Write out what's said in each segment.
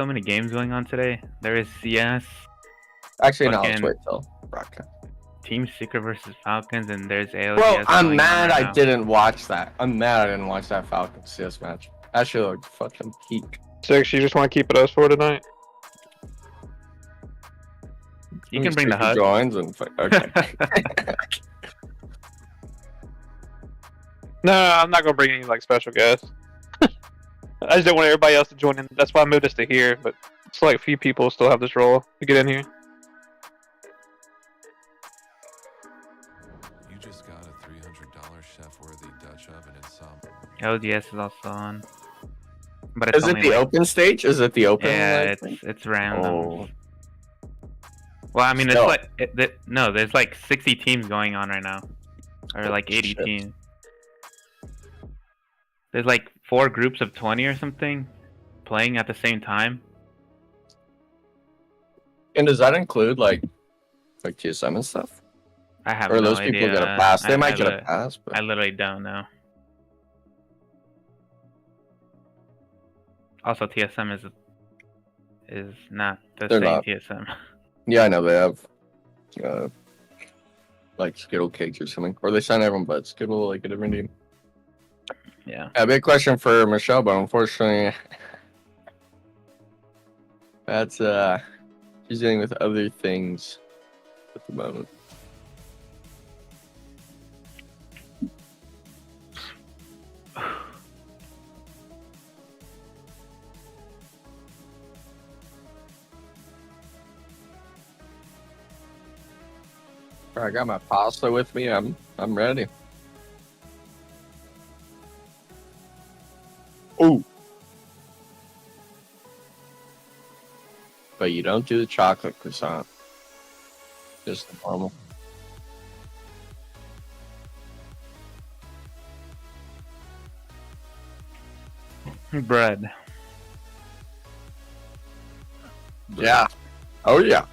so many games going on today. There is CS, Actually, no, let's fucking wait till broadcast. Team Secret versus Falcons, and there's ALCS. Bro, I'm going mad on right I now. didn't watch that. I'm mad I didn't watch that Falcons CS match. That shit looked fucking peak. Six, you just want to keep it us for tonight? You can bring the HUD. Joins and okay. No, I'm not gonna bring any like special guests. I just don't want everybody else to join in. That's why I moved us to here. But it's like a few people still have this role to get in here. You just got a $300 chef-worthy Dutch oven and some. LGS is also on. But it's Is it only the like, open stage? Is it the open? Yeah, like, it's random. Oh. Well, I mean, Still. it's like no, there's like 60 teams going on right now, or like 80 Shit. teams. There's like 4 groups of 20 or something playing at the same time. And does that include like TSM and stuff? I have Or no those idea. people get a pass? They I might have get a pass, but I literally don't know. Also, TSM is not the They're same not. TSM. yeah, I know they have like Skittle cakes or something, or they sign everyone but Skittle like a different team. Yeah. A big question for Michelle, but unfortunately, that's she's dealing with other things at the moment. I got my pasta with me. I'm ready. Ooh. But you don't do the chocolate croissant. Just the normal. Bread. Yeah. Oh yeah.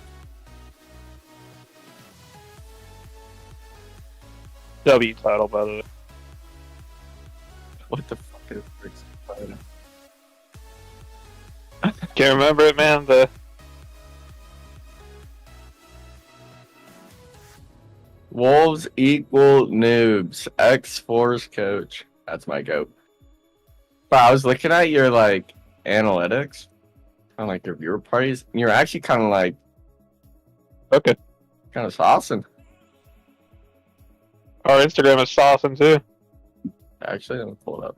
W title, by the way. What the fuck is Rick's title? Can't remember it, man. The Wolves equal noobs. X4's coach. That's my goat. But I was looking at your like analytics, kind of like your viewer parties, and you're actually kind of like okay. kind of saucing. Our Instagram is saucing too. Actually, let me pull it up.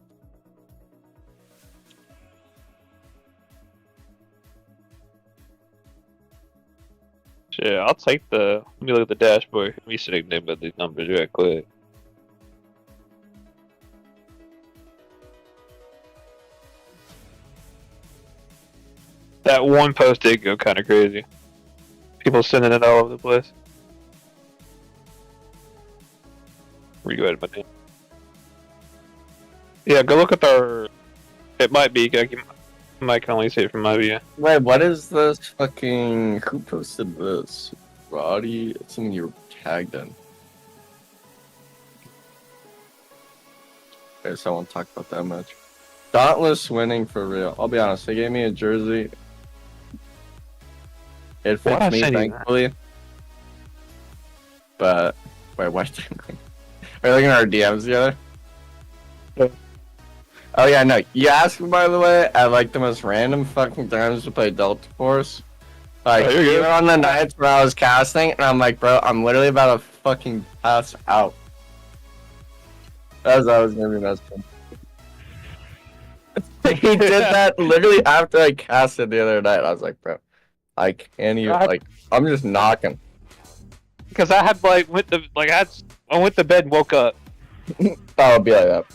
Yeah, I'll take the. Let me look at the dashboard. Let me see the name of these numbers real quick. That one post did go kind of crazy. People sending it all over the place. Where you at, my name? Yeah, go look at our. It might be. I might can only see it from my view. Wait, what is this fucking? Who posted this? Roddy? It's something you were tagged in. Okay, so I won't talk about that much. Dauntless winning for real. I'll be honest, they gave me a jersey. It fits Why me, send you that? thankfully. But wait, what? Are you looking at our DMs together? Yeah. Oh yeah, no. You asked me, by the way, at like the most random fucking times to play Delta Force. Like, Oh, you're good. even on the nights where I was casting, and I'm like, bro, I'm literally about to fucking pass out. As I was gonna be messing. He did that literally after I casted the other night. I was like, bro, I can't even, like, I'm just knocking. Because I had like I went to bed and woke up. That would be like that.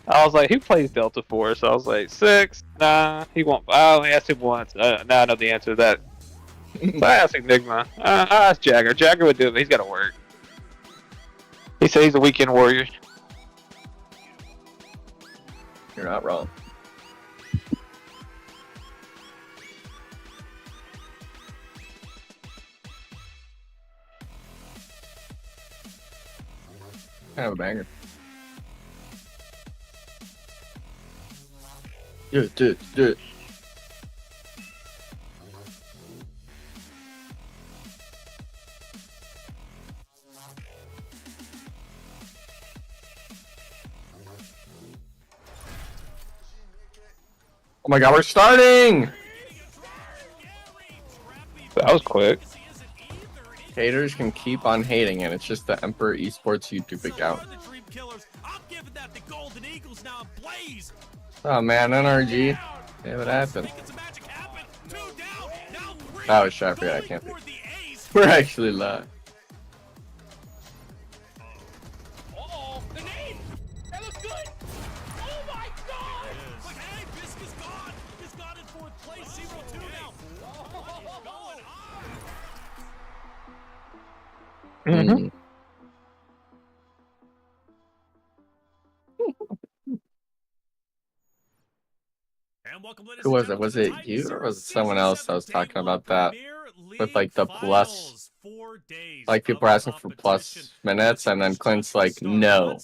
I was like, who plays Delta Force? I was like, 6? Nah, he won't. I only asked him once. Now I know the answer to that. So I asked Enigma. I asked Jagger. Jagger would do it, but he's got to work. He said he's a weekend warrior. You're not wrong. Kind of a banger. Do it. Oh my god, we're starting! That was quick. Haters can keep on hating, and it's just the Emperor Esports YouTube account. Oh man, NRG. Yeah, what happened? That was shot. I can't think. We're actually live. Mm-hmm. Who was it? Was it you or was it someone else that was talking about that? With like the plus, like people are asking for plus minutes, and then Clint's like, no.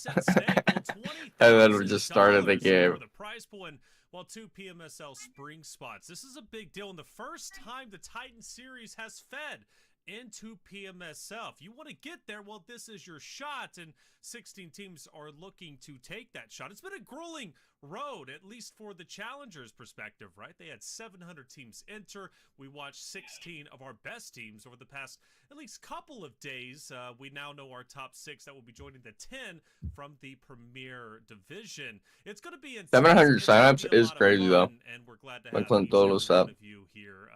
And then we just started the game. Well, 2 PMSL spring spots. This is a big deal, and the first time the Titan Series has fed into PMSL. If you want to get there, well, this is your shot, and 16 teams are looking to take that shot. It's been a grueling road, at least for the challengers perspective, right? They had 700 teams enter. We watched 16 of our best teams over the past at least couple of days. We now know our top 6 that will be joining the 10 from the Premier Division. It's going to be 700 signups is crazy though. And we're glad to Like have when each and every Todos one up. of you here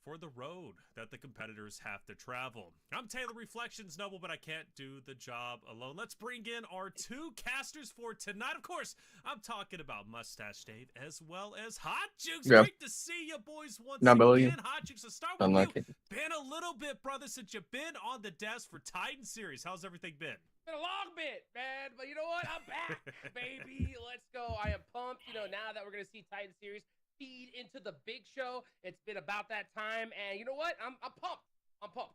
for the road that the competitors have to travel. I'm Taylor Reflections Noble, but I can't do the job alone. Let's bring in our 2 casters for tonight. Of course, I'm talking about Mustache Dave as well as Hot Jukes. Yeah. Great to see you boys once Not Billy. again. Hot Jukes, let's start with Unlucky. you. Been a little bit, brother, since you've been on the desk for Titan Series. How's everything been? Been a long bit, man, but you know what? I'm back, baby. Let's go. I am pumped. You know, now that we're gonna see Titan Series feed into the big show, it's been about that time, and you know what? I'm pumped. I'm pumped.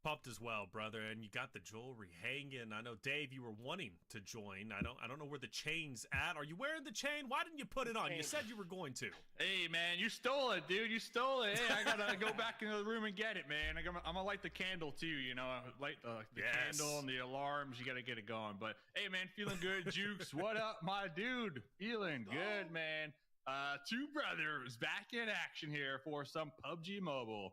Pumped as well, brother, and you got the jewelry hanging. I know, Dave, you were wanting to join. I don't know where the chain's at. Are you wearing the chain? Why didn't you put it on? You said you were going to. Hey, man, you stole it, dude. You stole it. Hey, I gotta go back into the room and get it, man. I'm gonna light the candle too. You know, light the candle and the alarms. You gotta get it going. But hey, man, feeling good, Jukes. What up, my dude? Feeling good, man. 2 brothers back in action here for some PUBG Mobile.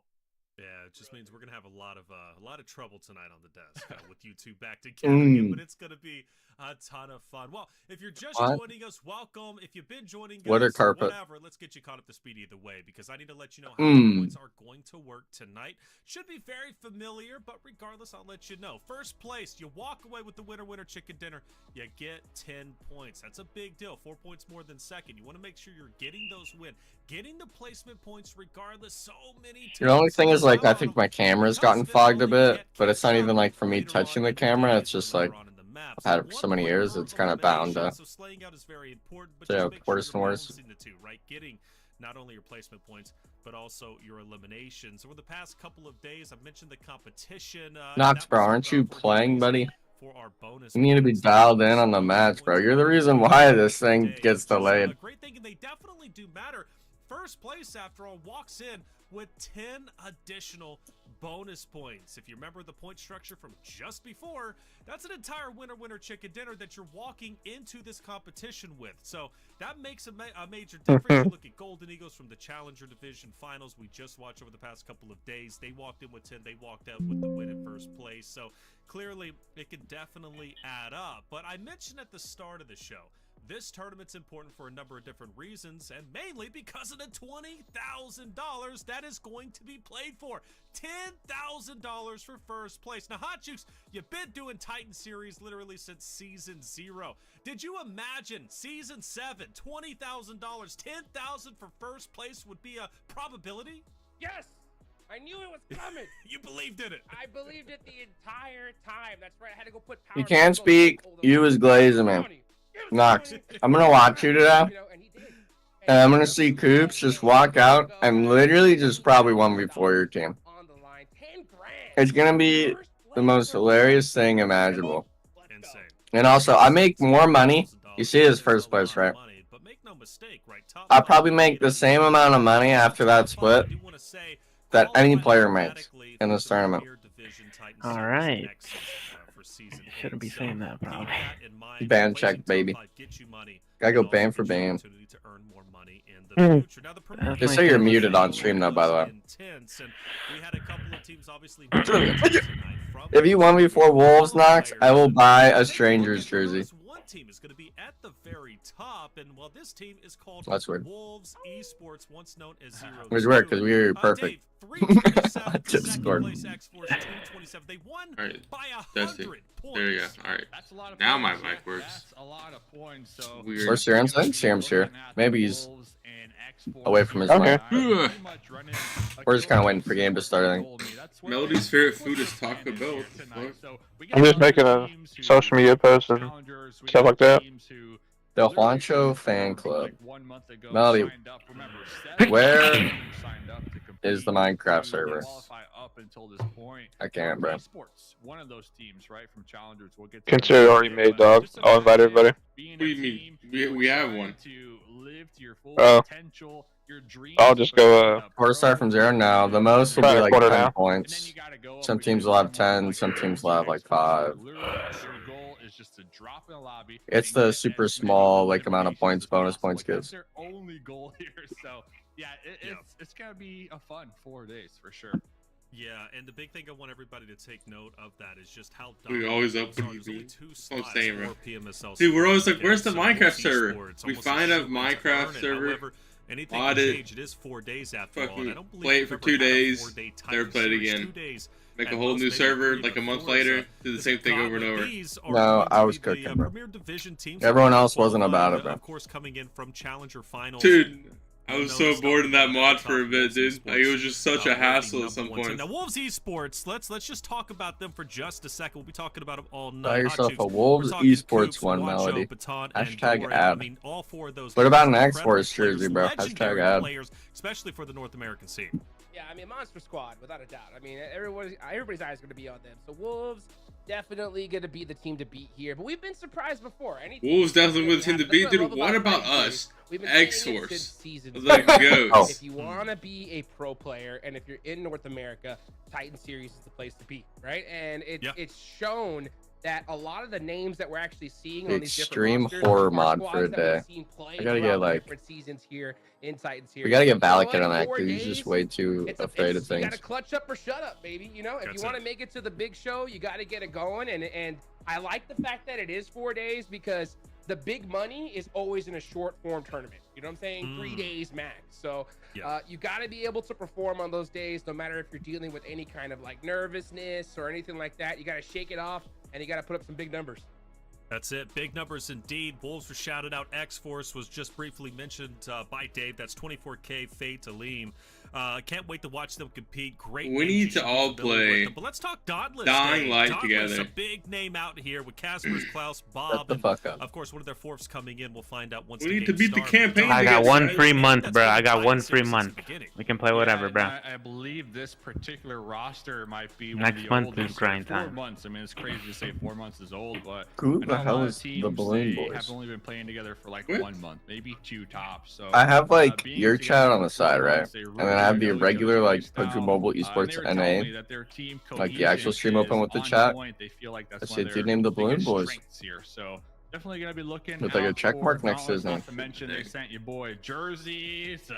Yeah, it just means we're gonna have a lot of trouble tonight on the desk with you 2 back together again, but it's gonna be a ton of fun. Well, if you're just joining us, welcome. If you've been joining us, whatever, let's get you caught up to speed either way, because I need to let you know how the points are going to work tonight. Should be very familiar, but regardless, I'll let you know. First place, you walk away with the winner chicken dinner. You get 10 points. That's a big deal. 4 points more than second. You want to make sure you're getting those getting the placement points regardless. So many. The only thing is, like, I think my camera's gotten fogged a bit, but it's not even like for me touching the camera. It's just like I've had it for so many years, it's kind of bound to. So slaying out is very important, but Yeah, just make worse sure and you're worse. balancing the 2, right? Getting not only your placement points, but also your eliminations. Over the past couple of days, I've mentioned the competition. Nox, bro, aren't you playing, buddy? For our bonus You need to be points. dialed in on the match, bro. You're the reason why this thing gets So, delayed. great thing, and they definitely do matter. First place, after all, walks in with 10 additional bonus points. If you remember the point structure from just before, that's an entire winner chicken dinner that you're walking into this competition with. So that makes a major difference. You look at Golden Eagles from the Challenger Division Finals we just watched over the past couple of days. They walked in with 10. They walked out with the win in first place. So clearly, it can definitely add up. But I mentioned at the start of the show, this tournament's important for a number of different reasons, and mainly because of the $20,000 that is going to be played for. $10,000 for first place. Now, Hot Jukes, you've been doing Titan Series literally since Season 0. Did you imagine Season 7, $20,000, $10,000 for first place would be a probability? Yes, I knew it was coming. You believed in it. I believed it the entire time. That's right. I had to go put power. You can't speak. You was glazing, man. Nox, I'm gonna watch you today, and I'm gonna see Coops just walk out and literally just probably 1v4 your team. It's gonna be the most hilarious thing imaginable. Insane. And also, I make more money. You see his first place, right? But make no mistake, right? I'll probably make the same amount of money after that split that any player makes in this tournament. All right. Shouldn't be saying that, bro. Ban check, baby. Gotta go ban for ban. That's Just my say you're favorite. muted on stream though, by the way. If you 1v4 Wolves, Knox, I will buy a stranger's jersey. One team is going to be at the very top, and well, this team is called That's weird. Wolves Esports, once known as Zero. Which weird, because we were perfect. Dave, 327, Just second scored. place, X-Force, 227. They won Alright, by that's it. 100 points. There you go. All right. That's a lot of Now points. my mic works. That's a lot of points. So Weird. Where's Serum's? I think Serum's here. Maybe he's away from his Okay. mic. We're just kind of waiting for game to start, I think. Melody's favorite food is Taco Bell. What the fuck? I'm just making a social media post and stuff like that. The Juancho fan club. Melody, where is the Minecraft server? I can't, bro. One of those teams, right, from Challengers. We'll get to Consider it already made, dog. I'll invite everybody. What do you mean? We have one. Oh. I'll just go, We're start from 0 now. The most will be About a like quarter 10 now. points. Some teams will have 10, some teams will have like 5. It's the super small like amount of points bonus points gives. Their only goal here, so yeah, it's gonna be a fun 4 days for sure. Yeah, and the big thing I want everybody to take note of that is just how We always dominant up when Wolves you are. beat. There's only 2 That's what I'm slots saying, bro. for PMSL Dude, we're always servers like, where's the today, so Minecraft Wolves server? Esports, We almost find a a super way to Minecraft earn it. server, However, anything mod can it, change. It is 4 days after all. fucking And I don't believe play it we've for ever 2 had a days, 4-day never Titan play it series. again. 2 days. Make a At whole most, new maybe server 3 like to a month 4. later, So do the the same thing over and gauntlet over. Bs are No, going to I was be the, cooking, bro. Premier Division teams Everyone that else wasn't qualified, about it, bro. Of course, coming in from Challenger Finals. Dude, I was so bored in that mod for a bit, dude. Like, it was just such a hassle at some point. Now, Wolves Esports, let's just talk about them for just a second. We'll be talking about them all night. Buy Hot yourself Chooks. a Wolves We're talking Esports Coops, one Wancho, melody. Baton, Hashtag and Dorian. ad. I mean, all 4 of those What about an guys are X-Force incredible jersey, players, bro? legendary Hashtag ad. players, especially for the North American scene. Yeah, I mean, Monster Squad, without a doubt. I mean, everybody's eyes going to be on them. So Wolves definitely going to be the team to beat here. But we've been surprised before. Wolves definitely with the team to beat, dude. What about us? X-Force. The Oh. goats. If you want to be a pro player and if you're in North America, Titan Series is the place to be, right? And it's shown that a lot of the names that we're actually seeing on these Extreme different horror rosters are mod squads for a that day. we've seen play I gotta get, throughout like- different seasons here in Titan Series. We gotta get You know what? Valakut on that 4 because he's just days, way too afraid of You things. gotta clutch up or shut up, baby. You know, if That's you want to it. make it to the big show, you gotta get it going. And I like the fact that it is 4 days because the big money is always in a short form tournament. You know what I'm saying? 3 days max. So Yeah. you got to be able to perform on those days, no matter if you're dealing with any kind of like nervousness or anything like that. You got to shake it off and you got to put up some big numbers. That's it. Big numbers indeed. Wolves were shouted out. X-Force was just briefly mentioned by Dave. That's 24K, Fate, Aleem. Can't wait to watch them compete. Great. We names need you to should all be familiar with play them. But let's talk Dauntless. Dying Dave. Light Dauntless, together. a big name out here with Caspers, Klaus, Bob. Shut the and fuck up. of course, one of their fourths coming in. We'll find out once We the need to game beat the starts. campaign I got together, one guys. free month, That's bro. been I got Titan one free Series since month. the beginning. We can play whatever, and bro. I believe this particular roster might be one Next of the month oldest. is grind 4 time. months. I mean, it's crazy to say 4 months is old, but Who I the know a hell lot of is the teams, Balloon they Boys? have only been playing together for like What? 1 month, maybe 2 tops. So I have like being your together chat on the for 4 side, right? months, they And then I have the really know each regular other's like style. Poku Mobile And Esports they were telling me NA. that their team Like the actual stream cohesion open is with the on chat. point. They feel like that's Let's one see, of dude their named the Balloon biggest Boys. strengths here. So definitely gonna be looking With, like, a out check for mark next to his Dauntless. name. Not to mention they sent your boy jerseys.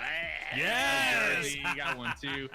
Yes! Jersey, you got one too.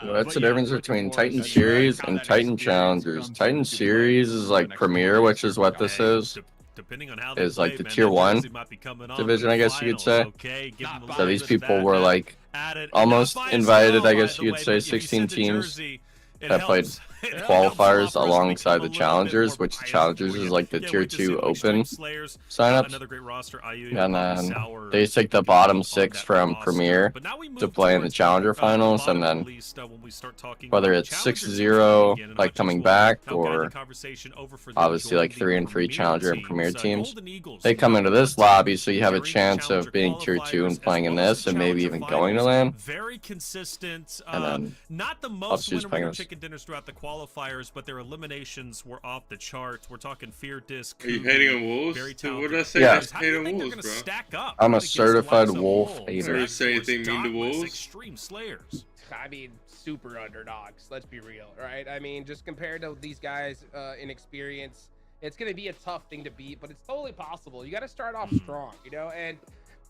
Well, that's But the yeah, difference looking between forward Titan to Series how and that Titan experience Challengers. comes Titan into play Series is over like the next Premier, 4 which days. is what this is. Depending on how they Is like play, the man, tier that 1 jersey might be coming on division, for I the guess you could finals, say. okay? Give them a So little these bit of people that were like added. almost Not by invited, itself, I by guess the you could way, say, but if you 16 send the teams jersey, it that played helps. It helps qualifiers a lot for us to alongside become the a little bit challengers, more which the biased challengers for is you. like the Can't tier wait to see 2 what Extreme open Slayers, signups. another great roster. IU, And then Sour, they take the compete bottom upon 6 that from roster. Premier But now we to move play in the towards Challenger finals, bottom and then at least, when we start talking whether about it's Challenger teams 6-0 coming in, and like Hutchins coming will back, help guide the or conversation over for the obviously like majority 3-3 Premier Challenger and Premier teams. teams. Golden Eagles, They come into this one lobby, so you have a during the chance Challenger of being tier 2 qualifiers, and playing as in well as this, the and maybe Challenger even going to finals. LAN. Very consistent. And then Not the I'll most choose winner Penguins. chicken dinners throughout the qualifiers. qualifiers, but their eliminations were off the charts. We're talking Fear Disc. Are you hating on Wolves? Very Dude, what talented did I say? Yeah. Just How do you hate on think they're Wolves, gonna bro. stack up I'm a against the certified likes of wolf Wolves, hater. Never say X-Force, anything mean to Dauntless, Wolves. Extreme Slayers. I mean, super underdogs. Let's be real, right? I mean, just compared to these guys in experience, it's going to be a tough thing to beat, but it's totally possible. You got to start off strong, you know, and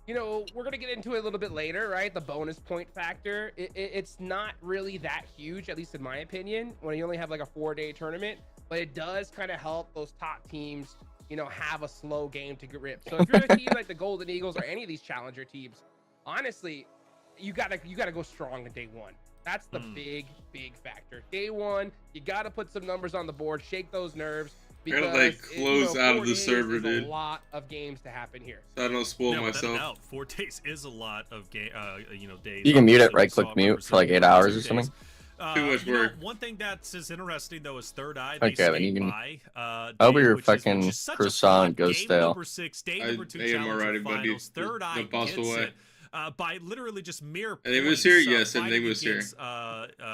you know, we're going to get into it a little bit later, right? The bonus point factor, it's not really that huge, at least in my opinion, when you only have like a 4-day tournament, but it does kind of help those top teams, you know, have a slow game to get ripped. So if you're a team like the Golden Eagles or any of these challenger teams, honestly, you gotta go strong in day one. That's the big factor. Day one, you gotta put some numbers on the board, shake those nerves. Because Gotta, like, close out of the server, dude. A lot of games to happen here. So I don't spoil No, myself. without a doubt, 4 days is a lot of you know, days. You can mute it, Obviously, we right-click saw mute numbers for like of 8 hours or 2 something. days. Too much You know, work. one thing that's interesting though is Third Eye. Okay, then you can- by, Over day, your which fucking is such a croissant fun goes game stale. Number 6, day number 2 I am challenger already, buddy. finals. Third Eye The boss gets away. it. By literally just mere Enigma's points, here? Yes, fighting Enigma's here. against,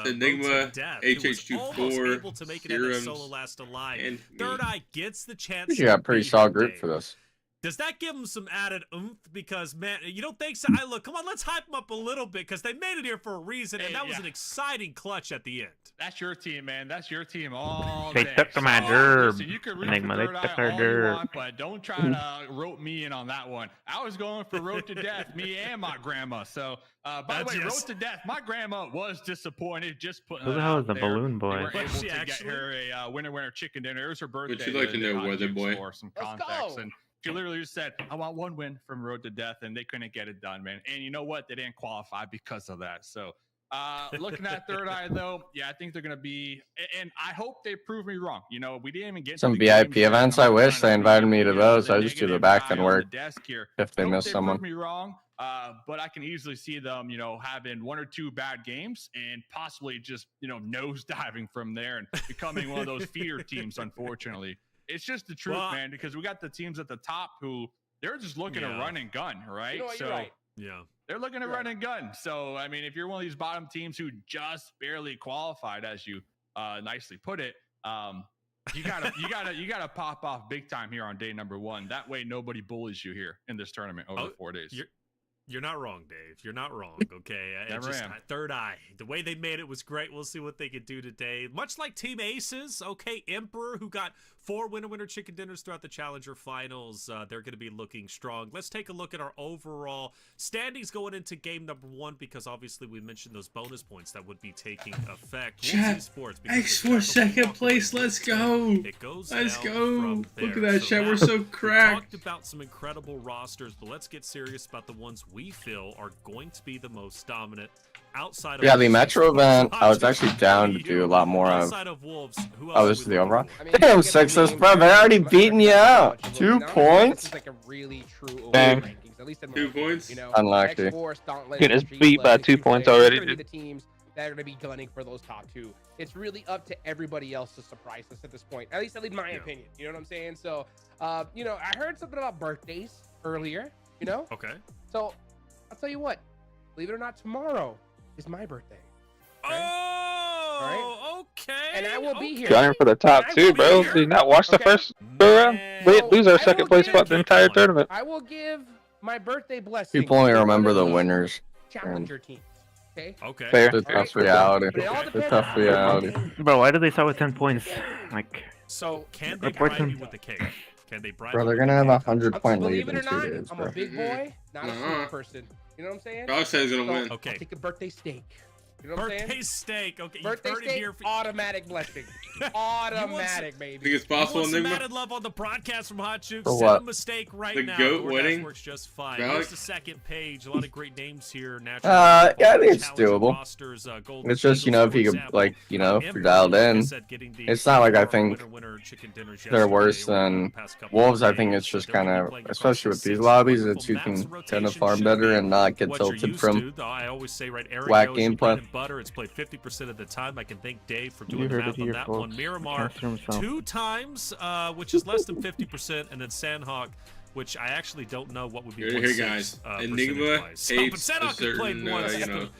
Enigma, Road to Death, who was HH24, almost able to make it out of Serums, solo last alive. and Third me. Eye gets the chance. You got a pretty to beat solid him, group Dave. for this. Does that give them some added oomph? Because, man, you don't think so? Look, come on, let's hype them up a little bit because they made it here for a reason, and Hey, that was yeah. an exciting clutch at the end. That's your team, man. That's your team all They day. took my So, derb. listen, you can root Enigma, for they Third took Eye our all you derb. want, but don't try to rope me in on that one. I was going for Road to Death, me and my grandma. So, by the That's way, yes. Road to Death, my grandma was disappointed. Just putting Who the that hell out is the there. balloon We boy? were Was able she to get actually? her a winner chicken dinner. It was her birthday. Would you like to the know, hot weather juice boy? For some Let's context. go. And she literally just said, I want one win from Road to Death, and they couldn't get it done, man. And you know what? They didn't qualify because of that. So, looking at Third Eye, though, yeah, I think they're going to be, and I hope they prove me wrong. You know, we didn't even get Some to the VIP games, events, I'm I not wish trying they to invited be, me to you know, those. the I just do the negative back guy end on work the desk here. if they Hope miss they someone. prove me wrong, but I can easily see them, you know, having 1 or 2 bad games and possibly just, you know, nosediving from there and becoming one of those feeder teams. Unfortunately, it's just the truth, Well, man. Because we got the teams at the top who they're just looking to Yeah. run and gun, right? You know what, so you're right. Yeah. they're looking to Right. run and gun. So I mean, if you're one of these bottom teams who just barely qualified, as you nicely put it, you gotta pop off big time here on day number 1. That way, nobody bullies you here in this tournament over Oh, the 4 days. You're not wrong, Dave. You're not wrong. Okay. Never am. Third Eye. The way they made it was great. We'll see what they could do today. Much like Team Aces. Okay, Emperor, who got 4 winner chicken dinners throughout the Challenger Finals. They're going to be looking strong. Let's take a look at our overall standings going into game number 1 because obviously we mentioned those bonus points that would be taking effect. Chat, Sports, X4 second place. Let's go. It goes Let's down go. from Look at there. that, chat. now, We're so we cracked. talked about some incredible rosters, but let's get serious about the ones we feel are going to be the most dominant outside of Yeah, the Wolves. Metro event, I was actually down to do a lot more of. Outside of Wolves, who Oh, else this are is we the looking overall? for? I mean, Damn, look at the Sexless, games, bro, they already I'm not beaten you gonna out. much of 2 it. Now, points? This is like a really true Dang. overall rankings, at least in my 2 opinion, points? You know, Unlucky. X-Force, Dauntless, Getting G beat by Flag, 2 Q points Flag, already, they're gonna be dude. the teams that are going to be gunning for those top 2. It's really up to everybody else to surprise us at this point. At least my opinion. You know what I'm saying? So, you know, I heard something about birthdays earlier. You know, Okay. so I'll tell you what. Believe it or not, tomorrow is my birthday. Oh, okay. And I will be here. Gunning for the top I 2, will be bro. here. Did you not watch the Okay. first go round? We didn't lose our I second will place give- spot the entire tournament. I will give my birthday blessing. People only to one remember of the these winners. Challenger teams. Okay. Okay. Fair. It's a Alright. tough reality. But it all It's a depends tough on reality. Bro, why did they start with 10 points? Like, So, can they Report bribe them. you with the cake? Can they bribe Bro, you they're with gonna the have cake? 100-point lead Believe it in or 2 not, days, I'm bro. a big boy, not a Uh-huh. sweet person. You know what I'm saying? Dog said he's gonna win. Okay. I'll take a birthday steak. You know what I'm saying? Birthday steak. Okay, Birthday you heard it steak, here. For... automatic blessing. Automatic, Think baby. it's possible, You want some Enigma? added love on the broadcast from Hot Juke? For Send what? a mistake right The now. goat DoorDash wedding? works just fine. Relic? Here's the second page. A lot of great names here. Naturally, Yeah, I think it's Challenger doable. rosters, Golden It's just, you know, Eagles, if you for could, example. like, you know, if you're Emperor, dialed like I in, said, getting the it's not like I 4 think winner chicken dinners they're yesterday worse or than the past couple Wolves. of I think days. it's just They're gonna kind be of, playing across especially with the these 6 lobbies, wonderful it's you maps. can The tend to rotation farm should better be and not get what you're tilted used from to. I always say, right, Erangel whack is your gameplay. bread and butter. It's played 50% of the time. I can thank Dave for doing you the heard it math on here, that folks. one. Miramar, Caster himself. 2 times, which is less than 50%, and then Sanhok, which I actually don't know what would be. Here, guys. Enigma hates a certain,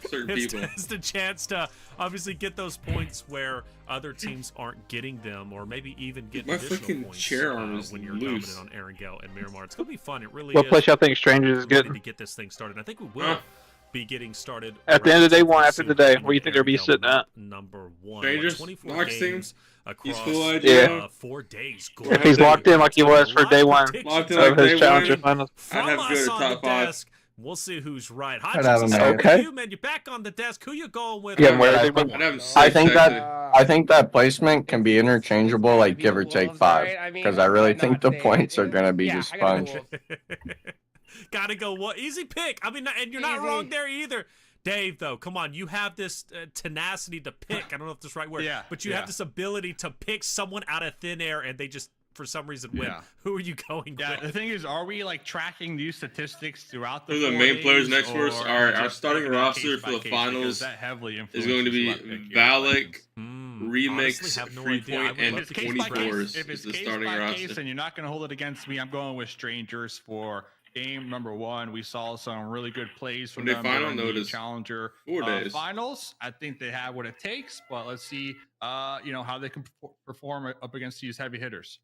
certain people. It's the chance to obviously get those points where other teams aren't getting them, or maybe even get My additional fucking points chair arm is when you're loose. dominant on Erangel and Miramar. It's gonna be fun. It really What is. place y'all think Strangers is We're ready good? to get this thing started. I think we will be getting started At the end of the day, relatively one after soon today. on Where you think they'll be Erangel sitting at? Number 1. Strangers? 24 Knox team? games across Peaceful idea. 4 days. If he's locked in like he was for day one Locked in of like day his Challenger one. finals. I'd From have us good at on top the 5. desk, we'll see who's right. I'd have Hodges, him let's there. start Okay. with you, man. You're back on the desk. Who you going with? Yeah, on where number they- one? I'd have I 6, think actually. I think that placement can be interchangeable, like give or take 5, I mean, because I really why think not the say it? points are gonna be Yeah, just I gotta sponge. go Gotta go. What easy pick? I mean, and you're not Easy. wrong there either. Dave, though, come on, you have this tenacity to pick. I don't know if that's the right word, Yeah, but you yeah. have this ability to pick someone out of thin air, and they just, for some reason, win. Yeah. Who are you going Yeah, with? the thing is, are we like tracking these statistics throughout the Who are the 4 main players days, next for us? or Our- is it our just starting taking it roster case for by the case? finals Because that heavily is going to be influences who I pick here. Valak, Honestly, Remix, have no Free idea. I Point, would and love If to it's get case by 24 case, if is it's the case starting by roster. case and you're not going to hold it against me, I'm going with Strangers for game number 1. We saw some really good plays from When they them final during the notice, Challenger 4 days. finals. I think they have what it takes, but let's see, how they can perform up against these heavy hitters.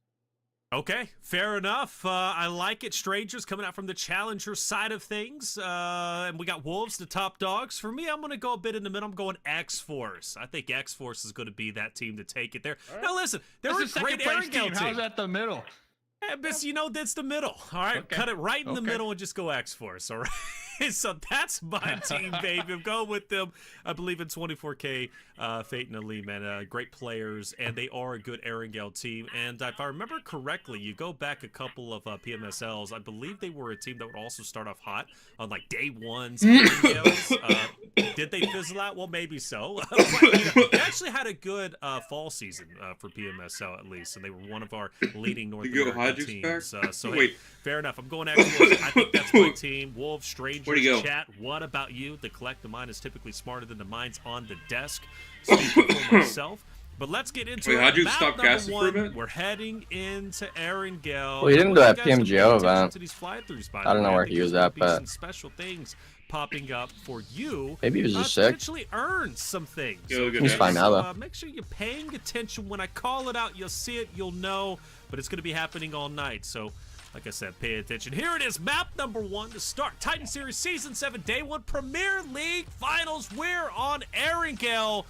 Okay, fair enough. I like it. Strangers coming out from the challenger side of things. And we got Wolves, the top dogs. For me, I'm going to go a bit in the middle. I'm going X-Force. I think X-Force is going to be that team to take it there. Now, listen, they're That's a the great second place Erangel team. team. How's that the middle? Yeah, but that's the middle. All right, Okay. cut it right in the Okay. middle and just go X-Force. All right. So that's my team, baby. I'm going with them. I believe in 24K, Fate and Ali, man. Great players, and they are a good Erangel team. And if I remember correctly, you go back a couple of PMSLs, I believe they were a team that would also start off hot on like day ones. Erangels. Did they fizzle out? Well, maybe so. They actually had a good fall season for PMSL at least, and they were one of our leading North You go American Hodges teams. back? So Wait. hey, fair enough. I'm going X-Force. I think that's my team. Wolves, Strangers, Where'd he go? chat. What about you? The collective mind is typically smarter than the minds on the desk. Speaking for myself. But let's get into Wait, it. how'd you Map stop number casting for a 1, bit? we're heading into Erangel. Well, he didn't I do want that you guys to pay PMGO attention event. to these fly-throughs, by I the don't know way. where think he was there's at, gonna be but- some special things popping up for you. Maybe he was to just sick. potentially earn some things. Yeah, look at He's that. fine now, So, though. make sure you're paying attention. When I call it out, you'll see it, you'll know. But it's going to be happening all night. So, like I said, pay attention. Here it is, map number 1 to start. Titan Series Season 7, Day 1, Premier League Finals. We're on Erangel.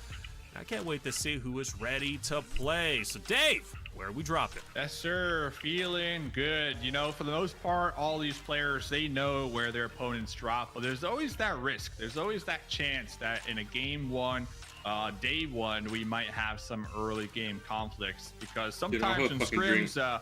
I can't wait to see who is ready to play. So, Dave, where are we dropping? Yes, sir. Feeling good. For the most part, all these players, they know where their opponents drop, but there's always that risk. There's always that chance that in a game 1, day 1, we might have some early game conflicts, because I'll have sometimes a in fucking scrims,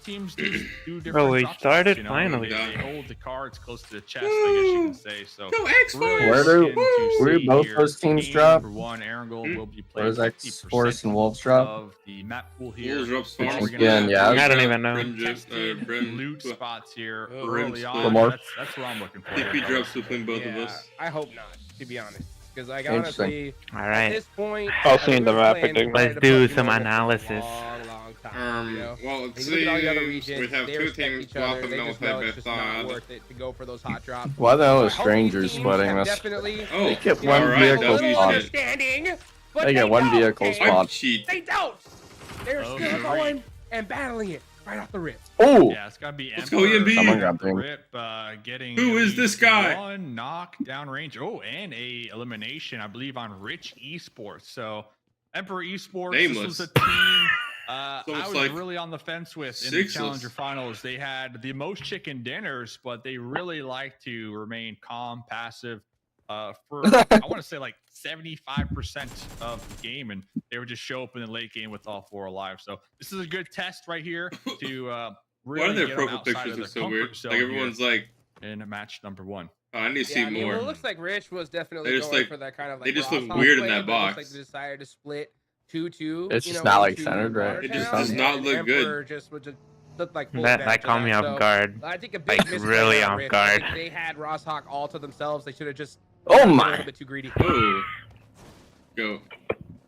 teams do different Bro, we drop started shots, finally. They hold the cards close to the chest, I guess you can say. So Go X-Force! Where do- where do both those teams drop? Number 1, Erangel will be Where playing does X-Force and Wolves drop? of the map pool here. Wolves drops We're farms. gonna Yeah, have yeah. I don't even know. Brim contested Brim loot spots here Oh, early Brim on. split. More. That's what I'm looking for. TP drops between both of Yeah, us. I hope not, to be honest. Because like Interesting. honestly, All at right. this point, I'll see in the map, I think. Let's Let's do some analysis. Long time, you know? Well, And it you look at all the other seems regions, we have they 2 respect teams each other. swapping They now just with know my it's just not best worth it to go for those hot drops. Why the hell So is I hope Strangers these teams splitting have this? Definitely, Oh, They get you one know, alright, vehicle a little W. spot. understanding, but They get one don't, vehicle okay? spot. cheat. They don't. They're Oh, still great. going and battling it right off the rip. Oh, Yeah, it's gotta be. Let's go, Emperor EMB. Someone got pinged. Rip, getting Who at is this least guy? 1 knock down range. Oh, and a elimination, I believe, on Rich Esports. So Emperor Esports, Nameless. this was a team I almost was like really on the fence with in the sixless. Challenger Finals. They had the most chicken dinners, but they really like to remain calm, passive. For I want to say like 75% of the game, and they would just show up in the late game with all 4 alive. So this is a good test right here to Why really are their get them profile outside pictures of are their so comfort weird? zone Like here everyone's like, in match number 1. oh, I need to see Yeah, I mean, more. well, it looks like Rich was definitely They just, going like- for that kind of like they just look Ross weird in play, that but it looks box. like they decided to split 2-2. It's you just know, not, like, into centered right. It just Watertown, does not and look good. Emperor just would just look like full That advantage of caught me that. off So, guard. I think a big Like, misplay really on off Rich. guard. I think they had Ross Hawk all to themselves. They should have just Oh been a my. little bit too greedy. Oh. Go.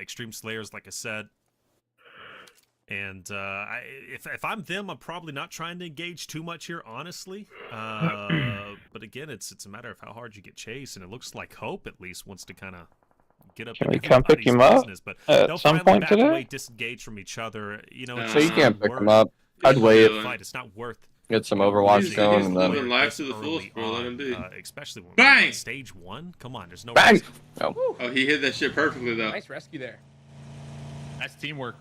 Extreme Slayers, like I said. And if I'm them, I'm probably not trying to engage too much here, honestly. But again, it's a matter of how hard you get chased, and it looks like Hope at least wants to kind of get up Can in we come pick everybody's him up business, but at they'll some finally point back today? away, disengage from each other. You know, it's So you just can't not pick 'em worth up. I'd wait. the fight. It's not worth Get some you know, Overwatch He's- going, he's and then living life this to the fullest, early bro. Let him be. especially when Bang! we're on stage 1. Come on, there's no bang. risk. Oh, Oh, he hit that shit perfectly though. Nice rescue there. That's teamwork.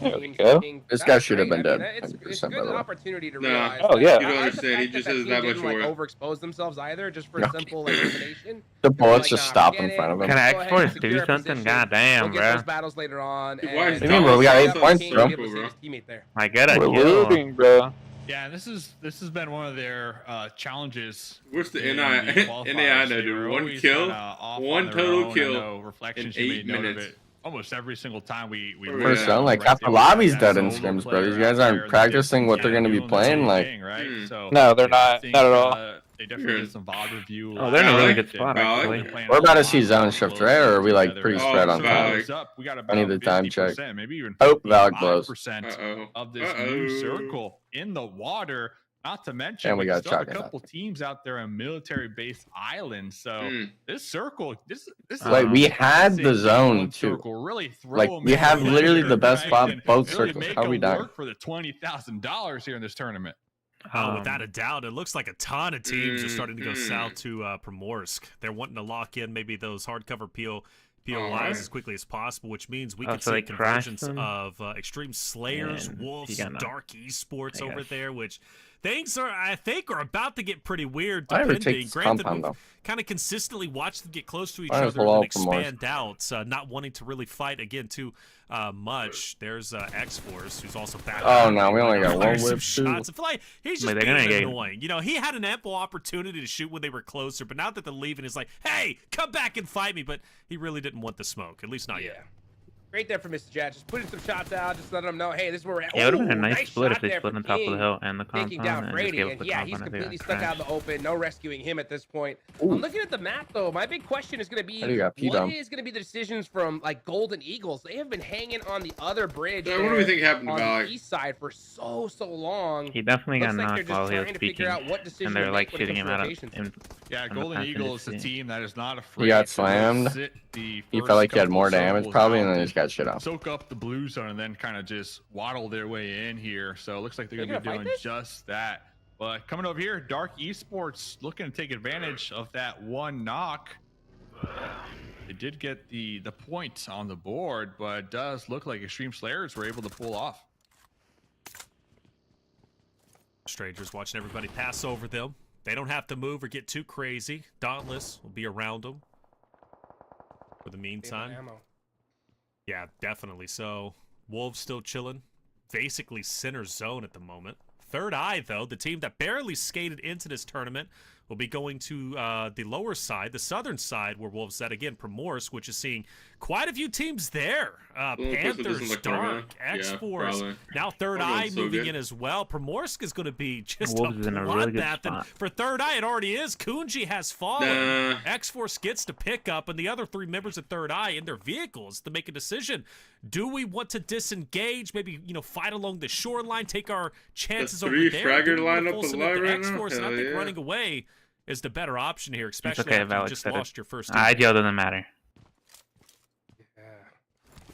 There we go. This guy should have been dead, It's a 100%, good by the way. opportunity to Nah. realize. Oh, that. yeah. I You don't like the understand, he fact just that says team that much didn't, for like, it. overexpose themselves either, just for No. a simple like elimination. the They're bullets like, just nah, stopped forget in front it. of him. Can Go I ahead, X-Force secure do our something? position. God damn, We'll get bro. those battles later on. Dude, why is and Remember, we got 8 points, King bro. be able to save his teammate there. I get a We're kill. looting, bro. Yeah, this has been one of their challenges. Where's the in NI qualifiers. NAI They now, dude? were One always kill, kinda off one on their total own. I kill know Reflections, in you 8 made note of minutes. it almost every single time we Where we First at? zone, like half the lobby's dead in scrims, bro. These guys aren't practicing what they're gonna be playing. Like, Hmm. So No, they're I not. think, Not at all. They definitely did some VOD review. Oh, they're in a really Valid. good spot, Valid. actually. We're about to see zone shift, right? Or are we, like, pretty Oh, spread on Valid. time? We got I need the time check. 50%, maybe even Oh, Valid blows. 55% Uh-oh. of this new circle in the water. Not to mention, And we got still have a Chaka. couple teams out there on military-based islands. So Hmm. this circle, this is Like, we had the zone, one too. circle, really throw Like, 'em we in have there, literally the best right? spot And both really circles. make How are we 'em dying? work for the $20,000 here in this tournament. Oh, without a doubt, it looks like a ton of teams are starting to go Mhm. south to Primorsk. They're wanting to lock in maybe those hardcover POIs Alright. as quickly as possible, which means we Oh, could so see they crashed convergence them? of Extreme Slayers, Man, Wolves, you got knocked. Dark Esports I over guess. there, which things are, I think, are about to get pretty weird. I ever Depending, take this granted, compound, we've though. kind of consistently watched them get close to each Might as other well and then all Primorsk. expand out, not wanting to really fight again too much. There's X-Force, who's also back. Oh, no, we only got Fire one some whip, too. shots. I feel like he's just Wait, they're gonna being get- annoying. You know, he had an ample opportunity to shoot when they were closer, but now that they're leaving, it's like, hey, come back and fight me. But he really didn't want the smoke, at least not Yeah. yet. Great there for Mr. Jet. Just putting some shots out, just letting them know, hey, this is where we're at. Yeah, it would have been a Ooh, nice split if shot they there split for on top of the King. hill and the Taking compound down and Brady, just gave and up the yeah, he's compound. I think completely that's stuck out in trash. the open. No rescuing him at this point. Ooh. I'm looking at the map though. My big question is going to be, How do you got P what down? is going to be the decisions from like Golden Eagles? They have been hanging on the other bridge. Yeah, what do we there think happened to on the Valak? east side for so long? He definitely got Looks like they're knocked just while he was trying to speaking, figure out what decision and to they're make like when it shooting comes him to out rotations. of. Yeah, On the Golden passenger Eagle is a seat. team that is not afraid. He got to slammed. sit the He first felt like he had couple more damage, circles probably, and out then he just got shit off. soak up the blue zone and then kind of just waddle their way in here. So it looks like they're They're going to be gonna doing fight this? just that. But coming over here, Dark Esports looking to take advantage of that one knock. They did get the point on the board, but it does look like Extreme Slayers were able to pull off. Strangers watching everybody pass over them. They don't have to move or get too crazy. Dauntless will be around them for the meantime. Ammo. Yeah, definitely. So, Wolves still chilling. Basically center zone at the moment. Third Eye, though, the team that barely skated into this tournament, will be going to the lower side, the southern side, where Wolves at again, Primorsk, which is seeing quite a few teams there. Well, of course, it doesn't Panthers, look Dark, right now. Yeah, X-Force. probably. Now Third We're Eye going so moving good. in as well. Primorsk is going to be just Wolves is a in a really good bloodbath. And spot. for Third Eye, it already is. Kunji has fallen. Nah. X-Force gets to pick up, and the other three members of Third Eye in their vehicles to make a decision. Do we want to disengage? Maybe, fight along the shoreline, take our chances over three there? fragger Do we wanna lineup full submit alive the right now? X-Force? And I Hell think yeah. running away is the better option here, especially okay, after you Valak just said it. lost your first IGL teammate. doesn't matter. Yeah.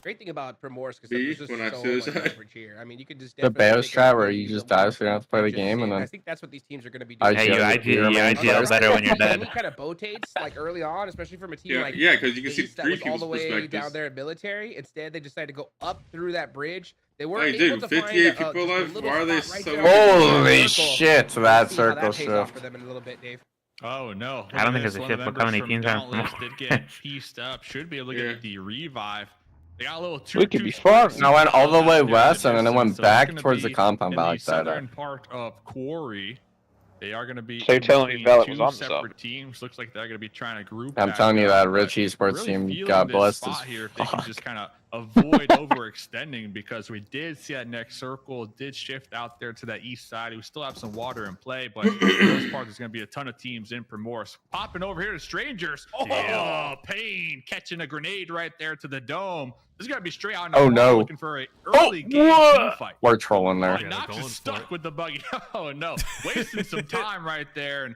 Great thing about Primorsk is that Beef there's just when I so much suicide. leverage here. I mean, you could just The definitely Bayo take strat where advantage you of just the die so you don't have to play the just game, and saying. then I think that's what these teams are going to be doing. IGL Hey, you get Miramar IGL stars. better when you're Any dead. kind of rotates like early on, especially from a team Yeah, like yeah, because you can see Ace that three was all the people's way perspectives. down there in military. Instead, they decided to go up through that bridge. They were Hey, able dude, to 58 find people just a alive? little Why are they spot right so- there on the Holy circle. shit, We'll that see how circle pays off shift. for them in a little bit, Dave. Oh no! I don't think Look it's at a this, shift, one of but how the many members teams from are- Dauntless did get pieced up. Should be able to Yeah. get the revive. They got a little We could be split. fucked. No, I went all the way There in west, and then it distance, went so back it's gonna towards the be compound in by the like that. southern part of Quarry. They are going to be. So you're in telling me between Valak two was on separate something. teams. Looks like they're going to be trying to group. I'm back telling you, up, that but Rich Esports really team feeling got this blessed spot as here if they can fuck. just kind of avoid overextending, because we did see that next circle did shift out there to that east side. We still have some water in play, but for the most part, there's going to be a ton of teams in Primorsk. Popping over here to Strangers. Oh, Pain catching a grenade right there to the dome. This is going to be straight out in the Oh, corner no. looking for a early game what? team fight. We're trolling Oh, there. Yeah, Knox they're going is for stuck it. with the buggy. Oh no, wasting some time right there. And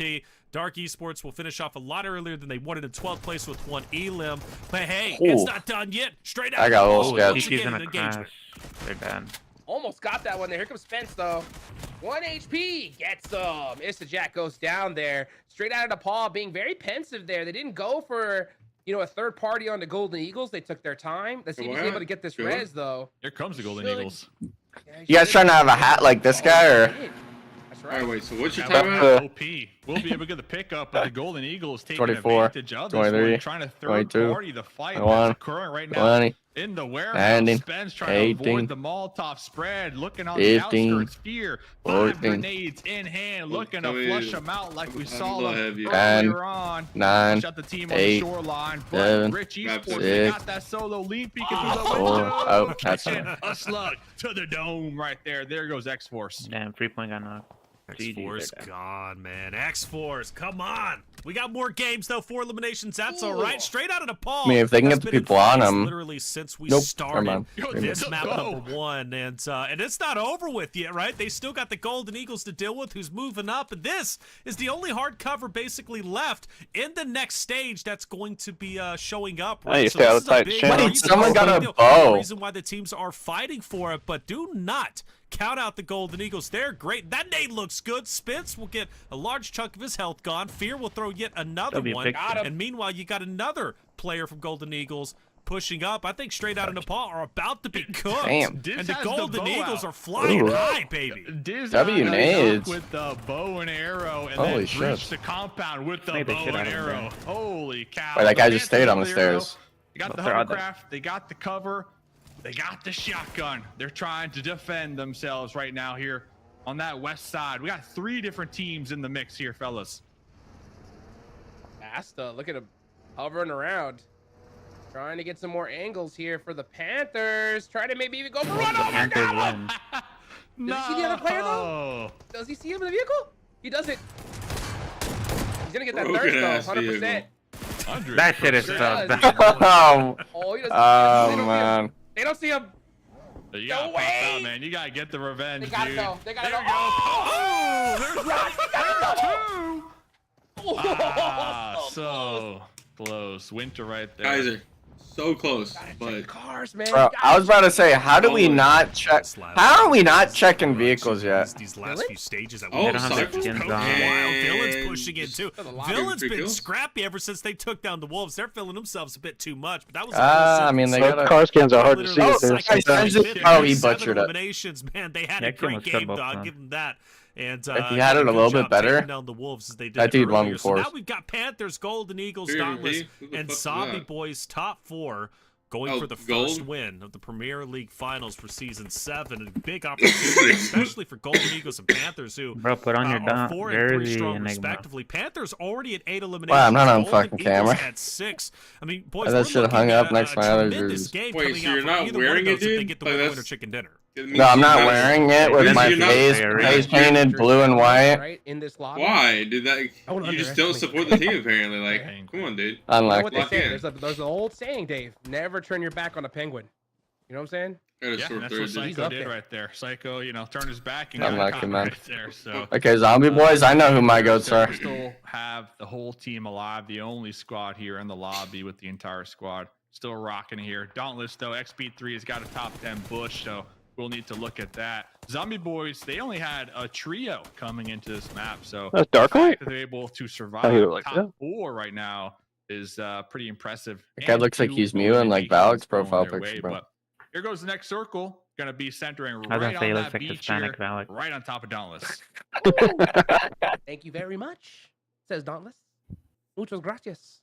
T. Dark Esports will finish off a lot earlier than they wanted in 12th place with 1 Elim. But hey, it's Ooh. not done yet. Straight out. I got a little Oh, sketch. Once TT's again, gonna an engagement. crash. They're done. Almost got that one there. Here comes Spence, though. 1 HP gets them. Jack goes down there, straight out of the paw, being very pensive there. They didn't go for, you know, a third party on the Golden Eagles. They took their time. The CB's able to get this res though. Here comes the Golden Eagles. Yeah, You guys trying to have a hat like this guy, or? That's All right, right. wait. So what's your How time about at? OP? We'll be able to get the pickup, but the Golden Eagles taking 24, advantage of this 23, one, trying to third 22, party the fight 21, that's occurring right now 20, in the warehouse. 19, Spence trying to 18, avoid the Molotov spread, looking on 15, the outskirts. Fear, 5 14, grenades in hand, looking to flush them out like we saw them heavy. earlier on. 9, Shut the team 8, on the shoreline, but 7, Rich Esports, 6, they got that solo lean peeking through the 4. window. Oh, that's Catching enough. a slug to the dome right there. There goes X-Force. Damn, 3-point got knocked. X-Force GG. gone, man. X-Force, come on. We got more games, though. 4 eliminations. That's all right. Straight out of the Paul. I mean, if they can get the people on them. Literally since we Nope, started never mind. this map number 1. And it's not over with yet, right? They still got the Golden Eagles to deal with, who's moving up. And this is the only hard cover basically left in the next stage that's going to be showing up, right? Hey, So stay out this of is a tight big channel. Wait, someone got a the bow. reason why the teams are fighting for it, but do not count out the Golden Eagles. They're great. That nade looks good. Spence will get a large chunk of his health gone. Fear will throw yet another That'll be a one. big And meanwhile, you got another player from Golden Eagles pushing up. I think straight out of Nepal are about to be cooked. Damn. And Diz the has the Golden bow Eagles out. are flying Ooh. high, baby. Diz W got nades. up with the bow and arrow, and Holy then shit. breached the compound with the Made the bow shit and out of him, arrow. man. Holy cow! Wait, that guy The just stayed on the Panthers over there, stairs. They got the They're out there. hovercraft, they got the cover, they got the shotgun. They're trying to defend themselves right now here on that west side. We got 3 different teams in the mix here, fellas. Asta, look at him hovering around. Trying to get some more angles here for the Panthers. Trying to maybe even go for run over. Panthers Got him! win. Does he see the other player, though? Does he see him in the vehicle? He doesn't. He's gonna get that Broken third ass though, 100%. vehicle. That shit is Sure so does. bad. Oh, Oh, he doesn't. oh they don't see him. man. They don't see him. You gotta No pop way! out, man. You gotta get the revenge, They got dude. it though. They got it There though. you go. Oh! There's Yes, they got it though. Ah, so close. Winter right there. Guys are so close, Gotta check but cars, man. Bro, I was about to say, how do we not check? How are we not checking vehicles yet? These last Really? few stages that Oh, we don't have Cypher's their skins cool. on. Wild. Villain's And pushing in too. For the lobby. Villain's Three been kills? scrappy ever since they took down the Wolves. They're feeling themselves a bit too much, but that was. I mean, they Those gotta. car scans are hard to see. Literally if they're I second sends to it- fifth. oh, he 7 butchered it. eliminations, man. They had a Yeah, Kim great was good game, both dog. times. Give them that. And If he had it a good little bit job better, taking down the Wolves as they did that dude won earlier. So before. now we've got Panthers, Golden Eagles, Here, Dauntless, hey, who the and fuck is Zombie that? Boys top 4. Going Oh, for the first gold? win of the Premier League Finals for Season 7. A big opportunity, especially for Golden Eagles and Panthers, who Bro, put on your are 4 and 3 jersey, strong Enigma. respectively. Panthers already at 8 eliminations. Wow, I'm not on Golden fucking Eagles camera. At 6. I mean, boys, That we're shit looking hung at up next to my a other tremendous jerseys. game Wait, coming so out you're for not either one wearing of it, those if they dude? get the Like, winner that's- chicken dinner. No, I'm not wearing it with Means my you're not- face painted blue and white. Right in this lobby. why? Did that? I wouldn't You just don't underestimate support the team apparently. Like, Dang. come on, dude. You know Unlike what they Lock say? in. There's an old saying, Dave. Never turn your back on a penguin. You know what I'm saying? Got a Yeah, sore that's throat, what dude. He's Psycho up did there. right there. Psycho, you know, turned his back and I'm got lucky, caught man. right there. So Okay, zombie boys, I know who my goats are. We still have the whole team alive, the only squad here in the lobby with the entire squad still rocking here. Dauntless though, XP3 has got a top 10 bush, so we'll need to look at that. Zombie boys, they only had a trio coming into this map, so That's the Darklight? fact that they're able to survive I hear it like top that. 4 right now is pretty impressive. That guy And looks like 2 he's mewing like eliminations Valak's going profile their picture, way, bro. But here goes the next circle. Gonna be centering I was right gonna say he on looks that like beach Hispanic here, Valak. right on top of Dauntless. Thank you very much, says Dauntless. Muchos gracias.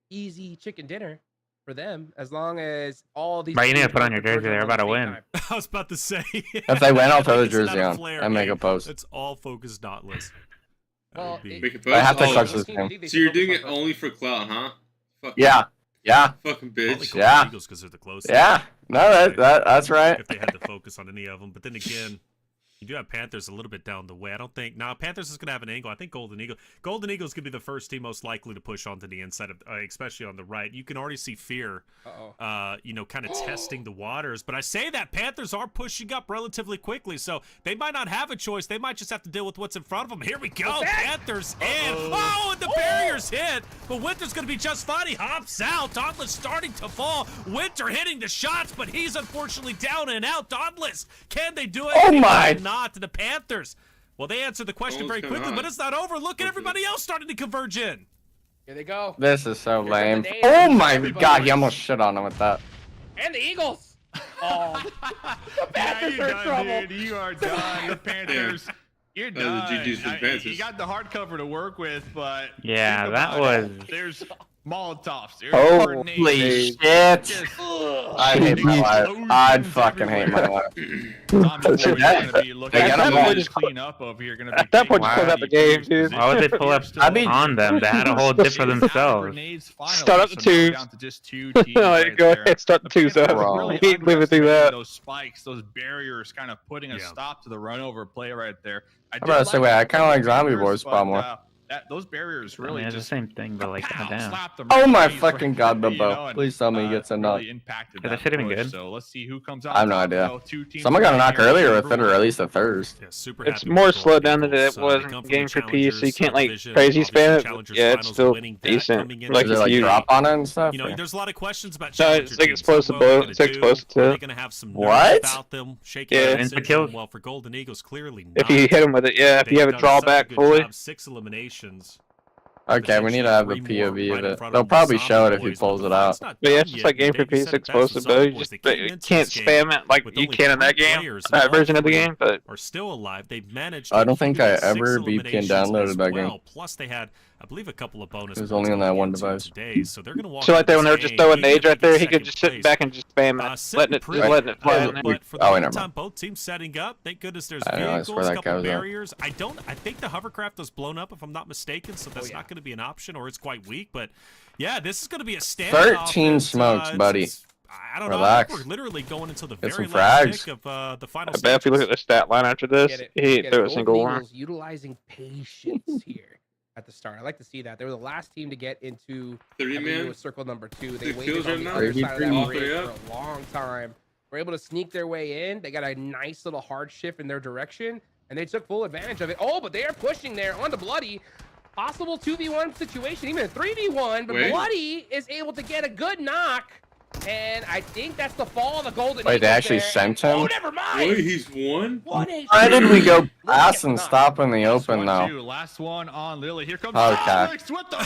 Easy chicken dinner for them, as long as all these. Bro, you need to teams put on work your towards jersey. They're it about to at the same win. time. I was about to say. If they win, I'll throw the It's not jersey a on flare and make game. a post. It's all focused Dauntless. That Well, would be- it- Make a I have to post? clutch Oh, this game. so you're doing it only for clout, huh? Fuck, Yeah, yeah, fucking Probably bitch. Golden Yeah. Eagles because they're the closest. yeah. No, that's right. If they had to focus on any of them, but then again, you do have Panthers a little bit down the way. I don't think now Panthers is going to have an angle. I think Golden Eagles could be the first team most likely to push onto the inside of, especially on the right. You can already see Fear, kind of testing the waters. But I say that Panthers are pushing up relatively quickly, so they might not have a choice. They might just have to deal with what's in front of them. Here we go, Panthers in. Oh, and the barrier's hit, but Winter's going to be just fine. He hops out. Dauntless starting to fall. Winter hitting the shots, but he's unfortunately down and out. Dauntless, can they do it? Oh They my. will not to the Panthers. Well, they answered the question What's very going quickly, on? but it's not over. Look at everybody else starting to converge in. Here they go. This is so Here come the lame. nades. Oh my Everybody. god, he almost shit on him with that. And the Eagles. Oh, Yeah, Panthers you're are in done, trouble. dude. You are done. The Panthers. You're That was done. GG's for the Panthers. You got the hardcover to work with, but Yeah, think that about was. it. There's Molotovs. There's Holy grenades, shit. just- I hate my life. I'd fucking hate my life. Zombie boys are that- gonna be looking they got at him that all. just clean up over here. Gonna be At that point, just taking pull out the game, dude. Why would they pull up I mean- on them? They had a whole dip for themselves. Start up the twos. Down to just 2 teams Go right there. ahead, start the twos up. Bro. You ain't living through that. Those spikes, those barriers, kind of putting a Yeah. stop to the run over play right there. I'm about to say, wait, I kinda like Zombie Boys spot more. Those barriers I really mean, it's the just same thing, but like, pow, goddamn. slapped them Oh right my in the face fucking right god, there, Bilbo. and, Please tell me he gets a knock. really impacted Yeah, that that should've been push. good. So let's see who comes out. I have no top, idea. though. 2 teams Someone got a right knock here. earlier with it, or at least a thirst. Yeah, super It's happy more with slowed Golden down than it Eagles. was They come in from game the for peace, so you Challengers can't like division, crazy obviously spam it. Challengers Yeah, it's finals still winning that decent. coming in. Like Is it like you. drop on it and stuff? You know, or- there's a lot of questions about No, Challenger it's like teams. explosive What are they bow. gonna It's do? explosive Are they too. going to have some What? nerves about them? Shaking Yeah. hands Insta kills? Well, for Golden Eagles, clearly not. If you hit him with it, yeah. If you have a They've done such drawback good fully. job, 6 eliminations. Okay, we need to have the POV of it. They'll probably show it if he pulls it out. But yeah, it's just like game for peace, explosive bow. You just you can't spam it like you can in that game, that version of the game. But are still alive. They've managed. I don't think I 6 ever VPN eliminations downloaded as that well. game. Plus, they had, I believe, a couple of bonus. It was points only on that coming one into device. Today, so they're gonna walk so like that when they were into just this throwing game, nades right there, he second could just sit place. back and just spam it, Sitting letting it pretty, letting it fly in there. but for the Oh, wait, never meantime, mind. both teams setting up. Thank goodness there's I don't know, that's vehicles, where that couple goes at. barriers. I think the hovercraft was blown up, if I'm not mistaken, so that's not going to be an option, or it's quite weak. But yeah, this is going to be a standard 13 offense. smokes, buddy. I don't Relax. know. I think we're literally going until the Get very some last frags. pick of the final. I bet if you look at the stat line after this, Get it. he Get ain't it. throw a Golden single one. Eagles utilizing patience here at the start. I like to see that. They were the last team to get into 30 I believe it man. was circle number 2. They Six waited kills on right the now? other side of that 33. bridge Yeah. for a long time. Were able to sneak their way in. They got a nice little hard shift in their direction, and they took full advantage of it. Oh, but they are pushing there on the Bloody. Possible 2v1 situation, even a 3v1, but Wait. Bloody is able to get a good knock. And I think that's the fall of the Golden Wait, they Eagles actually there. sent Oh, him? never mind. Wait, he's won? What a Why did we go Lily pass gets and knocked. stop in the Last open one, though? too. Last one on Lily. Here comes Okay. Alex with the run.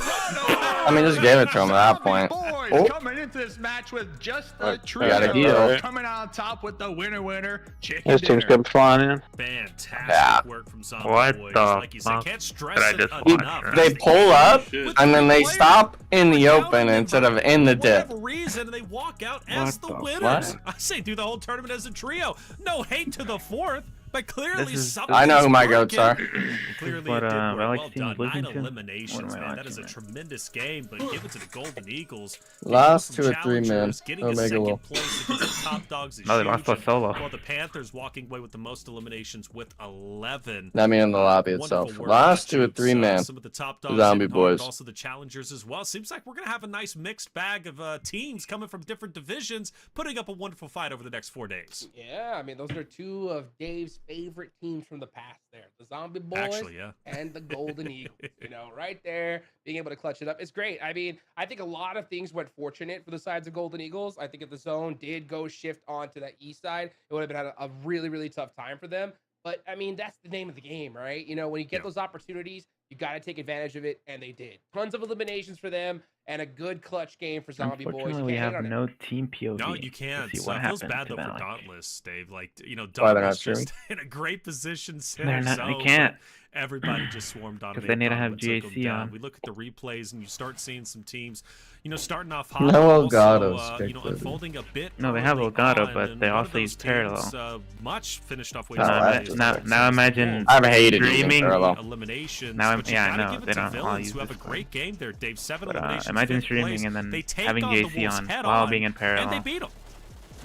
I mean, just give it to him at that point. Boys Oh. coming into this match with just Look, a we trio. got a deal. Coming out on top with the winner, chicken This team's dinner. come flying in. Fantastic Yeah. work from Zombie What Boys. the Like you said, fuck can't stress did I it just enough. watch? That's They the pull key. up, Shit. With and then they players stop in the without open them, instead but of in the for dip. whatever reason, and they walk out as What the the winners. what? I say do the whole tournament as a trio. No hate to the fourth, but clearly This is- something's I know who my goats are. working. Clearly What, it did work. Relic Well team done. 9 losing to? What eliminations, am I man. That is a watching, tremendous game, but give it to the Golden Eagles. Last From 2 or 3 man. challengers, getting a Omega second will. place against the top dogs is No, they huge, lost by and solo. While the Panthers walking away with the most eliminations with 11. I mean, in the lobby itself. Wonderful work Last by 2 or Jukes, 3 man. Some of the top dogs Zombie hitting hard, boys. also the challengers as well. Seems like we're gonna have a nice mixed bag of teams coming from different divisions, putting up a wonderful fight over the next 4 days. Yeah, I mean, those are 2 of Dave's favorite teams from the past there. The Zombie Boys Actually, yeah. and the Golden Eagles. You know, right there, being able to clutch it up. It's great. I mean, I think a lot of things went fortunate for the sides of Golden Eagles. I think if the zone did go shift onto that east side, it would have been a really, really tough time for them. But, I mean, that's the name of the game, right? You know, when you get Yeah. those opportunities, you got to take advantage of it, and they did. Tons of eliminations for them, and a good clutch game for Zombie Boys. Unfortunately, You we can't hit have on it. no team POV. No, you to can't. see So what it feels happened bad to though for Malik. Dauntless, Dave. Like, you know, Why they're Dauntless not just in a great position, They're center not- zone. they but can't. Everybody just swarmed on. 'Cause they need to have GAC GAC on. We look at the replays and you start seeing some teams, you know, starting off hot. No but also, Elgato you know, spectator. unfolding a bit. No, they have early Elgato, on, but and they one of also those use parallel. teams, much finished off way No, too I- early. now imagine I've hated using streaming. parallel. Eliminations. Now I'm- but you yeah, I gotta know, give it they to don't all Villains use who have a this great game there. Dave, 7 But eliminations. imagine 5th streaming place. and then They take having on the JC Wolves on head while on, being in and parallel. they beat them.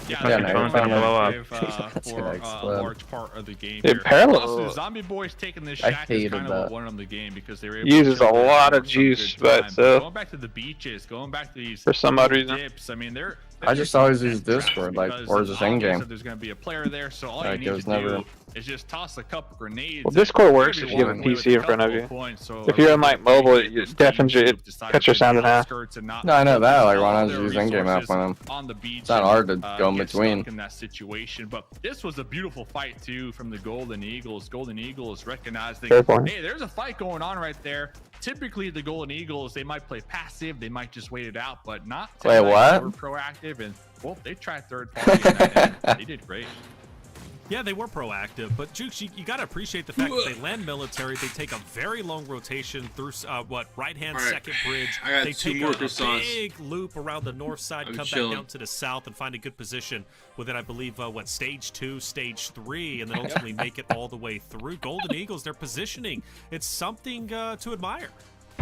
Yeah, Yeah, they're no, gonna blow up. give, It's for gonna a explode. large part of the game. Dude, here. Parallel- Also, Zombie Boys taking this I shack is hated kind of that. what won them the game because they were able Uses to show a that lot they of were some juice good by time. itself. Going back to the beaches, going back to these For some odd reason. dips. I mean, they're I just always use Discord, like, or just in-game. There's going to be a player there, so all Like, you it need was to never- do is just toss a couple grenades. Well, Discord works and if you have a walk away with PC in front of couple you. points, so If you're on, like, mobile, you some definitely teams decided cut your to sound in the half. outskirts and not No, I know that. Like, focus why all not their just use in-game app resources when on the beach? It's not hard to go in get stuck between. in that situation, but this was a beautiful fight too from the Golden Eagles. Golden Eagles recognizing, Fair point. hey, there's a fight going on right there. Typically, the Golden Eagles, they might play passive, they might just wait it out, but not Wait, tonight. what? They were proactive, and well, they tried third party, in that end. They did great. Yeah, they were proactive, but Jukes, you got to appreciate the fact that they land military. They take a very long rotation through right-hand All right. second bridge. I got They 2 take more a croissants. big loop around the north side, I'm come chilling. back down to the south, and find a good position within, I believe, stage 2, stage 3, and then ultimately make it all the way through. Golden Eagles, their positioning, it's something to admire.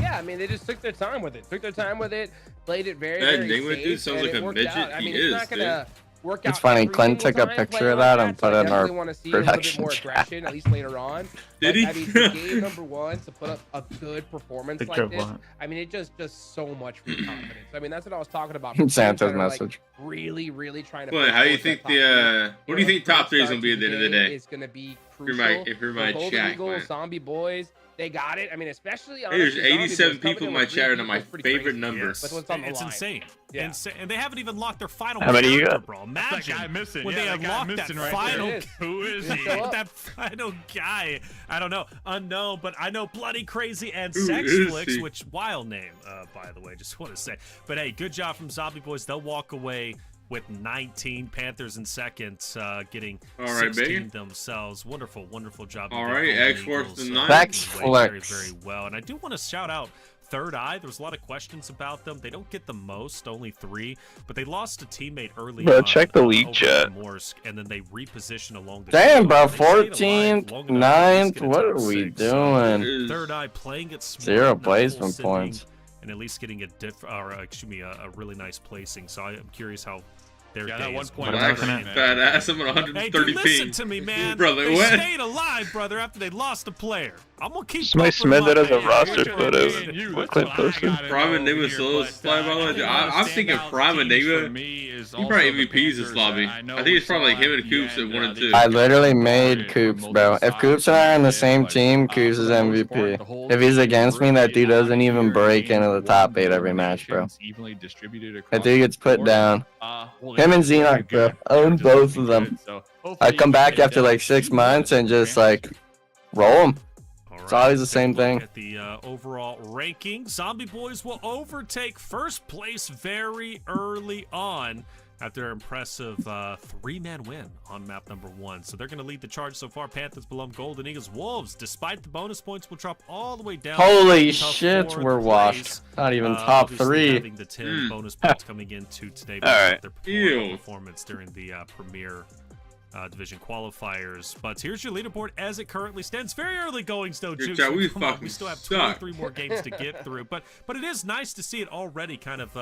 Yeah, I mean, they just took their time with it. Played it very, That very Enigma safe, dude sounds and like it a worked midget. out. I He mean, is, it's not gonna work out It's funny, every Clint single took a time picture playing of like that and so put I it in our definitely want to see a little bit production more chat. aggression, at least later on. Did But, he? I mean, for game number 1 to put up a good performance Picture like of this, what? I mean, it just so much for confidence. I mean, that's what I was talking about. for teams Santa's that are, like, message. really, really trying to. Well, push how do you towards that think the top three. what do you think top 3 is gonna be at the end of the day? Is going to be If you're crucial. my- if you're my for Golden chat, Eagles, man. Zombie Boys, they got it. I mean, especially Hey, there's honestly, Zombie 87 Boys coming people in in my with 3 chat, and people my is pretty favorite crazy. number. That's what's on the It's line. insane. Yeah. And they haven't even locked their final How many you character, got? bro. That Imagine guy missing. when Yeah, they that guy unlock that missing right final. there. It is. Who is he? Show up. That final guy, I don't know, unknown, but I know Bloody Crazy and Who Sex is Flicks, he? which wild name, by the way, just want to say. But hey, good job from Zombie Boys. They'll walk away with 19. Panthers in second, getting All right, 16 baby. themselves. Wonderful, wonderful job. All by the right, Golden X-Force Eagles, to 9. Sex doing very, Flicks. very well. And I do want to shout out Third Eye. There was a lot of questions about them. They don't get the most, only 3, but they lost a teammate early Bro, on, check the league over chat. in Morsk, and then they reposition along the Damn, field. bro. They stayed alive 14th, long enough to at least 9th. get a What top are we 6. So, doing? Third Eye playing it smart, 0 not placement full sending, points. and at least getting a really nice placing. So I'm curious how their Yeah, day that 1 is point. going. What am I looking at? Fat ass. I'm at Hey, 130 dude, listen ping. to me, man. Brother, they what? stayed alive, brother, after they lost a player. I'm gonna keep. Somebody pumping submit my that as a man. roster That's photo. what I'm saying. What That's Clint what I posted? gotta Prime know Enigma here, solo but, slide by the way. I think I'm one of the thinking standout Prime teams Enigma. for me is He also probably the MVPs this Panthers. lobby. know I think we it's probably saw him and at the Coops at end, 1 and they 2. I took literally the made target Coops, from bro. multiple If Coops sides and I are in the and same but, team, for Coops is the most MVP. part, the whole If he's team against me, that dude doesn't even break into the top 8 every match, bro. evenly distributed That across dude gets the put board. down. Well, Him and they're Xenoc, bro. good. Own They're both just of them. good, so I hopefully come you back can after like 6 do months and just like roll him. All It's always the let's take a same look thing. At the overall ranking, Zombie Boys will overtake first place very early on after an impressive 3-man win on map number 1. So they're going to lead the charge so far. Panthers below them, Golden Eagles, Wolves. Despite the bonus points, will drop all the way down. Holy to shit, 4th we're place. washed. Not even top Obviously 3. Having the 10 bonus points coming into today. All right. Their Ew. performance during the Premier Division qualifiers. But here's your leaderboard as it currently stands. Very early goings, though, Good Jukes. job, we Come on, we fucking still have suck. 23 more games to get through. But it is nice to see it already kind of,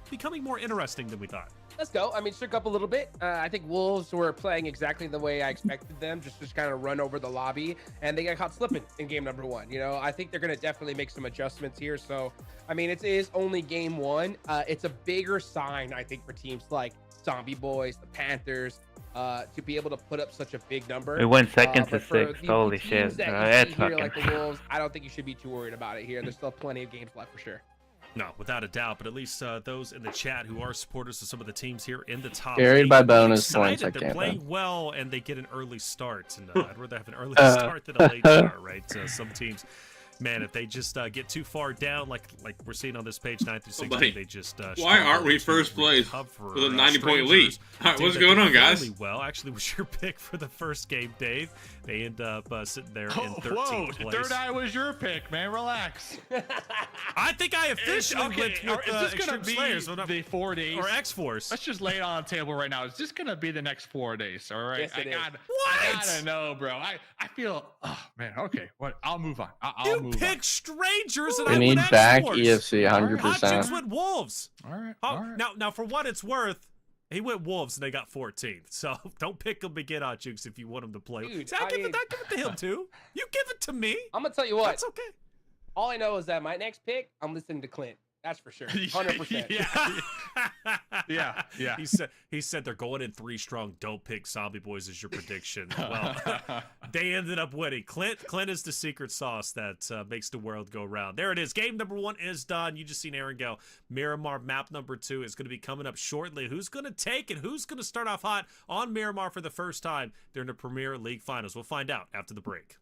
becoming more interesting than we thought. Let's go. I mean, shook up a little bit. I think Wolves were playing exactly the way I expected them, just kind of run over the lobby, and they got caught slipping in game number 1. You know, I think they're going to definitely make some adjustments here. So, I mean, it is only game 1. It's a bigger sign, I think, for teams like Zombie Boys, the Panthers, to be able to put up such a big number. We went second to but for 6. the Holy teams shit. that you That's see here, fucking. like the Wolves, I don't think you should be too worried about it here. There's still plenty of games left for sure. No, without a doubt. But at least those in the chat who are supporters of some of the teams here in the top Carried 8, by bonus excited. points, I They're can't playing well, and they get an early start. And I'd rather have an early start than a late start, right? Some teams, man, if they just get too far down, like we're seeing on this page 9 through 16, Buddy, they just why aren't we first place with a 90-point lead? All right, what's going on, guys? Well, actually, was your pick for the first game, Dave. They end up sitting there in 13th Whoa, place. Third Eye was your pick, man. Relax. I think I officially Okay, went with is this Extreme gonna be Slayers the 4 days? or X-Force. Let's just lay it on the table right now. Is this gonna be the next 4 days? All right. Yes, it is. I What? gotta know, bro. I feel. Oh man. Okay. What? I'll move on. I'll You move picked strangers, and We I need went back X-Force. EFC Hot 100%. Chicks went Wolves. on. All right. Oh, All right. Now, for what it's worth, he went Wolves, and they got 14th. So don't pick him again, Hot Chicks, if you want him to play. Dude, See, I I give mean- it to him too. You give it to me. I'm going to tell you what. That's okay. All I know is that my next pick, I'm listening to Clint. That's for sure. 100%. Yeah. Yeah, yeah. He said they're going in 3 strong. Don't pick Zombie Boys as your prediction. Well, they ended up winning. Clint is the secret sauce that makes the world go round. There it is. Game number 1 is done. You just seen Erangel. Miramar map number 2 is going to be coming up shortly. Who's going to take it? Who's going to start off hot on Miramar for the first time during the Premier League Finals? We'll find out after the break.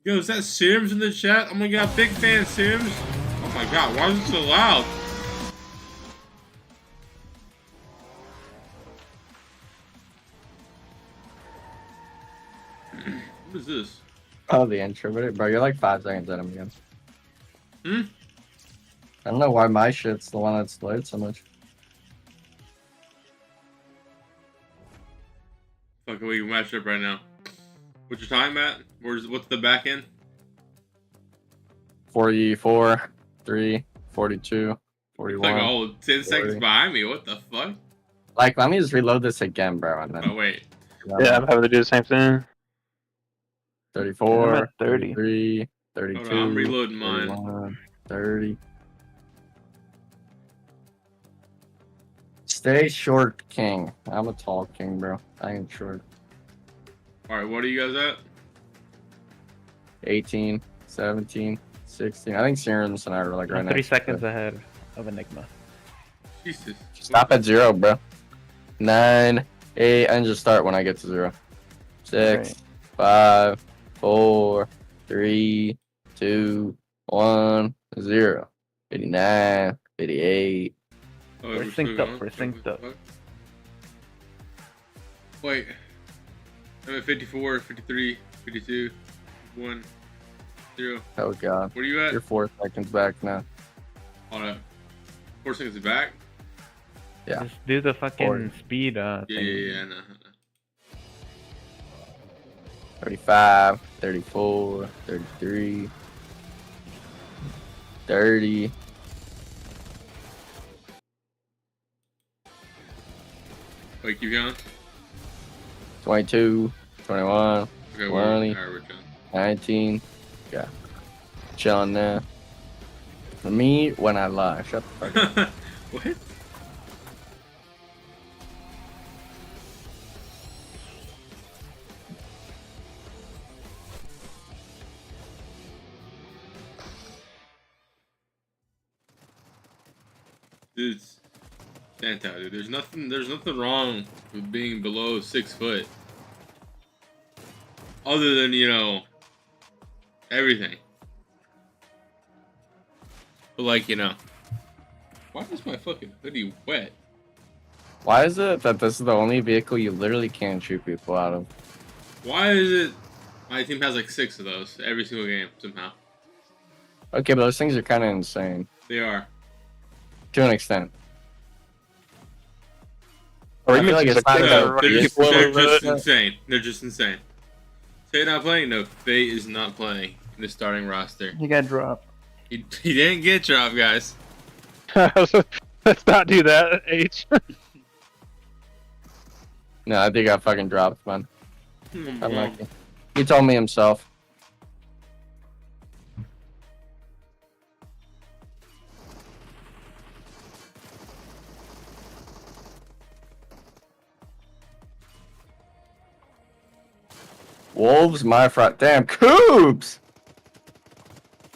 Yo, is that Sims in the chat? Oh my god, big fan, Sims. Oh my god, why is it so loud? What is this? Oh, the intro, bro. You're like 5 seconds at him again. I don't know why my shit's the one that's delayed so much. Fuck, we can match up right now. What's your time, Matt? What's the back end? 44, 3, 42, 41. Like, oh, 10 seconds behind me. What the fuck? Like, let me just reload this again, bro. And then, Oh, wait. Yeah, I'm having to do the same thing. 34, I'm at 30. 33, 32. Hold on, I'm reloading mine. 31, 30. Stay short, king. I'm a tall king, bro. I ain't short. Alright, what are you guys at? 18, 17, 16. I think Serums and I are like right now. 3 seconds ahead of Enigma. Jesus. Stop at 0, bro. 9, 8, and just start when I get to 0. 6, 5, 4, 3, 2, 1, 0. 89, 88. Oh, We're still synced up, going? we're synced up. Wait. I'm at 54, 53, 52, 1, 0. Oh, God. Where are you at? You're 4 seconds back now. Hold up. 4 seconds back? Yeah. Just do the fucking 40. speed Yeah, thing. I know. 35, 34, 33, 30. Wait, keep going? 22, 21, Okay, 20, alright, we're done. 19. Yeah. Chilling now. Me when I lie. Shut the fuck up. What? Dude, Santa, dude. There's nothing wrong with being below 6 foot. Other than, you know, everything. But like, you know. Why is my fucking hoodie wet? Why is it that this is the only vehicle you literally can't shoot people out of? Why is it my team has like 6 of those every single game somehow? Okay, but those things are kind of insane. They are. To an extent. Or I feel like it's not No, they're just, people they're over just it. insane. They're just insane. Faye not playing? No, Faye is not playing in the starting roster. You got dropped. He didn't get dropped, guys. Let's not do that, H. No, I think I fucking dropped, man. Hmm, Unlucky. He told me himself. Wolves, my front. Damn, Coops!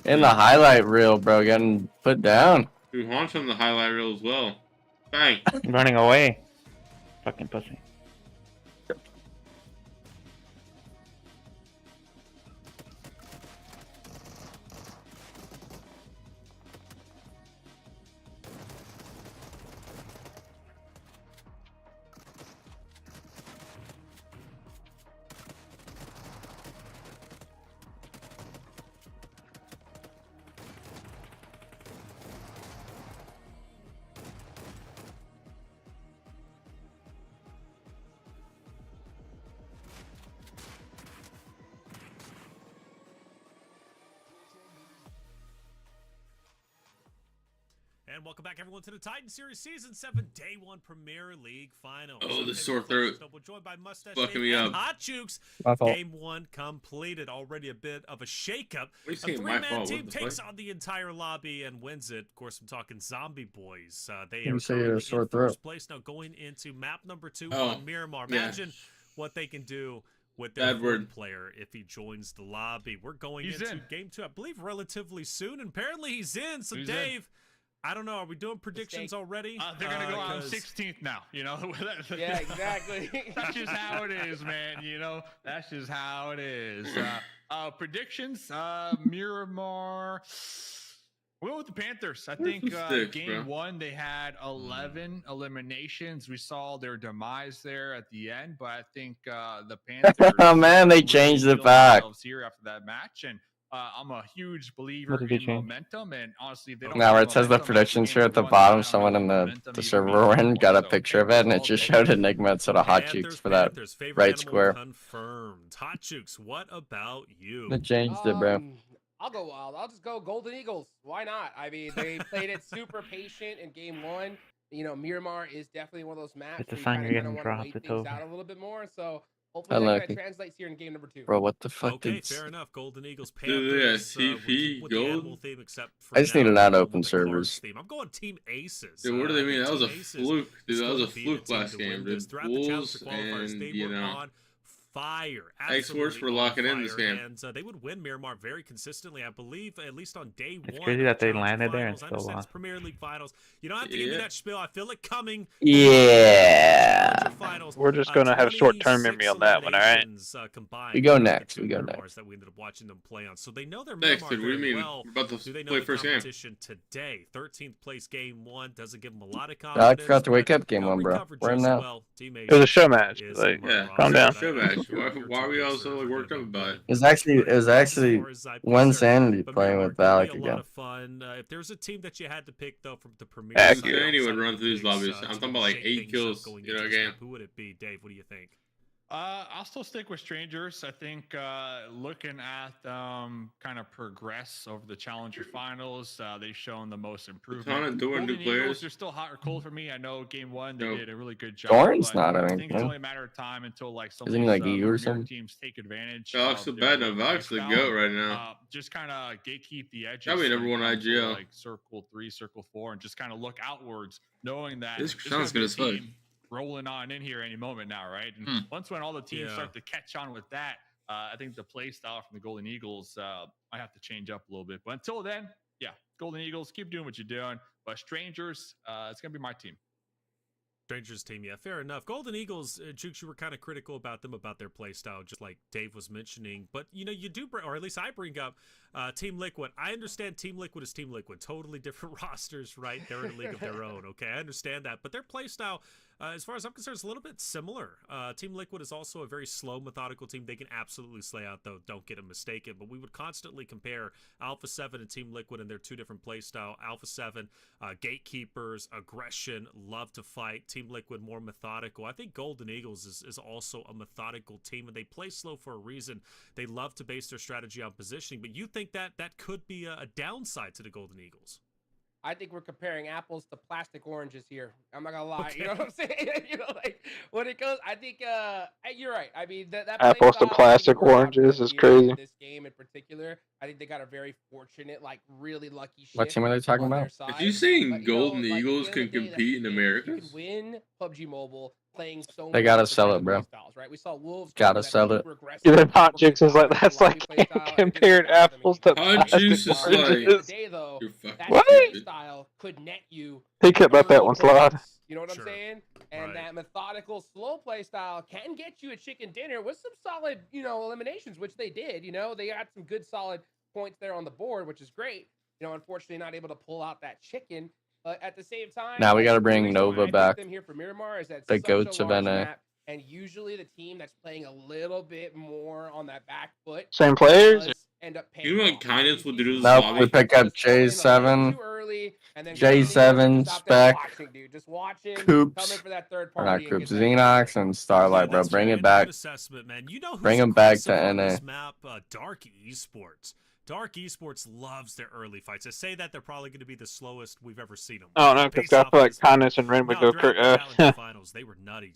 In the highlight reel, bro, getting put down. Dude, Juan's on the highlight reel as well. Bang. Running away. Fucking pussy. And welcome back, everyone, to the Titan Series Season 7 Day 1 Premier League Finals. Oh, the sore throat. We're joined by Mustache Fucking Dave me and up. Hot Jukes. My fault. Game 1 completed. Already a bit of a shakeup. What are you A saying, my three-man fault? team What the takes fuck? on the entire lobby and wins it. Of course, I'm talking Zombie Boys. They You are say you had a currently sore in throat. first place now, going into map number 2 Oh, on Miramar. yeah. Imagine what they can do with their Bad third word. player if he joins the lobby. We're going He's into in. game 2, I believe, relatively soon, and apparently he's in. So, He's in. Dave, I don't know. Are we doing predictions already? They're gonna go out 'cause- 16th now. You know. Yeah, exactly. That's just how it is, man. You know, that's just how it is. Predictions. Miramar. We'll go with the Panthers. I think some sticks, game bro. 1 they had 11 eliminations. We saw their demise there at the end, but I think the Panthers. Oh, man, they really changed it feel back. themselves here after that match, and I'm a huge believer What did they in change? momentum. And honestly, if they don't. Now, have where it says the momentum, predictions game here at the one, bottom, they don't someone have in momentum the even server being we're in one, got a so picture of it, and it all just day. showed Enigma instead of Hot Panthers, Cheeks for that favorite right animal square. confirmed. Hot Jukes, what about you? They changed it, bro. I'll go wild. I'll just go Golden Eagles. Why not? I mean, they played it super patient in game 1. You know, Miramar is definitely one of those maps It's a where you sign kind you're of getting want to dropped. wait It's things over. out a little bit more. So hopefully that Unlucky. translates here in game number 2. Bro, what the fuck Okay, did... fair enough. Golden Eagles, Dude, yeah, Panthers. We'll TP, keep with the gold. animal theme, except for I just need now, to not we're going open with the cards servers. theme. I'm going Team Aces. Dude, what do I they mean? think That was a Team Aces fluke, dude. still That was a to be the fluke team last to game, win this. dude. Throughout the Bulls challenger qualifiers, and, they you were know. on fire. X-Force Absolutely were on locking in this fire, game. And they would win Miramar very consistently, I believe, at least on day 1. It's crazy of that the they challenger landed there and finals. I still understand lost. it's Premier League finals. You don't have to give me Yeah. that spiel. I feel it coming. Yeah. Challenger finals, We're just gonna have short-term 26 memory on that one, all right? eliminations, combined We go between the next, two we go Miramars next. that we ended up watching them play on. So they know their Next, Miramar dude. What do you very mean? well. We're about Do to they know play the first game. competition today? 13th place game 1 doesn't give them a lot of I confidence. forgot to wake but up game no 1, bro. coverage Where as now? well. Team It was a Aces show match. is Like, among Yeah, the calm rosters down. that I'm Show sure match. your Why are we two all picks so, are like, gonna worked go up about good. it? It was actually As far as I one concerned. Sanity But playing Miramar with could be Valak a lot again. of fun. If there's a team that you had to pick though from the Premier Yeah, side, good. Sanity would outside run of through these the lobbies. Knicks, I'm to talking about like shake 8 things up kills, going you know, into this game. map, who would it be, Dave? What do you think? I'll still stick with strangers. I think looking at kind of progress over the challenger finals, they've shown the most improvement. Kinda doing new Golden players. Eagles, they're still hot or cold for me. I know game 1 they Nope. did a really good job. Doran's but not, I I think, think it's man. only a matter of time until like some of Isn't he, these like, EU or premier something? teams take advantage. Alex of the their bad, no, play Alex the style. goat right now. Just kind of gatekeep the edges. That'd be when number it one comes to, IGL. like circle 3, circle 4, and just kind of look outwards, knowing that This there's sounds gonna good be a as fuck. team rolling on in here any moment now, right? And once when all the teams Yeah. start to catch on with that, I think the play style from the Golden Eagles might have to change up a little bit. But until then, yeah, Golden Eagles, keep doing what you're doing. But strangers, it's gonna be my team. Strangers team, yeah, fair enough. Golden Eagles, Jukes, you were kind of critical about them, about their play style, just like Dave was mentioning. But, you know, you do, or at least I bring up Team Liquid. I understand Team Liquid is Team Liquid. Totally different rosters, right? They're in a league of their own, okay? I understand that. But their play style, as far as I'm concerned, is a little bit similar. Team Liquid is also a very slow, methodical team. They can absolutely slay out, though. Don't get them mistaken. But we would constantly compare Alpha 7 and Team Liquid and their two different play style. Alpha 7, gatekeepers, aggression, love to fight. Team Liquid, more methodical. I think Golden Eagles is also a methodical team, and they play slow for a reason. They love to base their strategy on positioning. But you think that could be a downside to the Golden Eagles? I think we're comparing apples to plastic oranges here. I'm not gonna lie. You know what I'm saying? You know, like when it goes, I think you're right. I mean that Apples to play style, I think plastic it worked out oranges good is here crazy. in this game in particular. I think they got a very fortunate, like really lucky shift. What team are they talking on their about? side. If you saying But, you know, Golden like, at the Eagles end can of the day, that's compete in the thing. America, You can win PUBG Mobile playing so They many gotta different sell kinds it, of bro. play styles, right? We saw Wolves Gotta go that sell it. super aggressive, Yeah, then Hot super Jukes is like, methodical that's like lobby play style, and it didn't comparing work out for them apples in to game Hot two. Juice plastic is At the end like- of the oranges. day, though, you're fucking that What? play stupid. style could net you He kept up that early one slot. points. You know what Sure. I'm saying? And Right. that methodical, slow play style can get you a chicken dinner with some solid, you know, eliminations, which they did. You know, they got some good, solid points there on the board, which is great. You know, unfortunately, not able to pull out that chicken. But at the same time, Now we I gotta think the bring reason why Nova I picked back. them here for Miramar is that The such goats a of large NA. map, and usually the team that's playing a little bit more on that back foot Same players? does end up paying You know what off. Kindness You will see do to some this Nope, lobby? we teams pick up just throw in a little J7, too early, and then J7, just out there Spec, watching, dude. Just watching, Coops, coming for that third or party. not and Coops, get that Xenox kill. and Starlight, bro. That's Bring fair. it And back. good assessment, man. You know who's Bring 'em back aggressive to on NA. this map? Dark Esports. Dark Esports loves their early fights. I say that they're probably going to be the slowest we've ever seen them. Oh no, because I feel like Kindness and Ren would go finals, they were nutty.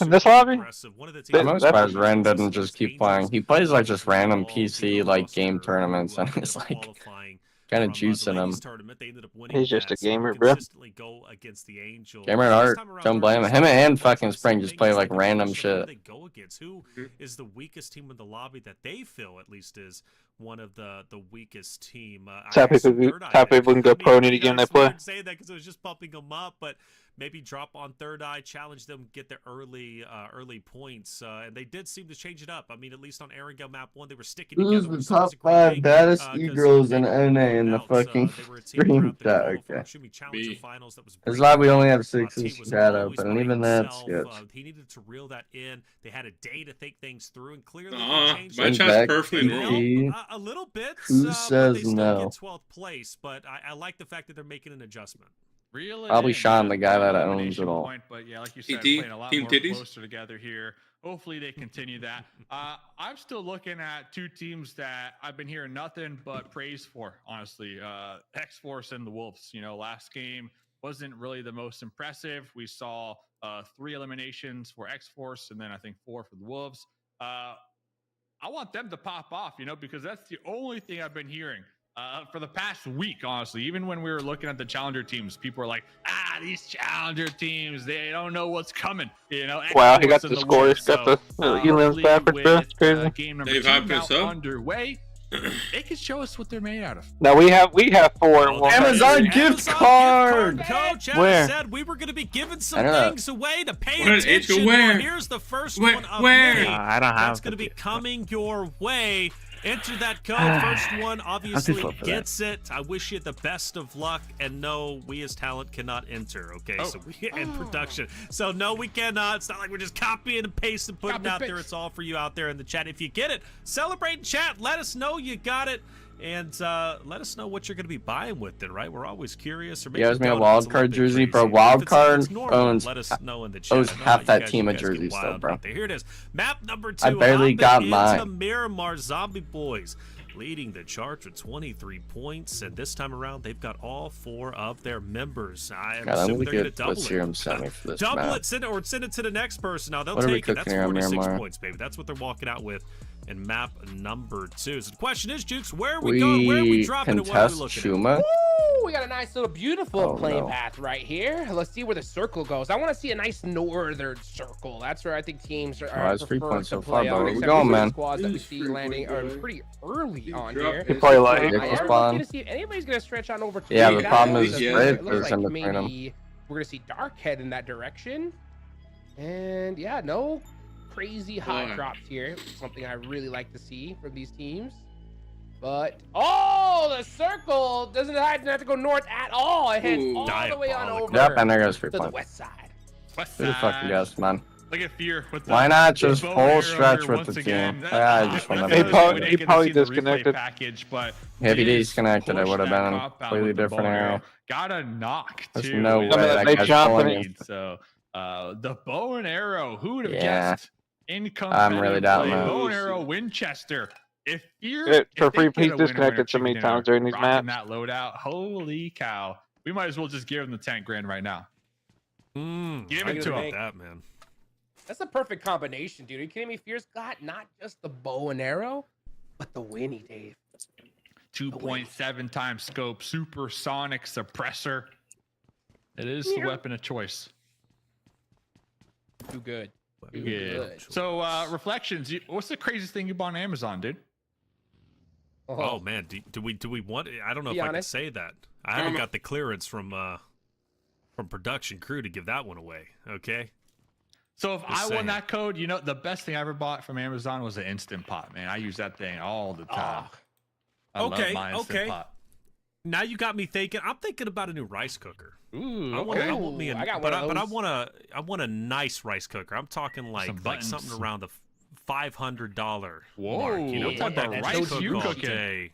In this lobby? One of the teams I'm surprised Ren doesn't just keep playing. He plays like just random PC like game tournaments, and it's like kind of juicing him. He's just a gamer, bro. Gamer at heart. Don't blame him. Him and fucking Spring just play like random shit. Who is the weakest team in the lobby that they feel at least is one of the weakest team? Top people can go pro any game they play. Say that because it was just pumping them up, but maybe drop on Third Eye, challenge them, get their early points, and they did seem to change it up. I mean, at least on Erangel map 1, they were sticking together. Who's the top 5 baddest e-girls in NA in the fucking stream chat? Okay. It's like we only have 6 chat open, and even that's good. He needed to reel that in. They had a day to think things through, and clearly my chat's perfectly normal. A little bit. Who says no? Get 12th place, but I like the fact that they're making an adjustment. Probably Sean, the guy that owns it all. Point, but yeah, like you said, playing a lot more closer together here. Hopefully they continue that. I'm still looking at 2 teams that I've been hearing nothing but praise for, honestly. X-Force and the Wolves. You know, last game wasn't really the most impressive. We saw 3 eliminations for X-Force and then I think 4 for the Wolves. I want them to pop off, you know, because that's the only thing I've been hearing. For the past week, honestly, even when we were looking at the challenger teams, people were like, these challenger teams, they don't know what's coming. You know, wow, he got the score. He's got the elims backwards, bro. It's crazy. Game number 2 now underway. They can show us what they're made out of. No, we have 4 and 1. Amazon gift card. Coach Where? said we were going to be giving some things away to pay Where? attention. Where? Well, here's the first one of Where? May. I don't have. That's going to be coming your way. Enter that code. First one obviously gets it. I wish you the best of luck. And no, we as talent cannot enter. Okay, so we in production. So no, we cannot. It's not like we're just copying and pasting, putting it out there. It's all for you out there in the chat. If you get it, celebrate in chat. Let us know you got it. And let us know what you're going to be buying with it, right? We're always curious. Or maybe me a wild card jersey, bro. Wild card owns let us know in the chat. half that team of jerseys, still, bro. Here it is. Map number 2. I barely got mine. The Miramar Zombie Boys leading the charge with 23 points. And this time around, they've got all 4 of their members. I am assuming they're going to double it. Double it, send it to the next person. Now, they'll take it. That's 46 points, baby. That's what they're walking out with. And map number 2. So the question is, Jukes, where are we going? Where are we dropping? And what are we looking at? Ooh, we got a nice little beautiful playing path right here. Let's see where the circle goes. I want to see a nice northern circle. That's where I think teams are that's 3 points so far, bro. Where we going, man? Squads that we see landing are pretty early on here. You play like I am looking to see if anybody's going to stretch on over to yeah, the problem is it looks like maybe we're going to see Dark head in that direction. And yeah, no crazy hot drops here. Something I really like to see from these teams. But the circle doesn't have to go north at all. It heads all the way on over. Yep, and there goes 3 to points. the west side. Who the fuck you guys, man? Look at Fear with the why not just full stretch with the again. team? I just want to he probably disconnected. Package, but if he disconnected, it would have been a completely different arrow. Got a knock. There's too. no way that guy's pulling it. So the bow and arrow. Who would have guessed? I'm really doubting that. Bow and arrow Winchester. If for free, please disconnected so many times during these maps. That loadout, holy cow! We might as well just give him the 10 grand right now. Give it to him. That man. That's a perfect combination, dude. Are you kidding me? Fear's got not just the bow and arrow, but the Winnie, Dave. 2.7 times scope, supersonic suppressor. It is the weapon of choice. Too good. Good. So, reflections. What's the craziest thing you bought on Amazon, dude? Oh man, do we want? I don't know if I can say that. I haven't got the clearance from production crew to give that one away. Okay. So if I won that code, you know, the best thing I ever bought from Amazon was an Instant Pot, man. I use that thing all the time. I love my Instant Pot. Now you got me thinking. I'm thinking about a new rice cooker. Ooh, I want a nice rice cooker. I'm talking like something around the $500 mark. You know what that rice you cooking?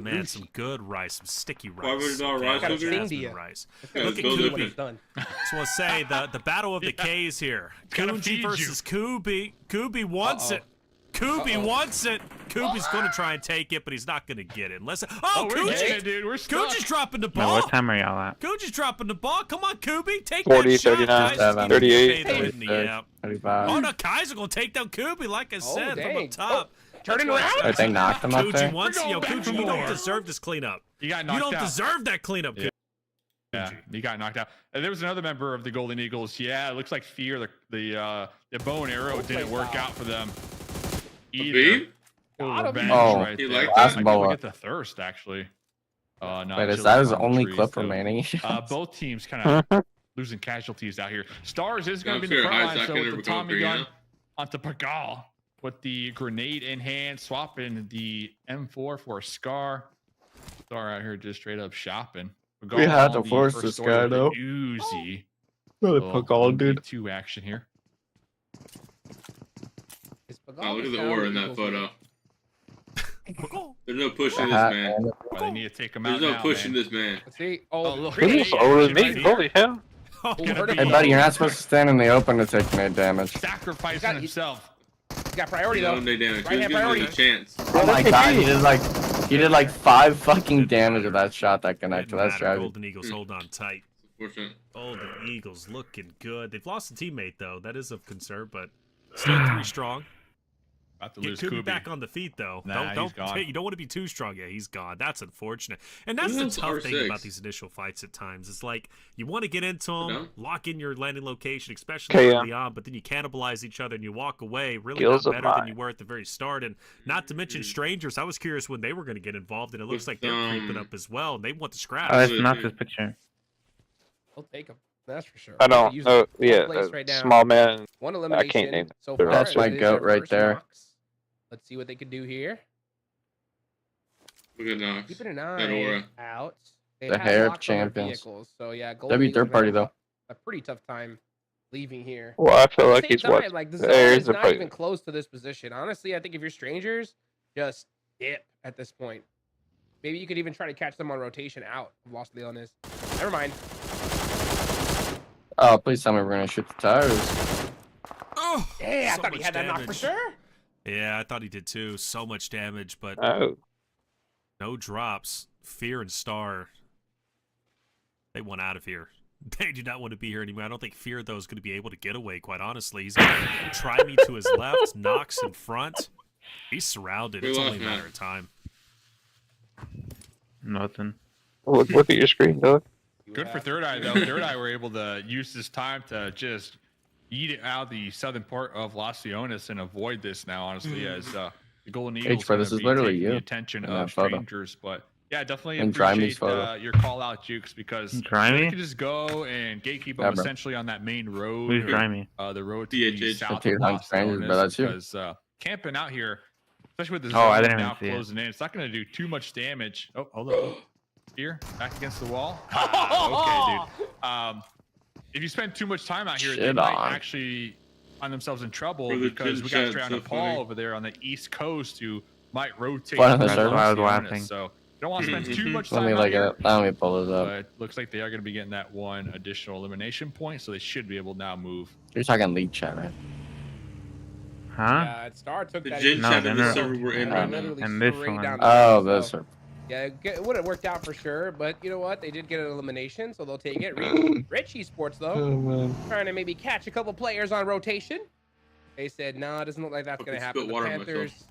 Man, some good rice, some sticky rice. $500 rice. Look at Kubi. Just want to say the battle of the K's here. Kunji versus Kubi. Kubi wants it. Kubi wants it. Kubi's going to try and take it, but he's not going to get it. Unless we're getting it, dude. We're stuck. Kuji's dropping the No, ball. what time are y'all at? Kuji's dropping the ball. Come on, Kubi. Take 40, that shot, 39, guys. 38. Yeah. 35. Oh, no, Kai's going to take down Kubi, like I said, from dang. up top. Turning around. I think knocked him up Kuji there. wants, We're going back Kuji, for you don't more. deserve this cleanup. You got You knocked don't out. deserve that cleanup, Kuji. Yeah, he got knocked out. And there was another member of the Golden Eagles. Yeah, it looks like Fear, the bow and arrow didn't work out for them either. Beam? Got him. Revenge Oh, right you there. like last that? I boa. get the thirst actually. No, Wait, is chilling that his on the only trees, clip though. remaining? Both teams kind of losing casualties out here. Stars is going to be in the front line, so with the Tommy gun onto Pagal with the grenade in hand, swapping the M4 for a Scar. Star out here just straight up shopping. We had to on the force first this story guy, with the though. Uzi. Really So, Pagal, dude. 1v2 action here. Oh, look at the aura in that photo. There's no pushing this Hat man. and- Well, they need to take him out There's no now, pushing man. this man. Let's see. Oh, Oh, look. grenade. He's older than me. Holy hell. Oh, Heard him. Hey, buddy, you're not supposed to stand in the open to take nade damage. Sacrificing got- himself. He's got priority No, though. they damage. Right hand Give him a priority. chance. Oh my god, he did like 5 fucking damage with that shot that connected. Didn't That's matter. tragic. Golden Eagles hold on tight. Unfortunate. Golden Eagles looking good. They've lost a teammate though. That is of concern, but still 3 strong. About to Get lose Kubi Kubi. back on the feet though. Nah, he's gone. You don't want to be too strong. Yeah, he's gone. That's unfortunate. And that's the Who's tough thing R6? about these initial fights at times. It's like you want to get into No. them, lock in your landing location, especially Okay, yeah. early on, but then you cannibalize each other and you walk away really Skills not of better than mine. you were at the very start. And not to mention strangers. I was curious when they were going to get involved, and it looks like they're creeping up as well. And they want the scrap. Oh, it's not this picture. We'll take him. That's for sure. I don't Use know. one Yeah, place right now. small man. One elimination. name so the far. rest. That's my It is goat their right first there. knocks. Let's see what they can do here. Look at Knox. Keeping an That eye aura. out. They The have hair of locks on their champions. vehicles, so yeah, Golden W Eagles third party gonna have though. a pretty tough time leaving here. Well, I feel At like the he's same what? time, like the the zone areas is of not play- even close to this position. Honestly, I think if you're strangers, just dip at this point. Maybe you could even try to catch them on rotation out of Los Leones. Never mind. Oh, please tell me we're gonna shoot the tires. Oh, Yeah, I so thought he much had that knock for damage. sure. Yeah, I thought he did too. So much damage, but Oh, no drops. Fear and Star. They want out of here. They do not want to be here anymore. I don't think Fear, though, is going to be able to get away, quite honestly. He's going to try me to his left, Knox in front. He's surrounded. We It's lost, only a matter man. of time. Nothing. look at your screen, Doug. Good for Third Eye, though. Third Eye were able to use this time to just eat it out of the southern part of Los Leones and avoid this now, honestly, as the Golden Eagles bro, this gonna is be literally taking you the attention in that of photo. strangers. But yeah, definitely And Drimey's appreciate photo. your call out, Jukes, because Drimey? you can just go and gatekeep Yeah, them bro. essentially on that main road. Who's or, Drimey? the road to the DHH. south Dude, of I'm Los strangers, bro, Leones, that's you. because camping out here, especially with the Oh, I zone didn't now even see it. closing in, it's not going to do too much damage. Oh, hold on. Here, back against the wall. Ah, okay, dude. If you spend too much time out here, they Shit might on. actually find themselves in trouble Brother because we Chin got Chat's Triana so Paul funny. over there on the East Coast who might rotate. One of the around servers. I was Los Leones. laughing. So you don't want to spend too much Let time me out look here. at it. Let me pull this up. But looks like they are going to be getting that one additional elimination point, so they should be able to now move. You're talking league chat, right? Huh? Yeah, Star took The that. Jin No, chat in they're the not. server we're in right now. literally And this straight one. down the Oh, middle, this. so- Yeah, it would have worked out for sure, but you know what? They did get an elimination, so they'll take it. Rich Esports, though, Oh, man. trying to maybe catch a couple players on rotation. They said, no, it doesn't look like that's going to Fucking happen. spit The water on myself. Panthers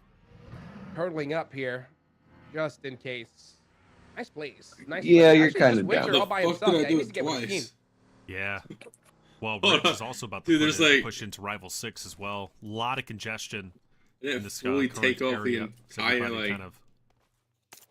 hurtling up here, just in case. Nice plays. Nice Yeah, plays. you're Actually, kinda just Winter down. all by The himself. fuck did Yeah, I he do needs to it get with the team. twice? Yeah. Well, Hold Rich on. is also about to Dude, there's like- push into Rival 6 as well. A lot of congestion They in didn't this fully current take off the area. So entire everybody like. kind of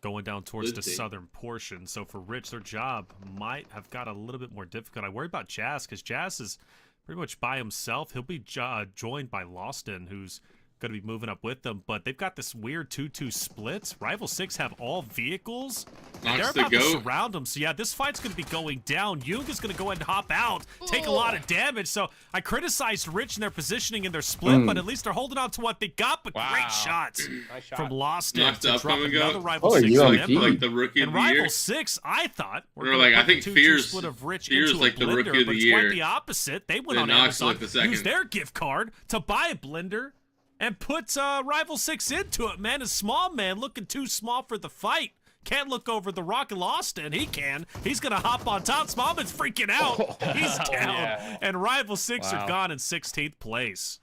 going down towards the Lifting. southern portion. So for Rich, their job might have got a little bit more difficult. I worry about Jazz because Jazz is pretty much by himself. He'll be joined by Lawston, who's going to be moving up with them. But they've got this weird 2-2 split. Rival 6 have all vehicles. And they're Knox the about to goat. surround them. So yeah, this fight's going to be going down. Jung is going to go ahead and hop out, take a lot of damage. So I criticized Rich in their positioning in their split, but at least they're holding on to what they got. But Wow. great shots Nice shot. from Lawston Knocked to up drop coming another up. Rival Oh, 6 you on on them. key. Like the rookie of And the year. Rival 6, I thought, were Or gonna like, I put the think 2-2 Fear's- split of Rich Fear's into like a the blender, rookie of but the it's quite year. the opposite. They went Then on Knox Amazon, like the second. used their gift card to buy a blender, and put Rival 6 into it, man. A small man looking too small for the fight. Can't look over the rock and lost, and he can. He's going to hop on top. Smallman's freaking out. He's down. Yeah. And Rival 6 Wow. are gone in 16th place.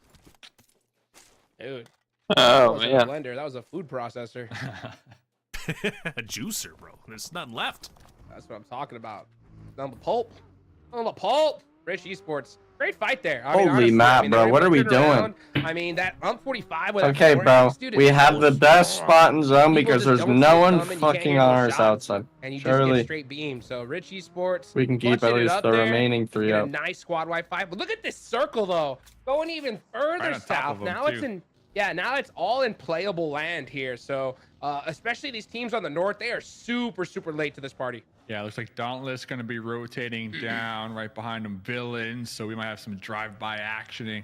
Dude. Oh, That wasn't a man. blender. That was a food processor. A juicer, bro. There's nothing left. That's what I'm talking about. On the pulp. On the pulp. Rich Esports. Great fight there. I mean, Holy honestly, Matt, they bro, were what are we able to turn doing? around. I mean, that 45 with Okay, that bro. 4X, dude, We is have so the best strong. spot in zone People because just there's don't no see it one coming, you can't fucking hit on those ours shots, outside. And you just Surely get straight beam. So Rich Esports. we can keep punching at it least up the there. remaining 3 Get a up. nice squad wide fight. But look at this circle though. Going even further Right on top south. of 'em, Now it's too. in now it's all in playable land here. So especially these teams on the north, they are super late to this party. Yeah, looks like Dauntless going to be rotating down right behind them villains, so we might have some drive-by actioning.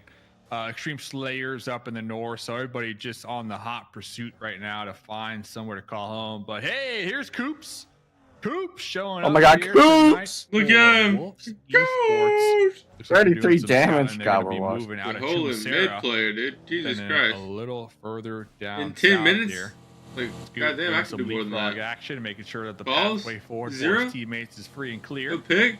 Extreme Slayers up in the north, so everybody just on the hot pursuit right now to find somewhere to call home. But hey, here's Coops. Coops showing up. Oh my God, here Coops! tonight Look at for him. Wolves Esports. Looks like they're doing 33 some damage, scouting. They're gonna be Gobble Watch. moving out of Holy mid Chumacera player, dude. Jesus and then a Christ. little further down In 10 south minutes? here. Like, Scoot goddamn, doing I some can do more than leapfrog that. action, making sure that the Balls? pathway forward for Zero? his teammates is free and clear. No pick?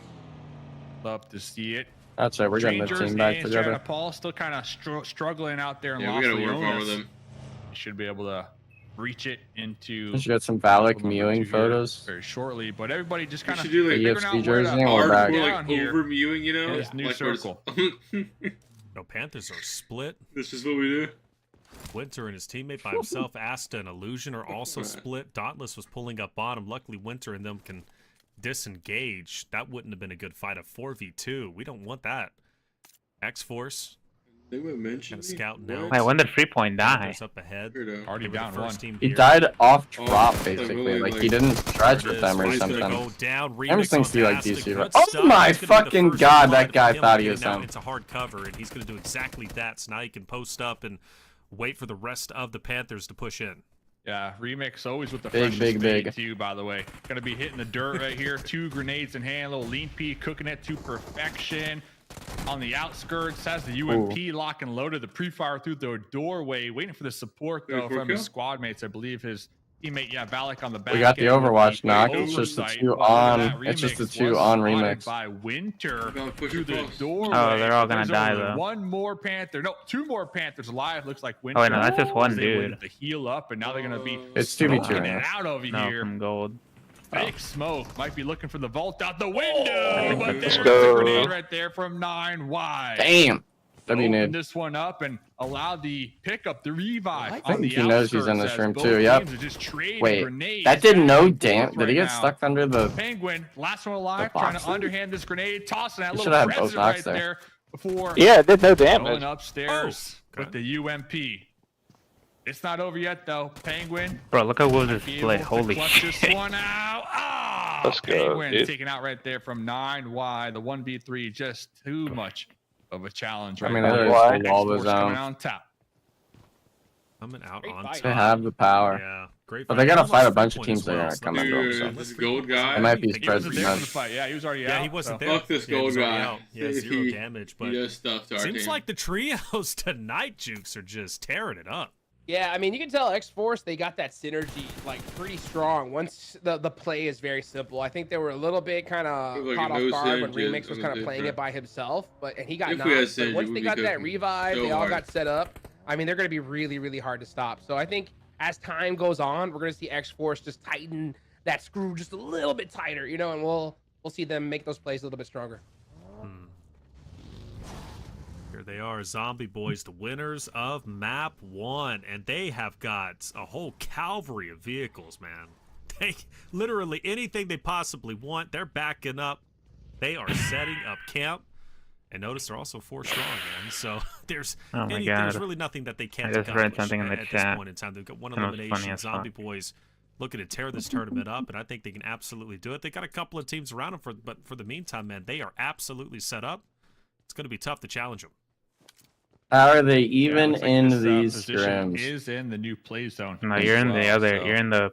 Love to see it. That's right, we're getting the Strangers team back and together. Strata Paul still kind of struggling out there in Yeah, Los we gotta work on Leones. with them. You should be able to reach it into We should get some Valak number mewing 2 here photos. very shortly. But everybody just We kind of should do like The figuring out EFC where jersey to and we're hard back. hardcore, down like here. over mewing, you know? This new Like where it's- circle. No, Panthers are split. This is what we do. Winter and his teammate by himself, Asta and Illusion are also split. Dauntless was pulling up bottom. Luckily, Winter and them can disengage. That wouldn't have been a good fight. A 4v2. We don't want that. X-Force They would mention kind of me? scouting now. What? Wait, when did Freepoint die? Panthers up ahead. Weirdo. Already They were the down first one. team He here. died off Oh, drop, like basically. really, Like, like- he didn't stretch There it with them or is. Fight's gonna something. go down. I Remix just on see like Bastard. DC. Good Right? stuff. Oh my He's gonna be the fucking first God, blood that guy of him thought he was getting out him. into hard cover, and he's going to do exactly that. So now he can post up and wait for the rest of the Panthers to push in. Yeah, Remix always with the Big, freshest big, fade big. too, by the way. Gonna be hitting the dirt right here. 2 grenades in hand, little lean pea cooking it to perfection. On the outskirts, has the UMP lock and loaded. The pre-fire through the doorway, waiting for the support though Wait, from his kill? squad mates. I believe his teammate, Valak on the back. We got the end with Overwatch knock. great It's just the oversight. 2 But look at on. that, It's just the Remix 2 was on spotted remix. by Winter Gotta push through it the close. doorway. Oh, they're all gonna There's die, only though. One more Panther. No, 2 more Panthers alive. Looks like Winter. Oh, wait, no, that's just one was able dude. to heal up, and now they're gonna be It's 2v2 smoking right it now. out over No, here. from gold. Big smoke. Might be looking for the vault out the window. think But that's there's it. a grenade right there from 9 wide. Damn. W Open nade. this one up and allow the pickup, the revive. I on think the he knows he's in outskirts this as room both too, yep. teams are just trading Wait, grenades that did back no and damn. forth Did he right get now. stuck under the? Penguin, last one alive, The trying to boxing? underhand this grenade, tossing that He little should have present both knocks right there. there before Yeah, it did no going damage. upstairs Oh, with the UMP. It's not over yet though. Penguin Bro, look at Wolves' be split. able to Holy clutch this shit. one out. Ah, Let's go, Penguin dude. taken out right there from 9 wide. The 1v3 just too much of a challenge. I Right mean, now. they're Why? just wall the X-Force coming zone. on top. Coming out Great on fight. top. They have the power. Yeah, great But fight. they gotta Almost fight a free bunch of point teams as that are well, gonna so come that- in, bro. Dude, So this gold guy. it might be He spread wasn't there for the much. fight. Yeah, he was already out. Yeah, he wasn't so. there. Fuck this Yeah, he was gold already guy. out. Yeah, 0 damage, but He does stuff to our seems team. like the trios tonight, Jukes, are just tearing it up. Yeah, I mean, you can tell X-Force, they got that synergy, like, pretty strong. Once the play is very simple. I think they were a little bit kind of Like caught no off guard when synergy Remix was on kind the of playing different- it by himself, and he got If we had knocked. But synergy, once we'd they be got that cooking revive, so they all hard. got set up. I mean, they're going to be really, really hard to stop. So I think as time goes on, we're going to see X-Force just tighten that screw just a little bit tighter, you know, and we'll see them make those plays a little bit stronger. Here they are, Zombie Boys, the winners of Map 1. And they have got a whole cavalry of vehicles, man. They literally anything they possibly want, they're backing up. They are setting up camp. And notice they're also 4 strong, man. So there's Oh my there's God. really nothing that they can't I just read accomplish something in the at this chat. point in time. They've got one That was funny elimination. as Zombie fuck. Boys looking to tear this tournament up, and I think they can absolutely do it. They got a couple of teams around them, but for the meantime, man, they are absolutely set up. It's going to be tough to challenge them. How are they Yeah, even looks like in this, these position scrims? is in the new play zone. No, as you're in the well, other. so- You're in the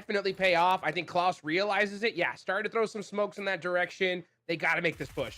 definitely pay off. I think Klaus realizes it. Yeah, started to throw some smokes in that direction. They got to make this push.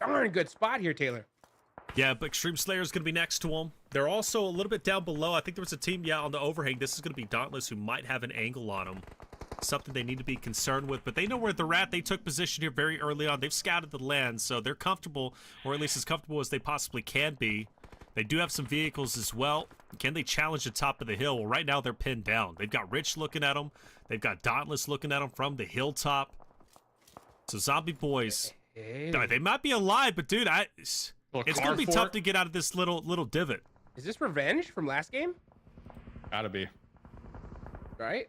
Darn good spot here, Taylor. Yeah, but Extreme Slayer's going to be next to him. They're also a little bit down below. I think there was a team, on the overhang. This is going to be Dauntless, who might have an angle on them. Something they need to be concerned with, but they know where they're at. They took position here very early on. They've scouted the land, so they're comfortable, or at least as comfortable as they possibly can be. They do have some vehicles as well. Can they challenge the top of the hill? Well, right now they're pinned down. They've got Rich looking at them. They've got Dauntless looking at them from the hilltop. So Zombie Boys, they might be alive, but dude, it's going to be tough to get out of this little divot. Is this revenge from last game? Gotta be. Right?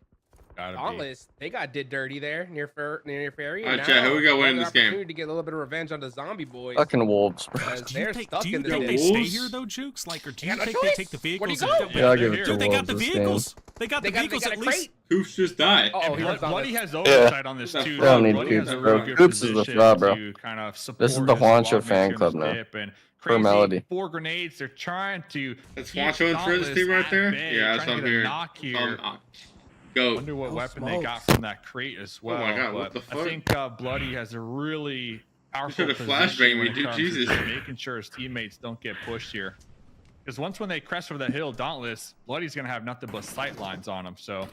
Gotta Dauntless, they got did dirty there near Ferry. Alright, chat, who we got winning this game? To get a little bit of revenge on the Zombie Boys. Fucking wolves, bro. Do you think they Wolves? stay here though, Jukes? Like, or do you think they take the vehicles? Yeah, I'll give it to Dude, they got wolves the this vehicles. They got the They vehicles got at a least. crate. Hoops just died. Oh, he was on Bloody this. has oversight on this too. They don't need Bloody has Hoops, a bro. really good Hoops is the position fraud, bro. to kind of support This is the his Juancho squad fan mates club in now. this dip, and For crazy Melody. 4 grenades. They're trying to. That's keep Juancho and Frizz Dauntless team right at there? bay, Yeah, that's trying what to I'm get a hearing. knock here. Go. Wonder what Oh, weapon they got smokes. from that crate as well. my God, what but the I fuck? think Bloody has a really powerful should've position flashbanged me, when it dude, comes Jesus. to making sure his teammates don't get pushed here. Because once when they crest over the hill, Dauntless, Bloody's gonna have nothing but sight lines on him. So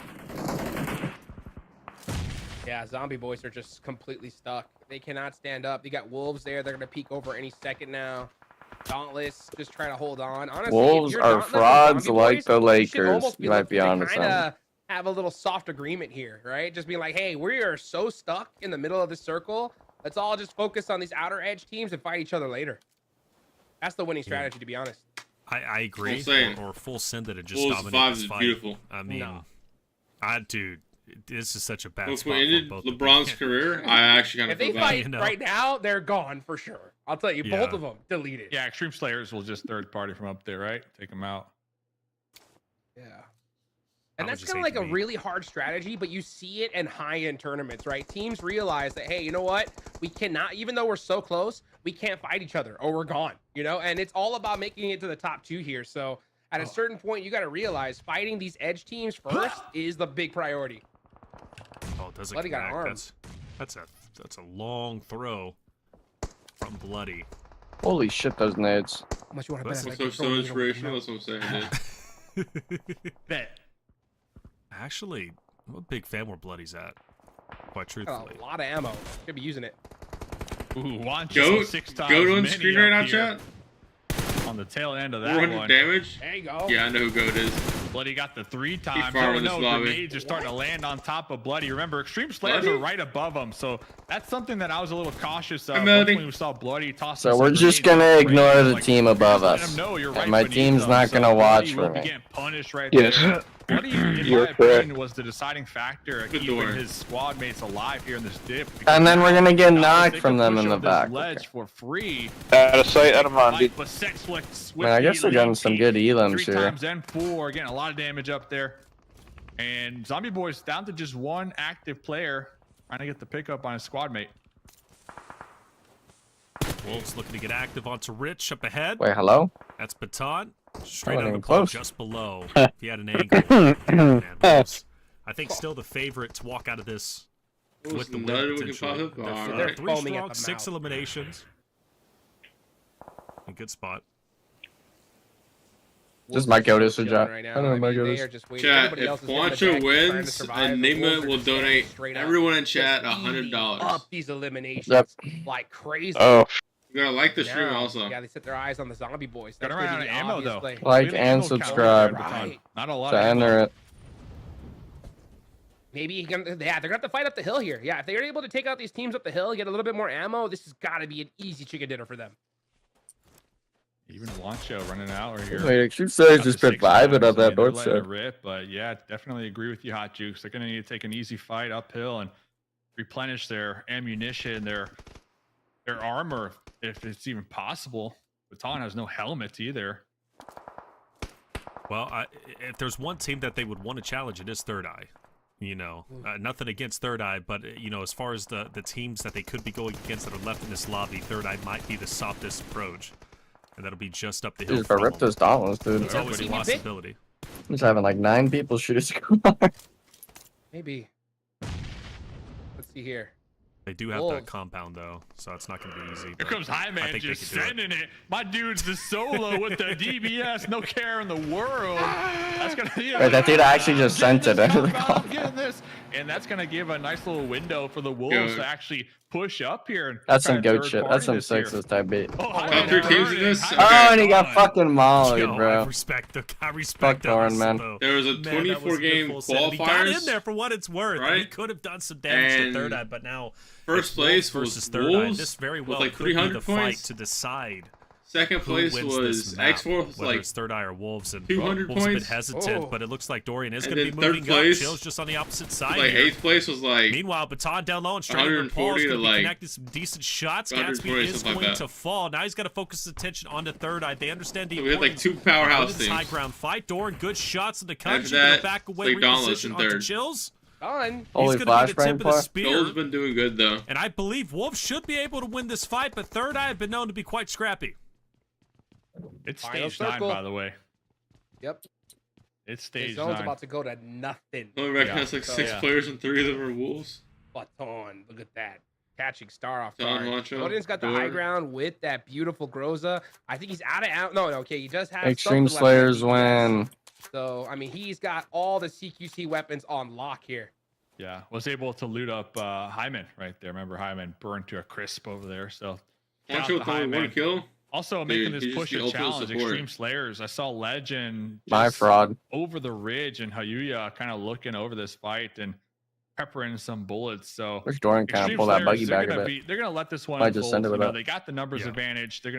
Yeah, Zombie Boys are just completely stuck. They cannot stand up. They got Wolves there. They're going to peek over any second now. Dauntless just trying to hold on. Honestly, Wolves if you're are Dauntless and frauds Zombie like Boys, the you should Lakers. almost be You might looking be to onto kinda something. have a little soft agreement here, right? Just being like, hey, we are so stuck in the middle of this circle. Let's all just focus on these outer edge teams and fight each other later. That's the winning strategy, to be honest. I agree. Full send. Or full send it and just Wolves dominate vibes this is fight. beautiful. I mean, No. dude, this is such a bad If spot we ended for both of LeBron's them. career, I actually kind If of they feel bad. fight You know? right now, they're gone for sure. I'll tell you, Yeah. both of them deleted. yeah, Extreme Slayers will just third party from up there, right? Take them out. Yeah. I And would that's just kind of hate like to a be- really hard strategy, but you see it in high-end tournaments, right? Teams realize that, hey, you know what? We cannot, even though we're so close, we can't fight each other or we're gone, you know? And it's all about making it to the top 2 here. So at a certain point, you got to realize fighting these edge teams first is the big priority. Oh, it doesn't Bloody got connect. armed. That's a long throw from Bloody. Holy shit, those nades. How much you want to That's bet? That's so inspirational. That's what I'm saying, dude. Bet. Actually, I'm a big fan where Bloody's at. Quite truthfully. A lot of ammo. Could be using it. Ooh, Juancho Go, 6 times go to many screen right up now, here chat. on the tail end of that 400 one. damage. There you go. Yeah, I know who Goat is. Bloody got the 3 times. far Oh in this no, lobby. grenades are starting to land on top of Bloody. Remember, Extreme Slayers Bloody? are right above him, so that's something that I was a little cautious of Hi, once Melody. when we saw Bloody toss. So we're just gonna ignore the team above Let us. him know you're And right my beneath team's them, not so gonna watch Bloody will for be me. getting punished right Yes. there. Bloody, in You're my opinion, was the deciding factor of Good keeping door. his squad mates alive here in this dip. And then we're gonna get Now, knocked they from can them push in the up this back. ledge Okay. for free. Out of sight, out of mind, dude. Fight, but Sex with Man, I guess they're getting some good elims 3 here. times and 4, getting a lot of damage up there. And Zombie Boy's down to just 1 active player, trying to get the pickup on his squad mate. Wolves looking to get active onto Rich up ahead. Wait, hello? That's Baton. Straight Not on the even pole, close. just below. If he had an angle. Man, Wolves, I think still the favorite to walk out of this with the Nutted win we can pop potentially. up? They're Alright. 3 foaming at strong, the 6 mouth. eliminations. A good spot. This is my Goatus Chilling job. right I now. don't know my mean, they Goatus. are just waiting. Chat, Everybody else if is getting the Juancho deck, trying to wins, survive. The Enigma Wolves are will just going donate straight up, everyone in just chat eating $100. up these eliminations Yep. like crazy. Oh, You gotta like the stream Now, also. Yeah, they set their eyes on the Zombie Boys. Got That's around gonna be out of the ammo obvious though. play. Like Really and ammo count subscribe. there, Baton. Right. Not a lot To of ammo. enter it. Maybe he can, yeah, they're gonna have to fight up the hill here. Yeah, if they're able to take out these teams up the hill, get a little bit more ammo, this has got to be an easy chicken dinner for them. Even Juancho running out right here. Wait, Extreme Slayers Got just the been 6 vibing times. up I that mean, they're north letting it side. rip, but yeah, definitely agree with you, Hot Jukes. They're gonna need to take an easy fight uphill and replenish their ammunition, their armor, if it's even possible. Baton has no helmet either. Well, if there's one team that they would want to challenge, it is Third Eye. You know, nothing against Third Eye, but you know, as far as the teams that they could be going against that are left in this lobby, Third Eye might be the softest approach, and that'll be just up the hill. Dude, if I from rip them. those Dauntless, dude. It's always a Everybody pick? possibility. I'm just having like 9 people shoot a squad. Maybe. Let's see here. They do have the Wolves. compound though, so it's not going to be easy. Here but comes High I Man think they just can do it. sending it. My dude's the solo with the DBS, no care in the world. That's gonna be Right, that dude actually just sent it into the I'm getting this, and that's gonna give a nice little window for the Wolves to actually push up here. And That's try some to goat third shit. party That's some this year. sixes type beat. Oh, High Top Man 3 is teams in burning. this? High Oh, Man and he got gone. fucking mollied, Yo, I bro. respect the Fuck Thorin, man. though. There was a Man, that 24 was a good game full set. And he got in qualifiers. there for what it's worth. And he right? could have done some damage to And Third Eye, but now First it's place Wolves was versus Third Eye. Wolves This very with well like could be 300 the fight points. to decide Second who place wins was this map, X4 was whether like it's Third Eye or Wolves. And 200 Wolves a bit points. hesitant, but it looks like Dorian is And going to then be moving third place up. Chill's just on the opposite side like here. 8th place was like Meanwhile, Baton down low and straight under 140 Paul's to going to be like connecting some decent shots. 140, Gatsby is something going like to that. fall. Now he's got to focus his attention onto Third Eye. They understand the So we had like importance 2 powerhouse of this teams. high ground fight. Doran, good shots in the country. After that, Back it's away, like Dauntless reposition in onto third. Chills. Done. Holy He's going to be the flashbang tip of the play. spear. Joel's been doing good though. And I believe Wolves should be able to win this fight, but Third Eye have been known to be quite scrappy. It's Final stage 9, circle. by the way. Yep. It's The stage zone's 9. about to go to nothing. Only reckon Yeah. has like So, 6 yeah. players and 3 of them are Wolves. Baton. Look at that. Catching Star off Don guard. Wancho, Odin's got the Dor. high ground with that beautiful Groza. I think he's out of out. No, okay, he does have Extreme something left in Slayers DPS. win. So, I mean, he's got all the CQC weapons on lock here. Yeah, was able to loot up Hyman right there. Remember, Hyman burned to a crisp over there. So, shout out Wancho to with only Hyman. 1 kill. Also Dude, making this he's push just a the ultimate challenge, support. Extreme Slayers. I saw Legend My just fraud. over the ridge and Hayuya kind of looking over this fight and peppering some bullets. So Wish Dorian kind of Extreme pull that Slayers, buggy they're back a gonna bit. they're gonna let this one Might just unfold. send it You with know, that. they got the numbers Yeah. advantage. They're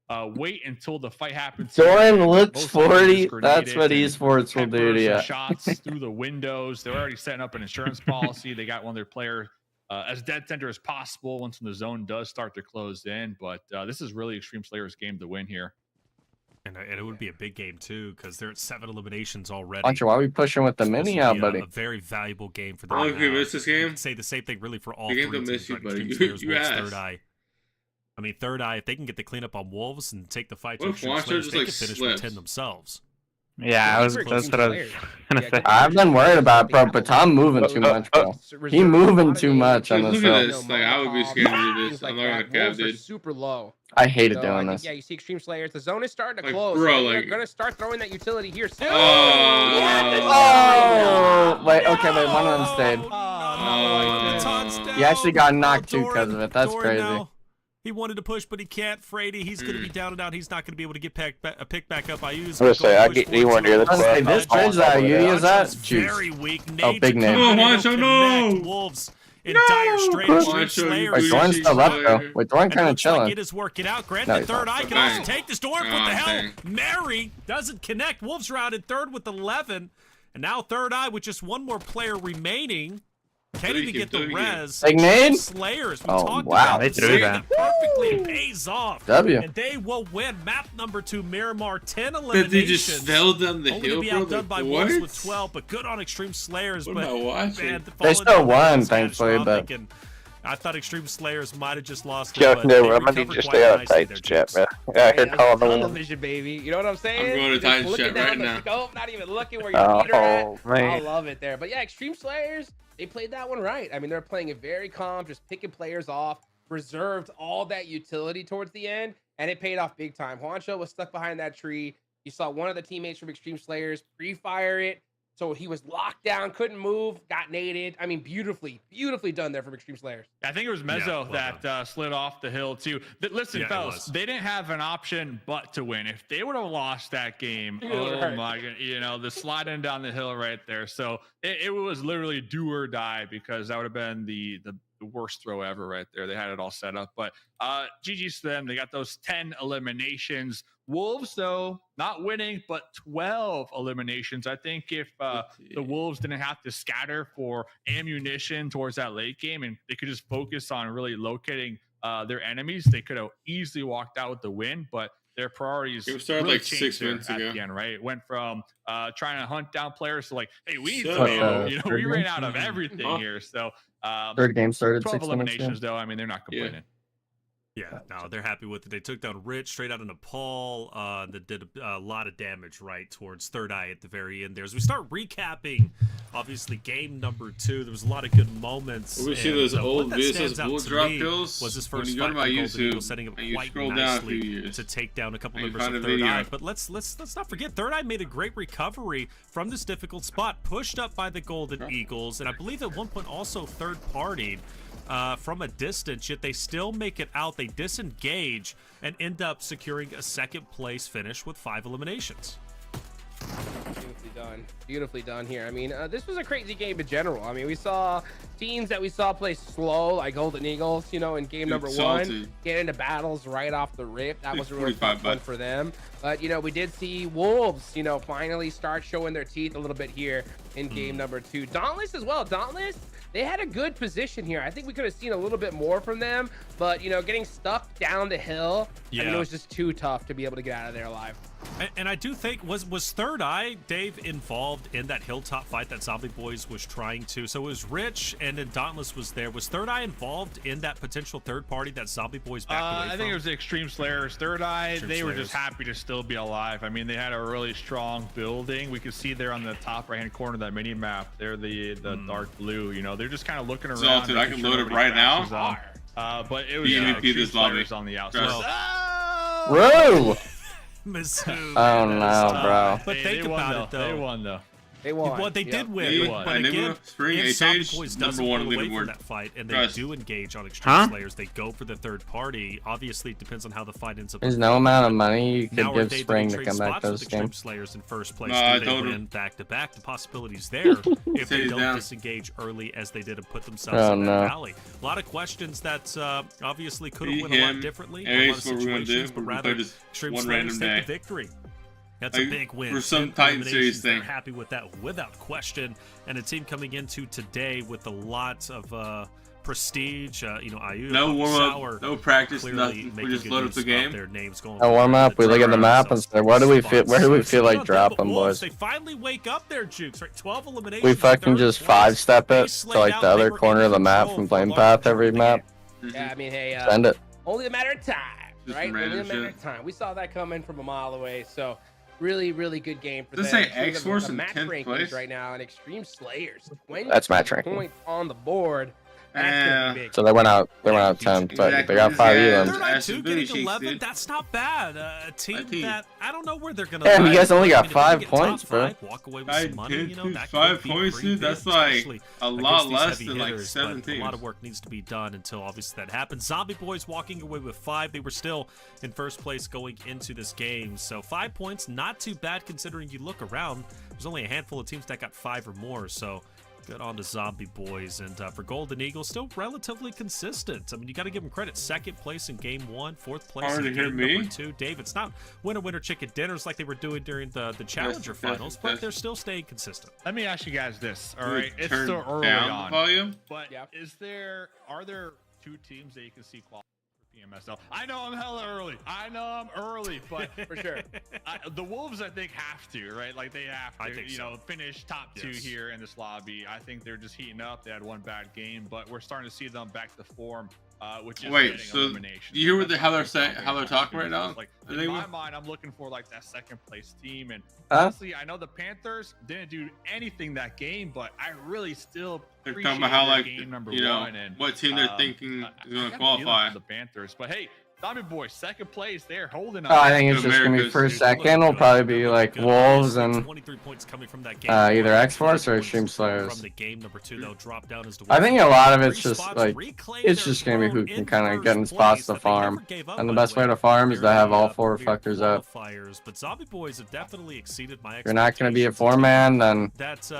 gonna wait until the fight happens. Dorian and looks most likely 40. just grenade That's it what and esports will pepper do to some you. shots through the windows. They're already setting up an insurance policy. They got one of their players as dead center as possible once the zone does start to close in. But this is really Extreme Slayer's game to win here. And it would be a big game, too, because they're at 7 eliminations already. Wancho, why are we pushing with the It's supposed mini to out, be buddy? A very valuable game for them. Oh, if we miss this You game, can say the same thing really for all The game three don't teams, miss you, right? buddy. Extreme Slayers, You Wolves, asked. Third Eye. I mean, Third Eye, if they can get the cleanup on Wolves and take the fight to What if Extreme Wancho Slayers, just, they like, could finish slips? with 10 themselves. Yeah, That's that's Extreme what I was Slayers. gonna Yeah, say. good I've been worried about bro, but Tom moving too much, bro. He moving too much on Look this at hill. this. Like, I would be scared to do this. I'm not gonna cap, Wolves are dude. super low. I hated So, doing think, this. yeah, you see Extreme Slayers. The zone is starting to Like, close. bro, so they're like- gonna start throwing that utility here soon. Oh, wait, okay, wait, one of them stayed. Baton's You actually got down. knocked too Doran- 'cause of it. That's Doran crazy. now, he wanted to push, but he can't. Frady, he's going to be down and out. He's not going to be able to get a pick back up. I use. I'm gonna say, I get anywhere near this Hey, this bridge that Yudi is at, juice. Very weak. Oh, Nades big are name. coming in. Come on, It'll Wancho, no! connect. Wolves in dire straits. Wancho, Extreme you Slayers. Wait, Dude, Doran's still up, though. Slayer. Wait, Doran And kind of looks like chilling. it is working out. Grant, No, the he's third not. eye can Bang. also take this. Doran, what Oh, the hell? dang. Mary doesn't connect. Wolves are out in third with 11. And now third eye with just one more player remaining. Can't even get the 30. res. Big name? Slayers. We Oh, talked wow. about They this. threw that. Perfectly pays off. W. And they will win map number 2, Miramar, 10 That eliminations. they just fell down the Only hill, to be bro. outdone Like, by what? Wolves with 12, but good on Extreme Slayers. What but am I watching? man, They falling still down won, was thankfully, but- catastrophic, and I thought Extreme Slayers might have just lost it. Chuck, but no, they I'm gonna need recovered you to quite stay out of nicely Titans there, chat, James. man. Yeah, I can call the tunnel one. vision, baby. You know what I'm saying? I'm going to Just Titans looking chat down right the now. Scope, not even looking where your feet are at. Oh, I man. love it there. But yeah, Extreme Slayers, they played that one right. I mean, they're playing it very calm, just picking players off, reserved all that utility towards the end, and it paid off big time. Juancho was stuck behind that tree. You saw one of the teammates from Extreme Slayers pre-fire it. So he was locked down, couldn't move, got naded. I mean, beautifully done there from Extreme Slayers. I think it was Yeah, Mezzo well that slid off the hill too. Listen, Yeah, it fellas, was. they didn't have an option but to win. If they would have lost that game, oh Right. my god, the sliding down the hill right there. So it was literally do or die, because that would have been the worst throw ever right there. They had it all set up, but GG's to them. They got those 10 eliminations. Wolves, though, not winning, but 12 eliminations. I think if the Wolves didn't have to scatter for ammunition towards that late game, and they could just focus on really locating their enemies, they could have easily walked out with the win. But their priorities It started really like changed 6 there minutes at ago. the end, right? It went from trying to hunt down players to like, hey, we need Shut some up. ammo. We Third ran game? out of everything Huh? here. So Third game started 12 6 minutes ago. eliminations, though. I mean, they're not Yeah. complaining. Yeah, no, they're happy with it. They took down Rich straight out of Nepal. That did a lot of damage right towards Third Eye at the very end there. As we start recapping, obviously, game number 2, there was a lot of good moments. We see and, those old what that stands VSS out bull to drop me kills. was his When first you go fight to my for Golden YouTube Eagle, setting up and you quite scroll down a few nicely years, to take down a couple and you members find of a Third video. Eye. But let's not forget, Third Eye made a great recovery from this difficult spot, pushed up by the Golden Eagles, and I believe at one point also third-partied from a distance, yet they still make it out. They disengage and end up securing a second-place finish with 5 eliminations. Beautifully done here. I mean, this was a crazy game in general. I mean, we saw teams that we saw play slow, like Golden Eagles, you know, in game number 1, get into battles right off the rip. That was a really fun one for them. But, you know, we did see Wolves, you know, finally start showing their teeth a little bit here in game number 2. Dauntless as well. Dauntless, they had a good position here. I think we could have seen a little bit more from them, but, you know, getting stuck down the hill, I mean, it was just too tough to be able to get out of there alive. And I do think, was Third Eye, Dave, involved in that hilltop fight that Zombie Boys was trying to? So it was Rich and then Dauntless was there. Was Third Eye involved in that potential third party that Zombie Boys backed away from? I think it was the Extreme Slayers. Third Eye, they were just happy to still be alive. I mean, they had a really strong building. We could see there on the top right-hand corner of that mini map. They're the dark blue. You know, they're just kind of looking around. I can load it right now. But it was MVP Slayers on the outside. Whoa! Mizzou. Oh no, bro. But think about it, though. They won, though. They won. Well, they did win, but again, if Zombie Boys doesn't pull away from that fight and they do engage on Extreme Slayers, they go for the third party. Obviously, it depends on how the fight ends up. There's no amount of money you could give Spring to come back to this game. Slayers in first place. Do they win back-to-back? The possibility's there if they don't disengage early as they did and put themselves in that valley. A lot of questions that obviously could have went a lot differently in a lot of situations, but rather Extreme Slayers take the victory. That's a big win. For some Titan Series thing. They're happy with that without question. And a team coming into today with a lot of prestige. You know, Ayu, no warm-up, no practice, nothing. We just load up the game. Their names going no warm-up. We look at the map and say, "What do we feel? Where do we feel like dropping, boys?" They finally wake up their Jukes. Right, 12 eliminations. We fucking just 5-step it to like the other corner of the map from Flame Path every map. Yeah, I mean, hey, send it. Only a matter of time, right? Only a matter of time. We saw that coming from a mile away, so. Really good game for them. Does it say X-Force in 10th place right now, and Extreme Slayers. That's match ranking. Points on the board. Big. So they went out 10, but they got 5 Third even. Eye 2 getting 11, that's not bad. A team that, I don't know where they're going to Damn, you guys only got 5 points, bro. Walk away with some money, you know, that 5 points, dude. That's like a lot less than like 7 teams. A lot of work needs to be done until obviously that happens. Zombie Boys walking away with 5. They were still in first place going into this game. So 5 points, not too bad considering you look around. There's only a handful of teams that got 5 or more, so good on to Zombie Boys. And for Golden Eagles, still relatively consistent. I mean, you got to give them credit. Second place in game 1, 4th place in game number 2. Dave, it's not winner chicken dinners like they were doing during the Challenger finals, but they're still staying consistent. Let me ask you guys this, all right? It's still early on, but are there 2 teams that you can see qualify for PMSL? I know I'm hella early. But for sure, the Wolves I think have to, right? Like they have to, you know, finish top 2 here in this lobby. I think they're just heating up. They had one bad game, but we're starting to see them back to form. Which is so you hear how they're talking right now? Like in my mind, I'm looking for like that second place team. And Huh? honestly, I know the Panthers didn't do anything that game, but I really still They're appreciate talking about how, like, game number you know, 1 and what team they're thinking is going to I got a feeling qualify. for the Panthers. But hey, Zombie Boys, second place, they're holding Oh, I think it's just gonna be first, second. Will probably be like Wolves and 23 points coming from that game. either X-Force or Extreme Slayers. From the game number 2, they'll drop down as I think a lot of it's just like it's just gonna be who can kind of get in spots to farm, and the best way to farm is to have all 4 fuckers up. But Zombie Boys have definitely exceeded my If you're not gonna be a 4-man, then that's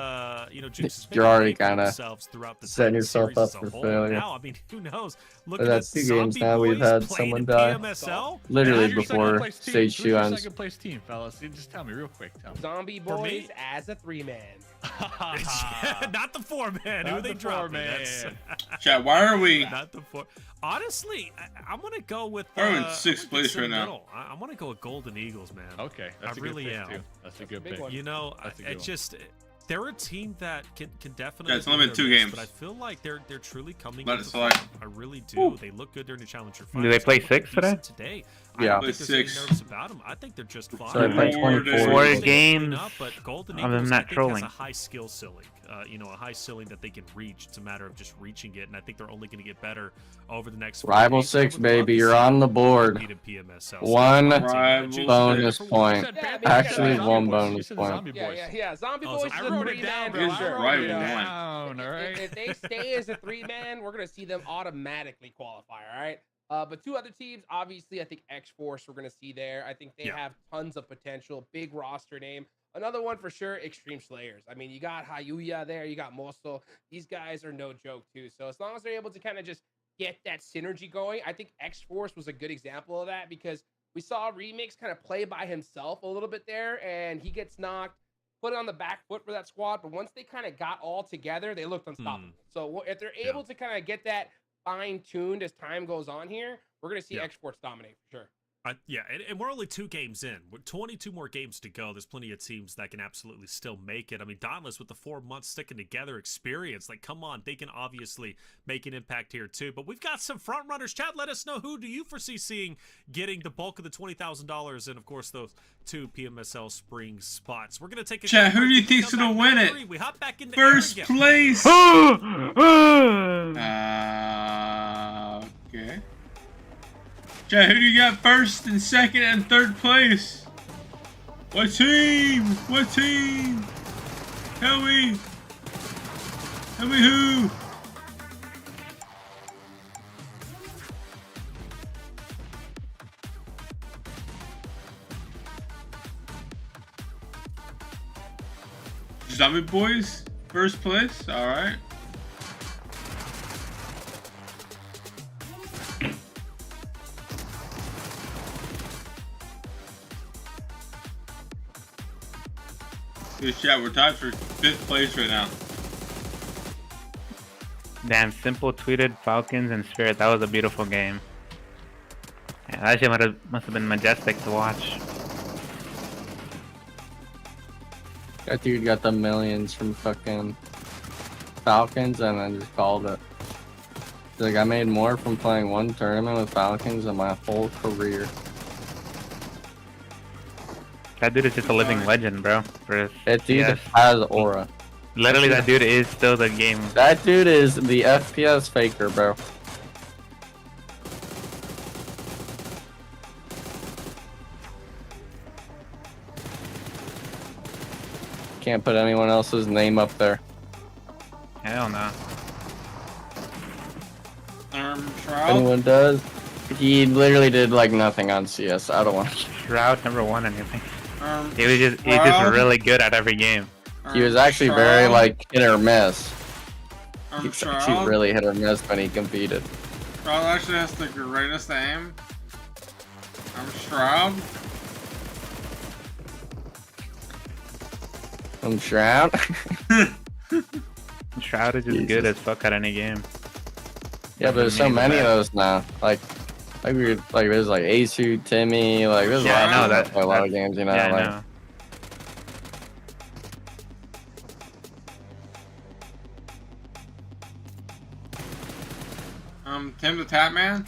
you know, you're already kind of setting setting yourself up for failure. Now, I mean, who knows? Look But at that's 2 games now we've had someone die. Literally before stage 2 ends. Second place team, fellas. You just tell me real quick. Tell me. Zombie Boys as a 3-man. Not the 4-man. Who they dropping? Chat, why are we? Not the 4. Honestly, I'm gonna go with. We're in 6th place right now. I want to go with Golden Eagles, man. Okay, that's I really good pick am. Too. That's a good pick. You know, it just they're a team that can definitely. Yeah, it's only been 2 miss, games. but I feel like they're truly coming. Let into it slide. form. I really do. They look good during the Challenger Finals. Do they play They look 6 today? Today. Yeah. I don't think there's any 6. nerves about them. I think they're just fine. So they play 24. 4 They clean games up, but Golden of them Eagles, not I think, trolling. has a high skill ceiling. A high ceiling that they can reach. It's a matter of just reaching it, and I think they're only going to get better over the next. Rival 6, baby, you're on the board. One bonus point. Actually, one bonus point. Yeah. Zombie Oh, Boys so is I a wrote it 3-man down, for bro. I sure. wrote Right, it one. down, all right? If they stay as a 3-man, we're gonna see them automatically qualify. All right. But 2 other teams, obviously, I think X-Force we're gonna see there. I think they have tons of potential, big roster name. Another one for sure, Extreme Slayers. I mean, you got Hayuya there, you got Mosto. These guys are no joke too. So as long as they're able to kind of just get that synergy going, I think X-Force was a good example of that because we saw Remix kind of play by himself a little bit there, and he gets knocked, put it on the back foot for that squad. But once they kind of got all together, they looked unstoppable. So if they're able to kind of get that fine-tuned as time goes on here, we're going to see X-Force dominate for sure. And we're only 2 games in. With 22 more games to go, there's plenty of teams that can absolutely still make it. I mean, Dauntless with the 4 months sticking together experience, like, come on, they can obviously make an impact here too. But we've got some front runners. Chad, let us know, who do you foresee seeing getting the bulk of the $20,000 and, of course, those 2 PMSL spring spots? We're gonna take a. Chad, who do you think's gonna win it? We hop back into First Erangel. place. Okay. Chad, who do you got first and second and third place? What team? What team? Tell me. Tell me who. Zombie Boys, first place. All right. Good shot. We're tied for 5th place right now. Damn, Simple tweeted Falcons and Spirit. That was a beautiful game. Yeah, that shit must have been majestic to watch. That dude got the millions from fucking Falcons and then just called it. Like, I made more from playing one tournament with Falcons than my whole career. That dude is just a living legend, bro. That dude has aura. Literally, that dude is still the game. That dude is the FPS faker, bro. Can't put anyone else's name up there. Hell no. If anyone does, he literally did like nothing on CS. I don't want to. Shroud #1 and everything. He's just really good at every game. He was actually very like hit or miss. He's actually really hit or miss when he competed. Shroud actually has the greatest aim. I'm Shroud. I'm Shroud. Shroud is just good as fuck at any game. Yeah, but there's so many of those now. Like there's like Asu, Timmy, like there's a lot of games, you know. Yeah, like, I know. Tim the Tap Man.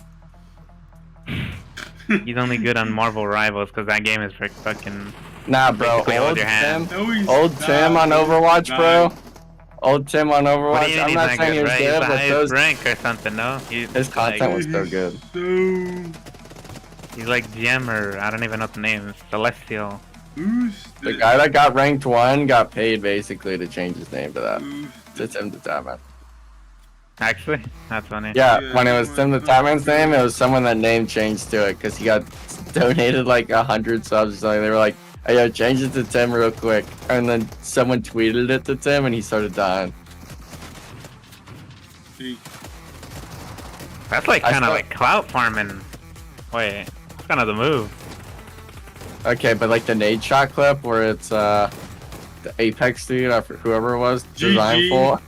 He's only good on Marvel Rivals because that game is for fucking. Nah, bro. Old Tim on Overwatch, bro. Old Tim on Overwatch. I'm not saying he was good, but those rank or something. No, his content was so good. He's like Gem or I don't even know the name. Celestial. The guy that got ranked 1 got paid basically to change his name to that. To Tim the Tapman. Actually, that's funny. Yeah, when it was Tim the Tapman's name, it was someone that name changed to it because he got donated like 100 subs. So they were like, "Hey, yo, change it to Tim real quick." And then someone tweeted it to Tim, and he started dying. That's like kind of like clout farming. Wait, it's kind of the move. Okay, but like the nade shot clip where it's the Apex dude, or whoever it was, designed for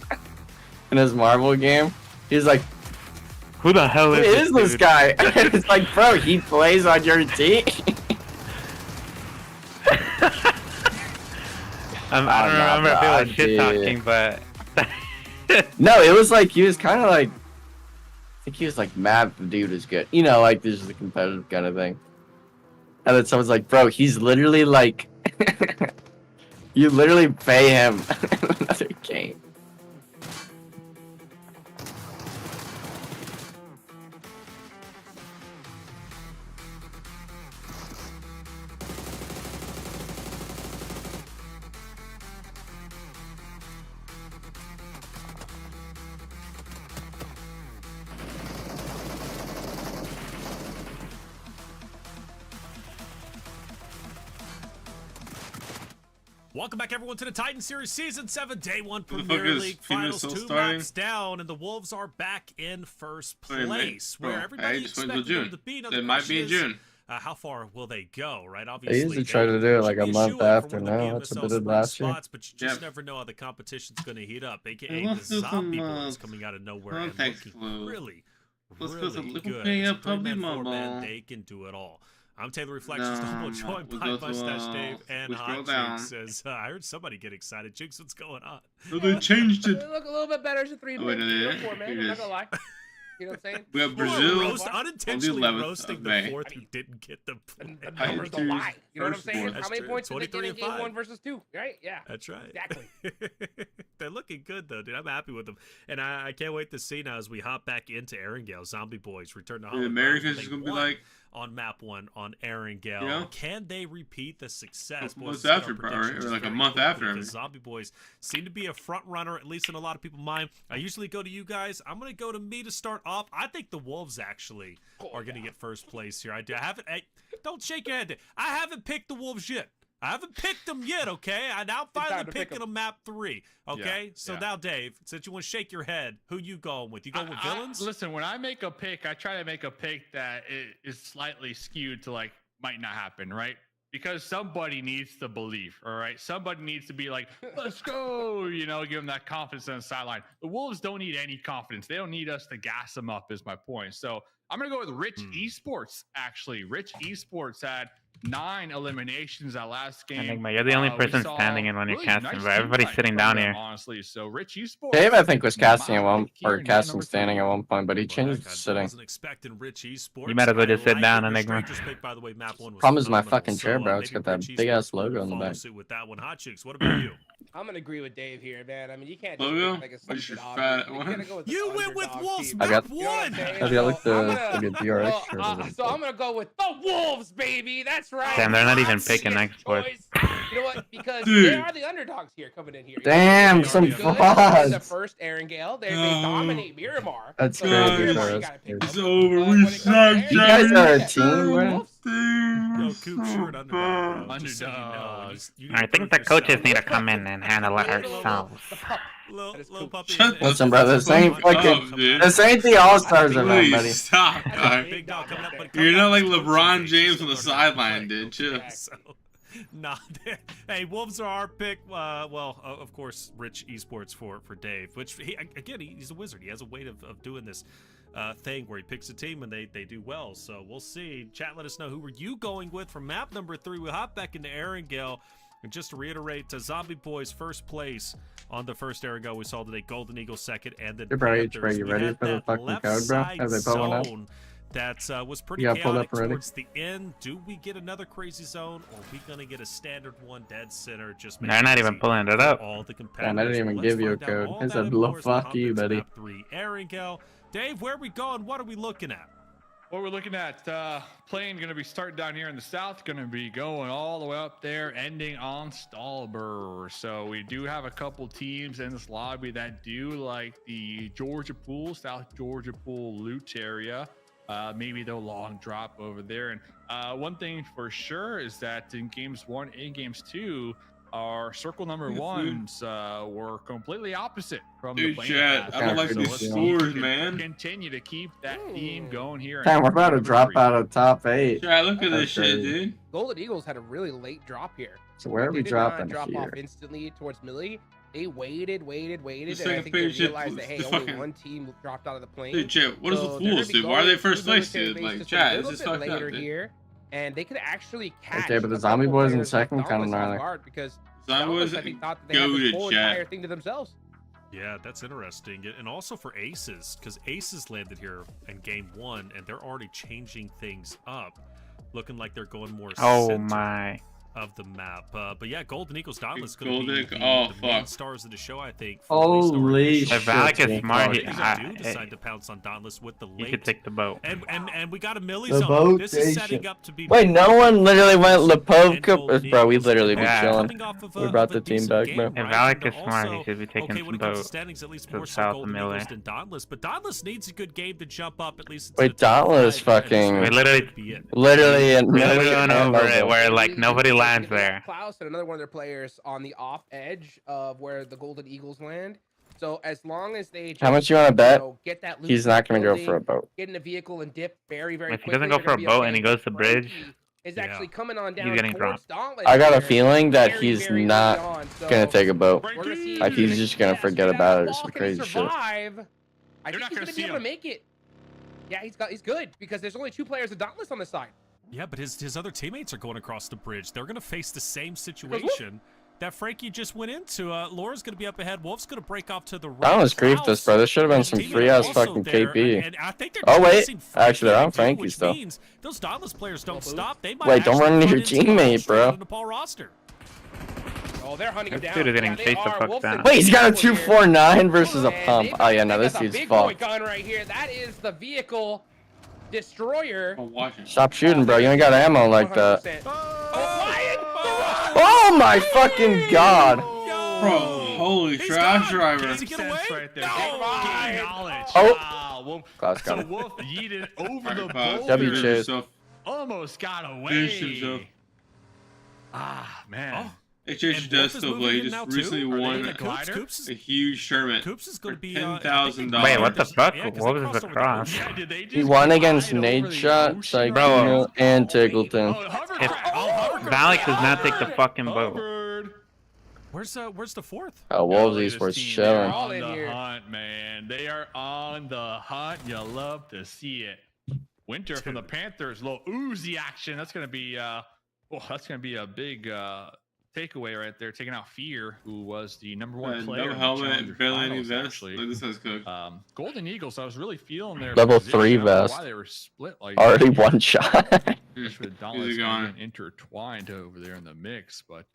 in his Marvel game. He's like, "Who the hell is this guy?" It's like, bro, he plays on your team. I don't remember if it was shit dude. talking, but No, it was like he was kind of like. I think he was like mad the dude is good. You know, like this is a competitive kind of thing. And then someone's like, bro, he's literally like, you literally pay him another game. Welcome back, everyone, to the Titan Series Season 7, Day 1 Who the fuck Premier is League FEMA Finals. still 2 starting? maps down, and the Wolves are back in first Wait a minute, place, bro, where I everybody just went expected till them June. to be. Now, the It might be in question is, June. how far will they go, right? They Obviously, usually try to do it like a month after now. That's what they did last year. Spots, but you just Yep. never know how the competition's going to heat up. AKA Hey, the let's do some, zombie boys coming out of nowhere and context looking clues. really, Let's go really to little good. pay As a up PUBG three-man, Mobile. four-man, they can do it all. I'm Taylor Reflections, No, joined we'll by go to, Mustache Dave and we scroll Hot down. Cheeks. As I heard somebody get excited. Cheeks, what's going on? Oh, they changed it. Look a little bit better as a 3-man. Oh, wait, no, they didn't. Four man. Here I'm it not is. gonna lie. You know what I'm saying? We have Or Brazil unintentionally on the 11th roasting of the May. fourth who didn't get the The play. numbers don't lie. You know what I'm First saying? fourth. How That's many true. points did they get in 23-5. game 1 versus 2? Right? Yeah. That's right. Exactly. They're looking good, though, dude. I'm happy with them. And I can't wait to see now as we hop back into Erangel. Zombie Boys return to The Holland. Americans is going to be like, on map 1 on Erangel. Yeah. Can they repeat the success? A Boys, month let's get our after, probably, predictions or like a very month quickly, after. because Zombie Boys seem to be a front runner, at least in a lot of people's mind. I usually go to you guys. I'm going to go to me to start off. I think the Wolves actually are going to get first place here. I haven't. Hey, don't shake your head. I haven't picked the Wolves yet. I haven't picked them yet, okay? I now finally picking them map 3, okay? Yeah, so yeah. now, Dave, since you want to shake your head, who you going with? You going with villains? Listen, when I make a pick, I try to make a pick that is slightly skewed to like might not happen, right? Because somebody needs to believe, all right? Somebody needs to be like, let's go, you know, give them that confidence on the sideline. The Wolves don't need any confidence. They don't need us to gas them up, is my point. So I'm going to go with Rich Esports, actually. Rich Esports had 9 eliminations that last game. Enigma, you're the only We person saw standing in when you're really casting, nice but everybody's team sitting fight down from here. them, honestly. So Rich Esports. Dave, I think, was casting at my one, pick here or in casting number standing 3. at one point, but he Well, changed heck, to I sitting. wasn't expecting Rich Esports. You might as well just sit I down, like it. Your Enigma. Strangers pick, by the way, map 1 was Problem is my phenomenal, fucking chair, so, bro. maybe It's got that Rich big-ass Esports will logo on the follow back. suit with that one. Hot Cheeks, what about you? I'm gonna agree with Dave here, man. I mean, you can't just Logo? pick like a What's stupid your obvious. fat You one? gotta go with the You went with underdog Wolves team. I got- map You know what I'm 1! saying? I got like So I'm the gonna- good DRX shirt. so I'm gonna go with the Wolves, baby. That's right. Damn, they're not even Obvious picking export. choice. You know what? Because Dude. they are the underdogs here coming in here. Damn, They're some good. They're the frauds. first Erangel. They No. dominate Miramar. That's So crazy, Miramar, bro. you gotta pick It's them. over. But We when it comes to suck, Erangel, You guys are a yeah, team, bro. Wolves. Yo, Coop, short underdog, bro. Just so you know. Underdogs. You I need to think prove the coaches yourself. need to come in and handle it ourselves. Little puppy. Shut Listen, bro, this ain't up, fucking. dude. This ain't the All Stars event, buddy. Please stop, dog. Big dog coming up, but You're not like coming up, LeBron coaches, James so on the they're sideline, not dude. playing. Chill. So, nah, hey, Wolves are our pick. Well, of course, Rich Esports for Dave, which he's a wizard. He has a way of doing this thing where he picks a team and they do well. So we'll see. Chat, let us know who were you going with for map number 3. We'll hop back into Erangel. And just to reiterate, Zombie Boys first place on the first Erangel we saw today. Golden Eagle second, and then Hey, bro, Panthers. you We ready had for the that fucking left code, bro? side Have they put one up? zone that was pretty You got pulled chaotic up already? towards the end. Do we get another crazy zone, or are we gonna get a standard one dead center? Just They're not even pulling it up. all the competitors. Damn, I didn't even Let's give you a find out code. all I that said, and more as we fuck hop you, into buddy. map 3. Erangel. Dave, where are we going? What are we looking at? What we're looking at, plane going to be starting down here in the south, going to be going all the way up there, ending on Stallber. So we do have a couple teams in this lobby that do like the Georgia Pool, South Georgia Pool loot area. Maybe they'll long drop over there. And one thing for sure is that in games 1 and games 2, our circle number ones were completely opposite from Dude, the plane. chat, I don't like these let's see if scores, we can man. Continue to keep that theme going here. Damn, we're about to Number drop 3. out of top 8. Chat, look at this That's shit, crazy. dude. Golden Eagles had a really late drop here. So where are They we did not dropping drop here? off instantly towards Millie. They waited, The and I second think they page shit realized that, hey, was only fucking- one team dropped out of the plane. Dude, chat, what does So the they're gonna Fools be do? Why are they going first to place, military dude? Like, bases chat, a this little is bit fucked later up, dude. here, and they could actually catch Okay, but the a Zombie couple Boys in players second left kinda on this gnarly. guard because That was I think thought that they had this goated, whole chat. entire thing to themselves. Yeah, that's interesting. And also for Aces, because Aces landed here in game 1, and they're already changing things up, looking like they're going more Oh center my. of the map. But yeah, Golden Eagles Dauntless going to be Golden- the, oh, the main fuck. stars of the show, I think. For at least our Holy initial If Alec is shit. smart, he, If they do decide to pounce on Dauntless with the he late. could take the boat. And we got a Millie The zone. boat This is setting station. up to be. Wait, no one literally went And Lepovka. Golden Bro, we Eagles, literally been Yeah. chilling. coming off of We a- brought of the a team decent back, game, bro. If right? Alec And is smart, he also, should be taking okay, when some it comes to boat standings, at least to more so south of Golden Miller. Eagles than Dauntless. But Dauntless needs a good game to jump up at least. Into Wait, the top Dauntless 5, and this fucking- might We literally- be it. Literally and We literally literally went and over it over. where like nobody lands there. Klaus and another one of their players on the off edge of where the Golden Eagles land. So as long as they just, How much you wanna bet? get that loot He's not gonna go building, for a boat. get in a vehicle and dip very, very If he quickly. doesn't go they're for a gonna be boat okay. and he goes to bridge, Frankie is Yeah. actually coming on He's down getting towards dropped. Dauntless I got a here feeling that very, he's very early not on. So gonna take a boat. we're gonna see Like, if he's can just gonna get forget out about of it or the some wall, can crazy shit. survive. I They're think not he's gonna gonna see be able to him. make it. Yeah, he's good because there's only 2 players of Dauntless on the side. Yeah, but his other teammates are going across the bridge. They're going to face the same situation that Frankie just went into. Laura's going to be up ahead. Wolf's going to break off to the right. Dauntless griefed us, bro. There should have been His some teammates free are ass also fucking there, KP. and I think they're Oh, wait. chasing Frankie Actually, they're on too, Frankie which still. means those Dauntless players don't stop. They might Wait, don't actually run into your into teammate, straight bro. into Paul roster. Oh, they're hunting him This down. dude is getting Yeah, they chased the are. fuck Wolf's down. in Wait, he's got a trouble here. 249 versus a And pump. they've Oh yeah, got- no, they this got the dude's big boy fucked. gun right here. That is the vehicle destroyer. Oh, watch it. Stop shooting, bro. You ain't got ammo like that. 100%. Flying! Oh my fucking god. Bro, holy He's trash gone. driver. Does he get away? Sense right there. No. Game knowledge. Oh. Ah, Wolf. Klaus So got it. Wolf yeeted over Alright, the Klaus, W boulder. chase. himself. Almost got Finished himself. away. Ah, man. Oh. HH And does Wolf is still moving play. in Just now, too? recently Are they won in the Coops, glider? Coops a is, huge tournament. Coops is going to for be $10,000. Wait, what the fuck? Yeah, 'cause What they was the crossed over cross? Yeah, did they just He won against glide Nade over the Shot, ocean? Psycho, and Tiggleton. Oh, hover If craft. Oh, hover craft. Valak does not take the fucking boat. Hovered. Where's the fourth? Oh, Look at Wolvesies this were team. They're chilling. All on in the here. hunt, man. They are on the hunt. You love to see it. Winter from the Panthers, little Uzi action. That's gonna be that's gonna be a big takeaway right there. Taking out Fear, who was the number 1 player. No in the Challenger helmet, barely any Finals, vest. actually. Look, this has cooked. Golden Eagles, I was really feeling their Level position. 3 I don't know vest. Why they were split like Already that. one shot. Just with Easy Dauntless going. getting intertwined over there in the mix, but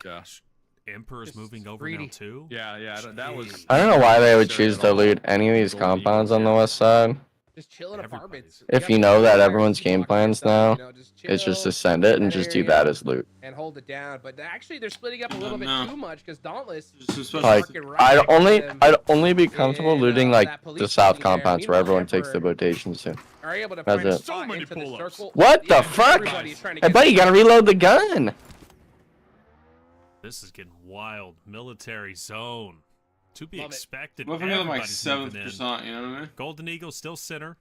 Emperor's Just moving over greedy. now too. yeah, that was. I don't know why they would choose to loot any of these compounds on the west side. Just chilling Everybody's- apartments. If We you got know that players everyone's who game walk plans stuff, now, you know, just It's just chill to send it and that just do area that as loot. and hold it down. But actually, they're splitting up a little bit No. too much because Dauntless Just a special- Like, working right I'd next to only them I'd only be comfortable in, looting that like police the south station there. compounds where Meanwhile, everyone takes the Emperor rotations to. are able to That's find a it. So spot many into the pull-ups. circle. What the Yeah, fuck? everybody's trying to Hey get buddy, you gotta reload the gun. This is getting wild. Military zone. To be Love it. expected. What if I get like Everybody's moving 7%? in. You know what I mean? Golden Eagle still center.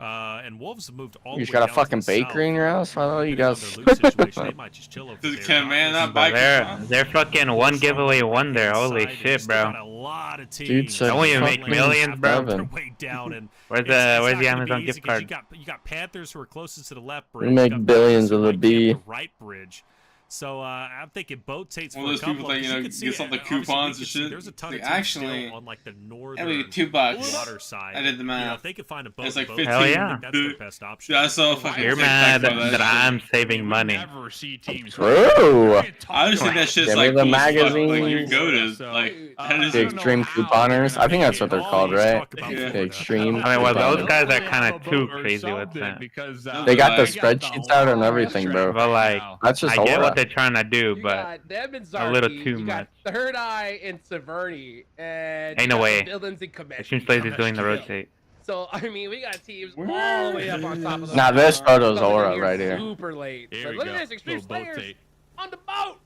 And Wolves have moved all You the just way got a down to fucking the bakery in south. your house? I thought you Depending on guys. their loot situation, they might just chill over Dude, there. Ken, man, that Dauntless bike is They're fun. they're fucking one giveaway wonder. Holy inside, shit, they still got bro. a lot of teams. Dude said Don't you make fucking millions, bro? Their seven. way down, and Where's it's the not where's the gonna be Amazon easy gift 'cause card? You got Panthers who are closest to the left We bridge. make you got billions Panthers who of the might be at B. the right bridge. So I'm thinking boat takes One for of a those people couple that, of- you 'cause know, can see, gets all the obviously we coupons can and see shit. There's a ton Like, of teams actually, still on like the Yeah, northern we get $2. water side. I did the You know, math. if they could find a boat, It's like boat, 15. Hell I yeah. think that's their best option. Dude, I saw a fucking You're TikTok mad about that I'm You saving money. never see teams. True. I just think that shit's Give me like the cool as fuck. Like magazines. you go to So, like I that is The don't know extreme how couponers. they're I think gonna that's what make they're it. called, Always right? talk about Yeah. Florida. The extreme. I mean, well, those couponers. guys are kind of too crazy with that. Because, They got the Like- spreadsheets out and everything, bro. But like, That's just I get aura. what they're trying to do, You but got them and a little Zarky, too you got Third Eye and Severny, and Ain't no you got way. the Buildings and Komeshi. it seems Lazy's doing the rotate. So I mean, we got teams all the way up on top of the. Nah, this photo's Coming in aura here right here. Super late. Here But we look go. at this, extreme Little boat players tape. on the boat.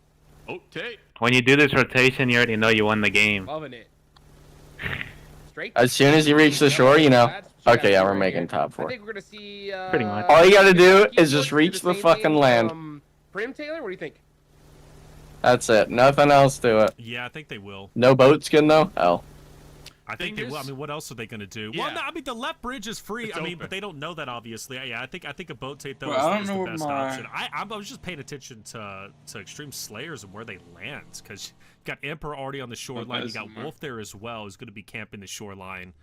Oh, tape. When you do this rotation, you already know you won the game. Loving it. Straight. As soon as you reach the shore, you know. That's Okay, yeah, Chad we're right making here. top I 4. think we're gonna see. Pretty much. All you gotta do you is just do reach the same fucking thing land. from Prim Taylor, what do you think? That's it. Nothing else to it. Yeah, I think they will. No boat skin though? Hell. I think they will. I mean, what else are they going to do? Yeah. Well, no, I mean, the left bridge is free. It's I mean, open. but they don't know that, obviously. Yeah, I think a boat tape, though, Well, I don't is know the where best my- option. I was just paying attention to Extreme Slayers and where they land, because you got Emperor already on the shoreline. You got somewhere. Wolf there as well, who's going to be camping the shoreline.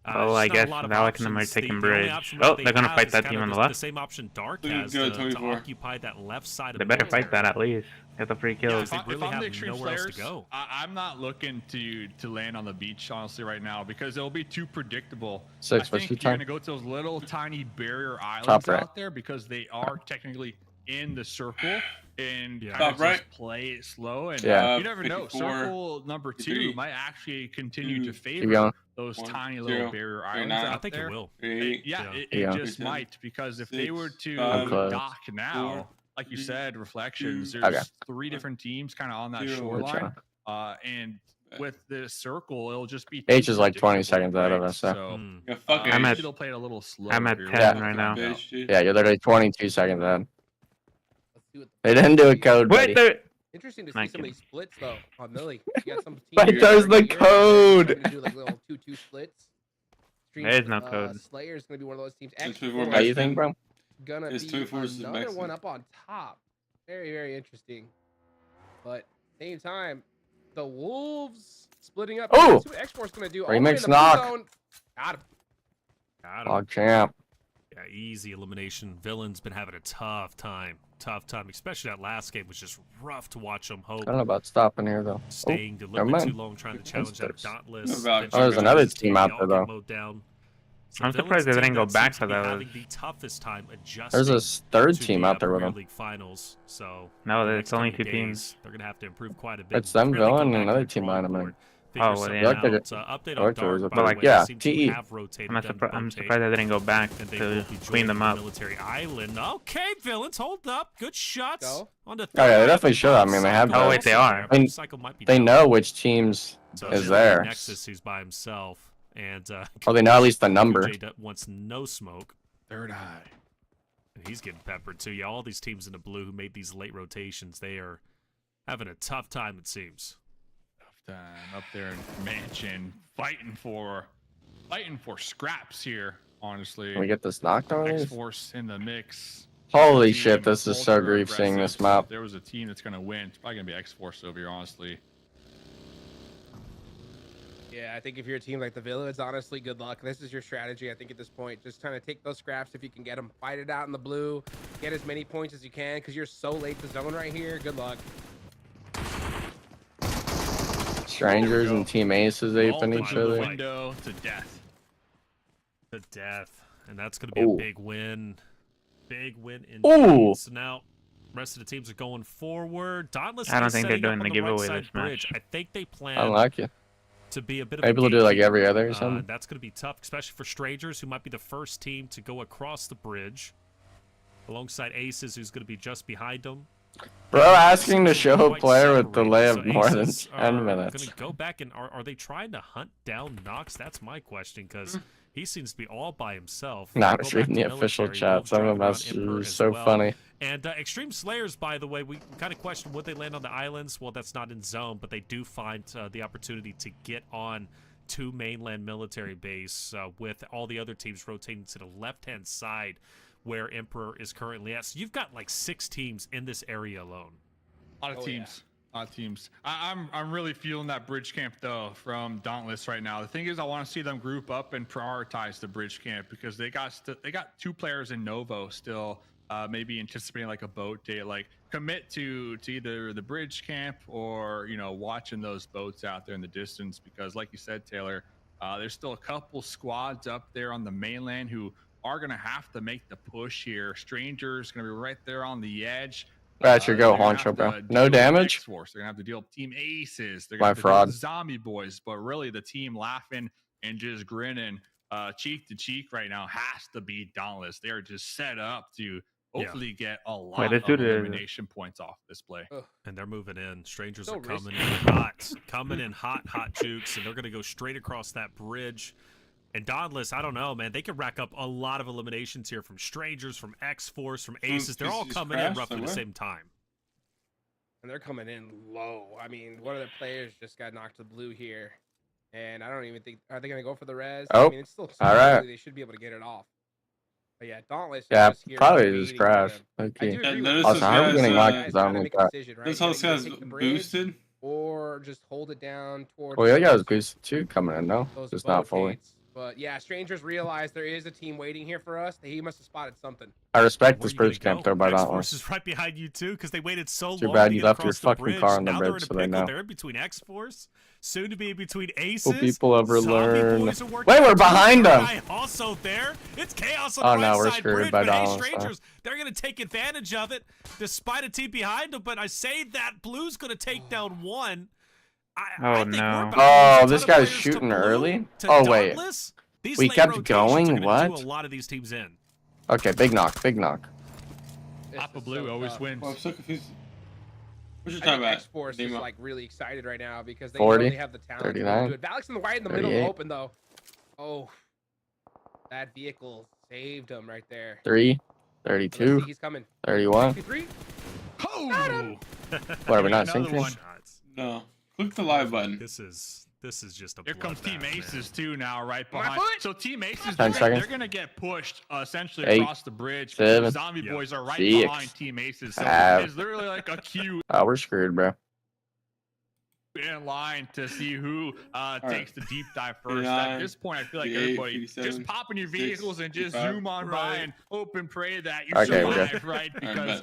Oh, just I not a guess lot of Valak and them are options. taking The only bridge. option Oh, that they're gonna have fight is that kind team of on the the left. same option Dark Look at has good, to 24. occupy that left side of They the better boat fight that at least. Get the free Yeah, kills. if, they I, really if I'm have the Extreme nowhere else to Slayers, go. I'm not looking to land on the beach, honestly, right now, because it'll be too predictable. 6, I what's think your you're time? going to go to those little tiny barrier Top islands right. out there because they are technically in the circle and Yeah. kind Top of right. just play it slow. And Yeah. you never know. 54, Circle number 2 53, might actually continue to 2, favor going. those 1, tiny 0, little barrier islands 39, I out think there. it will. 38, Yeah, Yeah. it Yeah. just 37, might, because if they were 6, to 5, close. dock now, 4, like you 3, said, reflections, 2, there's Okay. 3 different teams kind of on that 0. shoreline. And with the circle, it'll just be H too is like 20 predictable, seconds ahead of right? us, so. So Hmm. Yeah, fuck I'm maybe at- they'll play it a little slow. I'm at here. 10 We'll right find now. out. Bitch, dude. Yeah, you're literally 22 seconds ahead. Let's see what They didn't do a code, Wait, buddy. there. Interesting to see Not some of kidding. these splits though on Millie. You got some teams But here there's right the here, and then code. some to do like little 2-2 splits. There is no code. Slayer's gonna be one of those teams. It's X4 before How you Mexican. think, bro? gonna It's be 24 versus another Mexican. one up on top. Very, very interesting. But same time, the Wolves splitting up. Oh! Let's see what X4's gonna do. All the way Remix in the blue knock. zone. Got him. Got him. Log champ. Yeah, easy elimination. Villain's been having a tough time. Tough time. Especially that last game was just rough to watch them. Hope I don't know about stopping here, though. staying never deliberately mind. too long, trying to challenge that That's- Dauntless. About- Then Oh, there's Chicago another Bulls team they out all there, get though. mowed down. So I'm Villain's surprised they a team didn't go that back seems for to be those. having the toughest time adjusting There's a third to team the, out there with Premier them. League finals. So No, the there's next only coming 2 days, teams. They're gonna have to improve quite a bit. It's them, Really go Villain, and back to another the team drawing behind them, board, Oh, figure well, something yeah. Like they're- out. Update I on like there was Dark, a- by the like, way, yeah, they seem to TE. have rotated them to I'm boat tape, surprised they didn't go back and they to will be clean joining them the up. Military Island. Okay, Villains, hold up. Good shots. Go. On the Oh, yeah, they third. definitely should. I mean, they have Psycho Oh, wait, they are. also I mean, Psycho might be They down. know which teams So is it's there. Nexus, who's by himself, and Or they know at least the number. J wants no smoke, Third eye. and he's getting peppered too. Yeah, all these teams in the blue who made these late rotations, they are having a tough time. It seems. Tough time up there in Mansion, fighting for scraps here. Honestly, Can we get this knocked on X these? Force in the mix. Holy Team shit, this is so ultra grief seeing this aggressive. map. If there was a team that's gonna win, it's probably gonna be X Force over here, honestly. Yeah, I think if you're a team like the Villains, honestly, good luck. This is your strategy, I think, at this point. Just trying to take those scraps if you can get them. Fight it out in the blue. Get as many points as you can because you're so late to zone right here. Good luck. Strangers and Team Aces aping Vaulted each to the other. window to death. To death, and that's going to be Ooh. a big win. Big win indeed. Ooh. So now, rest of the teams are going forward. Dauntless I don't is think they're setting up doing on the right giveaway side this bridge. match. I think they plan I like it. to be a bit of Maybe a they'll do like gatekeeper. every other or something. That's going to be tough, especially for Strangers, who might be the first team to go across the bridge, alongside Aces, who's going to be just behind them. Bro, asking to show a Quite player with separated. delay of So more than Aces 10 are minutes. Gonna go back and are they trying to hunt down Nox? That's my question, because he seems to be all by himself. Nah, I Go was back reading to the official military, chat. Wolves Some of driving the around messages Emperor are as so well. funny. And Extreme Slayers, by the way, we kind of questioned would they land on the islands. Well, that's not in zone, but they do find the opportunity to get on to mainland military base with all the other teams rotating to the left-hand side where Emperor is currently at. So you've got like 6 teams in this area alone. A lot of teams. A lot of teams. I'm really feeling that bridge camp though from Dauntless right now. The thing is, I want to see them group up and prioritize the bridge camp because they got 2 players in Novo still. Maybe anticipating like a boat day, like commit to either the bridge camp or watching those boats out there in the distance because, like you said, Taylor, there's still a couple squads up there on the mainland who are gonna have to make the push here. Strangers gonna be right there on the edge. That's your go, They're gonna Honcho, have bro. to No deal with damage? X-Force. They're gonna have to deal with Team Aces. They're My gonna have to deal fraud. with Zombie Boys, but really the team laughing and just grinning cheek to cheek right now has to be Dauntless. They're just set up to hopefully get a lot this of dude is- elimination points off this play. And they're moving in. Strangers So are coming risky. in hot. Coming in hot jukes, and they're going to go straight across that bridge. And Dauntless, I don't know, man. They could rack up a lot of eliminations here from Strangers, from X-Force, from Aces. They're all Just coming in crashed, roughly or the what? same time. And they're coming in low. I mean, one of their players just got knocked to the blue here. And I don't even think are they gonna go for the res? Oh, I mean, it's still all right. They should be able to get it off. But yeah, Dauntless. Yeah, just here probably waiting just for crashed. them. Okay. I do agree notice with Also, this how are we guy's, getting locked? guys Because I gotta only make a got. decision, right? This You whole gotta either guy's take the bridge boosted. or just hold it down towards. Well, the other guy was those- boosted too, coming in. No, those just not fully. boat-gates. But yeah, strangers realize there is a team waiting here for us. He must have spotted something. I respect Where this you gonna bridge camp go? though by that one. X-Force is right behind you too, because they waited so Too long. bad to you get left your across the fucking bridge. car on the Now they're bridge, in a so they pickle. know. They're in between X-Force, soon to be in between Aces. Will people ever Zombie learn? Boys are working Wait, we're on behind them. Guy also there. It's chaos on Oh, the no, right we're side screwed bridge, by but hey, Donald, so. strangers, they're gonna take advantage of it, despite a team behind them. But I say that Blue's gonna take down one. I think no. we're about to lose Oh, a ton this of guy's players to shooting Blue, early? to Oh, wait. Dauntless. These We late kept rotations going? are gonna What? do a lot of these teams in. Okay, big knock, big knock. This Papa is Blue so always tough. wins. Well, I'm so confused. What you I talking think about? X-Force is like really excited right now because they 40, know they have the talent to be able to 39, do it. Valak's in the right in the middle 38. open though. Oh, that vehicle saved him right there. 3, Let's see, 32, he's coming. 31. 53. Oh! What, are we not Another syncing? one. Shots. No. Click the live button. This is just a. Here comes Team bloodbath, Aces man. too now, right My behind. foot! So Team Aces, 10 seconds. they're gonna get pushed essentially 8, across the bridge. 7, Zombie Boys are right 6, behind Team Aces. So 5. it's literally like a queue Oh, we're screwed, bro. in line to see who takes the deep dive first. 39, At this point, I feel like 58, everybody 57, just pop in your 56, vehicles and just 55. zoom on by Right. and hope and pray that you Okay, we're survive, good. right? Because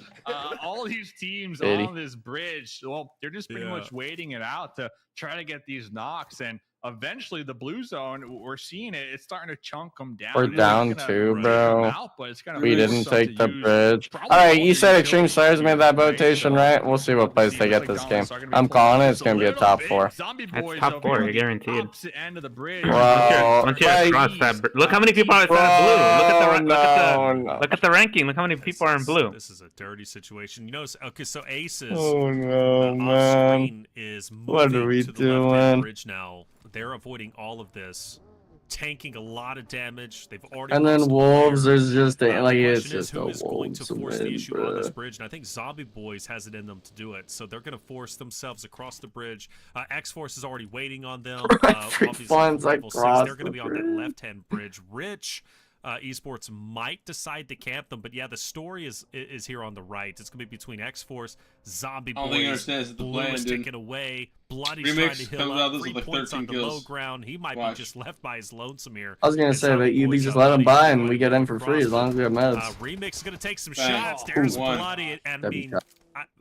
all these teams 80. on this bridge, well, they're just pretty Yeah. much waiting it out to try to get these knocks. And eventually, the blue zone, we're seeing it. It's starting to chunk them down. We're It's not down gonna two, take bro. them out, but it's gonna We force didn't them take to the use bridge. probably All right, all you their said Extreme utilities Stars made here, that right? rotation, So, right? We'll see what place see, they looks get like this Dauntless game. are gonna be I'm pulling calling it. just It's going to be a little top bit. 4. Zombie That's Boys top over 4, here on you're the guaranteed. opposite end of the bridge. Bro, Once you're like- across that, look how many people are outside of blue. Look at the no. look at the ranking. Look how many people are in blue. This is a dirty situation. You know, okay, so Aces Oh no, off man. screen is What are moving we to the left-hand doing? bridge now. They're avoiding all of this, tanking a lot of damage. They've already And then lost a Wolves player. is just The like it's question is just a who is going to Wolves force the win, issue on this bruh. bridge, and I think Zombie Boys has it in them to do it. So they're going to force themselves across the bridge. X-Force is already waiting on them. Obviously, Fun's level 6, across they're going to be the on that bridge. left-hand bridge. Rich Esports might decide to camp them, but yeah, the story is here on the right. It's going to be between X-Force, Zombie I don't think he Boys, understands the Blue plan, is dude. taken away, Bloody's Remix trying to heal comes up, out, this is 3 like points 13 on the low kills. ground. He might Watch. be just left by his lonesome here. I was gonna And say that Zombie you Boys just are let them bloody buy and going we get in for across free as the- long as we have meds. Remix is going to take some Bang. shots. There's One. Bloody, and I That'd be mean, tough.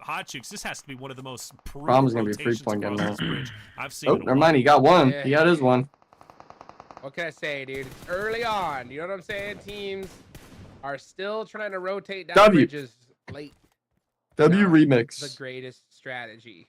Hot Chicks, this has to be one of the most brutal Problem's gonna be rotations 3-point across game this bridge I've seen Oh, in a never mind. He while. got one. Yeah. He got his one. What can I say, dude? It's early on. You know what I'm saying? Teams are still trying to rotate down W. bridges late. W Not remix. The greatest strategy.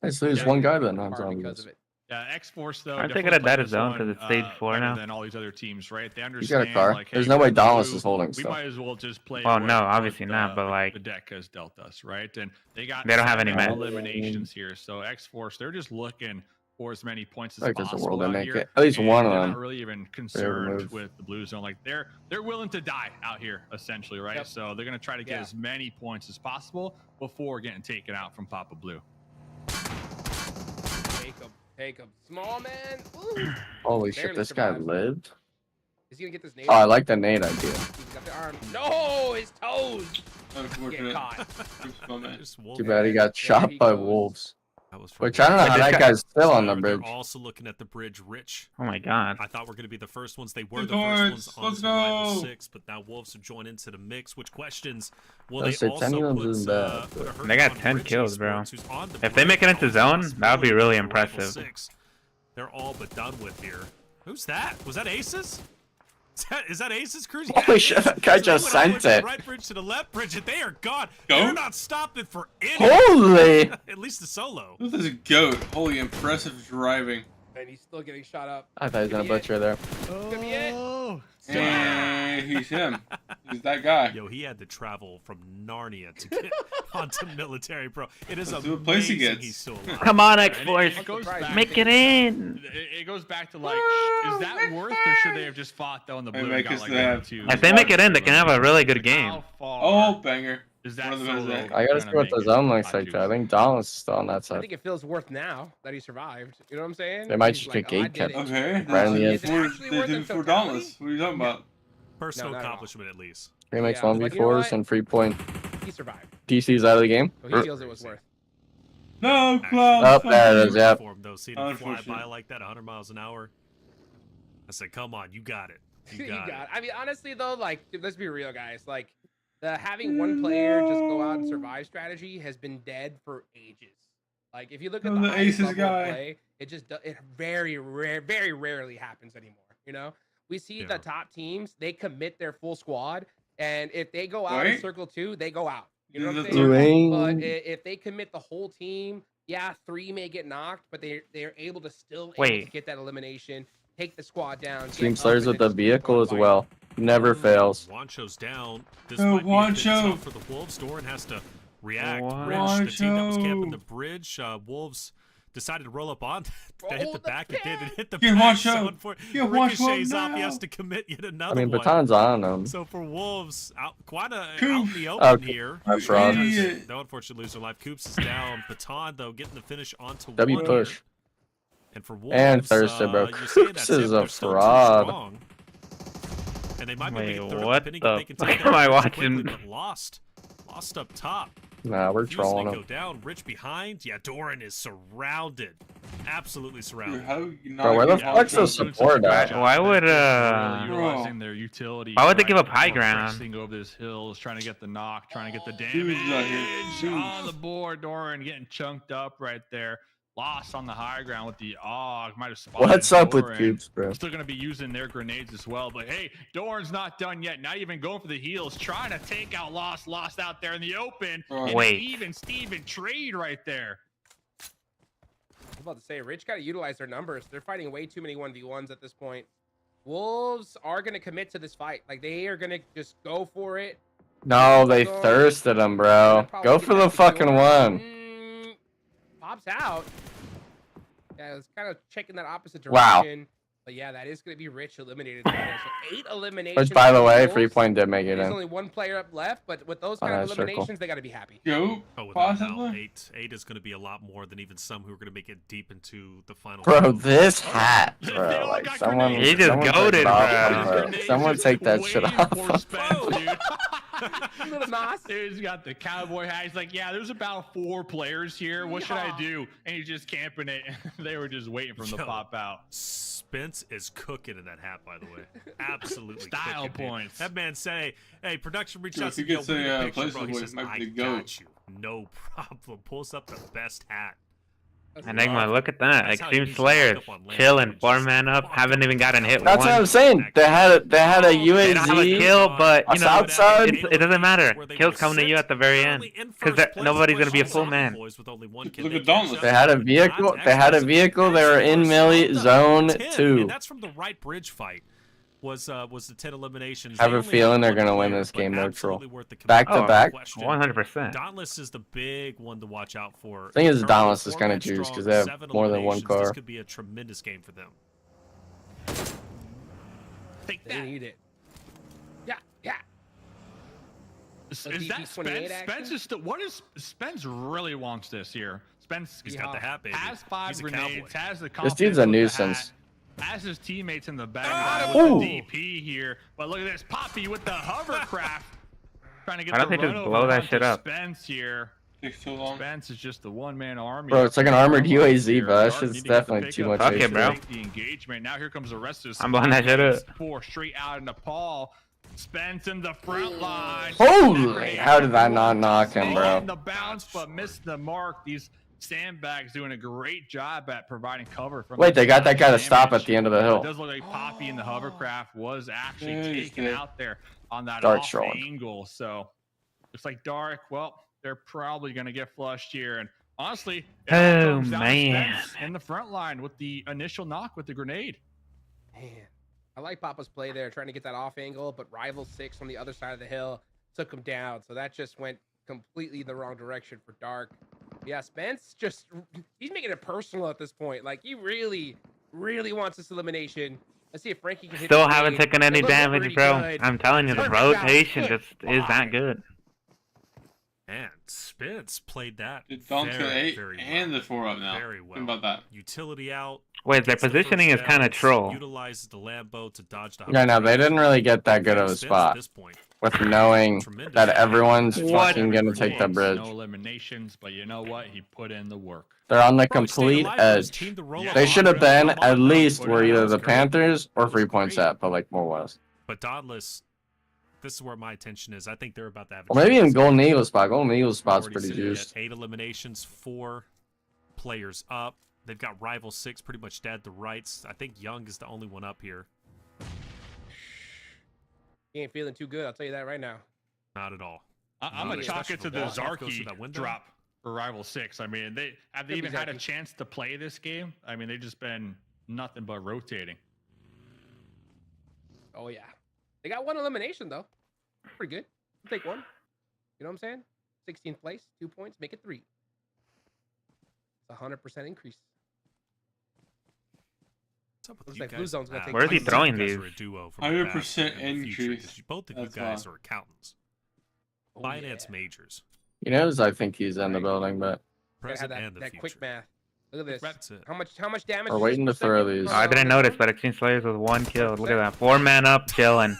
Let's lose Yeah, one guy then. in I'm part sorry. because of it. Yeah, X-Force though. Aren't they definitely gonna die to playing zone this 'cause one, it's stage 4 better now? than all these other teams, right? They got a understand. car. Like, There's hey, no way we're Dallas blue, is holding We still. might as well just play. Well, what- no, what obviously not, but, like, the deck has dealt us, right? And they got They don't have any 7 men. eliminations here. So X-Force, they're just looking for as many points as Like there's a possible world they out make here. it. At least and one of they're them. not really even concerned move. with the blue zone. Like they're willing to die out here, essentially, right? Yep. So they're gonna try to get Yeah. as many points as possible before getting taken out from Papa Blue. Take him. Small man. Ooh. Holy shit, Barely this guy survived. lived? Is he gonna get this nade? Oh, I like the nade idea. He's got the arm. No, his toes. Get Unfortunate. caught. Oops, my man. Just Wolf. Too bad he got There shot he by goes. wolves. That was from Which I don't know Wolf. how But that this guy's still on the They're bridge. also looking at the bridge. Rich. Oh my god. I thought we're going to be the first ones. They were Good the first ones points. on Let's Survival go. 6, but now Wolves have joined into the mix. Which questions will Let's they say 10 also kills put, isn't bad, put a hurt They got on 10 Rich kills, bro. Esports, who's on the If they bridge. make it into Always zone, possibility that would be really for Survival impressive. 6. They're all but done with here. Who's that? Was that Aces? Is that Aces cruising? Holy shit, that guy just They went all the way sent from the it. Right bridge to the left bridge, and they are gone. Go. They're not stopping for any. Holy! At least the solo. This is a goat. Holy impressive driving. And he's still getting shot up. I thought he was gonna butcher there. Could be it. And he's him. He's that guy. Yo, he had to travel from Narnia to get onto Military Pro. It is Let's see what place he amazing gets. he's still alive. Come on, And X-Force. it goes Surprised. back- Make it in. It goes back to like, is that worth, or should they have just fought though in the blue? Hey, and got, because like, they have 1-2? If they make it in, they can have a really good game. How far? Oh, banger. Is that One of the so best low? that- I gotta see what the zone looks Not like too though. I think Dauntless is still on that I side. think it feels worth now that he survived. You know what I'm saying? They might He's just like, get "Oh, I gate did kept. it." Okay. Right in the Is it end. actually They worth did in it for totality? Dauntless. What are you talking about? Personal not at all. accomplishment, at least. He makes Yeah, like, you know 1v4s what? and 3-point He survived. DC's out of the game. So he feels it was worth. No, Actually, Cloud. Oh, there it is, yep. For him, though, seeing him fly Unfortunate. by like that 100 miles an hour. I said, come on, you got it. You You got it. got. I mean, honestly though, like, dude, let's be real, guys. Like, the having one player just go out and survive strategy has been dead for ages. Like, if you look at Oh, the the highest aces level of guy. play, it very rarely happens anymore. You know, we see Yeah. the top teams, they commit their full squad, and if they go out in Right? circle 2, they go out. You know what I'm That's saying? Rain. But if they commit the whole team, yeah, 3 may get knocked, but they're able to still able to get that elimination, take the squad down. get Stream up, Slayers and with then the just keep vehicle on as fighting. well. Never fails. Wancho's down. This Oh, might be a bit Wancho. tough for the Wolves. Doran has to react. What? Bridge, the team that was camping Wancho. the bridge, Wolves decided to roll up on to Roll hit the the back. It did. It hit the Get back. Wancho. So Get Wancho ricochets off. He now. has to commit yet another I mean, one. Baton's on him. So for Wolves, out in Coop. the open Okay. here. That's wrong. Idiot. They'll unfortunately lose their life. Coops is down. Baton, though, getting the finish onto W one push. here. And for Wolves, And Thursday, bro. you're saying Coops that's it, is but a they're still too fraud. strong. And they might be Wait, making third what depending the if they can fuck take am that I quickly, watching? but lost up top. Nah, we're Refusing to trolling go him. down. Rich behind. Yeah, Doran is surrounded. Absolutely Dude, surrounded. how you not Bro, where the get fuck's the Wancho? support at? Why would, Really utilizing their utility? why would they right? give up high More ground? pressing over this hills, trying to get the knock, trying to get the Dudes out here. damage Dudes. on the board. Doran getting chunked up right there. Lost on the high ground with the might have spotted What's up with Doran. Coops, bro? Still gonna be using their grenades as well, but hey, Doran's not done yet. Not even going for the heels, trying to take out Lost out there in the open. Oh. And Wait. even Steven trade right there. I was about to say, Rich got to utilize their numbers. They're fighting way too many 1v1s at this point. Wolves are going to commit to this fight. Like, they are going to just go for it. No, they thirsted him, bro. Go for the fucking one. Pops out. Yeah, it's kind of checking that opposite Wow. direction. But yeah, that is going to be Rich eliminated. There. So 8 eliminations. Which, by the for way, Wolves. 3-point did make it There's in. only 1 player up left, but with those On kind of that circle. eliminations, they got to be happy. Yo, Oh, without doubt, possibly. 8 is going to be a lot more than even some who are going to make it deep into the final. Bro, round. this hat, They bro. all Like, got someone. grenades. He just someone take goated, it off, bro. bro. Grenades Someone just take that shit waiting off. for Spence, dude. Little Nas. Dude's got the cowboy hat. He's like, yeah, there's about 4 players here. What should I do? And he's just camping it. They were just waiting for him to Yo. pop out. Spence is cooking in that hat, by the way. Absolutely Style cooking, dude. points. That man said, hey, production reached Yo, out if he to me, gets we need a, a picture, places bro. He where says, he might I be the GOAT. got you. No problem. Pulls up the best hat. Enigma, look at that. That's how Extreme you usually Slayers. wind up on land, Chilling. dude. 4-man up. Haven't even gotten hit That's what I'm once. saying. They had a They don't have a UAZ. kill, but, you Us know, outside. it doesn't matter. Kill's coming to you at the very end. Because nobody's going to be a full man. Look at Dauntless. They had a vehicle. They had a vehicle. They were in melee zone 2. And that's from the right bridge fight. Was the 10 eliminations. I have They a only feeling had they're gonna one win player, this but game neutral. absolutely worth the Back to commitment, back. no question. 100%. Dauntless is the big one to watch out for. Thing is, In terms of Dauntless is kinda format juiced 'cause strong, they have 7 more than one eliminations, car. This could be a tremendous game for them. Take They that. need it. Yeah, yeah. Is A that DP28 Spence? action? Spence is still. What is Spence really wants this here? Spence He's got the hat, baby. has 5 He's a grenades. cowboy. Has the This dude's a confidence with the nuisance. hat, has his teammates in the Oh! back Ooh. with the DP here. But look at this, Poppy with the hovercraft, trying to get Why the don't they just run over blow that onto shit up? Spence here. Takes too long. Spence is just the 1-man army. Bro, it's like an armored Here. UAZ, bro. That Dark shit's need to get the definitely too pickup much Fuck it, HC. bro. to take the engagement. Now here comes the rest of the I'm blowing that shit up. 4 straight out in Nepal. Spence in the front line. Holy! How did I not knock him, bro? The bounce, but missed the mark. These sandbags doing a great job at providing cover from. Wait, the they got that guy to damage. stop at the end of the It hill. does look like Poppy in the hovercraft was actually Yeah, he's taken dead. out there on that Dark off trolling. angle. So looks like Dark. Well, they're probably going to get flushed here. And honestly, it all Oh, comes down to man. Spence in the front line with the initial knock with the grenade. Man, I like Papa's play there, trying to get that off angle, but Rival 6 on the other side of the hill took him down. So that just went completely the wrong direction for Dark. Yeah, Spence he's making it personal at this point. Like, he really, really wants this elimination. Let's see if Frankie can hit Still the haven't grenade. taken It any looks damage, pretty bro. good. I'm telling you, the Perfect route. rotation Good just is that good. Spence played that Did down to very, 8 very and well. the 4 up now. Very well. Think about that. Utility out. Wait, their gets the positioning first is kind of downs, troll. Utilizes the Lambo to dodge the Yeah, no, they didn't really get that good Spence of a at spot this point. with knowing Tremendous. that everyone's What? fucking gonna take the bridge. No eliminations, but you know what? He put in the work. They're on the Bro, he stayed complete alive for his edge. team to roll Yeah. up They on should have him. been Come on, at though. least Put where it either out. the That was great. Panthers or That was 3 points great. at, but like more was. But Dauntless, this is where my attention is. I think they're about to have. Or maybe even chance. Golden Eagle spot. Golden Eagle spot's Already pretty sitting at juiced. 8 eliminations, 4 players up. They've got rival 6 pretty much dead to rights. I think Young is the only one up here. He ain't feeling too good. I'll tell you that right now. Not at all. I'm Not gonna chalk especially it to the the ball goes through Zarky that window. drop for Rival 6. I mean, they have they Could be even had a Zarky. chance to play this game. I mean, they've just been nothing but rotating. Oh yeah, they got 1 elimination though. Pretty good. I'll take 1. You know what I'm saying? 16th place, 2 points, make it 3. It's a 100% increase. What's up with Looks you like guys? Blue Zone's gonna take Where's he You guys throwing are these? a duo from the 100% past and in the future, 'cause increase. Both of you That's guys why. are accountants. Oh, Finance yeah. majors. He knows I think he's in the building, but Gotta have Present that, and the that future. quick math. Look at this. That's it. How much damage? We're is waiting this to per throw second? these. Oh, I didn't notice, but Extreme Slayers was 1 kill. Look at that. 4 men up, chilling.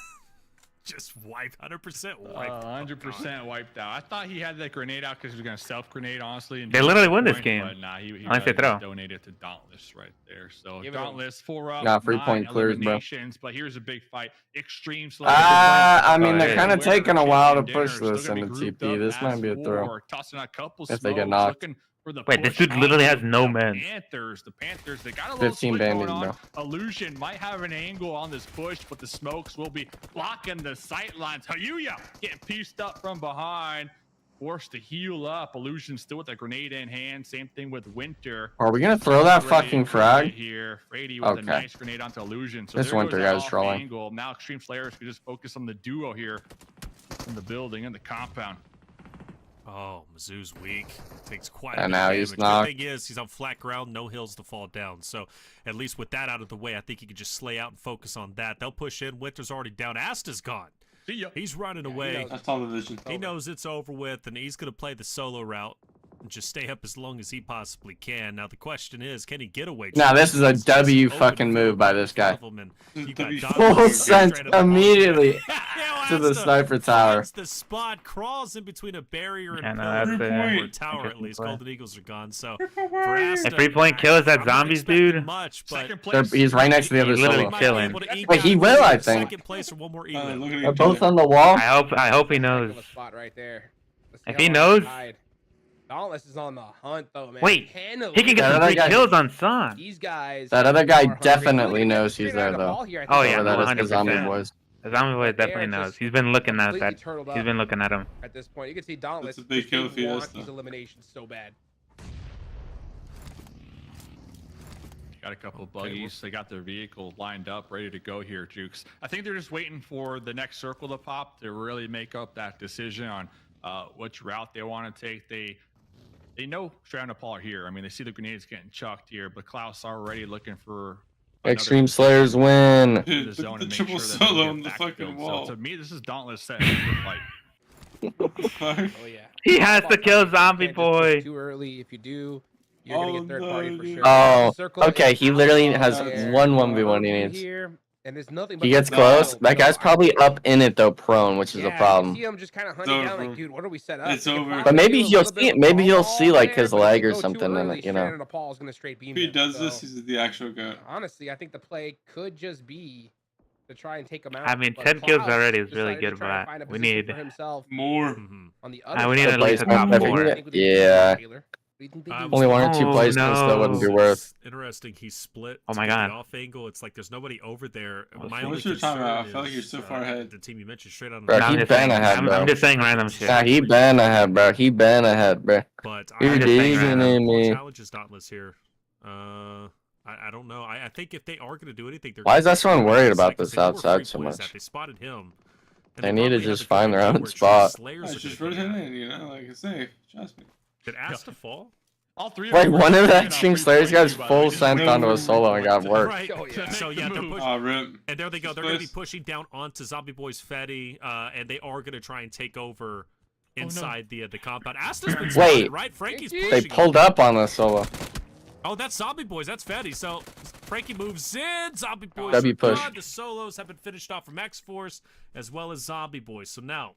Just wipe 100% wipe. 100% wiped out. I thought he had that grenade out because he was gonna self grenade, honestly. And They do literally the win this point, game. But nah, he Unless they rather throw. donated to Dauntless right there. So Give it to him. Dauntless 4 up. Nah, 3 9 point clears, bro. eliminations, but here's a big fight. Extreme Slayers. I mean, they're yeah. kind of Where taking a they're while to getting push dinner, this still in gonna the be grouped TP. up This as might be a throw. 4, tossing a couple If they get smokes, knocked. looking for the Wait, this push dude literally has onto no the men. The Panthers, they got a little 15 split going bandits, on. Illusion might have an angle on this push, but the smokes will be blocking the sight lines. Hayuya getting pieced up from behind, forced to heal up. Illusion still with a grenade in hand. Same thing with Winter. Are we gonna throw that Ready fucking to frag? hit here. Frady with Okay. a nice grenade onto Illusion. So This there Winter goes that guy's off trolling. angle. Now Extreme Slayers can just focus on the duo here in the building, in the compound. Oh, Mizzou's weak. Takes quite And a bit of now damage. he's Good knocked. thing is he's on flat ground, no hills to fall down. So at least with that out of the way, I think he can just slay out and focus on that. They'll push in. Winter's already down. Asta's gone. See ya. He's running Yeah, he away. knows. That's all the vision. He knows it's over with, and he's going to play the solo route and just stay up as long as he possibly can. Now, the question is, can he get away? Nah, this is a It's W open fucking field move by in this front guy. of him, and This is you got W Don Full Wilson sent straight up the ball. immediately Yeah, to the Asta sniper tower. finds the spot, crawls in between a barrier and Yeah, no, pillar, that's it. or a Good tower at Interesting least. play. Golden Eagles are gone, so for Asta, If 3 point kill is that I'm not zombies, expecting dude. Much, but Second place. He's right next to the other He's literally solo. might be chilling. able to eke Wait, he out will, I either think. Second place or one more Look elim. at They're each both other. on the wall. I hope he Heck knows. of a spot right there. Let's see If how he long knows- tied. Dauntless is on the hunt though, man. Wait, Handily. He can get That some other free guy- kills on Son. These guys. That other guy are hungry. definitely Look at knows straight he's out there, of the though. ball here, I Oh, think. yeah, Or that is the 100%. zombie boys. The zombie boy They are definitely knows. just He's been looking at completely that. turtled He's up been looking at him. at this point. You can see Dauntless. That's a big just kill didn't if he want is, these though. eliminations so bad. Got a couple of buggies. They got their vehicle lined up, ready to go here, Jukes. I think they're just waiting for the next circle to pop to really make up that decision on which route they want to take. They know Strand and Paul are here. I mean, they see the grenades getting chucked here, but Klaus already looking for another Extreme Slayers win. the Dude, zone put to the make triple sure that they solo get on the backfilled. fucking wall. So to me, this is Dauntless setting up the fight. What the fuck? Oh yeah. He has to kill You Zombie can't just push Boy. Too early. If you do, you're gonna Oh, get third no, party for dude. sure. Oh, The circle okay, is he out literally there. has one 1v1 he needs. Here, and there's nothing. He but gets the close. ball. That guy's probably up in it though, prone, which is Yeah, a you problem. see him just kind of hunting It's down, over. like, dude, what are we set up? It's You can over. possibly But maybe do a he'll little bit see. of Maybe he'll ball see like there, his but if leg you or go too something, and early, you know. Shannon Paul is gonna straight beam If he him, does so, this, he's the actual goat. honestly, I think the play could just be to try and take him out. I mean, but 10 kills Klaus already is really decided to good, try and but find a we position need- for himself More. Mhm. on the other we need side. at least a top Replacement, four. I think yeah. Only one or two Oh, placements that wouldn't be worth. Interesting. He split. Oh to my get the God. Off angle. It's like there's nobody over there. What's My your only time out? I concern feel like you're is, so far ahead. The team you mentioned straight on. Bro, No, he I'm just been saying- ahead, I'm bro. just saying random shit. Yeah, he been ahead, bro. He been ahead, bro. But You're I just saying digging random. in me. challenges Dauntless here. I don't know. I think if they are going to do anything, they're Why is gonna everyone do it worried right. about Like, 'cause this they know where outside Free so Boy is much? at. They spotted him. And They they need to probably have just the find their coverage own where spot. Slayers It's are just gonna be rotating at. in, you know, like I say, trust me. Did Asta fall? All three of Wait, them are one of the working on Extreme free Slayers point guys too, by the full way. sent onto a solo and got worked. Right. Oh, yeah. So yeah, they're pushing. Oh, rip. And there they go. This They're going to be place- pushing down onto Zombie Boy's Fetty, and they are going to try and take over inside the compound. Asta's been Wait. spotted, right? Frankie's pushing They him. pulled up on the solo. Oh, that's Zombie Boys. That's Fetty. So Frankie moves in. Zombie Boys W are push. gone. The solos have been finished off from X-Force as well as Zombie Boys. So now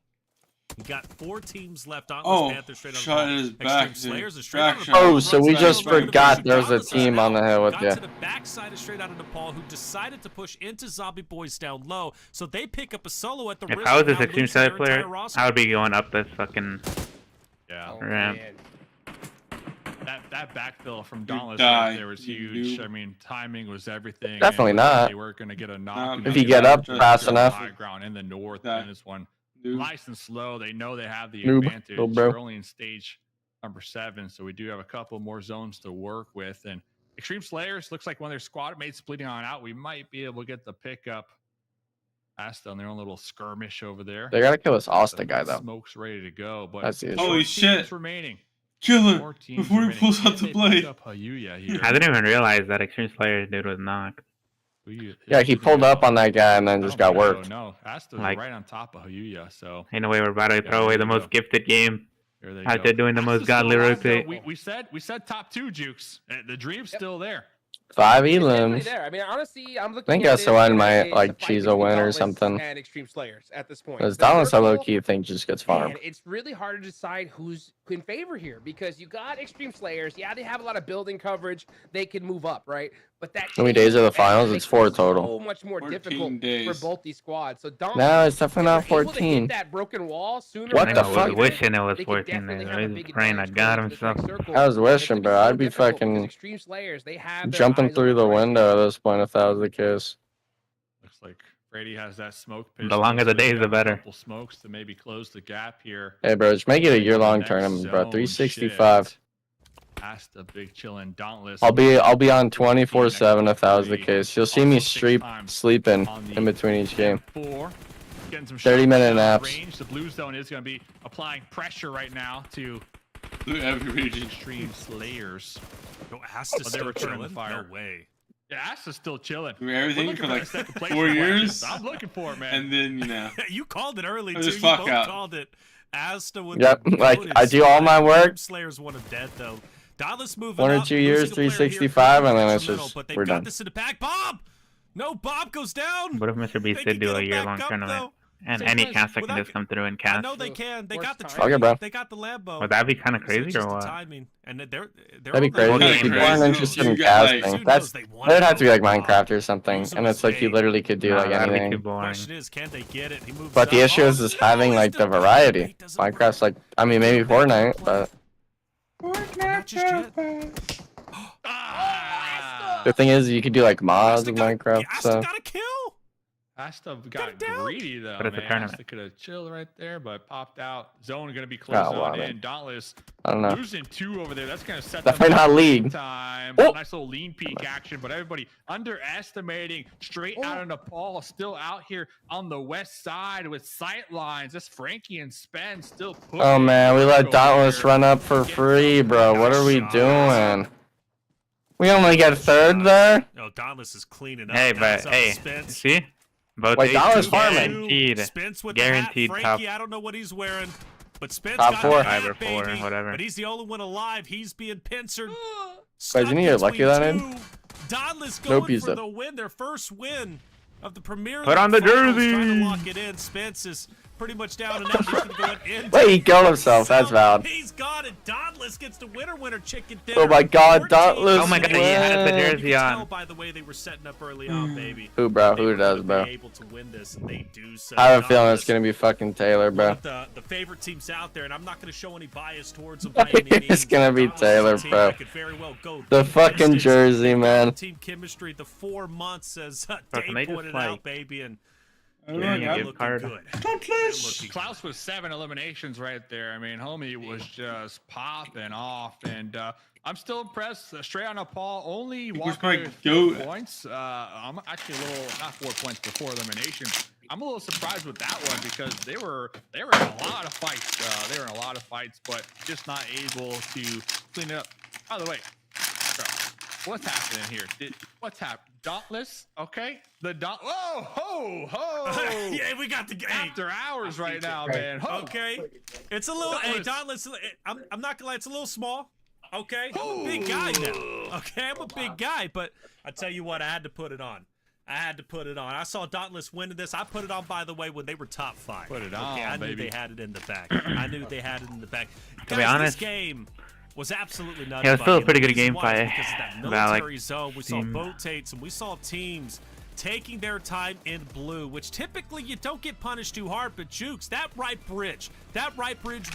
we got 4 teams left. Oh, Panthers straight shot on in the his ball. back, Extreme dude. Slayers is straight Back out of the shot. ball. Oh, so we Runs just down low. forgot there's a Dallas team on the hill with got you. to the backside of straight out of Nepal who decided to push into Zombie Boys down low. So they pick up a solo at the If risk I was of this now Extreme losing Slayer their player, entire roster. I would be going up this fucking Yeah. Oh, ramp. man. That backfill from You Dauntless die, right there was you huge. noob. I mean, timing was everything. Definitely and not. They were going to get a knock. Nah, and if they you get up got fast the enough. high ground in the north, Die. and this one Dude. nice and slow. They know they have the Noob, advantage. little bro. We're only in stage number 7, so we do have a couple more zones to work with. And Extreme Slayers looks like one of their squad mates bleeding on out. We might be able to get the pickup. Asta on their own little skirmish over there. They gotta kill this Asta Some guy though. Smoke's ready to go, but That's the issue. Holy 4 teams shit. remaining. Killer 4 teams before he remaining. pulls Can out the they pick blade. up Hayuya here? I didn't even realize that Extreme Slayer dude was knocked. Yeah, he pulled up on that guy and then just got worked. No, Asta's Like- right on top of Hayuya, so Ain't no way we're about to Yeah, throw away there the you most go. gifted game. here they Out go. there doing the most Asta's godly still alive, though. rotate. We said top 2 jukes. The dream's Yep. still there. 5 It's definitely elims. there. I mean, honestly, I'm looking. think at SON this might, as like, the fight cheese a between win or Dauntless something. And Extreme Slayers at this point. Because The Dallas, I low vertical- key think just gets Man, farmed. it's really hard to decide who's in favor here because you got Extreme Slayers. Yeah, they have a lot of building coverage. They can move up, right? But that How many days are the change finals? makes It's 4 it total. So much more 14 difficult days. for both these squads. So Dauntless, No, it's definitely not if they're able to hit 14. that broken wall sooner What I the know, fuck? I was wishing it was they could 14 definitely days. have a I big was praying to advantage God going into this next himself. circle. I was And it's wishing, gonna bro. be so I'd be difficult because fucking Extreme Slayers, they have their jumping eyes on through the prize. window at this point if that was the case. Looks like Brady has that smoke. The pistol, longer the so they've days, got the a better. Couple smokes to maybe close the gap here. Hey, bro, just make it a year-long Next tournament, bro. zone 365. shift. Asta, big chillin' Dauntless. I'll be on 24/7 if that was the case. You'll see me sleeping in between each game. 4. Getting some 30-minute shots naps. range. The blue zone is going to be applying pressure right now to Blue heavy region. Extreme Slayers. Yo, Asta's Oh, they still were turning chilling? fire. No way. Yeah, Asta's still chilling. Do everything We're looking for like that second place 4 for years, I'm looking for it, man. and then you know. You called it early I too. just You fuck both out. called it. Asta with Yep, the like, bonus. I do all my work. Slayers one of dead though. Dallas moving 1 or up, 2 years, losing a player here 365, could be and then it's detrimental, just but they've we're got done. this in the pack. Bob, no, Bob goes down. What if Mr. Beast They did can do get a him year-long back up, tournament? though. And Same any place. caster can Without- just come through and I cast. know they can. They got the Worst trade. Okay, bro. They got the Lambo. Would that be kind of So crazy it's or just the what? timing, and they're That'd be on the crazy. Okay, People crazy. aren't interested in You got, like- casting. That'd have to be like Minecraft or something, and it's like you literally could do Nah, like that'd be too anything. boring. Question is, can they get it? He moves But the up. issue is Oh, just having no, like he's the still- variety. It doesn't work. Minecraft's like, I mean, maybe Fortnite, but Not just yet. Ah! the thing is, you could do like mods Asta of got- Minecraft. Asta So got a kill. Asta Got got it down. greedy though, But it's a man. tournament. Asta could have chilled right there, but popped out. Zone gonna be close Oh, wow, on man. in. Dauntless I don't know. losing 2 over there. That's gonna set Definitely them not up league. big time. Oh. Nice little lean peek action, but everybody underestimating straight out of Nepal, still out here on the west side with sight lines. That's Frankie and Spen still pushing. Oh man, we let over Dauntless here. run up for free, bro. What are we Shots. doing? We only get third there. No, Dauntless is cleaning up. Hey, Guys but up hey, Spence. see? Both Wait, aces Dallas farming. guaranteed. Spence with Guaranteed the hat. top. Frankie, I don't know what he's wearing, but Spence Top got 4. the hat, 5 or 4, baby. whatever. But he's the only one alive. He's being pincered. Wait, isn't he Stuck lucky between that in? two. Dauntless Nope, going he's for up. the win, their first win of the Premier Put on the League Finals, jersey. Trying to lock it in. Spence is pretty much down and out. He's going to go in. Wait, he killed himself. That's valid. He's got it. Dauntless gets the winner chicken dinner. Oh my God, 14 Dauntless Oh my God, he had the wins. You jersey can on. tell by the way they were setting up early on, baby. Who, bro? They Who were does, gonna bro? be able to win this, and they do so. I have a feeling it's Dauntless, gonna be fucking Taylor, one bro. of the favorite teams out there, and I'm not going to show any bias towards them by any means. It's gonna be Dauntless is a Taylor, team bro. that could very well go The the fucking distance. jersey, man. Team chemistry, the 4 months, as Bro, can Dave they just, pointed like, out, baby, and Oh Yeah, my you God. give looking card. good. Dauntless. Looking Klaus with 7 eliminations right there. I mean, homie was just popping off, and I'm still impressed. Straight on Nepal, only Who's walking my away with goat? 4 points. I'm actually a little, not 4 points, but 4 eliminations. I'm a little surprised with that one because they were in a lot of fights. They were in a lot of fights, but just not able to clean it up. By the way, bro, What's happening here? What's happening? Dauntless? Okay. Whoa! Ho! Ho! Yeah, we got the game. After hours right now, man. Ho! Okay. It's a little, hey, Dauntless, I'm not gonna lie, it's a little small. Okay. I'm a big guy now. Okay, I'm a big guy, but I tell you what, I had to put it on. I saw Dauntless winning this. I put it on, by the way, when they were top 5. Put it on, I knew baby. they had it in the bag. To be honest, this game was absolutely nuts. Yeah, it was still a pretty good game by by because of that Valak military zone. We saw team. rotates and we saw teams taking their time in blue, which typically you don't get punished too hard. But Jukes, that right bridge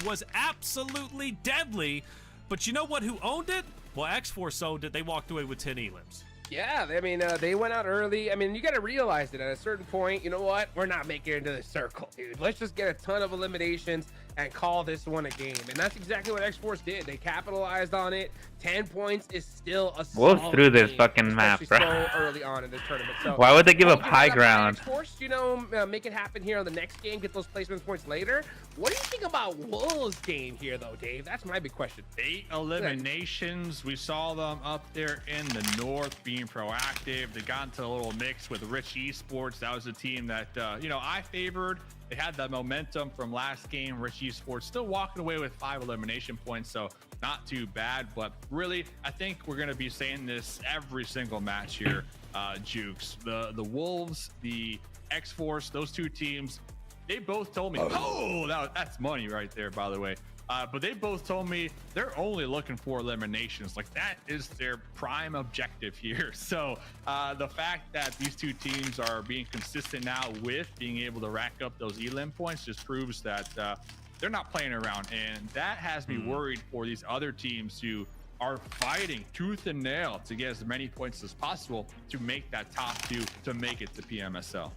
was absolutely deadly. But you know what? Who owned it? Well, X-Force owned it. They walked away with 10 elims. Yeah, I mean, they went out early. I mean, you got to realize that at a certain point, you know what? We're not making it into the circle, dude. Let's just get a ton of eliminations and call this one a game. And that's exactly what X-Force did. They capitalized on it. 10 points is still a Wolves solid through this game, fucking map, especially bro. so early on in this tournament. So Why would they give up Wolves high up by ground? X-Force, you know, make it happen here on the next game, get those placement points later. What do you think about Wolves' game here, though, Dave? That's my big question. 8 eliminations. We saw them up there in the north being proactive. They got into a little mix with Rich Esports. That was a team that, you know, I favored. They had that momentum from last game. Rich Esports still walking away with 5 elimination points, so not too bad. But really, I think we're going to be saying this every single match here, Jukes. The Wolves, the X-Force, those two teams, they both told me, that's money right there, by the way. But they both told me they're only looking for eliminations. Like, that is their prime objective here. So the fact that these two teams are being consistent now with being able to rack up those elim points just proves that they're not playing around. And that has me worried for these other teams who are fighting tooth and nail to get as many points as possible to make that top 2 to make it to PMSL.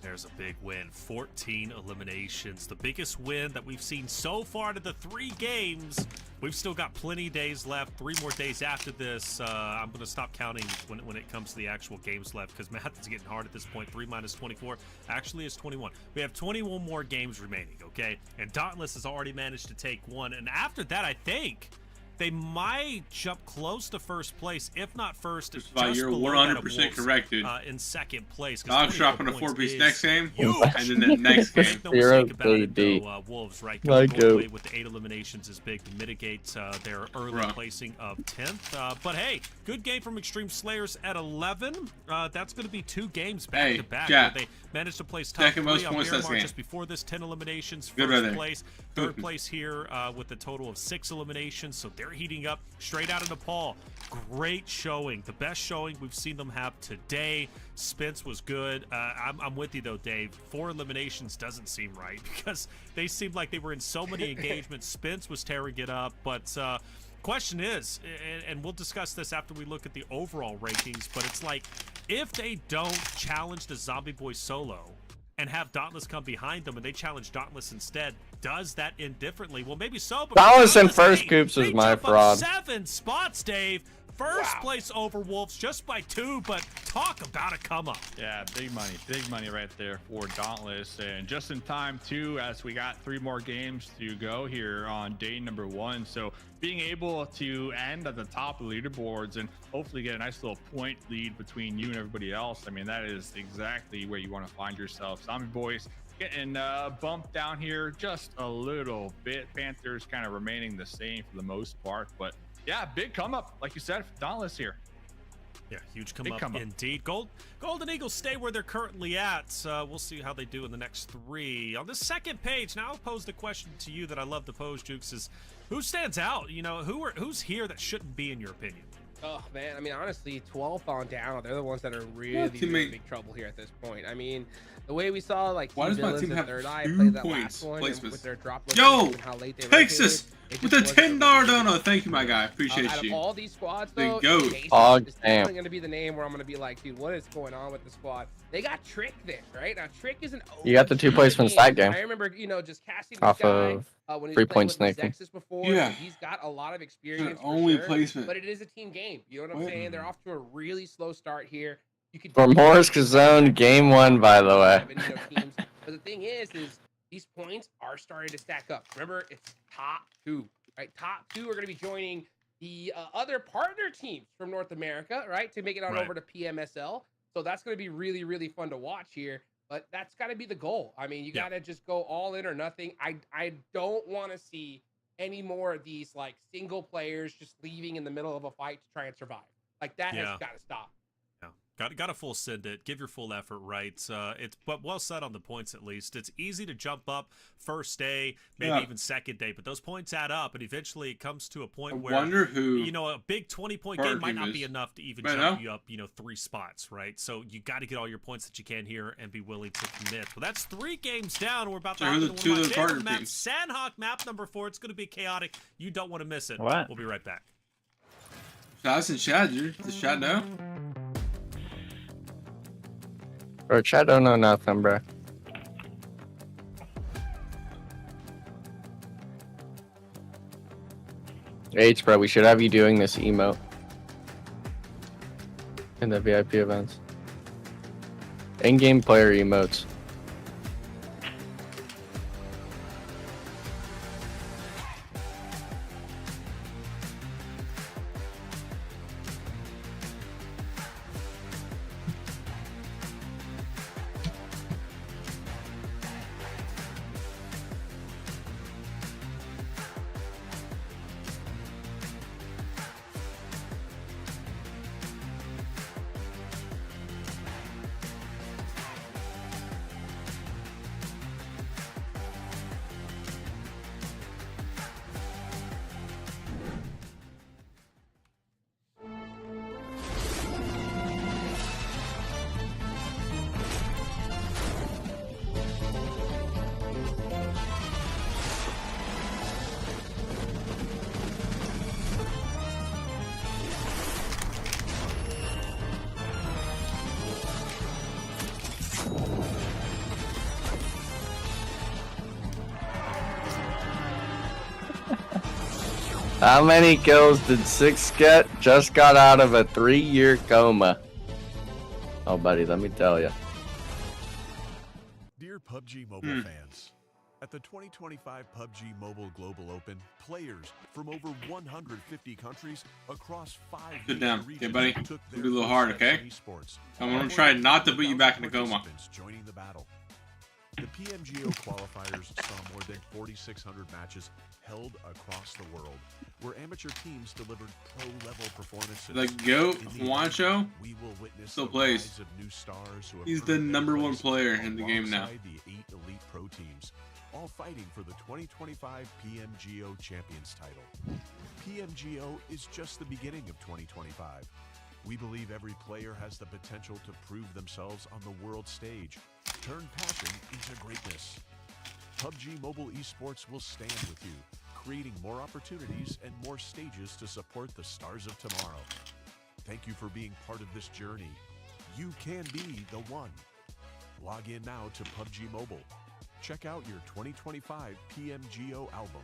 There's a big win, 14 eliminations. The biggest win that we've seen so far to the 3 games. We've still got plenty of days left, 3 more days after this. I'm going to stop counting when it comes to the actual games left because math is getting hard at this point. 3 minus 24 actually is 21. We have 21 more games remaining, okay? And Dauntless has already managed to take 1. And after that, I think they might jump close to first place, if not first. You're 100% correct, dude. In second place. Dog's dropping a 4-piece next game, huge. and then the next game. No mistake about it, though, Wolves, right, coming away with the 8 eliminations is big to mitigate their early placing of 10th. But hey, good game from Extreme Slayers at 11. That's going to be 2 games back to back. Where they managed to place top 3 on Miramar just before this. 10 eliminations, first place, third place here with a total of 6 eliminations. So they're heating up straight out of Nepal. Great showing, the best showing we've seen them have today. Spence was good. I'm with you though, Dave. 4 eliminations doesn't seem right because they seemed like they were in so many engagements. Spence was tearing it up, but question is, and we'll discuss this after we look at the overall rankings, but it's like if they don't challenge the Zombie Boy solo and have Dauntless come behind them and they challenge Dauntless instead, does that end differently? Well, maybe so, but Dauntless in first Coops is my fraud. 7 spots, Dave. First place over Wolves just by 2, but talk about a come up. Yeah, big money right there for Dauntless. And just in time too, as we got 3 more games to go here on day number 1. So being able to end at the top of the leaderboards and hopefully get a nice little point lead between you and everybody else, I mean, that is exactly where you want to find yourself. Zombie Boys getting bumped down here just a little bit. Panthers kind of remaining the same for the most part, but yeah, big come up, like you said, Dauntless here. Yeah, huge come up indeed. Golden Eagles stay where they're currently at. We'll see how they do in the next 3. On the second page, now I'll pose the question to you that I love to pose, Jukes, is who stands out? You know, who's here that shouldn't be in your opinion? Oh, man, I mean, honestly, 12th on down, they're the ones that are really big trouble here at this point. I mean, the way we saw, like, why does my team have Third 2 Eye play that points last one with their drop Yo, and how late they Texas with a $10 dono. Thank you, my guy. Appreciate out you. Of all these squads, though, the GOAT. is definitely going to be the name where I'm going to be like, dude, what is going on with the squad? They got Trick there, right? Now, Trick is an You got the 2 placements that game. I remember, you know, just casting off this guy, of when he 3 was point playing with snaking. Zexus before. Yeah. So he's got a lot of experience. Only sure, placement. But it is a team game. You know what I'm saying? They're off to a really slow start here. You could For Morris Kazone, game 1, by the way. But the thing is these points are starting to stack up. Remember, it's top 2, right? Top 2 are going to be joining the other partner teams from North America, right, to make it on Right. over to PMSL. So that's going to be really, really fun to watch here. But that's got to be the goal. I mean, you Yeah. got to just go all in or nothing. I don't want to see any more of these like single players just leaving in the middle of a fight to try and survive. Like that Yeah. has got to stop. Yeah, got to full send it. Give your full effort, right? It's but well said on the points at least. It's easy to jump up first day, maybe Yeah. even second day, but those points add up, and eventually it comes to a I point where wonder who. you know a big 20-point partner game might team not is. be enough to even Right jump now? you up, 3 spots, right? So you got to get all your points that you can here and be willing to commit. Well, that's 3 games down. We're about to So hop who are into the one of two my of the favorite partner maps, teams? Sanhok map number 4. It's going to be chaotic. You don't want to miss it. What? We'll be right back. Shots and Chad, dude. Does Chad know? Bro, Chad don't know nothing, bro. H, bro, we should have you doing this emote in the VIP events. In-game player emotes. How many kills did Six get? Just got out of a 3-year coma. Oh, buddy, let me tell you. Dear PUBG Mobile fans, at the 2025 PUBG Mobile Global Open, players from over 150 countries across 5 Good major down. Okay, regions buddy. took We'll their do a little first hard, steps okay? in esports. I'm gonna More try than not to put you back in a 1,000 coma. participants joining the battle. The PMGO qualifiers saw more than 4,600 matches held across the world, where amateur teams delivered pro-level performances. The GOAT, In the Juancho, event, we will witness still the plays. rise of new stars who have He's the earned their #1 place player in the game now. alongside the 8 elite pro teams, all fighting for the 2025 PMGO Champions title. PMGO is just the beginning of 2025. We believe every player has the potential to prove themselves on the world stage. Turn passion into greatness. PUBG Mobile Esports will stand with you, creating more opportunities and more stages to support the stars of tomorrow. Thank you for being part of this journey. You can be the one. Log in now to PUBG Mobile. Check out your 2025 PMGO album.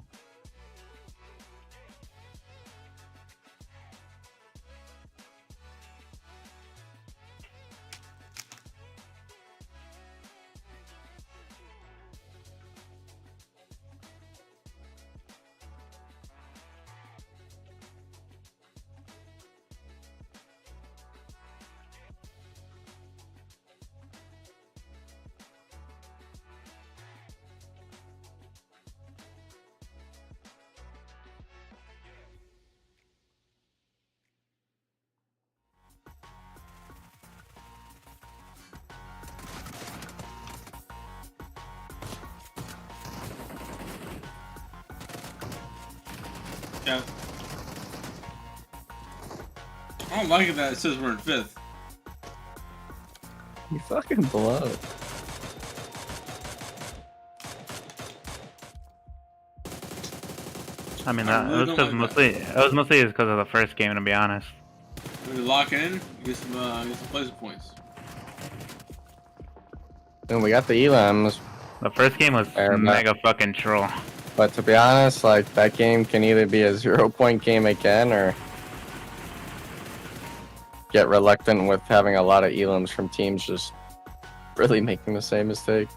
Yeah. I don't like it that it says we're in 5th. You fucking blow. I mean, I really it was don't just like that. mostly because of the first game, to be honest. When you lock in, you get some pleasure points. And we got the elims, The first game was Fair enough. mega fucking troll. but to be honest, like, that game can either be a 0-point game again or get reluctant with having a lot of elims from teams just really making the same mistake.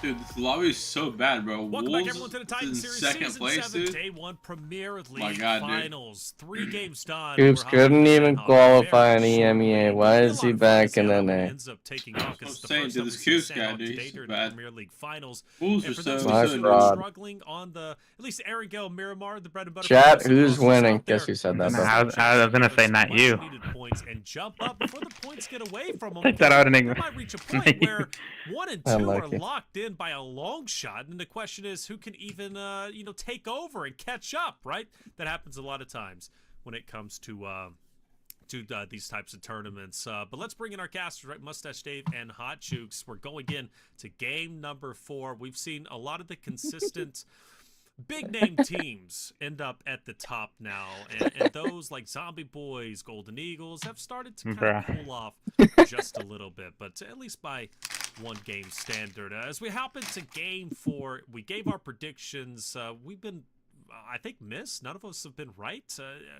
Dude, this lobby is so bad, bro. Welcome Wolves back, everyone, to the Titan in Series second Season place, 7, dude. Day 1 Premier League My God, dude. Finals. 3 games done. Coops We're couldn't hopping even Sanhok qualify in very EMEA. shortly. Why It'll is be a he lot of fun to back see in how the that one NA? ends up taking off. I'm It's the saying, first dude, time this we've seen Coops guy, Sanhok dude, to he's date so during the bad. Premier League Finals. Wolves And are for so those My of you fraud. struggling on the, at least Erangel, Miramar, the bread and butter. Chat, Finals, who's losses winning? out there. Guess who said that, This bro? is I their was chance to gonna give say us not much you. needed points and jump up before the points get away from them. Take that out, They Enigma. might reach a point where 1 and 2 are Unlucky. locked in by a long shot, and the question is who can even take over and catch up, right? That happens a lot of times when it comes to these types of tournaments. But let's bring in our casters, right? Mustache Dave and Hot Jukes. We're going in to game number 4. We've seen a lot of the consistent big name teams end up at the top now, and those like Zombie Boys, Golden Eagles have started to kind of cool off just a little bit, but at least by 1 game standard. As we hop into game 4, we gave our predictions. We've been, I think, missed. None of us have been right.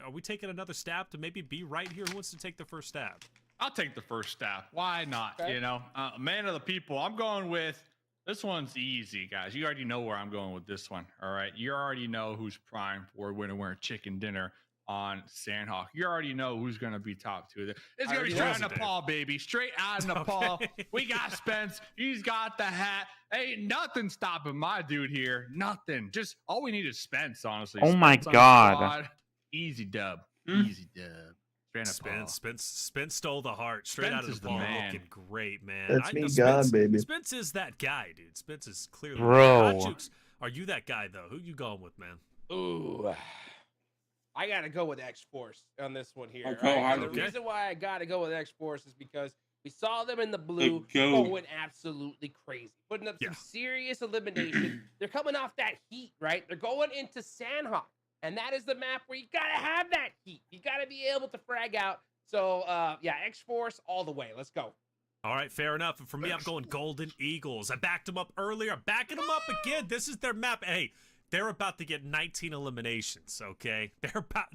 Are we taking another stab to maybe be right here? Who wants to take the first stab? I'll take the first stab. Why not? Okay. You know, man of the people. I'm going with this one's easy, guys. You already know where I'm going with this one. All right, you already know who's prime for winner chicken dinner on Sanhok. You already know who's going to be top 2. It's going to be straight out of Nepal, baby. Straight out of Nepal. We got Spence. He's got the hat. Ain't nothing stopping my dude here. Nothing. Just all we need is Spence, honestly. Oh my Spence on the God. squad. Easy dub. Easy dub. Straight out of Spence stole the heart straight out of Spence the is the ball. man. Looking great, man. That's me, Spence, God, baby. Spence is that guy, dude. Spence is clearly Bro. Hot Jukes, are you that guy though? Who you going with, man? Ooh, I gotta go with X-Force on this one here. Okay, Right? And the okay. reason why I gotta go with X-Force is because we saw them in the blue go. going absolutely crazy, putting up Yeah. some serious elimination. They're coming off that heat, right? They're going into Sanhok, and that is the map where you gotta have that heat. You gotta be able to frag out. So, yeah, X-Force all the way. Let's go. All right, fair enough. And for me, I'm going Golden Eagles. I backed them up earlier. I'm backing them up again. This is their map. Hey, they're about to get 19 eliminations, okay? They're about,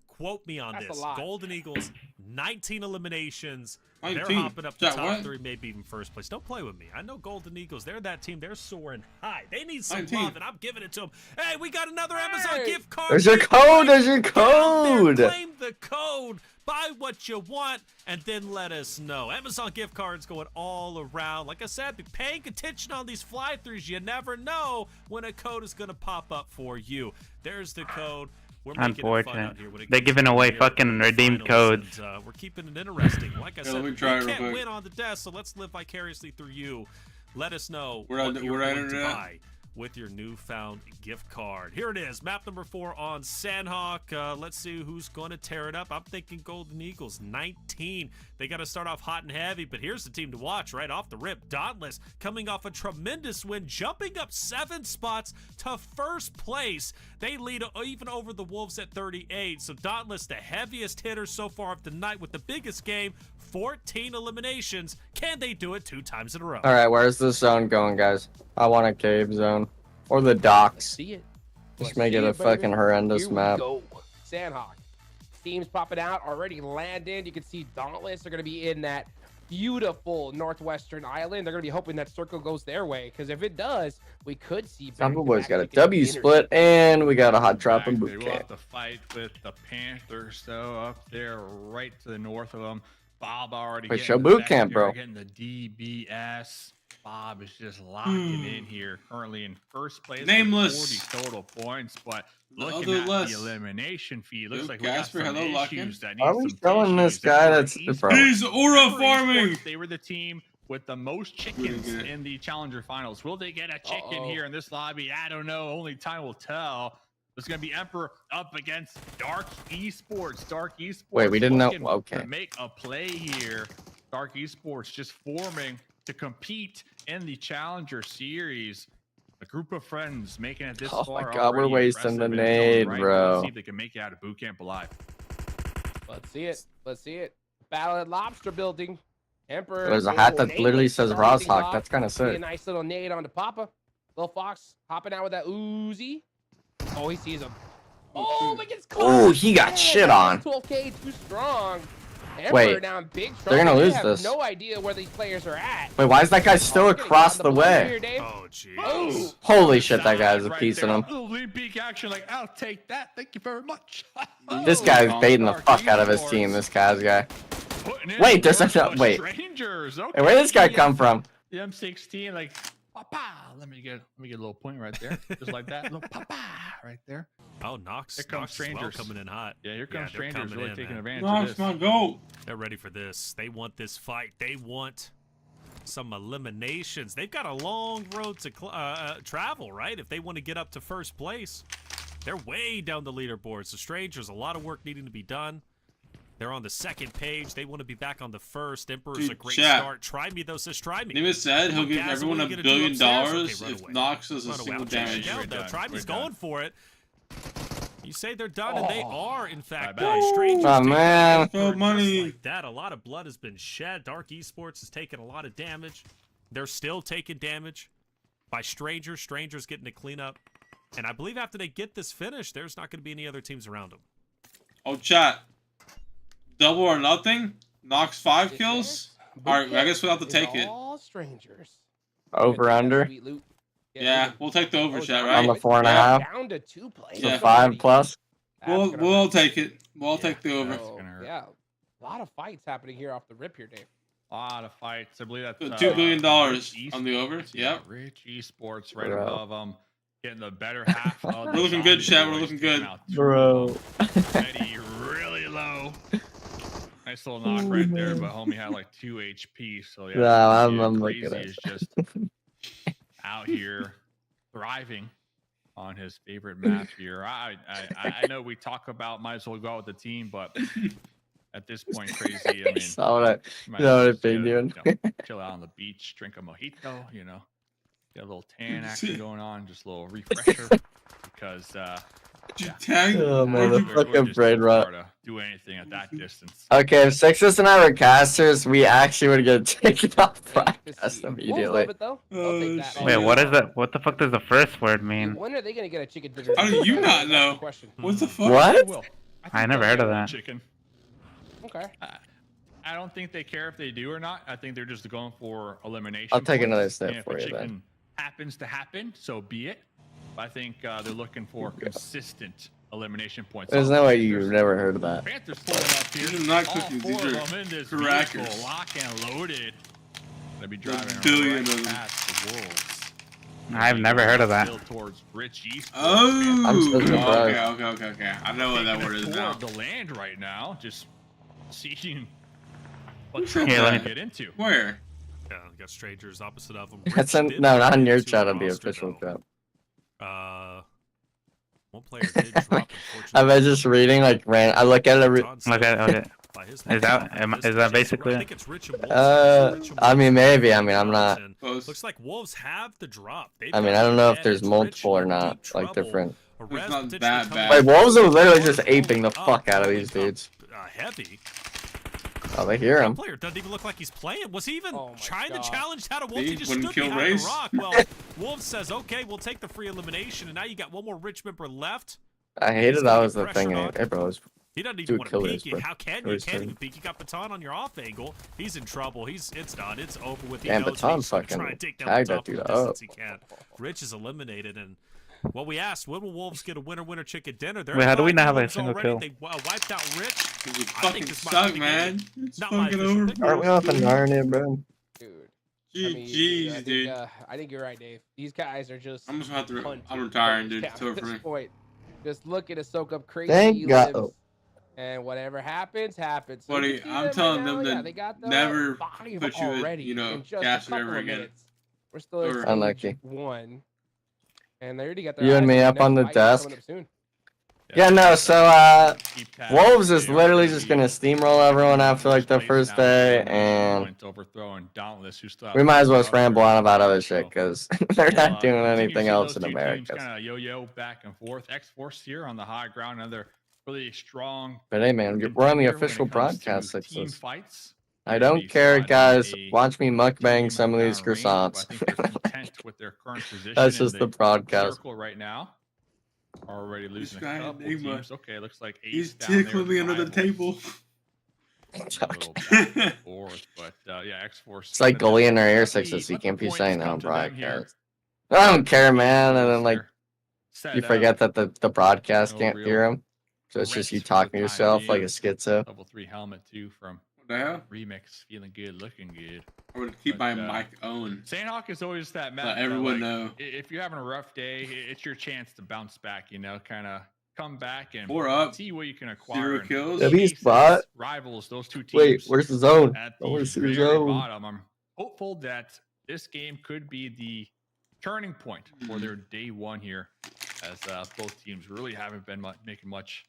quote me on That's this. a lot. Golden Eagles, 19 eliminations. They're 19? hopping up to That top what? 3, maybe even first place. Don't play with me. I know Golden Eagles. They're that team. They're soaring high. They need some 19. love, and I'm giving it to them. Hey, we got another Amazon Hey. gift card. There's your Get code. right- There's your get out there, code. claim the code. Buy what you want, and then let us know. Amazon gift cards going all around. Like I said, be paying attention on these fly-throughs. You never know when a code is going to pop up for you. There's the code. We're making it fun out Unfortunate. here when it They're comes giving to away the fucking redeemed finals, codes. and, we're keeping it interesting. Like I Yeah, said, let me we try it real can't quick. win on the desk, so let's live vicariously through you. Let us know Where I- what you're where I going to internet? buy with your newfound gift card. Here it is, map number 4 on Sanhok. Let's see who's going to tear it up. I'm thinking Golden Eagles, 19. They got to start off hot and heavy, but here's the team to watch right off the rip. Dauntless coming off a tremendous win, jumping up 7 spots to first place. They lead even over the Wolves at 38. So Dauntless, the heaviest hitter so far of the night with the biggest game, 14 eliminations. Can they do it 2 times in a row? All right, where's the zone going, guys? I want a cave zone or the Let's docks. see it. Just Let's make see it a baby. fucking horrendous Here we map. go. Sanhok. Teams popping out, already landed. You can see Dauntless are going to be in that beautiful northwestern island. They're going to be hoping that circle goes their way, because if it does, we could see Zombie Boys got a back-to-back W chicken split, and we got a hot drop Back, and they boot will have camp. to fight with the Panthers, though, up there right to the north of them. Bob already Wait, getting show the boot camp, secondary, bro. Getting the DBS. Bob is just locking in here, currently in first place. with Nameless. 40 total points, but The looking other at less. the elimination fee, looks Dude, like we got Casper, some hello, Lock-in. issues that Why need are we some showing this tissues. guy That's that's Esports. bro? He's aura Remember farming. Esports, they were the team with the most chickens good. in the Challenger Finals. Will they get a chicken Uh-oh. here in this lobby? I don't know. Only time will tell. There's going to be Emperor up against Dark Esports. Dark Esports. Wait, we didn't know- looking okay. to make a play here. Dark Esports just forming to compete in the Challenger Series. A group of friends making it this Oh far. my God, we're already wasting the impressive in its own nade, right. bro. Let's see if they can make it out of boot camp alive. Let's see it. Let's see it. Battle at Lobster Building. Emperor. There's a hat that Nameless literally says starting things Rosshawk. off. That's kind of See a sick. nice little nade on the Papa. Lil Fox hopping out with that Uzi. Oh, he sees him. Oh, but gets caught. Oh, he got Yeah, shit that on. was 12K too strong. Emperor Wait, now in big trouble. they're gonna They lose have this. no idea where these players are at. Wait, why is that guy still He's gonna get across on the blue way? here, Dave. Oh, jeez. Oh, Holy shit, that guy's a Right piece there. of him. Little lean peek action, like I'll take that. Thank you very much. This guy's baiting the fuck out of his team, this Kaz guy. Wait, there's a- wait. Strangers. Okay. Hey, where did this guy come from? The M16, like, papa. Let me get a little point right there, just like that. Little papa right there. Oh, Nox. Here comes Nox as well strangers. coming in hot. Yeah, here comes they're strangers coming really in, taking man. advantage Knox, of my this. goat. They're ready for this. They want this fight. They want some eliminations. They've got a long road to travel, right? If they want to get up to first place, they're way down the leaderboards. The Strangers, a lot of work needing to be done. They're on the second page. They want to be back on the first. Emperor's Dude, a great chat. start. Try me, though, says try me. Nima said he'll give Gaz, everyone what are $1 you gonna billion do upstairs? Okay, if run away. Nox does a Run away. single I'll check damage. it out, We're though. done. Try me's We're going done. for it. You say they're done, and they are, in fact, Bye-bye. by Strangers. Oh, taking man. over Spilled money. just like that. A lot of blood has been shed. Dark Esports has taken a lot of damage. They're still taking damage by Strangers. Strangers getting to clean up. And I believe after they get this finished, there's not going to be any other teams around them. Oh, chat. Double or nothing? Nox 5 kills? Alright, I guess we'll have to take it. All strangers. Over, under? Sweet loot. Yeah, we'll take the over, Oh, chat, nice. right? On the 4.5? Down to 2 players. Yeah. 5 plus? That's We'll gonna we'll hurt. take it. We'll take the over. So, gonna hurt. yeah, a lot of fights happening here off the rip here, Dave. A lot of fights. I believe that's $2 billion Rich on the over. Esports. Yeah, Yep. Rich Esports right Bro. above them. Getting the better half of We're looking good, chat. We're looking good. Bro. Eddie really low. Nice little knock right there, but homie had like 2 HP. So yeah, No, I'm Crazy looking at is just out here thriving on his favorite map here. I know we talk about might as well go out with the team, but at this point, Crazy. I mean, Saw what I- might you know what as well I've been just, doing. chill out on the beach, drink a mojito. You know, get a little tan action going on, just a little refresher. Because Did you tag? Oh, man, Where'd the you- fucking just brain too rot. far to do anything at that distance. Okay, if Sixus and I were casters, we actually would get taken off Let's broadcast see. Wolves immediately. love it, though. I'll take that. Oh, Wait, yeah. what is that? What the fuck does the first word mean? When are they gonna get a chicken dinner? How do you not That's the know? question. What the fuck? What? Will. I never heard of that. Chicken. Okay. I don't think they care if they do or not. I think they're just going for elimination. I'll take points. another step And if for a you chicken then. happens to happen, so be it. But I think they're looking for consistent elimination points. There's no way you've never heard of that. Panthers pulling up here. These are not All cookies, these 4 of are them in this crackers. vehicle, lock and loaded. Gonna be driving billion right of them. past the Wolves. I've never heard of that. Still towards Rich Esports. Oh, I'm so surprised. okay. I know what that word is Taking a now. tour of the land right now, just seeing what Who said they're that? gonna get into. Where? Yeah, we got Strangers opposite of them. That's no, not on your chat, on the official chat. One player did drop, I'm unfortunately. just reading like I look at it every. Okay. By his Is that basically I it? think it's Rich and Wolves. Rich and I mean, Wolves. maybe. I mean, I'm not. And Close. Looks like Wolves have the drop. They've I mean, got I don't know if the there's advantage. multiple or Rich in not, deep like trouble. different. Perez It's not potentially that coming bad. back. Wait, Wolves are literally just Rolling aping the up, fuck out of rolling these up, dudes. Heavy. Oh, they hear That him. player doesn't even look like he's playing. Was he even Oh my trying God. to challenge that? Wolves? He He just wouldn't stood kill behind Race. the rock. Well, Wolves says, okay, we'll take the free elimination, and now you got one more Rich member left. I hated He's that gonna was get the thing. pressured on. Hey, bro, He doesn't Do even want kill to this, peek. bro. How can Kill you? this Can't thing. even peek. You got Baton on your off angle. He's in trouble. It's done. It's over with. He Damn, knows Baton he's gonna fucking try and take down tagged the that top dude of the up. distance he can. Rich is eliminated, and what we asked, when will Wolves get a winner chicken dinner? They're Wait, how do we at not have a 5 single already. kill? They wiped out Rich. Cause you I think fucking this might suck, be the man. game. It's Not my fucking official over. pick. aren't we off in Narnia, bro? Dude. I mean, GG's, I think, dude. I think you're right, Dave. These guys are just. I'm just gonna have to. punching I'm retiring, players dude. down It's over at for this me. point. Just looking to soak up crazy Thank God. lives, and whatever happens, happens. So Buddy, you can see I'm them telling right them now, to yeah, they got the never body put you in, already you know, in just gas a it couple ever of again. minutes. We're still at Or- stage Unlucky. 1, and they already got their You and eyes me on up on the next fight desk. coming up soon. Yeah, no, so, Keep tabs. Wolves is They are literally gonna just be gonna steamroll everyone after like the place first now, day, one and point overthrowing Dauntless, who still we have might as well one just ramble on about other shit So, because they're we'll, not doing continue to anything see else those in two teams America. kind of yo-yo back and forth. X-Force here on the high ground, another really strong. But hey, man, we're on the contender when it official comes to broadcast. team Sixes. fights. I Maybe don't care, sliding guys. a Watch me team mukbang some of down these range, but croissants. I think they're content with their current position. That's in just the broadcast. circle right now. Already losing guy a couple Enigma. teams. Okay, looks like Ace He's down there tickling me under the rivals. table. a little back and forth. But yeah, X-Force. It's like goalie in our air Let sixes. the You can't be points saying come that on to them here. broadcast. I don't care, man. And then like They're set you up. forget that the broadcast No can't real hear him. So it's just you threats for the talking to time yourself like a being. schizo. Level 3 helmet too from What the hell? Remix. Feeling good, looking good. I would keep But, my mic on. Sanhok is always that map. Let though, everyone like, know. If you're having a rough day, it's your chance to bounce back. You know, kind of come back and 4 up, see what you can acquire. 0 and kills. W chase spot. as rivals, those two teams. Wait, where's the zone? At I the want to see the very zone. bottom. I'm hopeful that this game could be the turning point for their day one here, as both teams really haven't been making much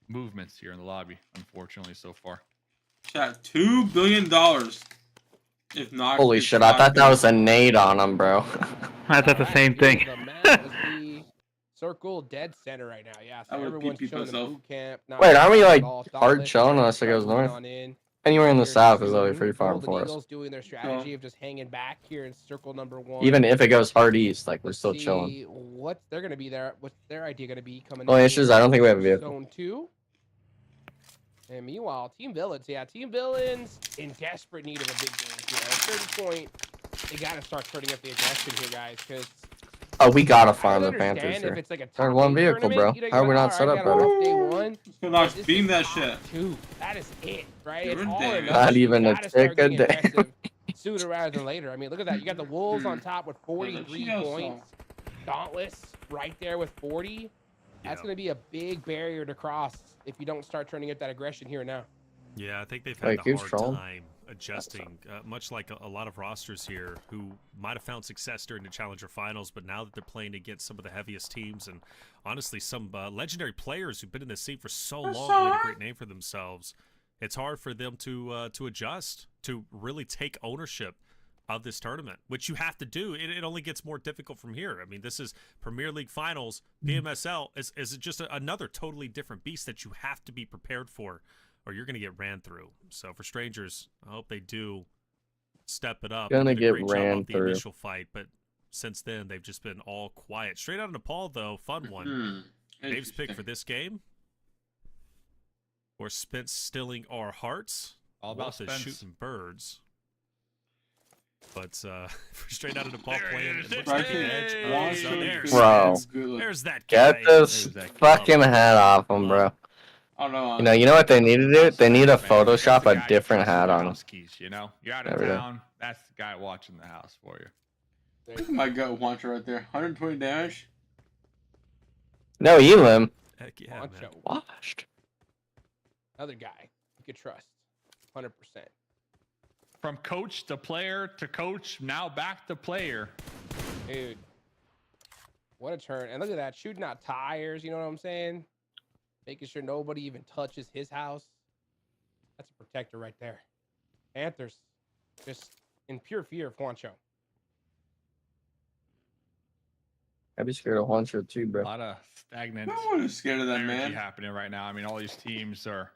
movements here in the lobby, unfortunately, so far. Chat, $2 billion. If not, Holy it's shit! I not thought that good. was a nade on him, bro. I thought the same thing. The map was the circle dead center right now. Yeah, I so would've everyone's peed chilling in myself. boot camp. not Wait, aren't we at like all. hard Thoughtless, chilling ready to unless it start goes moving north? on in. Anywhere in the Here's south is two. only pretty far Golden for us. Eagles doing their strategy of just hanging back here in circle number 1. Even if it goes hard east, like we're still See chilling. what they're gonna be there. What's their idea gonna be coming? Only in issue is I don't think we have a here? vehicle. Zone 2. And meanwhile, Team Villains, yeah, Team Villains in desperate need of a big game here. At 30 point, they gotta start turning up the aggression here, guys, because Oh, we gotta I farm don't the Panthers understand if here. it's like a They're top one 8 vehicle, tournament, bro. you know, How are we you're not like, set all up right, I got better? off day 1. Let's go, Knox. This Beam is that top shit. 2. That is it, right? You're It's in all or there. nothing. Not You even a gotta start tick a getting day. aggressive sooner rather than later. I mean, look at that. You got the Wolves on top with 43 Yeah, points. Dauntless right there with 40. That's Yeah. going to be a big barrier to cross if you don't start turning up that aggression here now. Yeah, I think they've Wait, had a who's hard trolling? time adjusting, much like a lot of rosters here who might have found success during the Challenger Finals, but now that they're playing against some of the heaviest teams and honestly some legendary players who've been in the scene for so long, made a great name for themselves, it's hard for them to adjust, to really take ownership of this tournament, which you have to do. It only gets more difficult from here. I mean, this is Premier League Finals. PMSL is just another totally different beast that you have to be prepared for, or you're going to get ran through. So for Strangers, I hope they do step it up. Gonna They did a get great job ran off the through. initial fight, but since then they've just been all quiet. Straight out of Nepal, though, fun one. Dave's pick for this game, or Spence stealing our hearts. All about Wolf is Spence. shooting birds. But for Straight Out of Nepal There playing, it is. it looks Hey, like an edge. hey, Oh, hey, so hey, there's Bro. Spence. There's that guy. Get this There's that fucking guy. hat off him, bro. I don't know. You know what they need to do? They need to Man, that's Photoshop the a guy who different trusts hat the on him. house keys, you know, you're out of Every day. town. That's the guy watching the house for you. Look at my gut launcher right there. 120 damage. No, Elim. Heck yeah, man. Poncho, Washed. another guy you could trust, 100%. From coach to player to coach, now back to player. Dude, what a turn. And look at that, shooting out tires, you know what I'm saying? Making sure nobody even touches his house. That's a protector right there. Panthers, just in pure fear of Juancho. I'd be scared of Juancho too, A bro. lot of stagnant No one is scared of that energy man. happening right now. I mean, all these teams are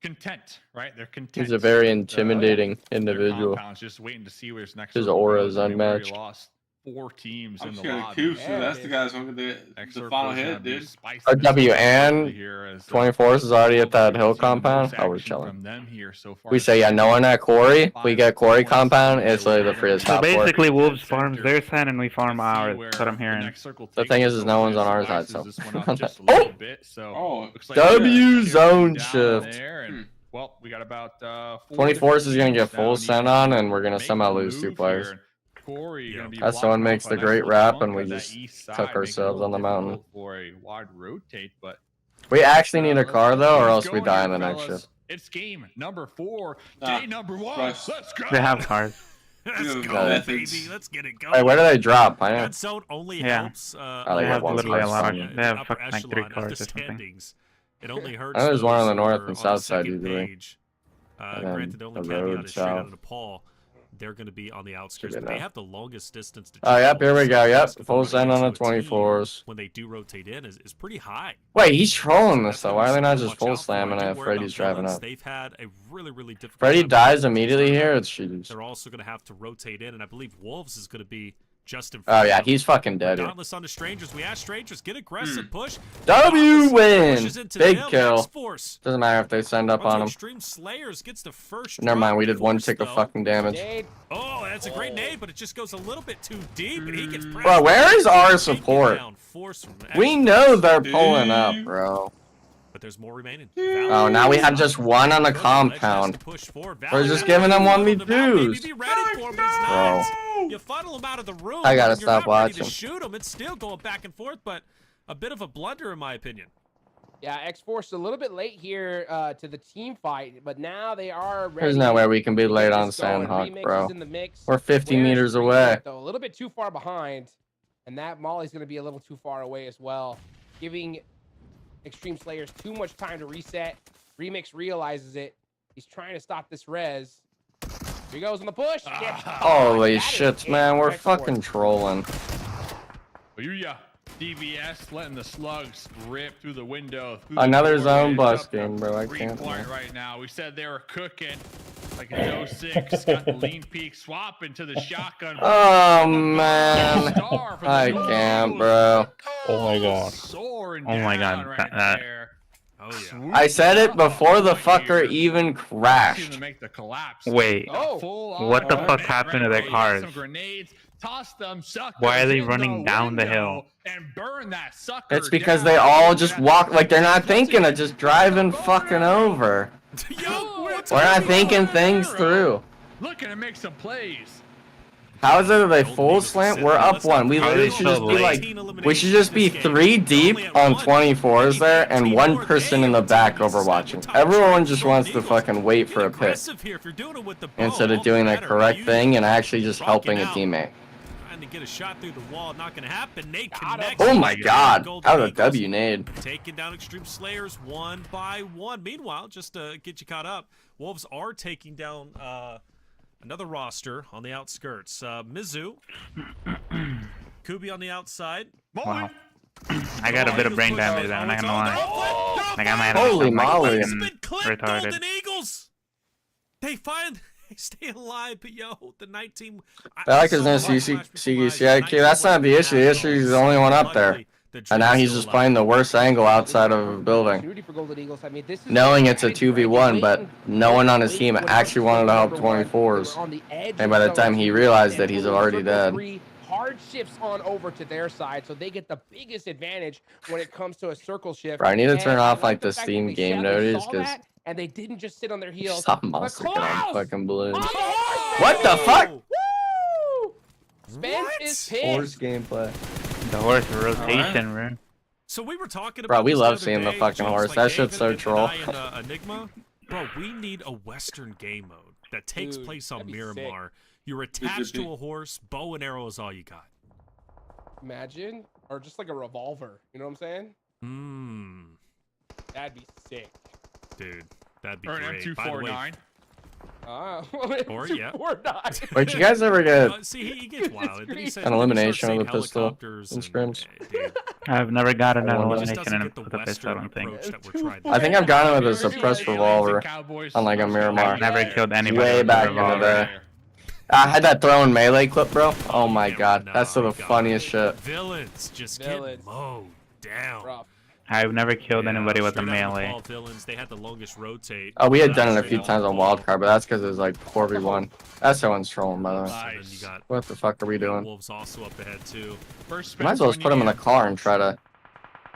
content, right? They're content. He's a very with, intimidating their individual. compounds, just waiting to see where his next His circle aura goes. is I mean, we already unmatched. lost 4 teams I'm in the scared of lobby. Coops, so Yeah, that's it the is. guys who get Next the circle final is gonna hit, be dude. spicy Our this W circle and here as, 24th is already at that hill we've seen the most compound. Oh, we're action chilling. from them here so far We this say, yeah, season. no one at Quarry. We get Quarry 5 compound. points. It's literally the free So top four. basically, Wolves Center. farms their side and we farm Let's see ours. where That's what I'm the hearing. next circle The takes thing us. is no one's on our Slices side, so. this one up just a Oh! little bit, so Oh, looks like W we're zone down shift. there, and, well, we got about 24th is gonna teams get full down sent here on, and we're gonna making somehow a lose 2 move players. here. Corey gonna be That's blocking someone makes off the a nice great little rap, chunk and we of that just east took side, making it a ourselves little on the mountain. difficult for a wide rotate, but We actually need a let's car get though, or things else we going die here, in the next fellas. shift. It's game number 4, Nah, day number 1. Christ. Let's go. They have cars. Let's Dude, go, methods. baby. Let's get it going. Hey, where do they drop? I know. That zone only Yeah. helps. they They have have one literally a lot of. side. They have upper fucking like 3 echelon of cars the or something. standings. It only hurts. I know there's one on the those north who and are south on the side second usually. page. And then Granted, the only the caveat road is straight out south. of Nepal. They're going to be on the outskirts, Good but they enough. have the longest distance to Oh, yep, travel. here we go. So the Yep, risk of full running send on the into a team 24s. when they do rotate in is pretty high. Wait, he's trolling So this that's though. gonna Why be are they not something to just watch full out for. slamming Don't it? worry Freddy's about driving Villains. up. They've had a really difficult Freddy time dies against immediately teams. here. It's GG's. They're also going to have to rotate in, and I believe Wolves is going to be just in Oh front yeah, of him. he's fucking dead. Dauntless on the Strangers. We ask Strangers, get aggressive, push. W win. Pushes into Big them. kill. X-Force. Doesn't matter if they send up Onto on him. Extreme Slayers gets the first Never mind, drop. we did one Force, tick of though. fucking damage. Nade. Oh, that's a great nade, but it just goes a little bit too deep, and he gets pressed. Bro, where is our Taken support? down. Force from We X-Force. know they're pulling up, bro. But there's more remaining. Oh, now we have just one on the compound. We're just giving them 1v2s. Bro. You funnel him out of the room. I gotta you're stop not ready to watching. shoot him. It's still going back and forth, but a bit of a blunder in my opinion. Yeah, X-Force a little bit late here to the team fight, but now they are ready. There's no way we can be to get late on this going. Sanhok, Remix bro. is in the mix. We're 50 Where's meters Remix, away. though? A little bit too far behind, and that Molly's going to be a little too far away as well, giving Extreme Slayers too much time to reset. Remix realizes it. He's trying to stop this res. Here he goes on the push. Holy shits, man. We're fucking trolling. Yeah. DVS letting the slugs rip through the window. Another zone busting, bro. I can't. Point right now. We said they were cooking. Like it's 06. Got the lean peak swap into the shotgun. Oh, man. I can't, bro. Oh my god. Soaring Oh my down god, right that- there. Oh yeah. Swoop I said it up before the right fucker here. even To crashed. make the collapse. Wait. Oh. Full What the on fuck grenade happened to right their there. cars? Some grenades. Toss them suckers Why are they in running down the hill? And burn that sucker It's because down. they all just walk like they're not thinking of just driving fucking over. Yo, what's We're not going thinking on? things through. Looking to make some plays. How is it that they full slant? We're up one. We literally should just be like, we should just be 3 deep on 24s there and 1 person in the back overwatching. Everyone just wants to fucking wait for a pick Aggressive here if you're doing it with the bow, instead of all doing the better. correct Use thing it. and actually just helping a Rocking out. teammate. Trying to get a shot through the wall, not gonna happen. Nate Got him. connects. Oh my god, Golden that was a Eagles W nade. taking down Extreme Slayers one by one. Meanwhile, just to get you caught up, Wolves are taking down another roster on the outskirts. Mizu, Kubi on the outside. Wow. I got a bit of brain damage there, I'm not gonna lie. Like I might have Holy some, like, moly. It's fucking been clipped, retarded. Golden Eagles. They stay alive, but yo, the night team. I like his name, CGCIQ. That's not the issue. The issue is the only one up there. And now he's just playing the worst angle outside of a building. Opportunity for Golden Eagles. I mean, this is Knowing it's a advantage, right? 2v1, but Waiting, no one on his waiting team when it actually comes wanted to help number one. 24s. They were on the edge And by the of time he zone realized and that he's boom, already circle dead. three, hard shifts on over to their side, so they get the biggest advantage when it comes to a circle shift. Bro, I need to And turn I off like the the fact that Steam they game saw notice because that, and they didn't just sit on their heels. stop The monster on Klaus! fucking balloons. On the horse, What the baby! fuck? Woo! Spence What? is pissed. Horse gameplay. The horse rotation, bro. So we were talking Bro, about we this love the other seeing the day, fucking Jones, horse. like That shit's David so and I troll. and, Enigma. Bro, we need a Western game mode that takes Dude, place on that'd be Miramar. You're attached to a horse, bow and arrow is all you got. Imagine, or just like a revolver. You know what I'm saying? Mmm, That'd be sick. dude, that'd be Or an great. By the way, M249. Or, yeah. 249. Wait, you guys ever get see, he gets wild. Then he says- an then he elimination starts of the saying pistol helicopters in and- scrims? dude, I've never gotten an I wonder. it just elimination doesn't get with a pistol, I don't think. approach that we're trying to I think I've gotten it with a Aliens suppressed and revolver Cowboys. on like a Miramar. I've never killed anybody Way with back a in the revolver. day. I had that throwing melee clip, bro. Oh my Yeah, god, no, that's still the God. funniest shit. Villains just Villains. get mowed down. Rough. I've never killed anybody with a straight out of the melee. ball, Villains, they had the longest rotate. Oh, we had done it a Straight few out times the on ball. wildcard, but that's because it was like 4v1. That's how one's trolling, by the way. So then you got What the fuck are we doing? Wolves also up ahead too. First Might as well just put him in the car and try to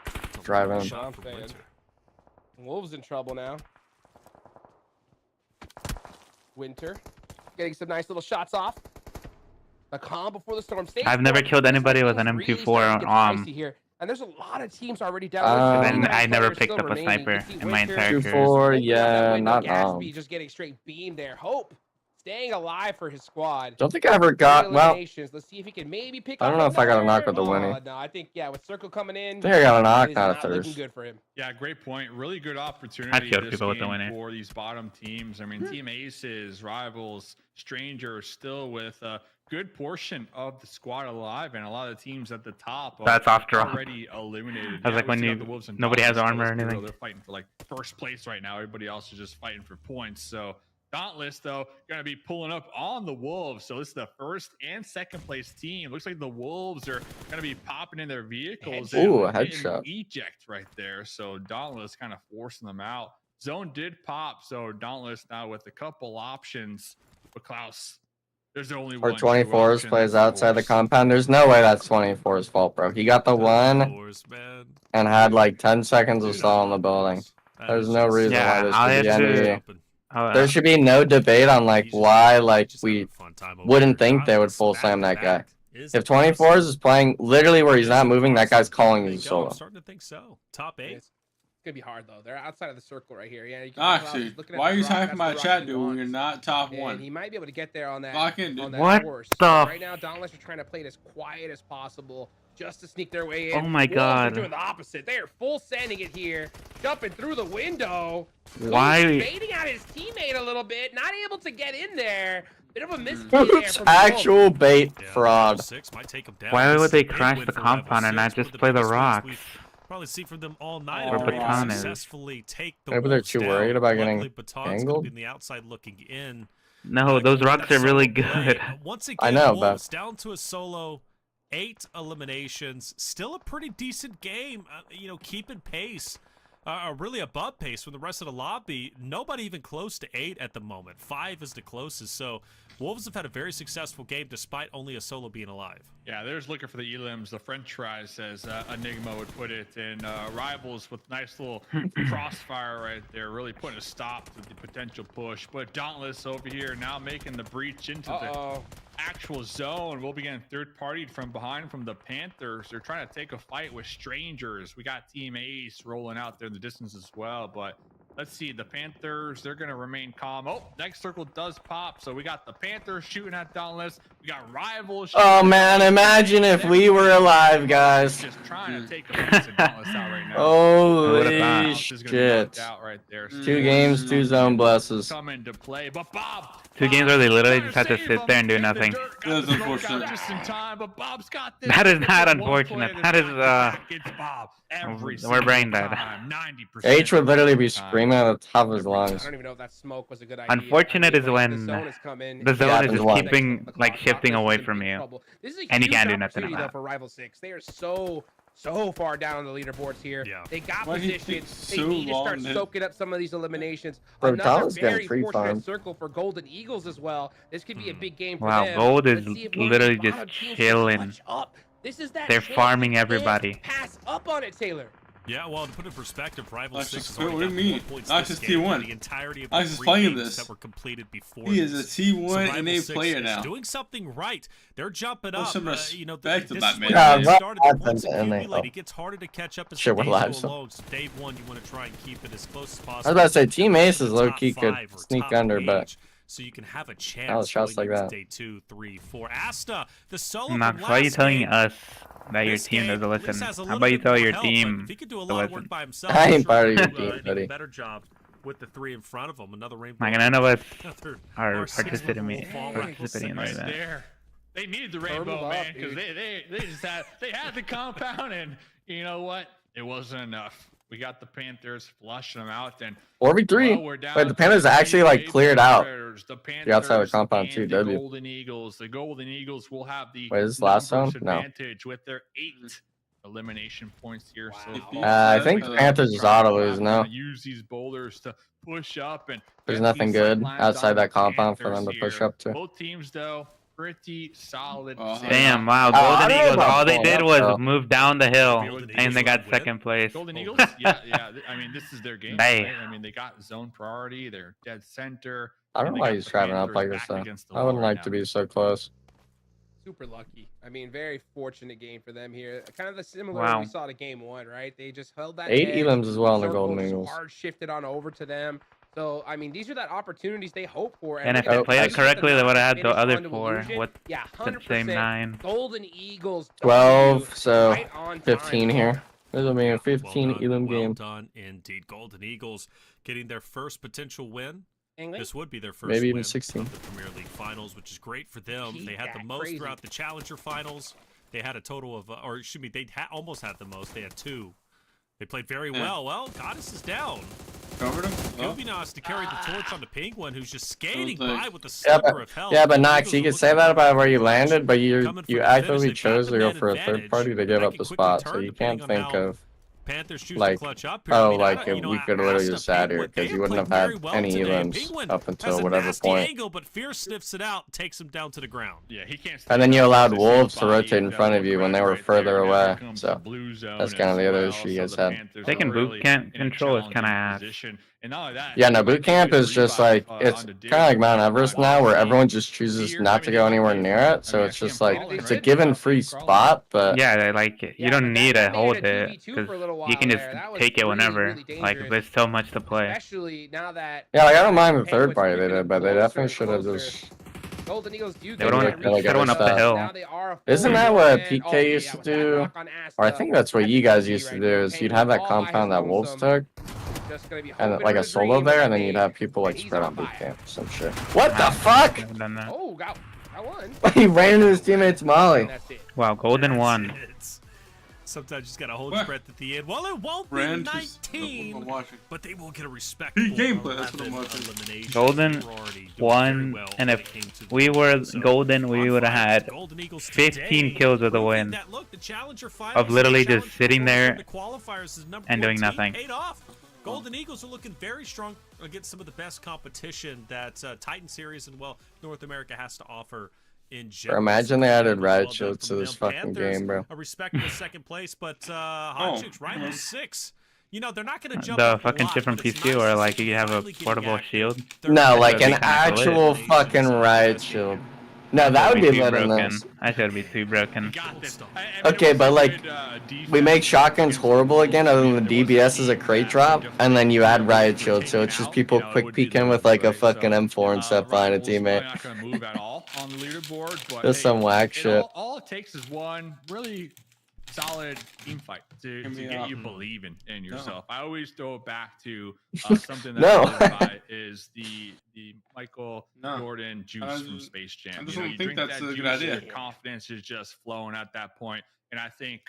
It's a drive long in. shot I'm for saying. Winter. Wolves in trouble now. Winter getting some nice little shots off. The calm before the storm. Stage I've never four, killed this anybody one's with an really M24 starting to get on spicy here. And there's a lot of teams already down. Then 39 I never players picked still up a remaining. You sniper can see in my Winter, entire career. 2-4, opening up that yeah, window. not Gatsby wrong. just getting straight beam there. Hope staying alive for his squad. Don't think I ever got, well, Eliminations. Let's see if he can maybe pick I up don't know if I got a another. knock with the Winnie. No, I think, yeah, with Circle coming in, I think I got a knock, it is not a not looking thirst. good for him. Yeah, great point. Really good opportunity killed this people with the game winner. for these bottom teams. I mean, Team Aces, Rivals, Strangers still with a good portion of the squad alive, and a lot of teams at the top are That's off drop. already eliminated. I was like, we when still you- have the Wolves and nobody has Dolphins armor or still, anything. They're fighting for like first place right now. Everybody else is just fighting for points. So Dauntless, though, going to be pulling up on the Wolves. So this is the first and second place team. Looks like the Wolves are going to be popping in their vehicles. Ooh, a and hitting headshot. Eject right there. So Dauntless kind of forcing them out. Zone did pop. So Dauntless now with a couple options. But Klaus, there's only Or one. true 24's option, plays that's outside the force. compound. There's no way that's 24's fault, bro. He got the one Man. and had like 10 seconds of Dude, saw in the building. that There's is no just- reason Yeah, why I'll there should be have to- any. Open. There should be no debate on like He's just- why like he's just having we a fun time over wouldn't there. think they would Dauntless full slam that guy. back-to-back is If impressive. 24's is playing literally where he's not moving, that guy's calling There his you go. I'm solo. starting to think so. Top 8. It's gonna be hard though. They're outside of the circle right here. Yeah. You can tell I was Actually, looking at why the are you rock, talking that's about the chat, rock he dude, when you're wants. not top And one? he might be able to get there on that. Lock in, on dude. that What course. the Right now, Dauntless are trying to play it as quiet as possible, just to sneak their way in. Oh my Wolves are God. doing the opposite. They are full sending it here, jumping through the window. Why- He's baiting out his teammate a little bit, not able to get in there. Bit of a misplay there Oops, from the Wolves. actual bait Yeah, fraud. 6 might take 'em down. Why This would is they a big crash win the for Rival compound and not 6, just one of the play the biggest wins rocks? we've probably see from them all night. Or They Baton is. successfully take the Maybe they're Wolves too down. worried about getting Luckily, Baton's gonna angled. be on the outside looking in. No, those Going rocks are solo really play. good. Once again, I know, but- Wolves down to a solo, 8 eliminations. Still a pretty decent game. Keeping pace, really above pace from the rest of the lobby. Nobody even close to 8 at the moment. 5 is the closest. So Wolves have had a very successful game despite only a solo being alive. Yeah, they're just looking for the elims, the French fries, as Enigma would put it, and Rivals with nice little crossfire right there, really putting a stop to the potential push. But Dauntless over here now making the breach into the actual zone. We'll be getting third-partied from behind from the Panthers. They're trying to take a fight with strangers. We got Team Ace rolling out there in the distance as well, but let's see, the Panthers, they're going to remain calm. Oh, next circle does pop. So we got the Panthers shooting at Dauntless. We got Rivals shooting Oh at man, Dauntless. imagine if we were alive, guys. Just trying to take a piece of Dauntless out right now. Holy Dauntless is gonna be knocked shit. out right there. 2 games, 2 zone blesses. Come into play, but Bob. 2 games where they literally just had to save sit him there and do in the nothing. dirt, got That's the smoke out unfortunate. Just in time, but Bob's got this. That is not One unfortunate. play That at a is, time. It's Bob every we're brain single dead. time, 90%. H would literally be of the time. screaming at the top of his I lungs. don't even know if that smoke was a good idea. Unfortunate I mean, is when the zone is coming. the zone is Happens just once. keeping, The like, clock shifting is away in from big you. trouble. This is a And you huge can't do nothing opportunity, about though, it. for Rival 6. They are so far down on the leaderboards here. Yeah. They got Why do you position. take They so need to start long to- soaking up some of these eliminations. Bro, Another Dallas getting very free fortunate farmed. circle for Golden Eagles as well. This could be a big game for Wow, them. Gold is Let's see if one of literally the just bottom teams can chilling. clutch up. This is that They're chance. farming You can't everybody. Pass up on it, Taylor. Yeah, well, to put it in perspective, Rival That's 6 just has already what do got you mean? 4 points That's this just game T1. for the entirety of I the was just 3 playing games this. that were completed before He is a this. T1 So and Rival A 6 player is now. doing something right. They're jumping Put up. some this respect is to that when man. they Yeah, started, the right. points And they- accumulate. It gets harder to catch up as Shit, the we're days live, go so. along. So Day 1, you want to try and keep it as close as possible. I was about to say, Team Ace is to the low top key could 5 or sneak top under, 8, but so you can have a was chance shots going like into that. Day 2, 3, 4. Asta, the solo Nox, from why are you last telling game. us that your This team game, doesn't at least listen? has a How little about you bit tell more your help, team but if he could do a to lot of listen? work by himself, I I'm ain't sure part of he your could team, do an buddy. even better job with the 3 in front of him. Another rainbow. Like, none of us Another are R6 participating level fall participating in Right that. there. They needed the Turn rainbow, them man, up, because dude. they just had the compound, and you know what? It wasn't enough. We got the Panthers flushing them out, and 4v3. well, we're down Wait, the to Panthers three actually like wave cleared out. players. The The outside of the Panthers compound and too, the W. Golden Eagles. The Golden Eagles will have the Wait, is this last numbers zone? No. advantage with their 8 elimination points here. So Wow. I think Panthers is auto lose now. Use these boulders to push up, and There's get nothing these good sidelines outside on that the compound for them Panthers to push here. up to. Both teams, though, pretty solid. Damn, wow, I Golden don't know Eagles, about all they pulling did up, was though. move down the hill, Golden and they Eagles got would second place. Golden Eagles, yeah. I mean, this is their game. Dang. Right? I mean, they got zone priority. They're dead center. I don't and know they why got he's the driving up Panthers like this, back though. against the I wouldn't wall like right to now. be so close. Super lucky. I mean, very fortunate game for them here. Kind of the similar Wow. we saw to game 1, right? They just held that 8 edge. elims as well in the Circle Golden just Eagles. hard shifted on over to them. So, I mean, these are that opportunities they hope for. And if look at they the played it position that correctly, they Knox would have had the finished other on to 4 Illusion. with Yeah, the 100%. same 9. Golden Eagles. 12, W, so right on 15 time. here. This will be a 15 well elim well game. done indeed. Golden Eagles getting their first potential win. England? This would be their first Maybe even win 16. of the Premier League Finals, which is great for them. Keep They had the that most crazy. throughout the Challenger Finals. They had a total of, or excuse me, they almost had the most. They had 2. They played very well. Well, Goddess is down. Covered him? Oh. Scooby now has to carry the torch on the Penguin, who's just skating Don't think- by with a Yeah, sliver of health. but The Nox, Eagles you are could looking say that about where you for landed, but coming you for the finish. actively They've got chose the to go man for a third advantage, party to but give they up can the quickly spot, so turn you depending can't on think how of Panthers choose like, to clutch up here. I oh, mean, like I don't- you know, we could literally Asta just sat here Penguin, because they you wouldn't have played had very well any today. elims Penguin up has until a whatever nasty point. angle, but Fierce sniffs it out, takes him down to the ground. Yeah, he can't. And then you allowed Wolves to body, rotate in front of you when they were further away, so that's kind of the other issue you guys had. Taking boot camp control is kind of ass. And not only that, Yeah, no, boot camp is just like, it's kind of like Mount Everest now, where everyone just chooses not to go anywhere near it, so it's just like, it's a given free spot, but Yeah, I like it. You Yeah, don't but need that to hold made a it 2v2 because for a little you can while just there. That was take it really, whenever. really Like, dangerous. there's so much to play. Especially now that yeah, like I don't mind the Penguins third party they creeping did, but they closer definitely and should have closer. just. Golden Eagles do They get would've that went reach, up the but hill. now they are a Isn't full that what and- PK yeah, used to with that do? knock on Asta, Or I think that's what that's you guys easy used to right do, there. is you'd Penguins have that all by his compound that Wolves lonesome. took, Just gonna be and hoping like for a the solo dream there, of and then the you'd day, have people like and he's spread on on boot fire. camp or some shit. What the fuck? Never done that. Oh, got one. He ran into his teammate's Molly. And that's it. Wow, Golden won. Sometimes you just gotta hold What? your breath at the end. Well, it won't be Brand just 19, I'm watching. but they will get a respectable Gameplay, that's what I'm 11 watching. eliminations. Golden We're already doing won, very well and when if it came to we the were game. So, Golden, we on would have Friday, had the Golden Eagles 15 today kills with a proving win. that, look, the Challenger Of Finals, literally the just challenge sitting performance there in the qualifiers is number and one doing team nothing. paid off. Golden Eagles are looking very strong against some of the best competition that Titan Series and, well, North America has to offer in general. imagine they added Well riot done shields from to this them. fucking Panthers, game, bro. a respectable second place, but Hot Chicks right in 6. You know, they're not going to jump The up a fucking lot, shit from but it's PC nice or to like see you have a finally getting portable active. shield. They're No, not like That'd an be kinda lit. actual fucking riot shield. No, that would be too lit in broken. this. I should be too broken. Got this. Okay, but like, we make shotguns horrible again, other than the DBS is a crate drop, and then you add riot shield, so it's just people quick peeking with like a fucking M4 and stuff behind a teammate. Not gonna move at all on the leaderboard, but Just some whack shit. All it takes is one really solid team fight to Give me get a- you believing in No. yourself. I always throw it back to something that No. I live by is the Michael No. Jordan juice I from just- Space Jam. I just You know, don't you think drink that's that a good juice, idea. your confidence is just flowing at that point. And I think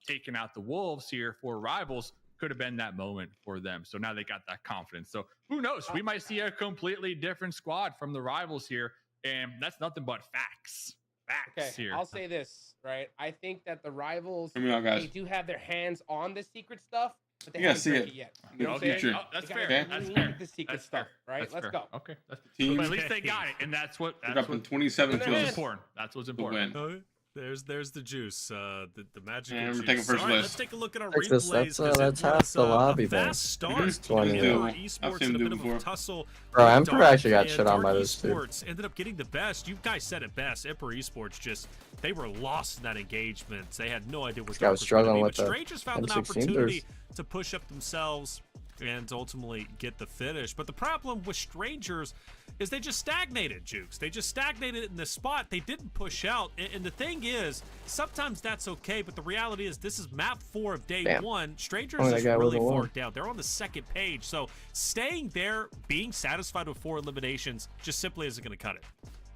taking out the Wolves here for rivals could have been that moment for them. So now they got that confidence. So who knows? We might see a completely different squad from the rivals here. And that's nothing but facts. Facts Okay, here. I'll say this, right? I think that the rivals, Hear me out, guys. they do have their hands on the secret stuff, but they You gotta haven't see drank it. yet. In You know the what I'm saying? future. Oh, that's They fair. gotta That's read fair. the secret That's stuff, fair. right? That's Let's fair. go. Okay. Team. But at least they got it, and that's what They're dropping what 27 In their kills. hands. important. That's what's to important. win. There's the juice, the magic. And of we're juice. taking first All right, place. let's take a look at our That's just- replays. that's, 'cause it that's half was, the lobby a there. fast start. Mhm. 20. Miramar I've Esports seen and a them bit of before. a tussle. Bro, with Emperor Dark, actually got and shit on by Dark this dude. Esports ended up getting the best. You guys said it best. Emperor Esports just, they were lost in that engagement. They had no idea what This guy was Dark was gonna struggling be, with but the Strangers found an M16 opportunity burst. to push up themselves and ultimately get the finish. But the problem with Strangers is they just stagnated, Jukes. They just stagnated in this spot. They didn't push out. And the thing is, sometimes that's okay, but the reality is this is map 4 of day Damn. 1. Strangers Only that is guy really wasn't far alone. down. They're on the second page. So staying there, being satisfied with 4 eliminations, just simply isn't going to cut it.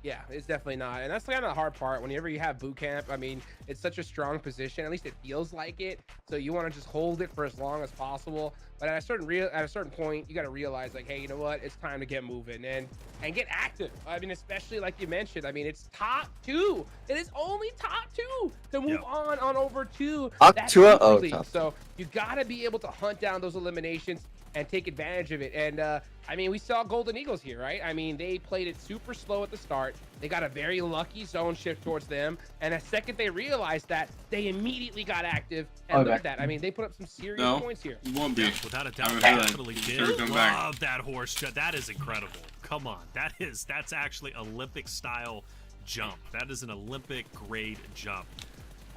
Yeah, it's definitely not. And that's kind of the hard part. Whenever you have boot camp, I mean, it's such a strong position. At least it feels like it. So you want to just hold it for as long as possible. But at a certain point, you got to realize, like, hey, you know what? It's time to get moving and get active. I mean, especially like you mentioned. I mean, it's top 2. It is only top 2 to move on over to Up that to a- Super oh, League. top. So you got to be able to hunt down those eliminations and take advantage of it. And I mean, we saw Golden Eagles here, right? I mean, they played it super slow at the start. They got a very lucky zone shift towards them. And the second they realized that, they immediately got active. And look at that. I mean, they put up some serious No, points here. you won't be. Without a I doubt, haven't they heard. definitely He's did. never come back. Love that horse jump. That is incredible. Come on, that's actually Olympic style jump. That is an Olympic grade jump.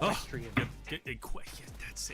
Oh,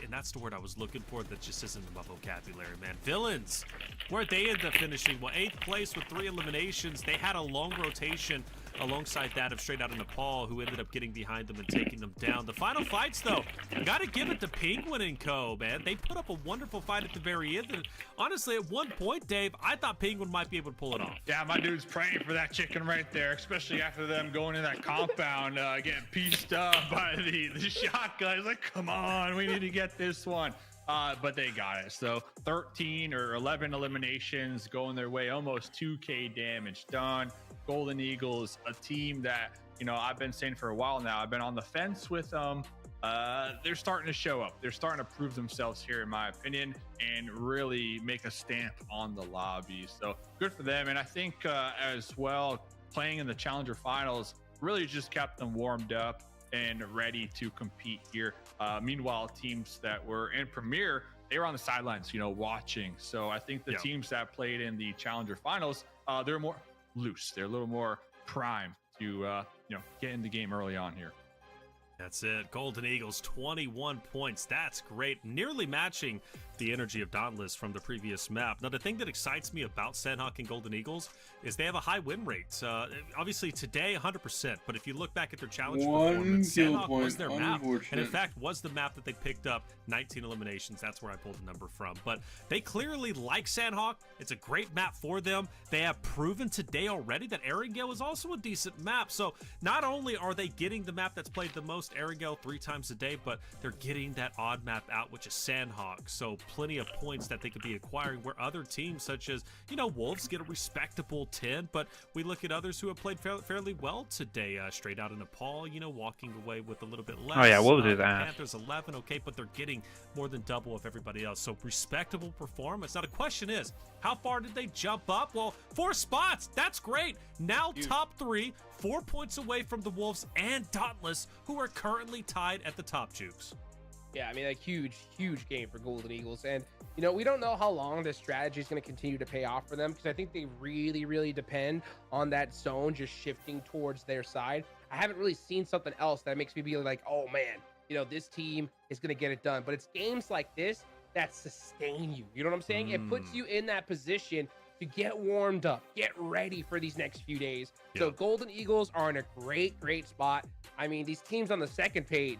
that's the word I was looking for. That just isn't in my vocabulary, man. Villains, where they ended up finishing, well, 8th place with 3 eliminations. They had a long rotation alongside that of Straight Outta Nepal, who ended up getting behind them and taking them down. The final fights, though, gotta give it to Penguin and Co, man. They put up a wonderful fight at the very end. And honestly, at one point, Dave, I thought Penguin might be able to pull it off. Yeah, my dude's praying for that chicken right there, especially after them going in that compound, getting pieced up by the shotgun. He's like, come on, we need to get this one. but they got it. So 13 or 11 eliminations going their way, almost 2K damage done. Golden Eagles, a team that, you know, I've been saying for a while now, I've been on the fence with them. They're starting to show up. They're starting to prove themselves here, in my opinion, and really make a stamp on the lobby. So good for them. And I think as well, playing in the Challenger Finals really just kept them warmed up and ready to compete here. Meanwhile, teams that were in Premier, they were on the sidelines, you know, watching. So I think the teams that played in the Challenger Finals, they're more loose. They're a little more primed to, you know, get in the game early on here. That's it. Golden Eagles, 21 points. That's great. Nearly matching the energy of Dauntless from the previous map. Now, the thing that excites me about Sanhok and Golden Eagles is they have a high win rate. Obviously, today, 100%. But if you look back at their challenge performance, Sanhok was their map. And in fact, was the map that they picked up 19 eliminations. That's where I pulled the number from. But they clearly like Sanhok. It's a great map for them. They have proven today already that Erangel is also a decent map. So not only are they getting the map that's played the most, Erangel, 3 times a day, but they're getting that odd map out, which is Sanhok. So plenty of points that they could be acquiring, where other teams such as, you know, Wolves get a respectable 10, but we look at others who have played fairly well today. Straight out of Nepal, you know, walking away with a little bit less. Oh yeah, Wolves is ass. Panthers 11, okay, but they're getting more than double of everybody else. So respectable performance. Now the question is, how far did they jump up? Well, 4 spots. That's great. Now top 3, 4 points away from the Wolves and Dauntless, who are currently tied at the top, Jukes. Yeah, I mean, a huge game for Golden Eagles. And, you know, we don't know how long this strategy is going to continue to pay off for them, because I think they really depend on that zone just shifting towards their side. I haven't really seen something else that makes me be like, oh, man, you know, this team is going to get it done. But it's games like this that sustain you. You know what I'm saying? It puts you in that position to get warmed up, get ready for these next few days. So Golden Eagles are in a great spot. I mean, these teams on the second page,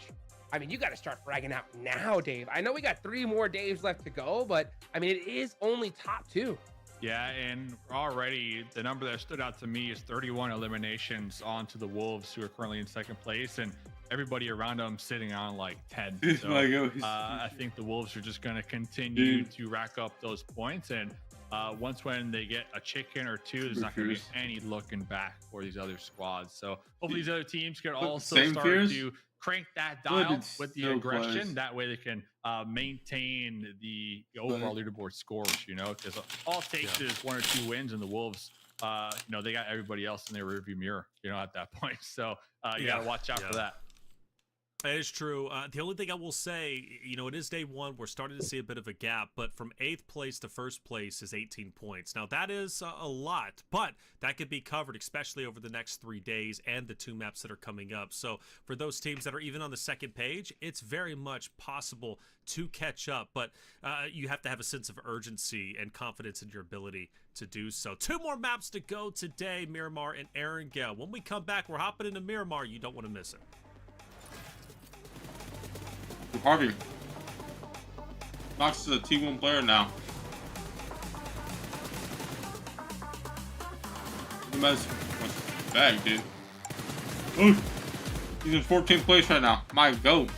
I mean, you got to start fragging out now, Dave. I know we got 3 more days left to go, but I mean, it is only top 2. Yeah, and already the number that stood out to me is 31 eliminations onto the Wolves, who are currently in second place, and everybody around them sitting on like 10. So, I think the Wolves are just going to continue to rack up those points, and once when they get a chicken or 2, there's not going to be any looking back for these other squads. So hopefully these other teams can also start to crank that dial with the aggression. That way they can maintain the overall leaderboard scores, you know, because all it takes is 1 or 2 wins, and the Wolves, you know, they got everybody else in their rearview mirror, you know, at that point. So you got to watch out for that. That is true. The only thing I will say, you know, it is day 1. We're starting to see a bit of a gap, but from 8th place to 1st place is 18 points. Now, that is a lot, but that could be covered, especially over the next 3 days and the 2 maps that are coming up. So for those teams that are even on the second page, it's very much possible to catch up, but you have to have a sense of urgency and confidence in your ability to do so. 2 more maps to go today, Miramar and Erangel. When we come back, we're hopping into Miramar. You don't want to miss it. Harvey. Knox is a T1 player now. The mess bag, dude. Ooh. He's in 14th place right now. My goat.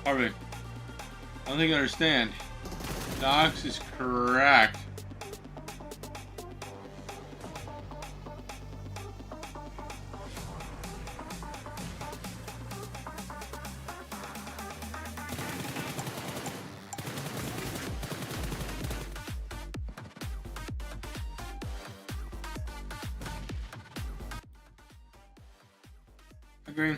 Harvey, I don't think you understand. Knox is correct. Agree.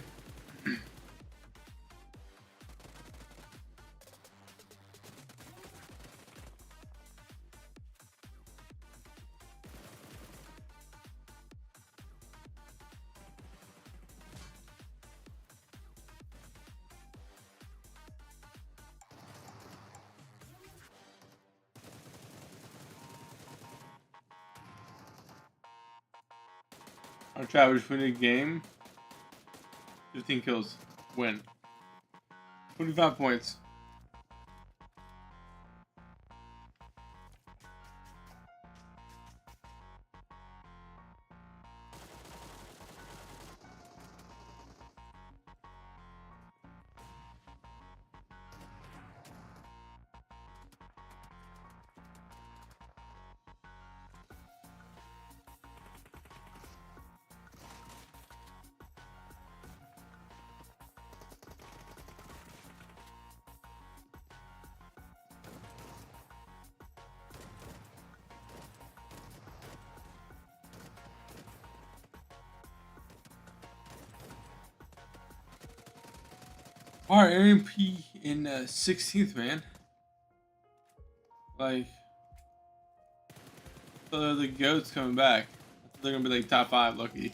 Our Travis win a game. 15 kills. Win. 25 points. Alright, MP in 16th, man. Like, the GOAT's coming back. They're gonna be like top 5, lucky.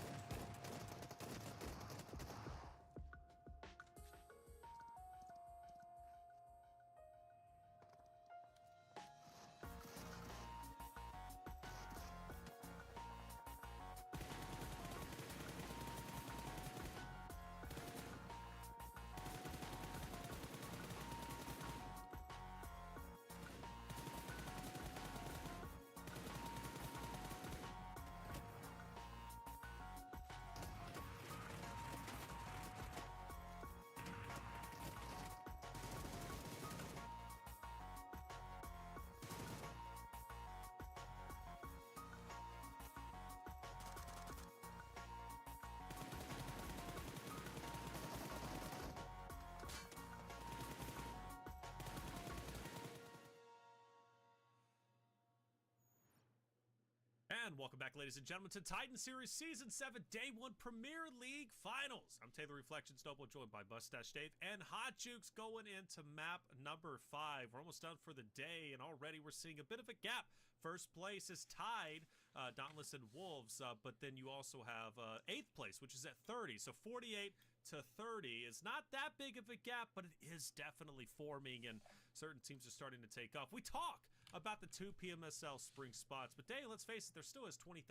And welcome back, ladies and gentlemen, to Titan Series Season 7 Day 1 Premier League Finals. I'm Taylor Reflection Snowball, joined by Mustache Dave and Hot Jukes going into map number 5. We're almost done for the day, and already we're seeing a bit of a gap. First place is tied, Dauntless and Wolves, but then you also have 8th place, which is at 30. So 48 to 30 is not that big of a gap, but it is definitely forming, and certain teams are starting to take off. We talk about the 2 PMSL spring spots, but Day, let's face it, there still is $20,000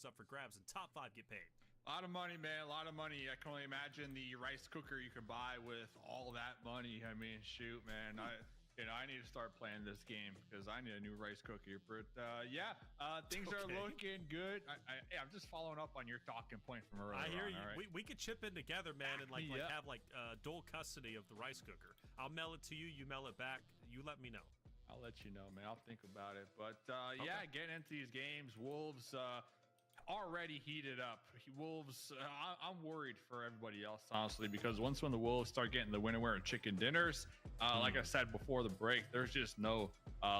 up for grabs, and top 5 get paid. A lot of money, man. A lot of money. I can only imagine the rice cooker you could buy with all that money. I mean, shoot, man. I need to start playing this game because I need a new rice cooker. But things are looking good. I'm just following up on your talking point from earlier. I hear on, you. Right? We could chip in together, man, and have dual custody of the rice cooker. I'll mail it to you. You mail it back. You let me know. I'll let you know, man. I'll think about it. But getting into these games, Wolves already heated up. Wolves, I'm worried for everybody else, honestly, because when the Wolves start getting the winner wearing chicken dinners, like I said before the break, there's just no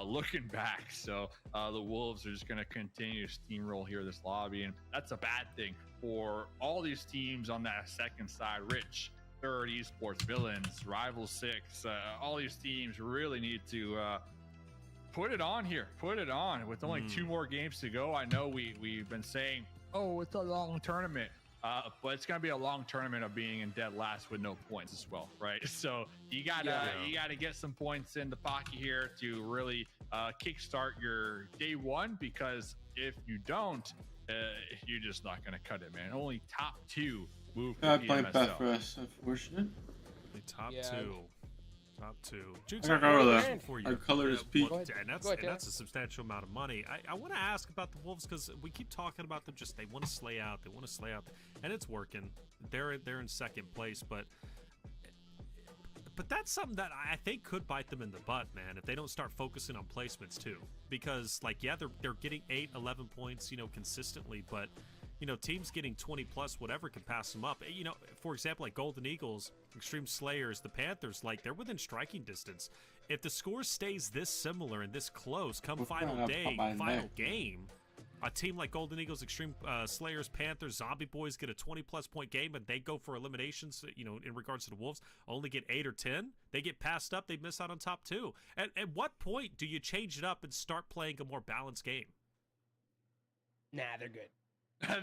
looking back. So the Wolves are just going to continue to steamroll here this lobby, and that's a bad thing for all these teams on that second side. Rich, Third, Esports, Villains, Rival 6, all these teams really need to put it on here. Put it on. With only 2 more games to go, I know we've been saying, oh, it's a long tournament. But it's going to be a long tournament of being in dead last with no points as well, right? So you gotta get some points in the pocket here to really kickstart your day 1, because if you don't, you're just not going to cut it, man. Only top 2 move to Playing path for us, unfortunate. Top 2. Top 2. Jukes, I got that. for you. Our color is peak. And that's a substantial amount of money. I want to ask about the Wolves, because we keep talking about them. Just they want to slay out. They want to slay out, and it's working. They're in second place, but that's something that I think could bite them in the butt, man, if they don't start focusing on placements too. Because they're getting 8, 11 points, consistently, but teams getting 20 plus whatever can pass them up. For example, like Golden Eagles, Extreme Slayers, the Panthers, they're within striking distance. If the score stays this similar and this close come final day, final game, a team like Golden Eagles, Extreme Slayers, Panthers, Zombie Boys get a 20-plus point game and they go for eliminations, you know, in regards to the Wolves, only get 8 or 10, they get passed up, they miss out on top 2. At what point do you change it up and start playing a more balanced game? Nah, they're good.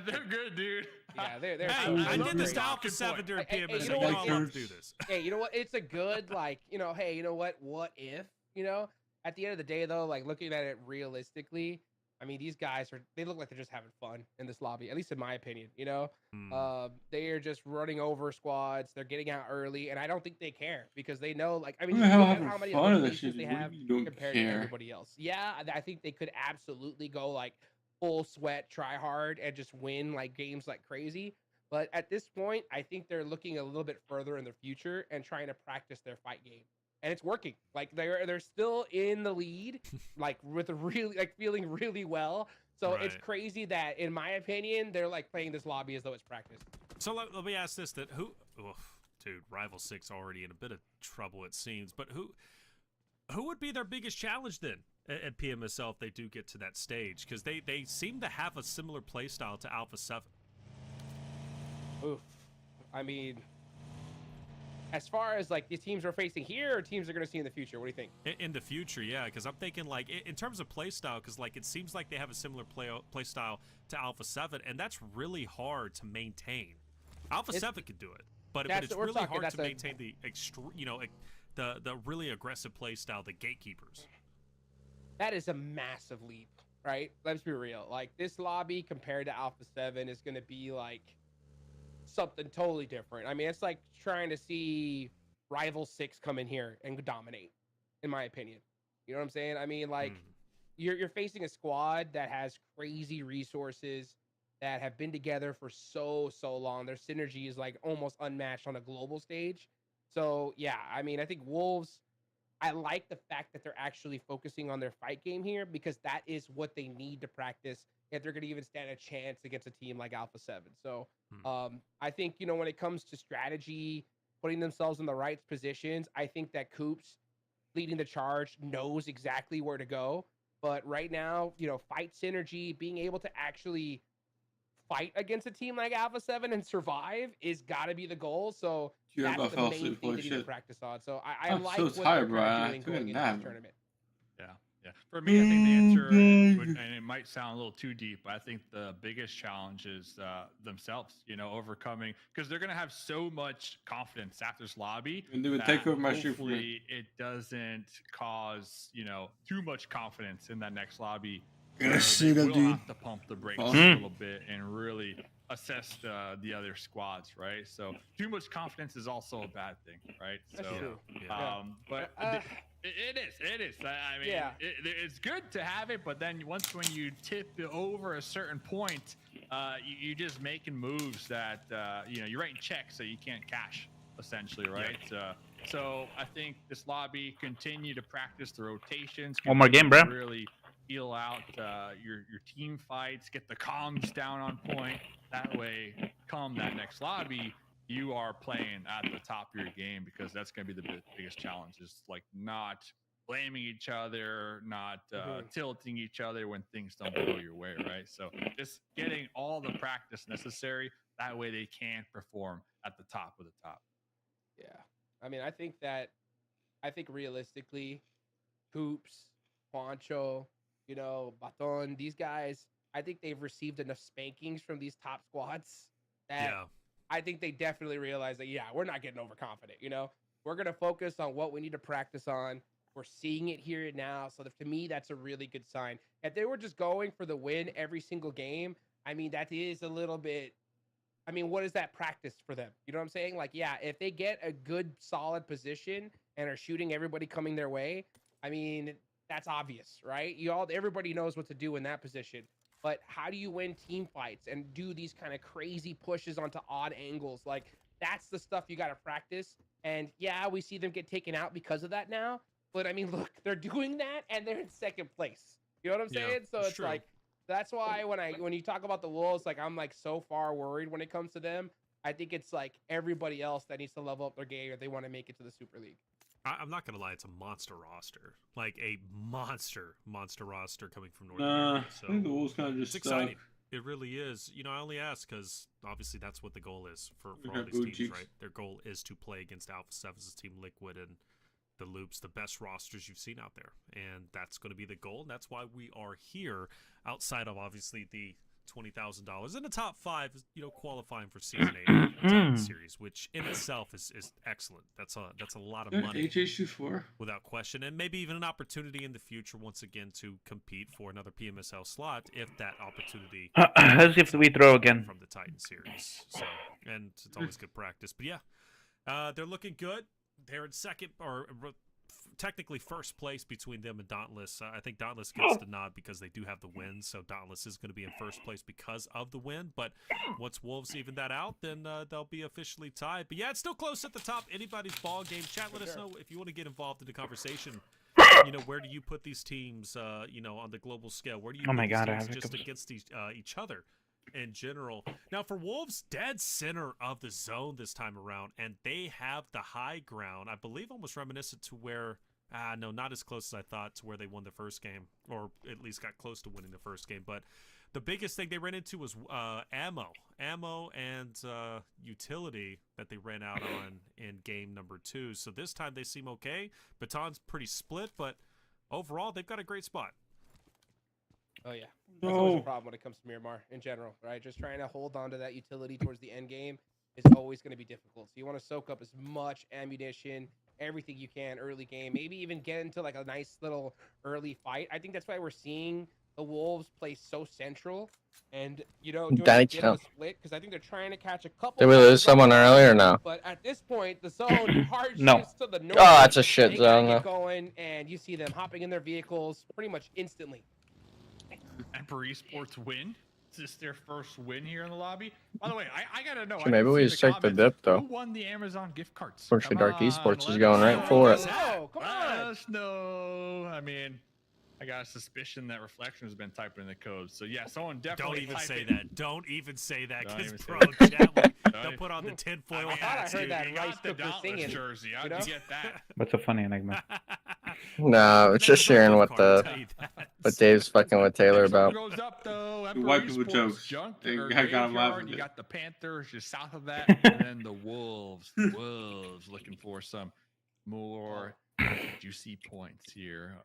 They're good, dude. Yeah, they're Hey, so I good. did this to Great. Alpha 7 during Hey, PMS. you know I what? all love to do this. Hey, you know what? It's a good, like, you know, hey, you know what? What if, you know? At the end of the day, though, like, looking at it realistically, I mean, these guys they look like they're just having fun in this lobby, at least in my opinion, you know? They are just running over squads. They're getting out early, and I don't think they care because they know, like, I mean, Who just the hell look at having how many fun of this eliminations shit? they What do have you mean you don't compared to care? everybody else. Yeah, I think they could absolutely go, like, full sweat, try hard, and just win, like, games like crazy. But at this point, I think they're looking a little bit further in the future and trying to practice their fight game. And it's working. Like they're still in the lead, like with a really like feeling really well. So it's Right. crazy that, in my opinion, they're like playing this lobby as though it's practice. So let me ask this: that dude, Rival 6 already in a bit of trouble it seems. But who would be their biggest challenge then at PMSL if they do get to that stage? Because they seem to have a similar play style to Alpha 7. Oof. I mean, as far as like the teams we're facing here or teams we're going to see in the future, what do you think? In the future, yeah, because I'm thinking like in terms of play style, because like it seems like they have a similar play style to Alpha 7, and that's really hard to maintain. Alpha 7 could do it, but it's we're really talking- hard that's to a- maintain the the really aggressive play style, the gatekeepers. That is a massive leap, right? Let's be real. Like this lobby compared to Alpha 7 is going to be like something totally different. I mean, it's like trying to see Rival 6 come in here and dominate, in my opinion. You know what I'm saying? I mean, like you're facing a squad that has crazy resources, that have been together for so long. Their synergy is like almost unmatched on a global stage. So yeah, I mean, I think Wolves, I like the fact that they're actually focusing on their fight game here, because that is what they need to practice if they're going to even stand a chance against a team like Alpha 7. So I think, you know, when it comes to strategy, putting themselves in the right positions, I think that Coops leading the charge knows exactly where to go. But right now, you know, fight synergy, being able to actually fight against a team like Alpha 7 and survive is got to be the goal. So Yeah, that's I the fell main asleep, thing holy they need to shit. practice on. So I I'm like so what they're tired, bro. kinda I doing took a going into nap. this tournament. Yeah. For me, I think the answer, and it might sound a little too deep, but I think the biggest challenge is themselves, you know, overcoming, because they're going to have so much confidence after this lobby. And they would that take over my shoe for me. hopefully it doesn't cause, you know, too much confidence in that next lobby. Gonna where see they that will dude. have to pump the brakes Oh. a little bit and really assess the other squads, right? So too much confidence is also a bad thing, right? That's so, true. But it is. I mean, Yeah. it's good to have it, but then when you tip it over a certain point, you're just making moves that you know, you're writing checks that you can't cash, essentially, right? So I think this lobby, continue to practice the rotations. One more game, bro. Really feel out your team fights, get the comms down on point. That way, come that next lobby, you are playing at the top of your game, because that's going to be the biggest challenge, is like not blaming each other, not tilting each other when things don't go your way, right? So just getting all the practice necessary, that way they can perform at the top of the top. Yeah. I mean, I think realistically, Hoops, Juancho, you know, Baton, these guys, I think they've received enough spankings from these top squads that I think they definitely realize that, yeah, we're not getting overconfident, you know? We're going to focus on what we need to practice on. We're seeing it here and now. So to me, that's a really good sign. If they were just going for the win every single game, I mean, that is a little bit, I mean, what is that practice for them? You know what I'm saying? Like, yeah, if they get a good, solid position and are shooting everybody coming their way, I mean, that's obvious, right? Everybody knows what to do in that position. But how do you win team fights and do these kind of crazy pushes onto odd angles? Like, that's the stuff you got to practice. And yeah, we see them get taken out because of that now. But I mean, look, they're doing that and they're in second place. You know what I'm saying? So it's true. like, that's why when you talk about the Wolves, like, I'm like so far worried when it comes to them. I think it's like everybody else that needs to level up their game if they want to make it to the Super League. I'm not gonna lie, it's a monster roster, like a monster roster coming from North Nah, America. So I think the Wolves kind of just it's stuck. exciting. It really is. You know, I only ask because obviously that's what the goal is for We all got these booty teams, cheeks. right? Their goal is to play against Alpha 7's Team Liquid and the Loops, the best rosters you've seen out there, and that's going to be the goal. And that's why we are here, outside of obviously the $20,000 in the top 5, you know, qualifying for Season 8 Titan Series, which in itself is excellent. That's a lot of money HH24. without question, and maybe even an opportunity in the future once again to compete for another PMSL slot if that opportunity Let's see if we throw again. from the Titan Series. So, and it's always good practice. But yeah, they're looking good. They're in second, or technically first place between them and Dauntless. I think Dauntless gets the nod because they do have the win, so Dauntless is going to be in first place because of the win. But once Wolves even that out, then they'll be officially tied. But yeah, it's still close at the top. Anybody's ball game. Chat, let us know if you want to get involved in the conversation. You know, where do you put these teams, you know, on the global scale? Where do you Oh put my these God, I teams have just hiccups. against each other in general? Now, for Wolves, dead center of the zone this time around, and they have the high ground. I believe almost reminiscent to where, no, not as close as I thought, to where they won the first game, or at least got close to winning the first game. But the biggest thing they ran into was ammo and utility that they ran out on in game number 2. So this time they seem okay. Baton's pretty split, but overall they've got a great spot. Oh yeah, that's always a problem when it comes to Miramar in general, right? Just trying to hold on to that utility towards the end game is always going to be difficult. So you want to soak up as much ammunition, everything you can early game, maybe even get into like a nice little early fight. I think that's why we're seeing the Wolves play so central and, you know, doing a bit of a split, because I think they're trying to catch a couple. Did we lose someone early or no? But at this point, the zone hard No. shifts to the north. Oh, it's a shit They zone, gotta get though. going, and you see them hopping in their vehicles pretty much instantly. Emperor Esports win. Is this their first win here in the lobby? By the way, I gotta know. So I maybe didn't we see just the check the comments. dip, though. Who won the Amazon gift cards? Fortunately, Come Dark Esports is let going us right know. for it. Oh, come Let on. us know. I mean, I got a suspicion that Reflection has been typing in the code. So yeah, someone definitely. Don't even type say it. that. Don't even say that, Don't because even say bro, that. chat, Don't they'll even- put on the tinfoil I thought I hats. heard dude. that You Rice got the Cooker Dauntless singing. jersey. How'd you know? you get that? What's so funny, Enigma? No, it's just sharing what what Dave's fucking with Taylor Next one about. goes up though. You Emperor white people Esports jokes. Junk They or got 'em Graveyard, laughing you at. got the Panthers just south of that, and then the Wolves. Wolves looking for some more juicy points here.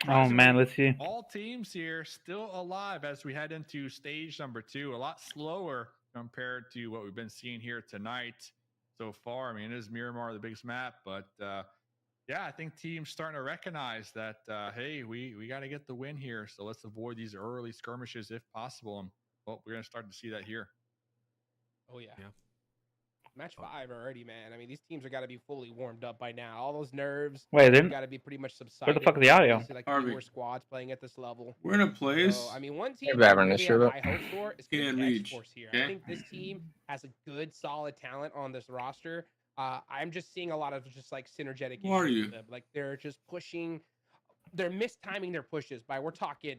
Oh man, let's see. All teams here still alive as we head into stage number 2. A lot slower compared to what we've been seeing here tonight so far. I mean, it is Miramar, the biggest map, but yeah, I think teams starting to recognize that, hey, we got to get the win here. So let's avoid these early skirmishes if possible. And well, we're going to start to see that here. Oh yeah. Yeah. Match 5 already, man. I mean, these teams are got to be fully warmed up by now. All those nerves Wait, then got to be pretty much subsided. fuck is the audio? You see, like Harvey. newer squads playing at this level. We're in a place. So, I mean, one team Maybe that having I an really issue have with high hopes for is going to Can't be reach, X-Force here. okay? I think this team has a good, solid talent on this roster. I'm just seeing a lot of just like synergetic. Who are issues you? with them. Like they're just pushing, they're mistiming their pushes by, we're talking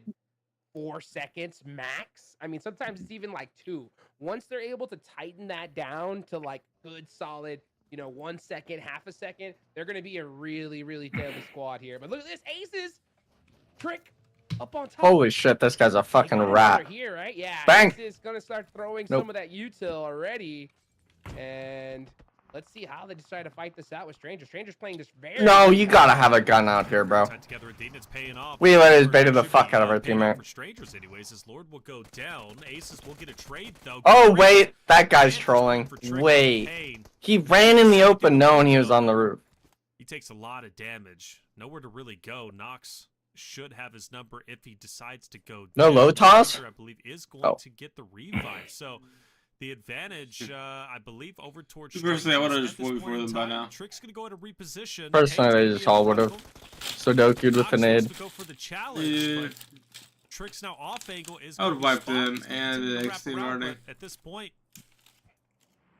4 seconds max. I mean, sometimes it's even like 2. Once they're able to tighten that down to like good, solid, you know, 1 second, half a second, they're going to be a really, really deadly squad here. But look at this, Aces trick up on top. Holy shit, this guy's a fucking They got rat. over here, right? Yeah, Bang. Aces going to start throwing Nope. some of that util already. And let's see how they decide to fight this out with Stranger. Stranger's playing this very... No, you gotta have a gun out here, bro. Tied together, Dean, it's paying off. We literally For- baited the should fuck be, out of our paying off teammate. For Strangers, anyways, as Lord will go down. Aces will get a trade, though. Oh, Great. wait, that guy's Panthers trolling. for Trick Wait. Kane. He ran in the open knowing he was on the roof. He takes a lot of damage. Nowhere to really go. Knox should have his number if he decides to go No down. low toss? Stranger, I believe, is going Oh. to get the revive. So the advantage, I believe, over towards Personally, I would've Strangers just at this voted point for in them by time. now. Trick's gonna go ahead and reposition. Personally, Kane's they gonna just be in all would've struggle. Sudoku'd with Knox an wants aid. to go for the challenge, Yeah. but Trick's now off angle is I would've gonna wiped respond. them He's gonna and continue the to wrap X-Team around, already. but at this point,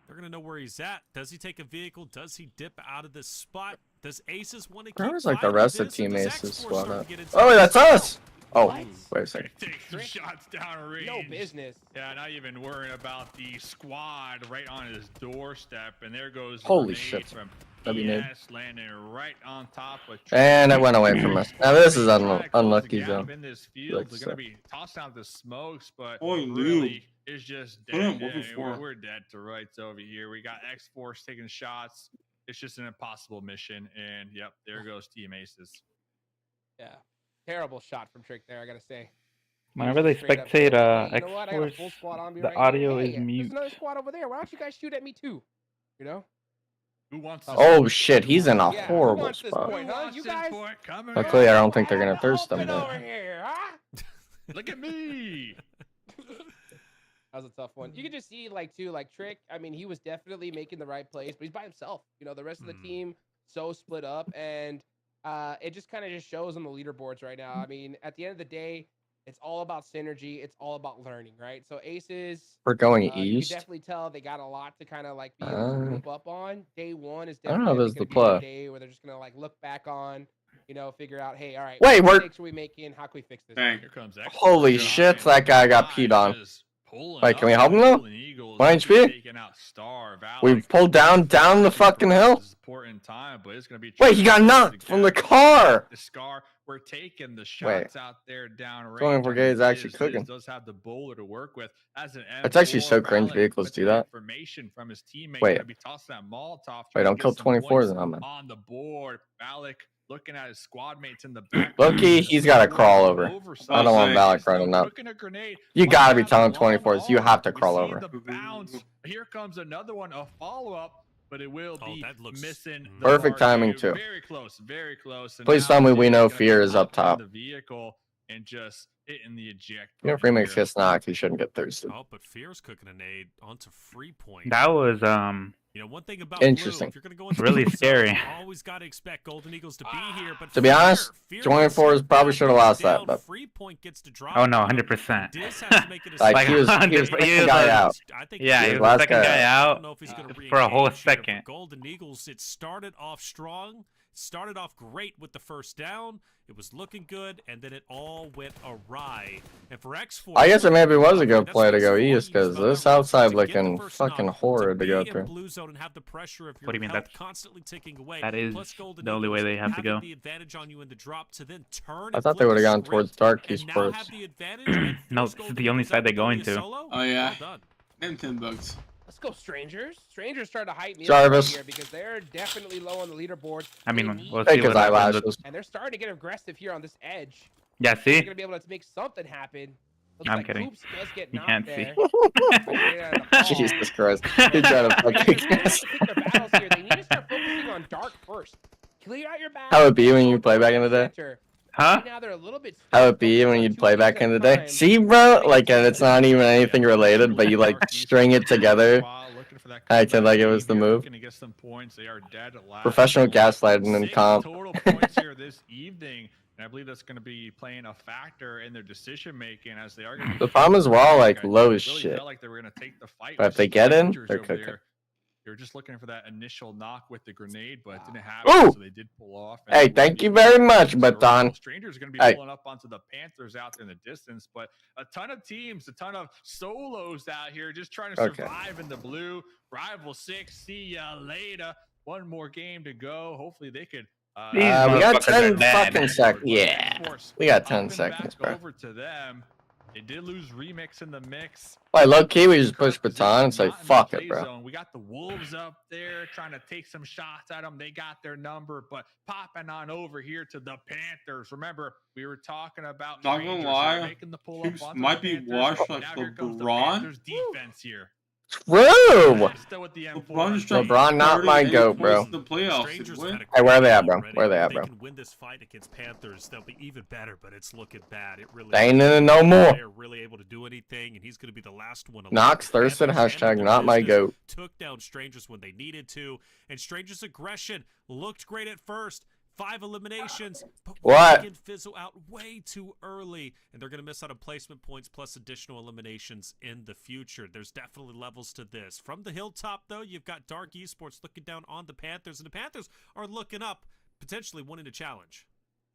they're gonna know where he's at. Does he take a vehicle? Does he dip out of this spot? Does Aces want to keep Where was like the fighting rest of this, or Team does Aces X-Force squad start at? to get into Oh, this? that's us! Oh, What? wait a second. Taking shots down range. No business. Yeah, not even worrying about the squad right on his doorstep. And there goes the Holy grenade shit. from W nade. ES, landing right on top of And it went away from us. Now this is Trying to close the unlucky gap zone. in this field. Like They're so. gonna be tossing out the smokes, but Oi, really it's just Put him dead. over Yeah, four. we're dead to rights over here. We got X-Force taking shots. It's just an impossible mission. And yep, there goes Team Aces. Yeah. Terrible shot from Trick there, I gotta say. Whenever they Straight up spectate hey, you know what? I got a X-Force, full squad on me the right audio here. is Hey, mute. there's another squad over there. Why don't you guys shoot at me too? You know? Who wants this Oh point? shit, he's in a Yeah, who horrible wants this spot. point, Who huh? wants You this guys? point? Come and Luckily, I go. don't think they're gonna Have thirst them open there. over here, huh? Look at me. That was a tough one. You could just see, like, too, like, Trick, I mean, he was definitely making the right plays, but he's by himself. You know, the rest of the team so split up, and it just kind of just shows on the leaderboards right now. I mean, at the end of the day, it's all about synergy. It's all about learning, right? So Aces, We're going you can east. definitely tell they got a lot to kind of, like, be able to move up on. Day one is I don't know definitely if going this to is be the a day where they're just going to, like, look back on, you know, figure out, hey, all right, Wait, what we're- mistakes are we making? How can we fix this? Dang. Here comes X-Force. Holy shit, that guy got peed on. Wait, can we help him though? 1 HP? We've pulled down the fucking hill. Wait, he got knocked from the car. The scar, we're taking the shots out there down range. Tony Brigade is actually cooking. Does have the bowler to work with. As an It's actually M4, so cringe Malik vehicles with do the that. Information from his teammate. Wait. Gonna be tossing that Molotov. Wait, trying don't to kill get some 24s points now, man. on the board. Malik looking at his squad mates in the back. Low-key, he's got to crawl over. I don't want Valak running up. You gotta be telling 24s, you have to crawl over. Here comes another one, a follow-up, but it will be that looks missing. the Perfect RQ. timing, too. Very close, very close. And Please now tell me we Jay's know gonna Fear be is up hopping in top. The vehicle and just hitting the eject. You know, if button Remix here. gets knocked, he shouldn't get thirsted. Oh, but Fear's cooking a nade onto free point. That was You know, one thing about Interesting. Blue, if you're going to go into Really the zone, scary. you always got to expect Golden Eagles to be here. But To be honest, Fear 24s probably should have lost that, but Free point gets to drop. Oh no, 100%. Diz has to make a like Like, he was the 100 second guy out. I think Yeah, he he was was last the second guy guy I don't out know if he's gonna for a whole re-engage here, but second. Golden Eagles, it started off strong, started off great with the first down. It was looking good, and then it all went awry. And for X4, I guess it maybe was a good that's play to what's go important east because about this that roster, outside to get the looking first fucking knock, horrid to be go in through. blue zone and have the pressure of your What do you mean health that's- constantly ticking away. that is plus Golden the only way Eagles they have to having go. the advantage on you in the drop to then turn I and thought they flip would have the gone script towards Dark and East now first. have the advantage and No, force this is Golden the only Eagles side out they're to go going be a to. solo. Oh, yeah. Well done. And 10 bucks. Let's go, Strangers. Strangers starting to hype me Jarvis. up right here because they're definitely low on the leaderboard. I mean, They need we'll Fake see his what happens. eyelashes. and they're starting to get aggressive here on this edge. Yeah, They're see? gonna be able to make something happen. Looks I'm like kidding. Hoops does get You knocked can't see. there. Right out of the ball. Jesus Christ. He tried to fucking They need to pick their battles here. They need to start focusing on Dark first. Clear out your back. How it be when you play back in the day? Huh? Right now they're a little bit How it be when you'd play back in the day? See, bro? Like, and it's not even anything related, but you, like, string it together. Acted like it was the move. Professional gaslighting in comp. Total points here this evening, and I believe that's going to be playing a factor in their decision making as they are going to. The problem is we're all, like, low as really shit. felt like they were going to take the fight. But if with they get in, Strangers they're over cooking. there. They were just looking for that initial knock with the grenade, but it didn't happen. Ooh! So they did pull off. and Hey, it will thank be you very much, so Baton. Strangers are going to be Hey. pulling up onto the Panthers out there in the distance, but a ton of teams, a ton of solos out here just trying to Okay. survive in the blue. Rival 6, see ya later. One more game to go. Hopefully they could. These we got motherfuckers 10 are dead. fucking seconds. Yeah. X-Force We got up 10 and seconds, back bro. over to them. They did lose Remix in the mix. Like, low key, we just push Baton and say, Not in the fuck play it, bro. zone. We got the Wolves up there trying to take some shots at them. They got their number, but popping on over here to the Panthers. Remember, we were talking about Not gonna Rangers lie, making the pull Hoops up onto might the be Panthers. washed like Now here comes the LeBron. Panthers defense here. True! Still with the M4. LeBron just dropped LeBron, not my 38 goat, points bro. in the playoffs. Strangers Did we? had a Hey, where are they at, great bro? already. Where are they If at, bro? They can win this fight against Panthers, they'll be even better, but it's looking bad. It really They ain't in it no more. They're really able to do anything, and he's going to be the last one alive. Knox Thurston, Panthers hashtag handled not my business, goat. Took down Strangers when they needed to, and Strangers' aggression looked great at first. 5 eliminations, but What? can fizzle out way too early, and they're going to miss out on placement points plus additional eliminations in the future. There's definitely levels to this. From the hilltop, though, you've got Dark Esports looking down on the Panthers, and the Panthers are looking up, potentially wanting to challenge.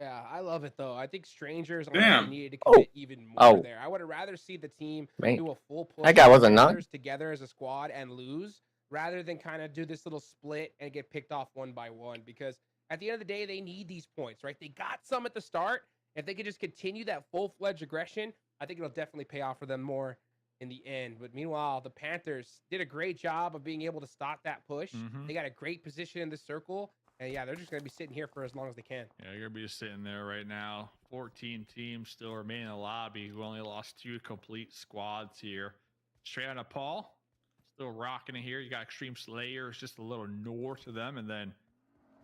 Yeah, I love it though. I think strangers Damn. honestly needed to commit even more Oh. there. I would have rather see the team Man. do a full push. That guy with wasn't knocked. Panthers together as a squad and lose, rather than kind of do this little split and get picked off one by one. Because at the end of the day, they need these points, right? They got some at the start. If they could just continue that full-fledged aggression, I think it'll definitely pay off for them more in the end. But meanwhile, the Panthers did a great job of being able to stop that push. Mhm. They got a great position in the circle. And yeah, they're just going to be sitting here for as long as they can. Yeah, you're gonna be just sitting there right now. 14 teams still remain in the lobby who only lost 2 complete squads here. Straight out of Paul, still rocking it here. You got Extreme Slayers just a little north of them, and then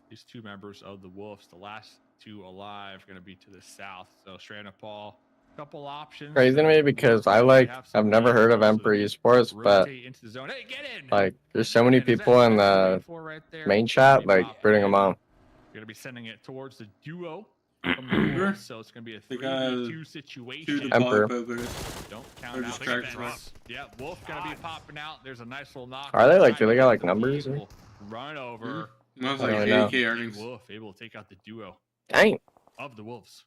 these 2 members of the Wolves, the last 2 alive, gonna be to the south. So straight out of Paul, couple options. Crazy to me because I've never heard of Emperor Esports, but Rotate into the zone. Hey, get in! like there's so many Get in. Is that people in what you're the waiting for right there? main chat, like Pop bringing in. them on. You're gonna be sending it towards the duo from the Sure. Wolves, so it's gonna be a They got 3v2 to situation. the Emperor. ball focus. Don't count Or out distract the from fence. Yeah, Wolf gonna be popping out. There's a nice little knock. Are they, like, do they got, like, numbers or- Run over. Most I like don't know. 80K earnings. Wolf able to take out the duo Dang. of the Wolves.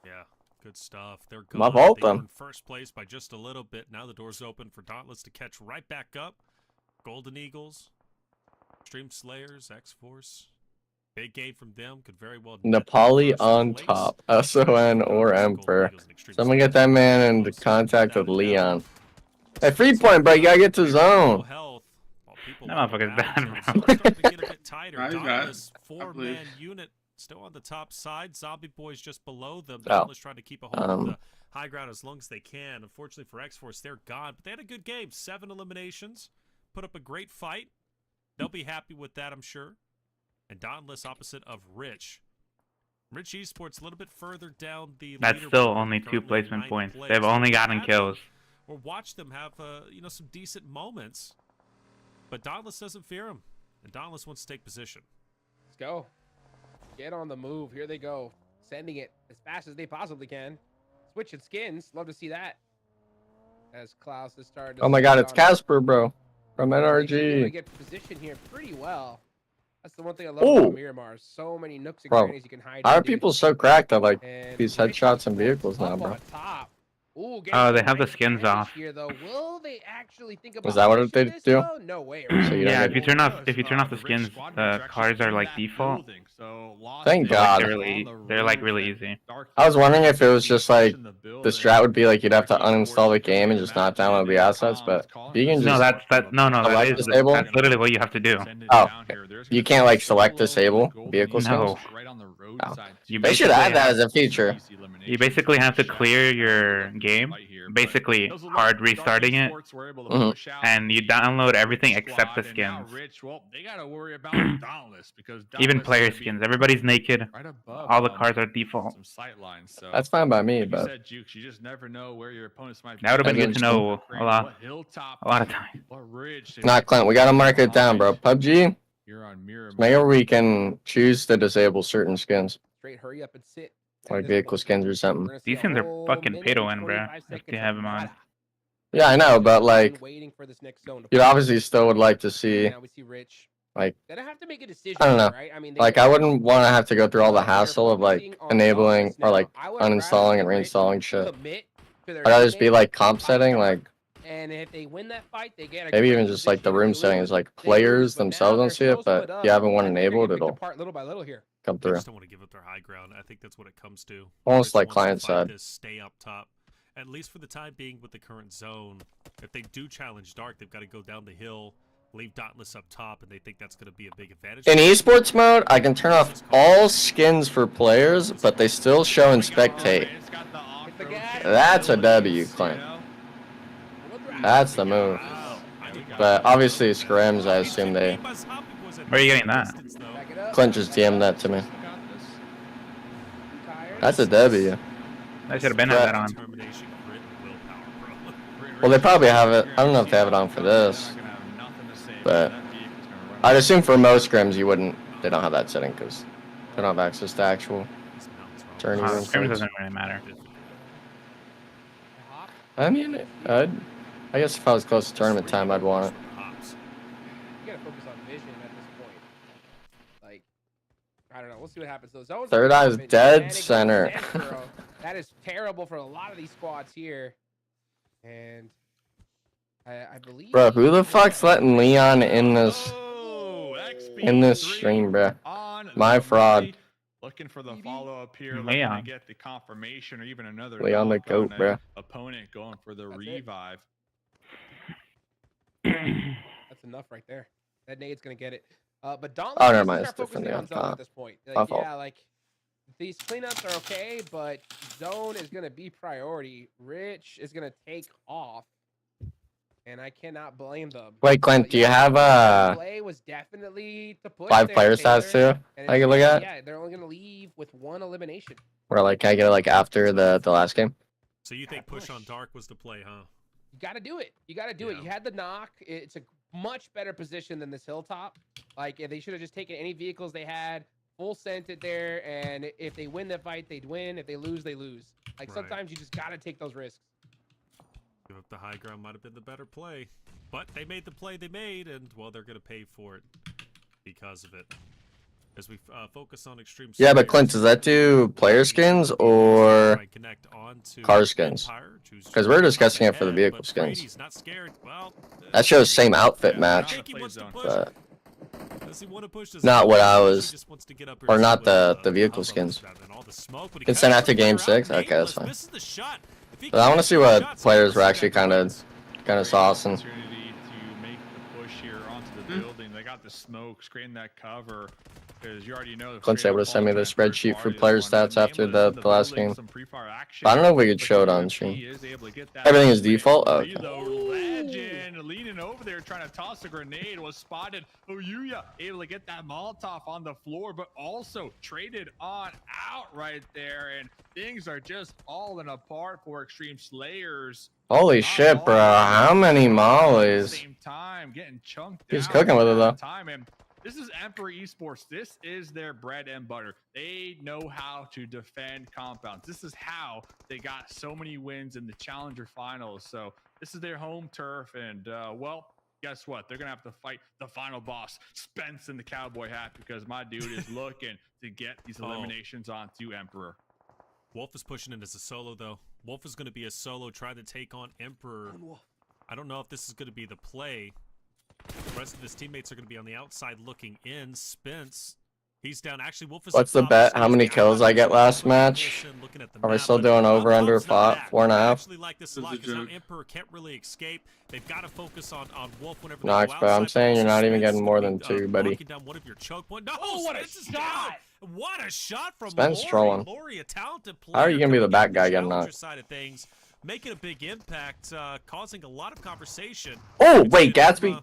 Yeah, good stuff. They're My good. fault, They were then. in first place by just a little bit. Now the door's open for Dauntless to catch right back up. Golden Eagles, Extreme Slayers, X-Force. Big game from them. Could very well. Nepali first on place. top. SON or Golden Emperor. Eagles and Extreme Someone get Slayers that man are into close, contact with without a doubt. Leon. Hey, free point, bro. You gotta get to zone. Health, while people That like motherfucker's Valentine, bad, so bro. it's starting to get a bit tighter. Nah, he's bad. Dauntless, I 4-man believe. unit still on the top side. Zombie Boys just below them. Oh. Dauntless trying to keep a hold of Um, the high ground as long as they can. Unfortunately for X-Force, they're gone. But they had a good game. 7 eliminations. Put up a great fight. They'll be happy with that, I'm sure. And Dauntless opposite of Rich. Rich Esports a little bit further down the That's leaderboard, still only 2 currently placement ninth points. place. They've only gotten Have kills. or watch them have some decent moments. But Dauntless doesn't fear him. And Dauntless wants to take position. Let's go. Get on the move. Here they go. Sending it as fast as they possibly can. Switching skins. Love to see that. As Klaus has started to Oh my god, switch it's on. Casper, bro. From They should be able to NRG. get position here pretty well. That's the one thing I love Ooh. about Miramar. So many nooks and Bro, crannies you can hide. How are in, dude. people so cracked at like And these Rich headshots and Esports vehicles now, up bro? on top. Ooh, getting Oh, they some have the nice skins damage off. Here, though. Will they actually think about Was that what pushing they this, do? though? No way. So you don't Yeah, get- if you turn off the skins, the cars are like default. Thank So, like, God. they're like really easy. I was wondering if it was just like the strat would be like you'd have to uninstall the game and just not download the assets, but you can No, just no, Select that is disable? that's literally what you have to do. Oh, you can't like select disable vehicle No. skins. Oh. You They should basically add that have- as a feature. You basically have to clear your game, basically hard restarting it, and you download everything except the skins. Even player skins. Everybody's naked. All the cars are default. That's fine by me, Like you but said, Jukes, you just never know where your opponents might be. That would have been That's good to know a lot of time. not Clint. We gotta mark it down, bro. PUBG, You're on Miramar. maybe we can choose to disable certain skins, Straight hurry up and sit. like vehicle skins or We're something. gonna see These a skins are whole fucking minute pay to and win, bro. 25 If seconds you of have them on. nada. Yeah, I know, but like Waiting for this next zone to you'd pop. obviously still would like to see Now we see Rich. like They don't have to make a decision. I don't know. Right? I mean, they like can- I wouldn't want to have to go through all the They're hassle of like focusing on enabling Dauntless or like now. I would rather uninstalling see and Rich reinstalling shit. commit to their I'd rather just be teammate, like comp fight setting, them, like and if they win that fight, they get a maybe great even just like the position. room If they settings, lose, like they players lose. But now themselves don't they're see it, so split but if you up, haven't one I think they're enabled, getting picked it'll apart little by little here. come They through. just don't want to give up their high ground. I think that's what it comes to. Almost Rich like wants to client fight side. this, stay up top, at least for the time being with the current zone. If they do challenge Dark, they've got to go down the hill, leave Dauntless up top, and they think that's going to be a big advantage. In esports mode, I can turn off all skins for players, but they still show and spectate. That's a W, Clint. That's the move. But obviously, scrims, I assume they. Where are you getting that? Back it up. Clint just DM'd that to me. That's a W. I should have been had that on. Determination, grit, and willpower, bro. Well, they probably have it. I don't know if they have it on for this, but I'd assume for most scrims you wouldn't. They don't have that setting because they don't have access to actual tourney room Scrims things. doesn't really matter. I mean, I guess if I was close to tournament time, I'd want it. You gotta focus on vision at this point. Like, I don't know. We'll see what happens. Those zones. Third Eye's dead center. That is terrible for a lot of these squads here. And I believe. Bro, who the fuck's letting Leon in this stream, bro? My fraud. Looking for the follow up here, looking to get the confirmation or even another Leon the goat, bro. Opponent going for the revive. That's enough right there. That nade's gonna get it. But Dauntless Oh, never mind. It's start focusing differently on on zone top. at this point. My Like, fault. yeah, like these cleanups are okay, but zone is gonna be priority. Rich is gonna take off, and I cannot blame them. Wait, Clint, do you have play was definitely to push live there, player stats Taylor, too? and I can look at. yeah, they're only gonna leave with 1 elimination. Or like, can I get it like after the last game? So you think push on dark was the play, huh? You got to do it. You got to do it. You had the knock. It's a much better position than this hilltop. Like, if they should have just taken any vehicles they had, full sent it there, and if they win the fight, they'd win. If they lose, they lose. Like, sometimes you just got to take those risks. Give up the high ground might have been the better play. But they made the play they made, and, well, they're going to pay for it because of it. As we focus on extreme. Yeah, but Clint, does that do player skins or car skins? Because we're discussing it for the vehicle skins. That shows same outfit match, but not what I was, or not the vehicle skins. You can send after game 6. Okay, that's fine. But I want to see what players were actually kind of saucing. To make the push here onto the building, they got the smoke, screen that cover. Because you already know Clint's able to send me the spreadsheet for player stats after the last game. But I don't know if we could show it on stream. Everything is default? Oh, okay. Legend leaning over there trying to toss a grenade was spotted. Oyuya able to get that Molotov on the floor, but also traded on out right there. And things are just falling apart for Extreme Slayers. Holy shit, bro. How many mollies? Same time, getting chunked He's cooking with it, though. This is Emperor Esports. This is their bread and butter. They know how to defend compounds. This is how they got so many wins in the Challenger Finals. So this is their home turf. And, well, guess what? They're going to have to fight the final boss, Spence in the cowboy hat, because my dude is looking to get these eliminations onto Emperor. Wolf is pushing it as a solo, though. Wolf is going to be a solo trying to take on Emperor. I don't know if this is going to be the play. The rest of his teammates are going to be on the outside looking in. Spence, he's down. Actually, Wolf is. What's the bet? How many kills I get last match? Are we still doing over under 4.5? I actually like this a lot because now Emperor can't really escape. They've got to focus on Wolf whenever. Knox, bro. I'm saying you're not even getting more than 2, buddy. Down one of your choke point. No, what a shot! What a shot from Spence trolling. Lori, a talented player. How are you gonna be the bad guy getting knocked? Side of things, making a big impact, causing a lot of conversation. Oh wait, Gatsby.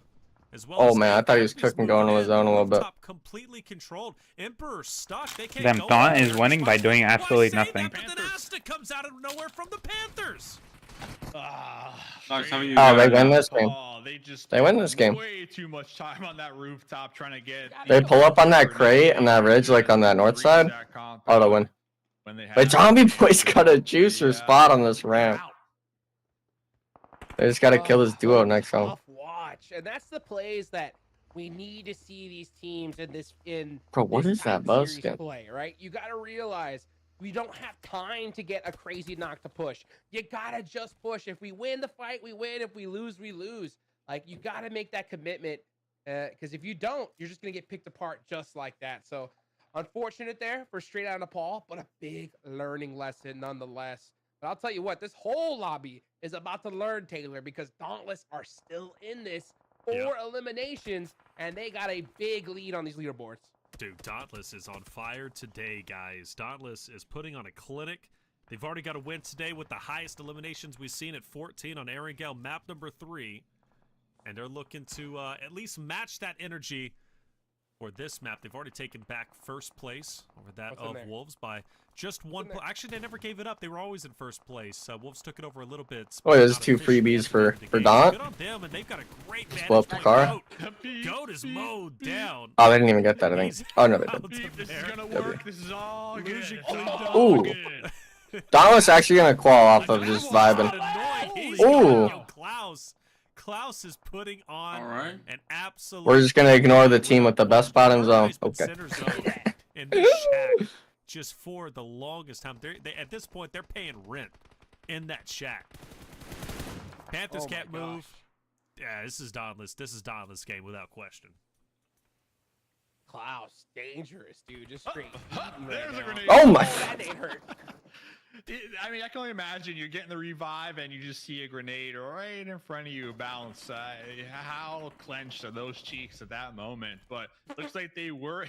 Well oh man, I thought he was cooking going on his own a little bit. Completely controlled. Emperor stuck. They can't Them go Thaunt is winning by doing absolutely nothing. That, but then Asta comes out of nowhere from the Panthers. Oh, they win this game. They win this game. Way too much time on that rooftop trying to get. They pull up on that crate and that ridge, like on that north side. Oh, they'll win. But Zombie Boy's got a juicer spot on this ramp. They just gotta kill this duo next round. And that's the plays that we need to see these teams in Bro, what is that buzz skin? Play, right? You got to realize we don't have time to get a crazy knock to push. You got to just push. If we win the fight, we win. If we lose, we lose. Like, you got to make that commitment because if you don't, you're just going to get picked apart just like that. So unfortunate there for straight out of Paul, but a big learning lesson nonetheless. But I'll tell you what, this whole lobby is about to learn, Taylor, because Dauntless are still in this 4 eliminations, and they got a big lead on these leaderboards. Dude, Dauntless is on fire today, guys. Dauntless is putting on a clinic. They've already got a win today with the highest eliminations we've seen at 14 on Erangel, map number 3. And they're looking to at least match that energy for this map. They've already taken back first place over that of Wolves by just 1 point. Actually, they never gave it up. They were always in first place. Wolves took it over a little bit. Oh, there's 2 freebies for Daunt. Good on them, and they've got a great blow up the car. Goat is mowed down. Oh, they didn't even get that, I think. Oh, no, they did. This is gonna work. This is all good. Ooh. Dauntless actually gonna qual off of just vibing. Ooh. Klaus is putting on an absolute. We're just gonna ignore the team with the best spot in zone. Okay. In this shack just for the longest time. They at this point, they're paying rent in that shack. Panthers can't move. Yeah, this is Dauntless. This is Dauntless game without question. Klaus, dangerous, dude. Just straight. There's a grenade. Oh my! That ain't hurt. I mean, I can only imagine you're getting the revive and you just see a grenade right in front of you bounce. How clenched are those cheeks at that moment? But looks like they were.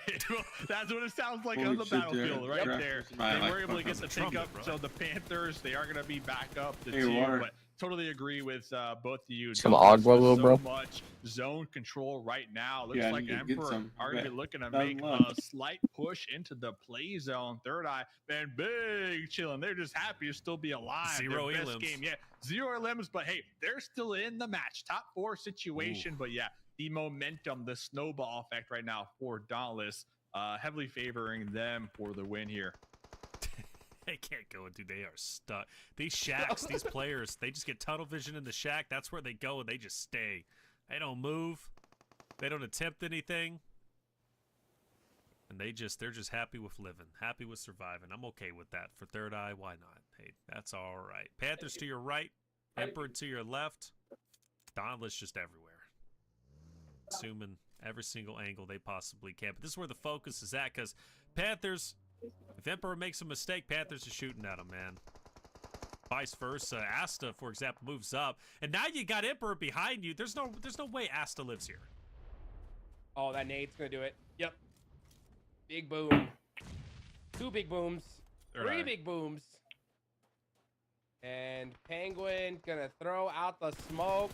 That's what it sounds like on the battlefield right there. They were able to get the pick up. So the Panthers, they are going to be back up the two. But totally agree with both of you. Some Agua, little bro. So much zone control right now. Looks like Emperor are going to be looking to make a slight push into the play zone. Third Eye, man, big chilling. They're just happy to still be alive. Zero Their best elims. game, yeah. 0 elims, but hey, they're still in the match. Top 4 situation, but yeah, the momentum, the snowball effect right now for Dauntless, heavily favoring them for the win here. They can't go into. They are stuck. These shacks, these players, they just get tunnel vision in the shack. That's where they go, and they just stay. They don't move. They don't attempt anything. And they're just happy with living, happy with surviving. I'm okay with that. For Third Eye, why not? Hey, that's all right. Panthers to your right, Emperor to your left. Dauntless just everywhere. Assuming every single angle they possibly can. But this is where the focus is at, because Panthers, if Emperor makes a mistake, Panthers are shooting at him, man. Vice versa. Asta, for example, moves up. And now you got Emperor behind you. There's no way Asta lives here. Oh, that nade's going to do it. Yep. Big boom. 2 big booms. 3 big booms. And Penguin gonna throw out the smoke.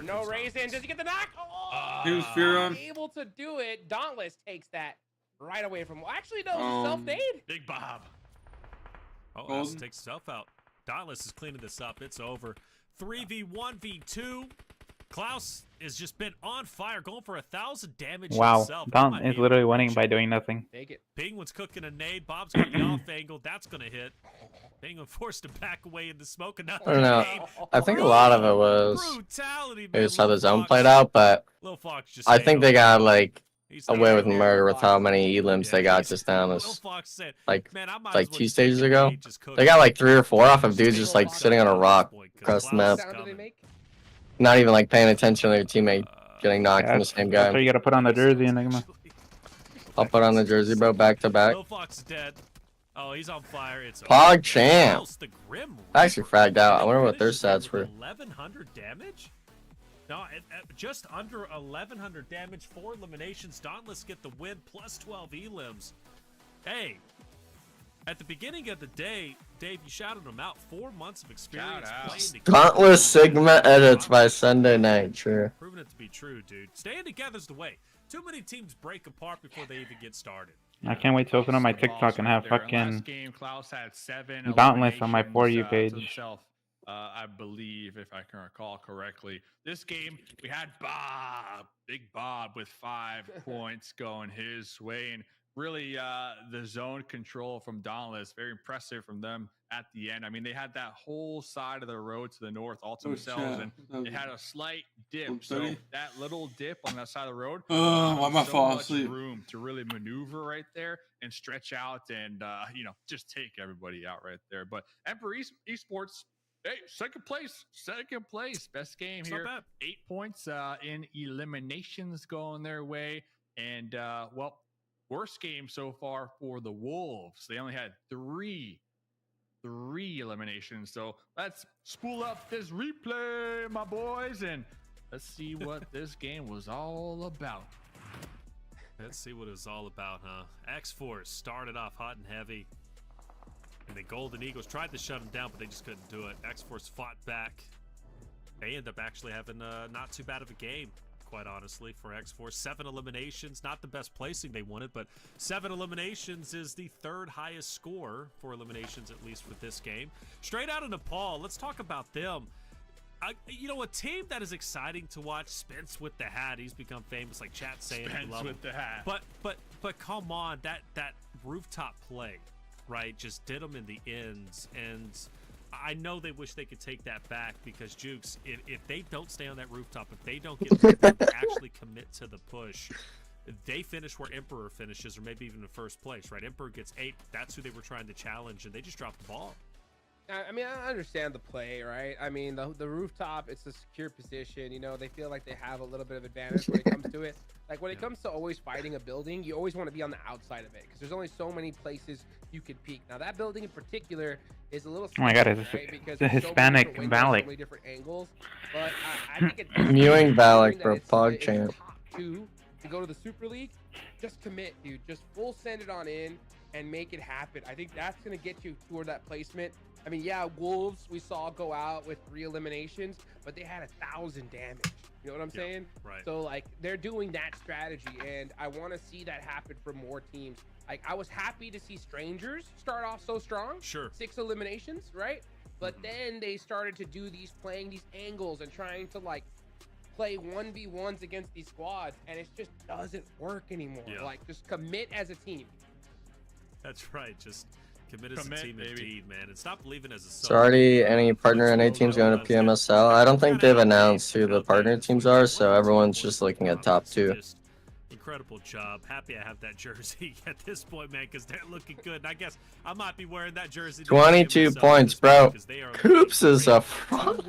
No raisin. Does he get the knock? Oh, He was fear on. able to do it. Dauntless takes that right away from him. Actually, no, self-nade. Big Bob. Oh, Asta takes himself out. Dauntless is cleaning this up. It's over. 3v1v2. Klaus has just been on fire, going for 1,000 damage himself. Daunt is literally winning by doing nothing. Take it. Penguin's cooking a nade. Bob's got the off angle. That's going to hit. Penguin forced to back away in the smoke. Another I don't know. nade. I think a lot of it was Brutality, man. maybe just how the Lil zone Fox- played out, but Lil Fox just I stayed think they over. got like He's away with staying murder over. with how many elims they got just down Lil this Fox said, like man, I might like as well 2 just stages take a ago. nade, just cook They it. got like 3 or 4 off of dudes Stay just like locked sitting on a up at rock this point, 'cause across the Klaus map, is Sound do they coming. make? not even like paying attention to their teammate getting knocked from the That's same why guy. you gotta put on the jersey, Enigma. I'll put on the jersey, bro, back to back. Lil Fox is dead. Oh, he's on fire. It's Pog over. champ. Klaus, the Grim I actually fragged out. I wonder what their finishes it stats with were. 1,100 damage? No, just under 1,100 damage, 4 eliminations. Dauntless get the win, plus 12 elims. Hey, at the beginning of the day, Dave, you shouted him out. 4 months of experience Shout out. playing together. Dauntless Sigma edits by Sunday night, sure. Proving it to be true, dude. Staying together's the way. Too many teams break apart before they even get started. I can't wait to open up my TikTok and have Last fucking game, Klaus had 7 Dauntless on my For You eliminations, page. himself, I believe, if I can recall correctly. This game, we had Bob, Big Bob, with 5 points going his way. And really, the zone control from Dauntless, very impressive from them at the end. I mean, they had that whole side of the road to the north all to themselves, and they had a slight dip. So that little dip on that side of the road, why am I so falling much asleep? room to really maneuver right there and stretch out and just take everybody out right there. But Emperor Esports, hey, second place, best game It's not here. bad. 8 points in eliminations going their way, and worst game so far for the Wolves. They only had three eliminations. So let's spool up this replay, my boys, and let's see what this game was all about. Let's see what it was all about, huh? X-Force started off hot and heavy. And the Golden Eagles tried to shut them down, but they just couldn't do it. X-Force fought back. They end up actually having not too bad of a game, quite honestly, for X-Force. 7 eliminations, not the best placing they wanted, but 7 eliminations is the 3rd highest score for eliminations, at least for this game. Straight out of Nepal, let's talk about them. A team that is exciting to watch, Spence with the hat. He's become famous, like chat saying. Spence with the hat. But come on, that rooftop play, right, just did them in the ends. And I know they wish they could take that back, because Jukes, if they don't stay on that rooftop, if they don't get to actually commit to the push, they finish where Emperor finishes, or maybe even in first place, right? Emperor gets 8. That's who they were trying to challenge, and they just dropped the ball. I mean, I understand the play, right? I mean, the rooftop, it's a secure position. You know, they feel like they have a little bit of advantage when it comes to it. Like, when it comes to always fighting a building, you always want to be on the outside of it because there's only so many places you could peek. Now, that building in particular is a little Oh my god, scary, it's right? Because the there's so many Hispanic different windows, Valley. so many different angles. But I think it's Mewing Valak, that bro. it's PogChamp. top 2 to go to the Super League. Just commit, dude. Just full send it on in and make it happen. I think that's going to get you toward that placement. I mean, yeah, Wolves we saw go out with 3 eliminations, but they had 1,000 damage. You know what I'm saying? Right. So, like, they're doing that strategy, and I want to see that happen for more teams. Like, I was happy to see Strangers start off so strong. Sure. 6 eliminations, right? But then they started to do playing these angles and trying to, like, play 1v1s against these squads, and it just doesn't work anymore. Yeah. Like, just commit as a team. That's right. Just commit as a team, baby. indeed, man. And stop believing as a So already any partner NA teams going to PMSL? I don't think they've announced who the partner teams are, so everyone's just looking at top 2. Just incredible job. Happy I have that jersey at this point, man, because they're looking good. And I guess I might be wearing that jersey. 22 points, bro. Coops is a fraud.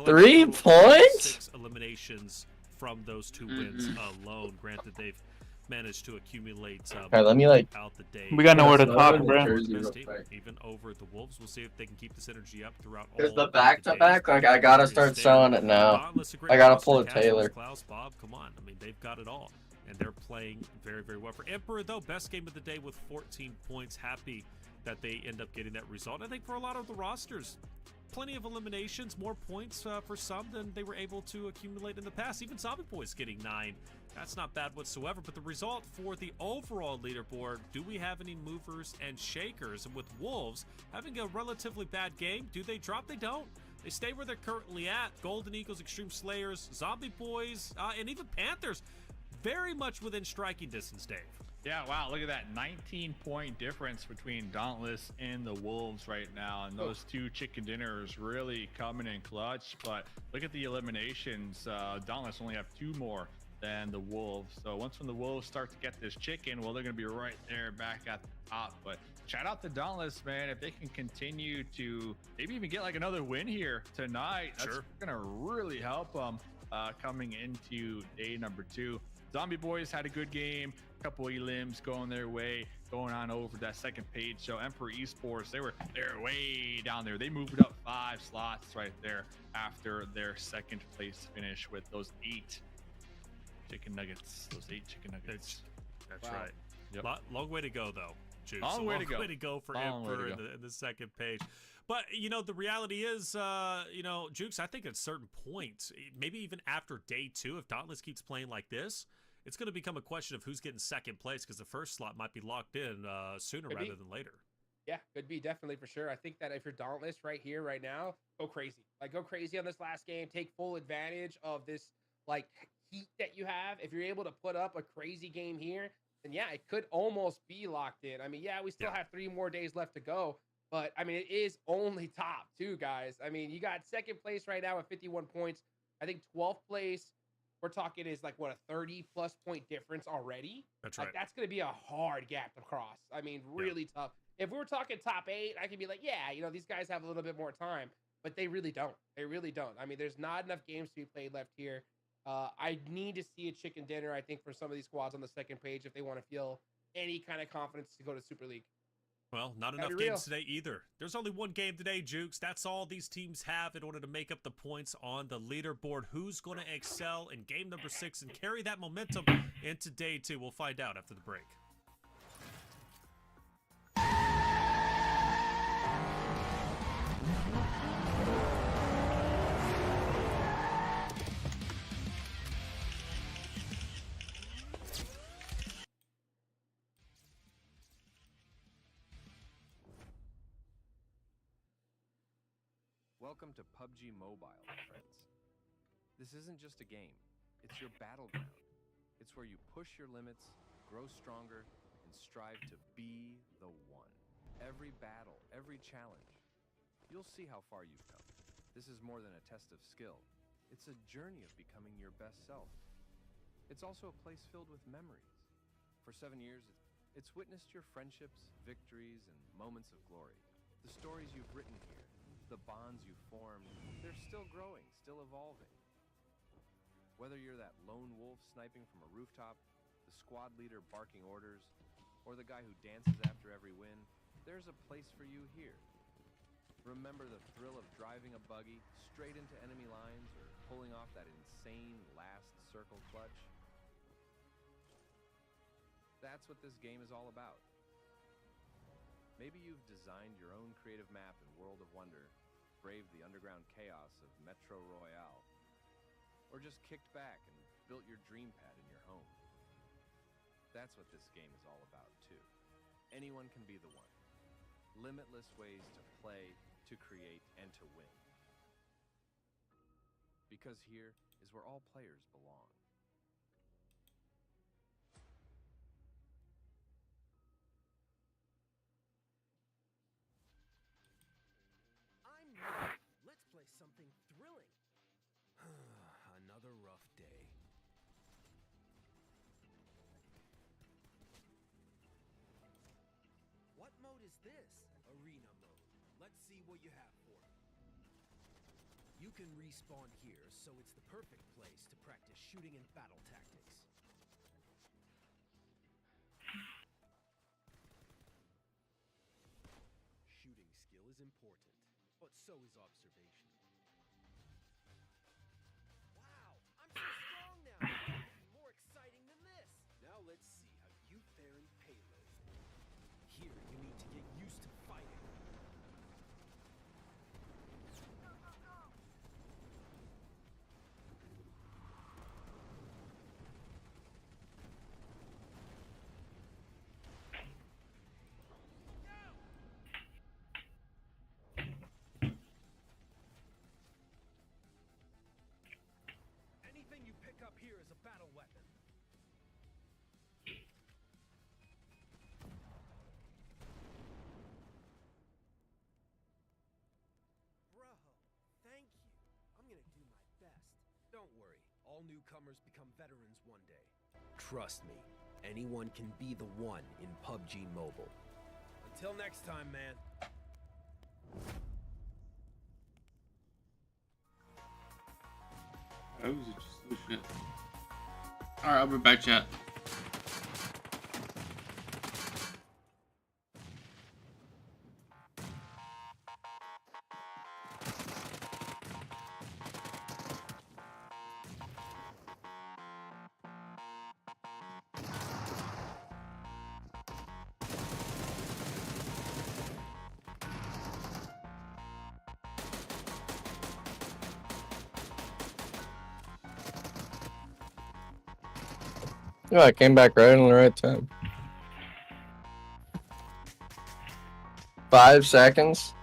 3 points? 6 eliminations from those 2 wins alone. Granted, they've managed to accumulate Alright, let me like. out the day. We got nowhere to talk, Over bro. the jersey real quick. Even over the Wolves. We'll see if they can keep this energy up throughout all Because the of back-to-back, days. like, I gotta start selling it now. Dauntless, a great I gotta roster. pull a Castles, Taylor. Klaus, Bob, come on. I mean, they've got it all. And they're playing very, very well. For Emperor, though, best game of the day with 14 points. Happy that they end up getting that result. I think for a lot of the rosters, plenty of eliminations, more points for some than they were able to accumulate in the past. Even Zombie Boys getting 9. That's not bad whatsoever. But the result for the overall leaderboard, do we have any movers and shakers? And with Wolves having a relatively bad game, do they drop? They don't. They stay where they're currently at. Golden Eagles, Extreme Slayers, Zombie Boys, and even Panthers, very much within striking distance, Dave. Yeah, wow, look at that 19-point difference between Dauntless and the Wolves right now. And those 2 chicken dinners really coming in clutch. But look at the eliminations. Dauntless only have 2 more than the Wolves. So once when the Wolves start to get this chicken, well, they're going to be right there back at the top. But shout out to Dauntless, man. If they can continue to maybe even get like another win here tonight, that's going to really help them coming into day number 2. Zombie Boys had a good game, a couple elims going their way, going on over that second page. So Emperor Esports, they're way down there. They moved up 5 slots right there after their second place finish with those 8 chicken nuggets. Those 8 chicken nuggets. That's right. Yep. Long way to go, though. Juice. Long way to go for Emperor in the second page. But, you know, the reality is, you know, Jukes, I think at a certain point, maybe even after day 2, if Dauntless keeps playing like this, it's going to become a question of who's getting second place because the first slot might be locked in sooner rather than later. Yeah, could be, definitely, for sure. I think that if you're Dauntless right here, right now, go crazy. Like, go crazy on this last game. Take full advantage of this, like, heat that you have. If you're able to put up a crazy game here, then yeah, it could almost be locked in. I mean, yeah, we still have 3 more days left to go, but I mean, it is only top 2, guys. I mean, you got second place right now at 51 points. I think 12th place, we're talking is like, what, a 30-plus point difference already? That's right. Like, that's going to be a hard gap to cross. I mean, really tough. If we were talking top 8, I could be like, yeah, you know, these guys have a little bit more time, but they really don't. They really don't. I mean, there's not enough games to be played left here. I need to see a chicken dinner, I think, for some of these squads on the second page if they want to feel any kind of confidence to go to Super League. Well, not enough games today either. There's only 1 game today, Jukes. That's all these teams have in order to make up the points on the leaderboard. Who's going to excel in game number 6 and carry that momentum into day 2? We'll find out after the break. Welcome to PUBG Mobile, my friends. This isn't just a game, it's your battleground. It's where you push your limits, grow stronger, and strive to be the one. Every battle, every challenge, you'll see how far you've come. This is more than a test of skill. It's a journey of becoming your best self. It's also a place filled with memories. For 7 years, it's witnessed your friendships, victories, and moments of glory. The stories you've written here, the bonds you've formed, they're still growing, still evolving. Whether you're that lone wolf sniping from a rooftop, the squad leader barking orders, or the guy who dances after every win, there's a place for you here. Remember the thrill of driving a buggy straight into enemy lines or pulling off that insane last circle clutch? That's what this game is all about. Maybe you've designed your own creative map in World of Wonder, braved the underground chaos of Metro Royale, or just kicked back and built your dream pad in your home. That's what this game is all about, too. Anyone can be the one. Limitless ways to play, to create, and to win. Because here is where all players belong. I'm ready. Let's play something thrilling. Another rough day. What mode is this? Arena mode. Let's see what you have for me. You can respawn here, so it's the perfect place to practice shooting and battle tactics. Shooting skill is important, but so is observation. Wow, I'm so strong now! More exciting than this! Now let's see how you fare in payload. Here, you need to get used to fighting. Anything you pick up here is a battle weapon. Bro, thank you. I'm gonna do my best. Don't worry, all newcomers become veterans one day. Trust me, anyone can be the one in PUBG Mobile. Until next time, man. Oh, is it just oh shit? Alright, I'll be back, chat. Yeah, I came back right on the right time. 5 seconds.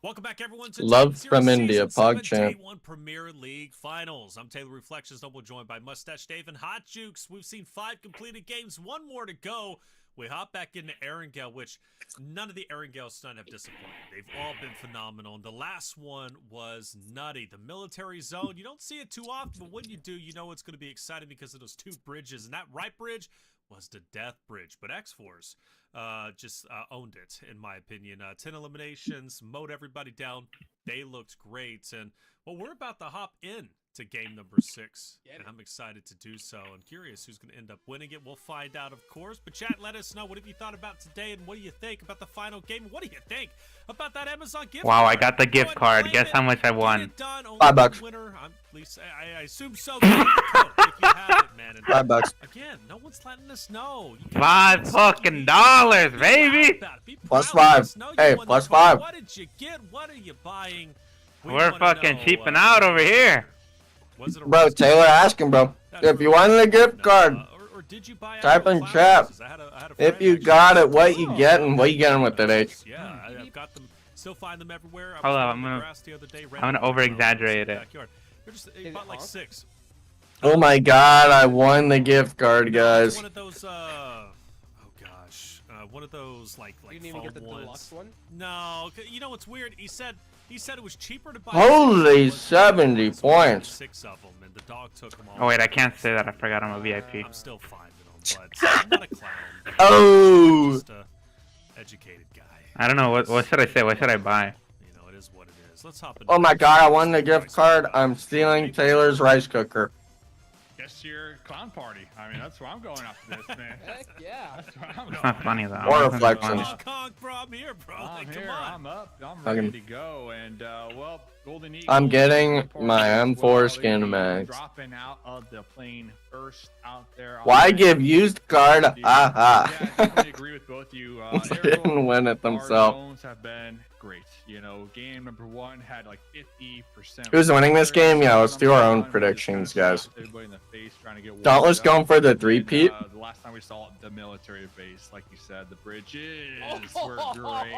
Welcome back, everyone, to Love Series from India, Season 7, PogChamp. Day 1 Premier League Finals. I'm Taylor Reflections, double joined by Mustache Dave and Hot Jukes. We've seen 5 completed games, 1 more to go. We hop back into Erangel, which none of the Erangel stun have disappointed. They've all been phenomenal. And the last one was nutty. The military zone, you don't see it too often, but when you do, you know it's going to be exciting because of those 2 bridges. And that right bridge was the death bridge. But X-Force just owned it, in my opinion. 10 eliminations, mowed everybody down. They looked great. And, well, we're about to hop in to game number 6, and I'm excited to do so. I'm curious who's going to end up winning it. We'll find out, of course. But chat, let us know, what have you thought about today, and what do you think about the final game? What do you think about that Amazon gift Wow, card? I got the gift card. Guess how much I won? $5. Winner, at least I assume so. If you have it, man. And $5. again, no one's letting us know. $5 fucking dollars, baby. Plus 5. Hey, plus 5. What did you get? What are you buying? We're fucking cheaping out over here. Bro, Taylor asking, bro. If you wanted a gift card, or did you buy type in chat. If you got it, what you getting? What you getting with it, H? Yeah, I've got them. Still find them everywhere. Hold on, I'm gonna over exaggerate it. They're just bought like 6. Oh my god, I won the gift card, guys. One of those oh gosh, one of those like You didn't even foam get the ones. deluxe one? No, you know what's weird? He said He said it was cheaper to buy Holy 6 70 points. 6 of them, and the dog took them all. Oh wait, I can't say that. I forgot I'm a VIP. I'm still finding them, but I'm not a clown. Oh. I'm just a educated guy. I don't know what should I say. What should I buy? You know, it is what it is. Let's hop in. Oh my god, I won the gift card. I'm stealing Taylor's rice cooker. Guess your clown party. I mean, that's where I'm going after this, man. Heck yeah. That's where I'm It's going. not funny though. Or It's not reflections. funny. Kong, bro, I'm here, bro. I'm Like, here. come on. I'm up. I'm Fucking- ready to go. And well, Golden Eagle. I'm getting party my as M4 well. skin They're max. Dropping out of the plane first out there. Why give used card? Yeah, Aha. I definitely agree with both you. They didn't win it themselves. Our zones have been great. You know, game number 1 had like 50%. Who's winning this game? Yeah, let's do our own predictions, guys. Everybody in the face trying to get Dauntless warmed going for the up. three-peat. And, the last time we saw the military base, like you said, the bridges were great.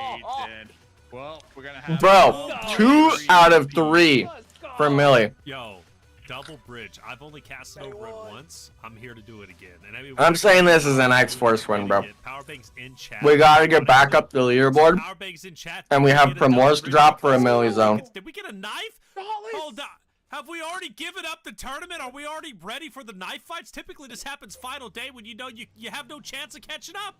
And well, we're gonna have Bro, 2 out of 3 for Millie. Yo, double bridge. I've only cast it over it once. I'm here to do it again. And I mean, I'm saying this is an X-Force win, bro. Powerbank's in chat. We gotta get back up the leaderboard. Powerbank's in chat. And we Did have get a double Primorsk bridge? drop for a Millie zone. Did we get a knife? Hold on. Have we already given up the tournament? Are we already ready for the knife fights? Typically, this happens final day when you know you have no chance of catching up.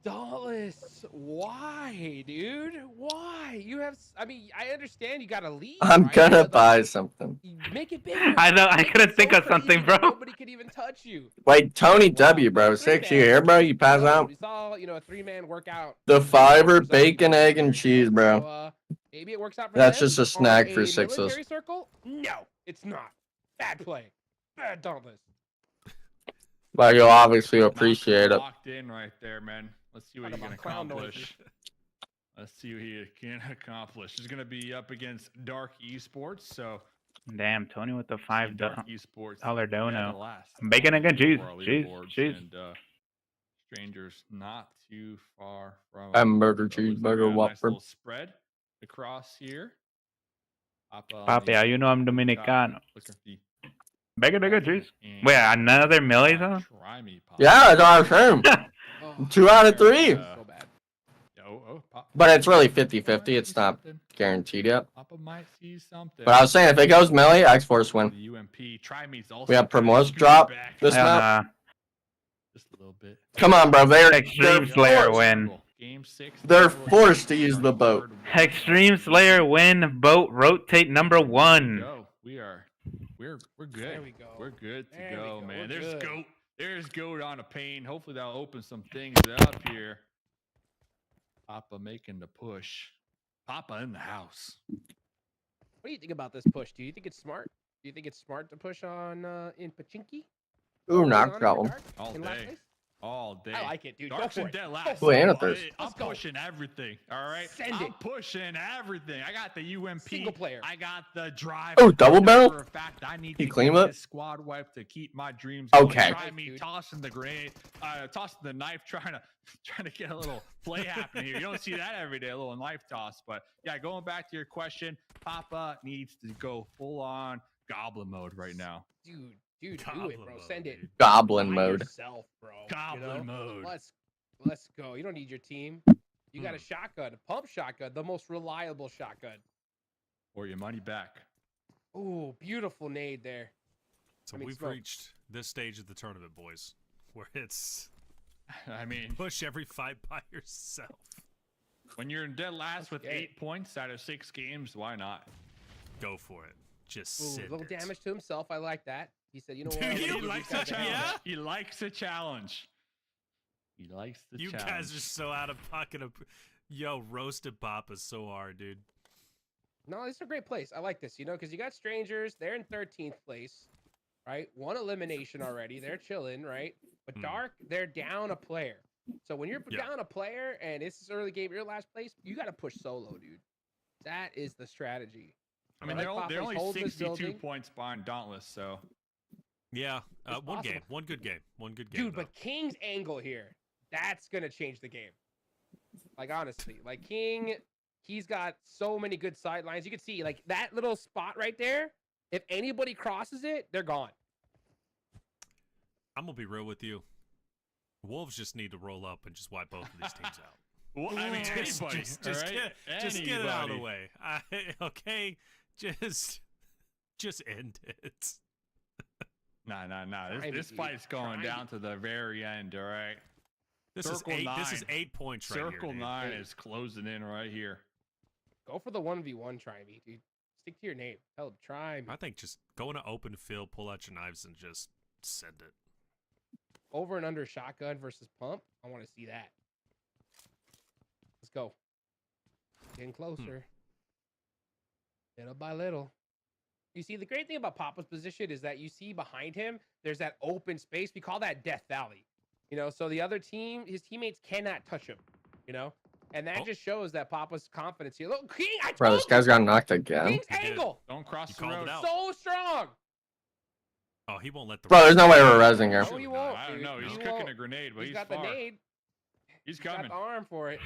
Dauntless, why, dude? Why? You have, I mean, I understand you gotta leave. I'm right? gonna But, buy something. make it bigger. I know. I Make it couldn't think so of something, crazy that bro. Nobody could even touch you. Wait, Tony W, bro. 6, you here, bro? You pass out? We saw, you know, a 3-man workout. The 5er, bacon, egg, and cheese, So, bro. maybe it works out for That's them. just a snack On for a sixes. military circle? No, it's not. Bad play. Bad Dauntless. But you'll obviously appreciate it. Locked in right there, man. Let's see what he can accomplish. Let's see what he can accomplish. He's gonna be up against Dark Esports, so Damn, Tony with the $5 Esports dollar dono. the last Bacon again, cheese, for our cheese, leaderboards, cheese. And Strangers not too far from Hamburger, so it's cheeseburger, a nice Whopper. little spread across here. Papi, you know I'm Dominicano. Looking for the Bacon again, cheese. Wait, another Millie zone? try me, Papa. Yeah, it's our same. 2 out of 3. So bad. But it's really 50-50. It's not guaranteed yet. Papa might see something. But I was saying, if it goes Millie, X-Force win. The UMP try me's also We have kinda Primorsk scooted drop back this map. just a little bit. Come on, bro. They're Extreme Slayer forced. win. Game 6. They're forced to use the boat. Extreme Slayer win. Boat rotate number 1. Go. We're good. There we go. We're good to There we go, go. man. We're There's good. goat. There's goat on a pane. Hopefully that'll open some things up here. Papa making the push. Papa in the house. What do you think about this push? Do you think it's smart? Do you think it's smart to push on in Pachinki? Ooh, On knock in got one. regard? All In last day. place? All day. I like it, dude. Go Darks for and it. dead Go last. for it. I'm Let's go. pushing everything. All right. Send I'm it. pushing everything. I got the UMP. Single player. I got the drive. Oh, double I know barrel? For a fact, I need You to clean get it? this squad wipe to keep my dreams. Okay. Going. Try me Dude. tossing the grenade, tossing the knife, trying to get a little play happening here. You don't see that every day, a little knife toss. But yeah, going back to your question, Papa needs to go full on goblin mode right now. Dude, do it, Goblin bro. mode, Send it. dude. Goblin By mode. Yourself, bro. Goblin mode. Let's go. You don't need your team. You got a shotgun, a pump shotgun, the most reliable shotgun. Or your money back. Ooh, beautiful nade there. So I mean, we've smoke. reached this stage of the tournament, boys, where it's I mean, push every fight by yourself. when you're in dead last with Okay. 8 points out of 6 games, why not? Go for it. Just Ooh, a send little it. damage to himself. I like that. He said, you know what? Do I'm you gonna give like these guys that? a hand. Yeah? He likes a challenge. He likes the You challenge. guys are so out of pocket. Yo, roasted Papa so hard, dude. No, this is a great place. I like this, you know, because you got strangers. They're in 13th place, right? 1 elimination already. They're chilling, right? But Dark, they're down a player. So when you're down a player and it's this early game, you're last place, you got to push solo, dude. That is the strategy. I mean, like they're Papa's only holding this 62 building. points behind Dauntless, so. Yeah, It's one game, possible. one good game, one good game. Dude, though. but King's angle here, that's going to change the game. Like, honestly, like King, he's got so many good sidelines. You can see, like, that little spot right there, if anybody crosses it, they're gone. I'm gonna be real with you. Wolves just need to roll up and just wipe both of these teams out. Well, I mean, Just anybody, get it out of the Anybody. way. Okay, just end it. Nah. This fight's going down to the very end. All right. This Circle is 8. 9. This is 8 points right Circle here. 9 is closing in right here. Go for the 1v1 try me, dude. Stick to your name. Hell, try me. I think just go in an open field, pull out your knives, and just send it. Over and under shotgun versus pump. I want to see that. Let's go. Getting closer. Little by little. You see, the great thing about Papa's position is that you see behind him, there's that open space. We call that Death Valley. You know, so the other team, his teammates cannot touch him. You know? And that just shows that Papa's confidence here. Look, King, I Bro, told this guy's got knocked you. again. King's angle. Don't cross the called road. it out. So strong. Oh, he won't let the. Bro, there's no way we're rezzing here. No, he won't. I don't dude. know. He's He cooking won't. a grenade, but he's got far. the nade. He's He's got coming. the arm for it.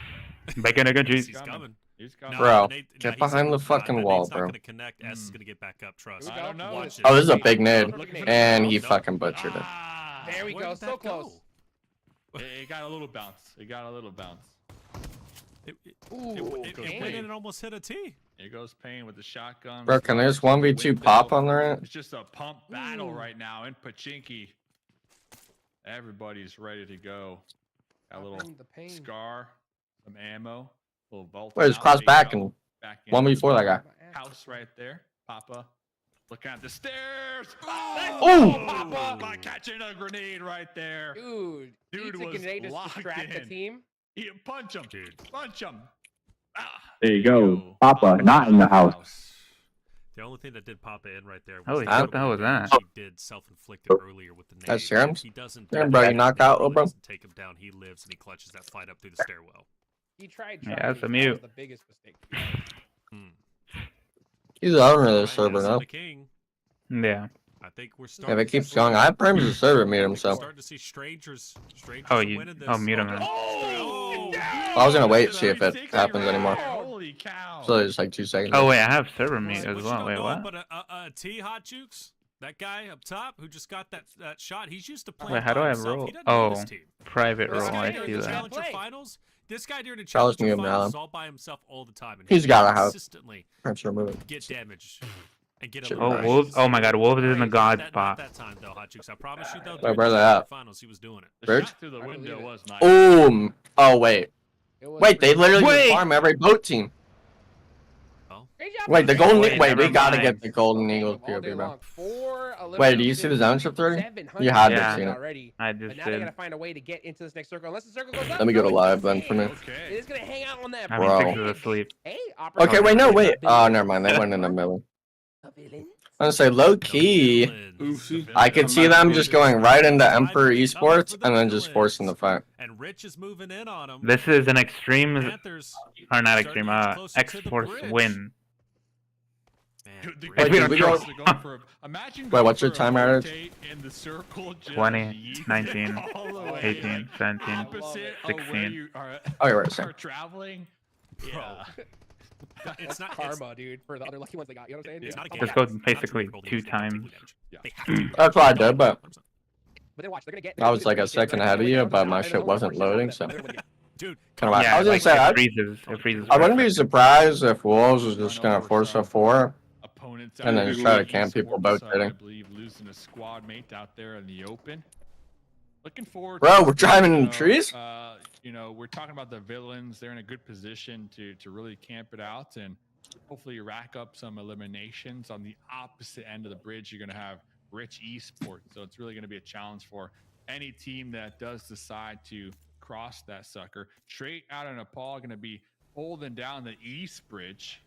Bacon and cheese. He's coming. He's coming. Bro, the nade- get he's behind not- the fucking the wall, nade's bro. not gonna connect. S is gonna get back up. Trust. Here we I go. don't know. Watch it. Oh, this is a big nade. Perfect And he Nope. fucking butchered it. Ah, There we Where go. did So that close. go? it got a little bounce. It got a little bounce. Ooh, It Kane. went in and almost hit a T. Here goes Payne with the shotgun. Bro, can there's Slides through the 1v2 window. pop on the right? It's just a pump battle Ooh. right now in Pachinki. Everybody's ready to go. Got a little The pain. scar, some ammo, little vault. Wait, just cross back and back in. 1v4 that guy. House right there. Papa. Looking at the stairs. Ooh. Papa. By catching a grenade right there. Dude, Dude eats a was grenade to locked distract the in. team. Punch him. Dude. Punch him. Ah, There you go. Papa, not in the house. The only thing that did pop in right there was Holy shit, what the hell was that? He did self-inflicted earlier with the nade. That's serums? He doesn't. Yeah, bro, you knocked out, bro. Doesn't take him down. He lives and he clutches that fight up through the stairwell. He tried. Yeah, trying, that's a that mute. was the biggest mistake. He's the owner of the Right, server that's now. the king. Yeah. I think we're If starting. it keeps going, I probably the server meet him, We're so. starting to see strangers. Oh, are you. winning this. Oh, Miramar. Oh, I was gonna wait, see if it happens anymore. Holy cow. So it's like 2 seconds. Oh wait, I have server meet See, as what you well. don't Wait, know what? But a T Hot Jukes, that guy up top who just got that shot, he's used to playing. Wait, how do by I himself. roll? He doesn't know Oh, this team. private This roll. guy I here see is that. Challenger Play. finals. This guy during the Charles Challenger Newman, finals Alan. is all by himself all the time, and He's gotta have- consistently Let's remove it. get damage and get Shit, eliminations. right. Oh, Wolves. Oh my God, Wolves is in the god Not spot. that time though, Hot Jukes. I promise you though. Wait, during where the they Challenger at? finals, he was doing it. The Bridge? shot through the I believe window it. was nice. Oh wait. It was Wait, they literally Wait. just farm every boat team. Great job, Wait, the Papa. golden. Wait, Wait, we never gotta mind. get the golden Game eagle all day POV, bro. long. 4 Wait, do you see the zone shift already? 700 You had to Yeah. have seen it. already. I But just now they did. gotta find a way to get into this next circle. Unless the circle goes up. Let me go to no, live it's then for me. Okay. It's gonna hang out on that. I mean, Bro. Six is asleep. Hey, Okay, wait, no, wait. Oh, never mind. They went in the middle. I'm gonna say low key. Oopsie. I could see them just going right into Emperor Esports and then just forcing the fight. And Rich is moving in on him. This is an extreme, Panthers or not starting extreme, to get closer to the X-Force bridge. win. Man, Dude, the Rich- Wait, guys did we are go- going for a- imagine Wait, going what's your for a time average? rotate in the circle, just 20, yeet 19, all the way, 18, 17, opposite of where 16. you are, Okay, right, sir. are traveling. Bro. Yeah. It's not karma, dude, for the other lucky ones they got. You know what I'm saying? It's not a game. Just go Not to basically roll the 2 damage, they'll take times. damage. Yeah. They have to. That's what I did, but But then watch, they're gonna get. I was like a second ahead of you, but my shit wasn't loading, so. Dude, Kinda whack. Yeah, I was gonna like, say, it I freezes. It freezes. wouldn't be perfect. surprised if Wolves was just gonna force a 4. Opponents And then out just there, try to camp people Esports, boat I trading. believe losing a squad mate out there in the open. Looking forward. Bro, to we're this, driving in you the know, trees? You know, we're talking about the villains. They're in a good position to really camp it out and hopefully rack up some eliminations. On the opposite end of the bridge, you're going to have Rich Esports. So it's really going to be a challenge for any team that does decide to cross that sucker. Straight out of Nepal, going to be holding down the East Bridge.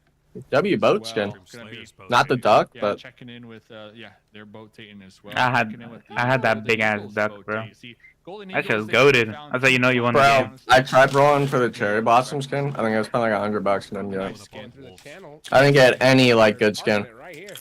W boat Well, skin. gonna be- Slayer's boat. Not the duck, Yeah, but checking in with they're boating as well. I had- Checking in with the I had that Golden big-ass Eagles duck, boat bro. team. See, Golden That shit Eagles, was they goated. found That's how you know you won the bro, game. I tried rolling for the cherry blossom skin. I think I spent like $100 and didn't get Nice it. skin. Through the channel. I didn't get any like good skin. Right here.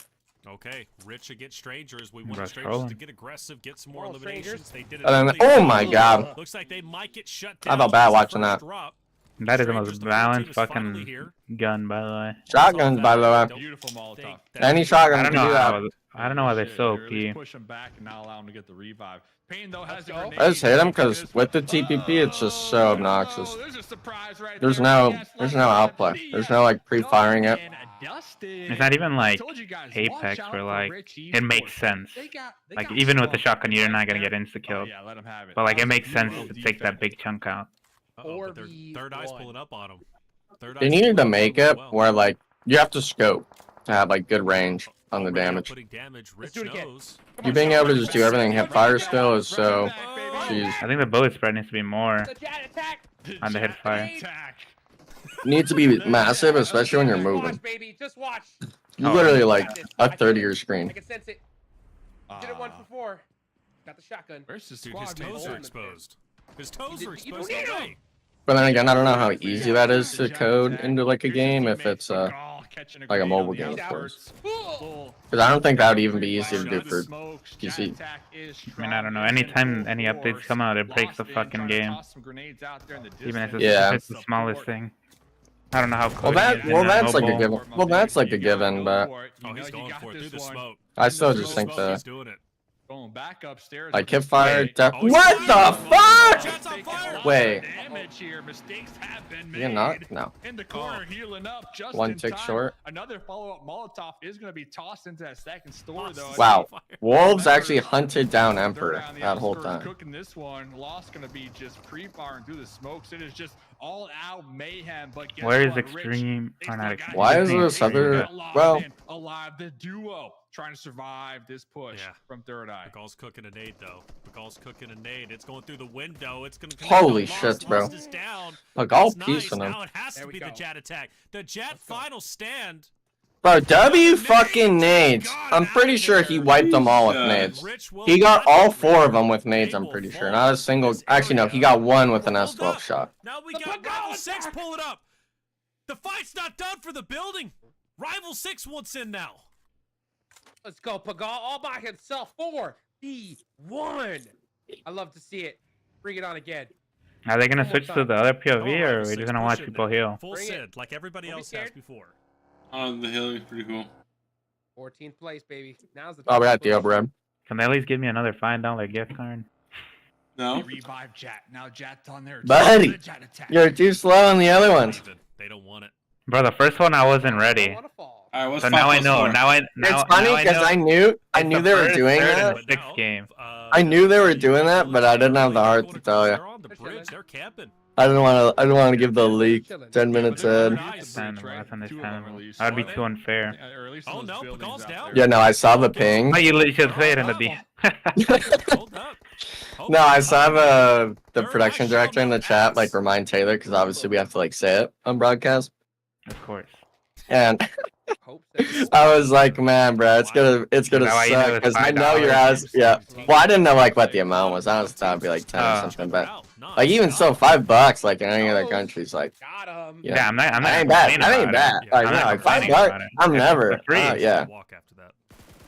Okay, Rich against strangers. We Bro, want strangers trolling. to get aggressive, get some more Come on, eliminations. They did it. And then, early. oh my god. Looks like they might get shut I down. felt bad as the watching first that. drop. That is the Strangers, most the 14 balanced is finally fucking here. gun, by the way. Shotguns, by the way. Beautiful Molotov. Think that- Any I shotgun don't can know do how. that. I don't know why they're so Or at least OP. push him back and not allow him to get the revive. Pain though has the go. grenade. I just hate him because with the TPP, it's just so obnoxious. There's a surprise right There's there. no, Yes, there's let's no go. outplay. There's no like pre-firing it. And Dustin. It's not even like Told you guys, watch Apex out where for like Rich it makes Esports. sense. They Like got even with the strong shotgun, you're not gonna right get insta there. killed. Yeah, let him have it. But like That it was makes sense duo to take that defense. big chunk out. But their 4v1. third eye's pulling up on him. Third They eye's needed to pulling up make on him it as well. where like you have to scope to have like good range on the Already damage. putting damage. Let's Rich do it again. knows. You being able to just do everything, hit fire still is so. Jeez. I think the bullet spread needs to be more The Jad attack. on the hit fire. Attack. Needs to be massive, especially when you're Just moving. watch, baby. Just watch. You Oh, literally I like got this. a I can 30-year sense it. screen. I can sense it. Did it once before. Got the shotgun. Where's the Dude, squad? his man? toes are Hold on. exposed. His toes You are don't exposed need all 'em. day. But then again, I don't know how easy that is to code into like a game if it's like a mobile game, of course. Because I don't think that would even be easy to do for PC. I mean, I don't know. Anytime any updates come out, it breaks the fucking game. Even if Yeah. it's the smallest thing. I don't know how. Well, that's like a mobile. given. Well, that's like a given, but Oh, he's going for it through the smoke. I still Through just the think smoke, he's the doing it. Going back upstairs. like hip fire. Oh, he's What doing the it. fuck? Shots on fire. Wait. Damage here. Mistakes have been made. You're not? No. In the corner, healing up just One in tick time. short. Another follow-up Molotov is going to be tossed into that second store, though. Wow. Wolves actually hunted down Emperor They're on the that whole outskirts time. Cooking this one. Lost going to be just pre-firing through the smokes. It is just all-out mayhem. But guess Where is what, extreme? Rich? Or not extreme. Why is Extreme. this other? Alive, Well, man. Alive, the duo trying to survive this push Yeah. from Third Eye. Bagal's cooking a nade though. Bagal's cooking a nade. It's going through the window. It's gonna. Holy Lost, shit, bro. Lost is down. Like all That's piece nice. on them. Now it has There to we be the go. Jet attack. The Jet final stand. Bro, W fucking nades. I'm pretty sure he wiped them all with nades. Rich will He got not all be 4 of ready. them with nades, They I'm will pretty sure. fall Not a into single. this Actually, no, area. he got 1 with an Hold S12 up. shot. Now we The got Pagal Rival 6 attack. pulling up. The fight's not done for the building. Rival 6 wants in now. Let's go, Pagal all by himself. 4v1. I love to see it. Bring it on again. Are they gonna One more switch to time. the other Come on, POV, or Rival are we 6, just gonna push watch in people there. heal? Full Bring it. Sid, like everybody Don't be else has scared. before. The healing is pretty cool. 14th place, baby. Now's the Oh, we time got to the push. Bread. Can they at least give me another $5 gift card? No. Revive Jet. Now Jet's on there. Buddy, The Jet attack. you're too slow on the other ones. David, they don't want it. Bro, the first one I wasn't I ready. don't wanna fall. All right, what's So 5 now I plus know. 4? Now I. It's Now, funny now because I know. knew It's the they were first, doing third, that. and sixth game. I knew they were doing that, but I didn't have the heart to tell you. They're on the bridge. They're camping. I didn't want to give the leak 10 minutes in. That's understandable. That would be too unfair. Or at least Oh, those no, buildings Pagal's out down. there. Yeah, no, I saw the ping. Oh, you should say it in the D. Hold up. No, I saw the production director in the chat like remind Taylor because obviously we have to like say it on broadcast. Of course. And Hope so. I was like, man, bro, it's gonna Is that why you know suck it's because I know your $5? ass. Yeah. Well, I didn't know like what the amount was. I was thought it'd be like 10 or something, but like even still, $5 like in any other countries, like Got him. you know, Yeah, I'm not. that ain't bad. That ain't bad. Yeah, Like I'm no, not like complaining $5. about it. I'm never. For free. Yeah. Walk after that.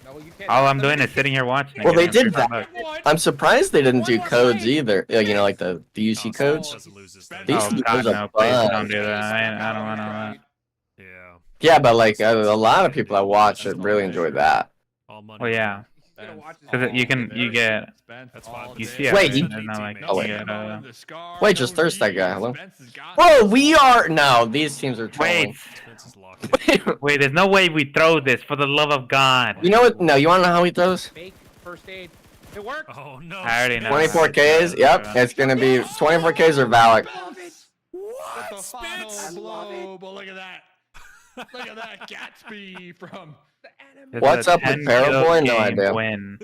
No, you can't. All I'm doing is sitting here watching. Well, they and getting did that. $5. I'm surprised they didn't do codes either. You know, like the UC codes. Doesn't lose this thing. These Oh two God, goes a no! Please bunch. don't do that. I don't want to. Yeah. Yeah, but like a lot of people I watch really enjoy that. All money. Well, yeah. He's gonna watch this Because you get. That's fine. You see Wait, everything, you- and not like Oh, you wait. get, Wait, just thirst that guy. Hello. Bro, we are no. These teams are trolling. Wait, Spence is locked in. wait. There's no way we throw this. For the love of God. You know what? No, you want to know how he throws? Fake first aid. It worked. Oh no. I already know. 24 Ks. Yep, it's gonna be 24 Ks or Valak. What? The final Spence? blow, but look at that. Look at that Gatsby from. It's What's a up with 10 Paraboy? kill No game idea. Win.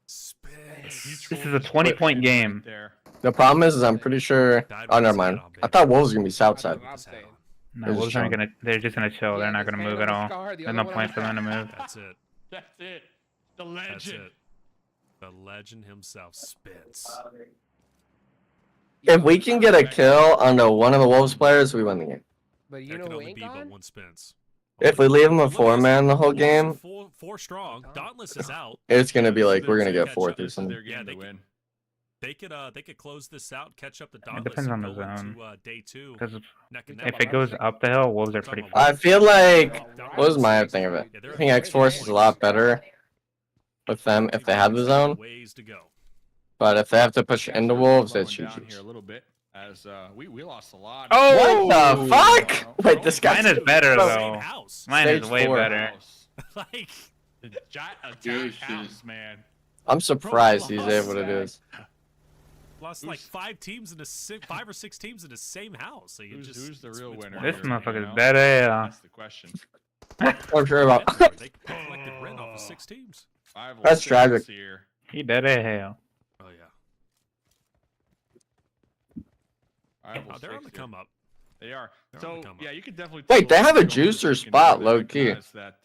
Spence. This is a 20-point game. There. The problem is I'm pretty sure. Oh, never mind. I thought Wolves was gonna be Southside. I'm saying. No, They're Wolves just aren't chilling. gonna. They're just gonna chill. They're not gonna move at all. There's no point for them to move. That's it. That's it. The That's legend. it. The legend himself, Spence. If we can get a kill onto one of the Wolves players, we win the game. But you There know can who only ain't be but gone? one Spence. If we leave him a 4-man the whole Wolves are game, four strong. Dauntless is out. it's gonna be like we're gonna They're get fourth or something. They're Yeah, getting they the win. They could close this out, catch up the It Dauntless. depends on the and go zone. into, day 2. Because Neck and neck. if it goes up the hill, wolves are pretty I fast. feel like, what was my thing of it? I think X-Force is a lot better with them if they have the zone. Ways to go. But if they have to push into wolves, it's Slowing down GG's. here a little bit as we lost a lot. Oh! What the fuck? Wait, this guy's Mine is better Bro, though. Mine is Stage way 4. better. Like, The giant attack house, man. I'm surprised he's able to do this. lost like 5 teams in the 5 or 6 teams in the same house. So Who's the real winner? This here, motherfucker's better. That's the question. I'm sure about. They collected rent off of 6 teams. That's tragic. Here. He dead as hell. Oh yeah. Oh, they're on the come up. They are. So yeah, you could definitely. Wait, they have a juicer spot, low key. That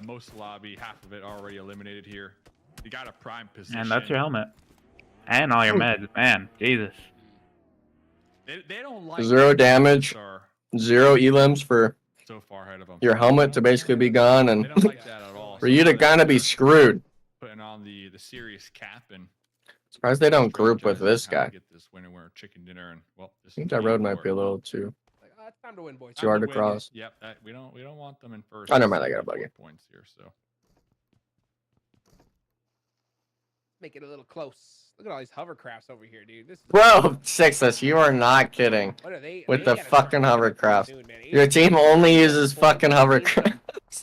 most lobby, half of it already eliminated here. You got a prime position. And that's your helmet. And all your meds. Man, Jesus. They don't like 0 damage, 0 elims for so far ahead of them. your helmet to basically be gone, and They don't like that at all. for you to kind of be screwed. Putting on the serious cap and. Surprised they don't group with this guy. Get this winner chicken dinner and well. I think that road might be a little too It's time to win, boys. too hard to cross. Yep, we don't want them in first. Oh, never mind, I got a buggy. Points here, so. Make it a little close. Look at all these hovercrafts over here, dude. This is Bro, Sixus, you are not kidding. What are they? With they the gotta fucking start hovercraft. soon, man. Your team only uses fucking hovercraft.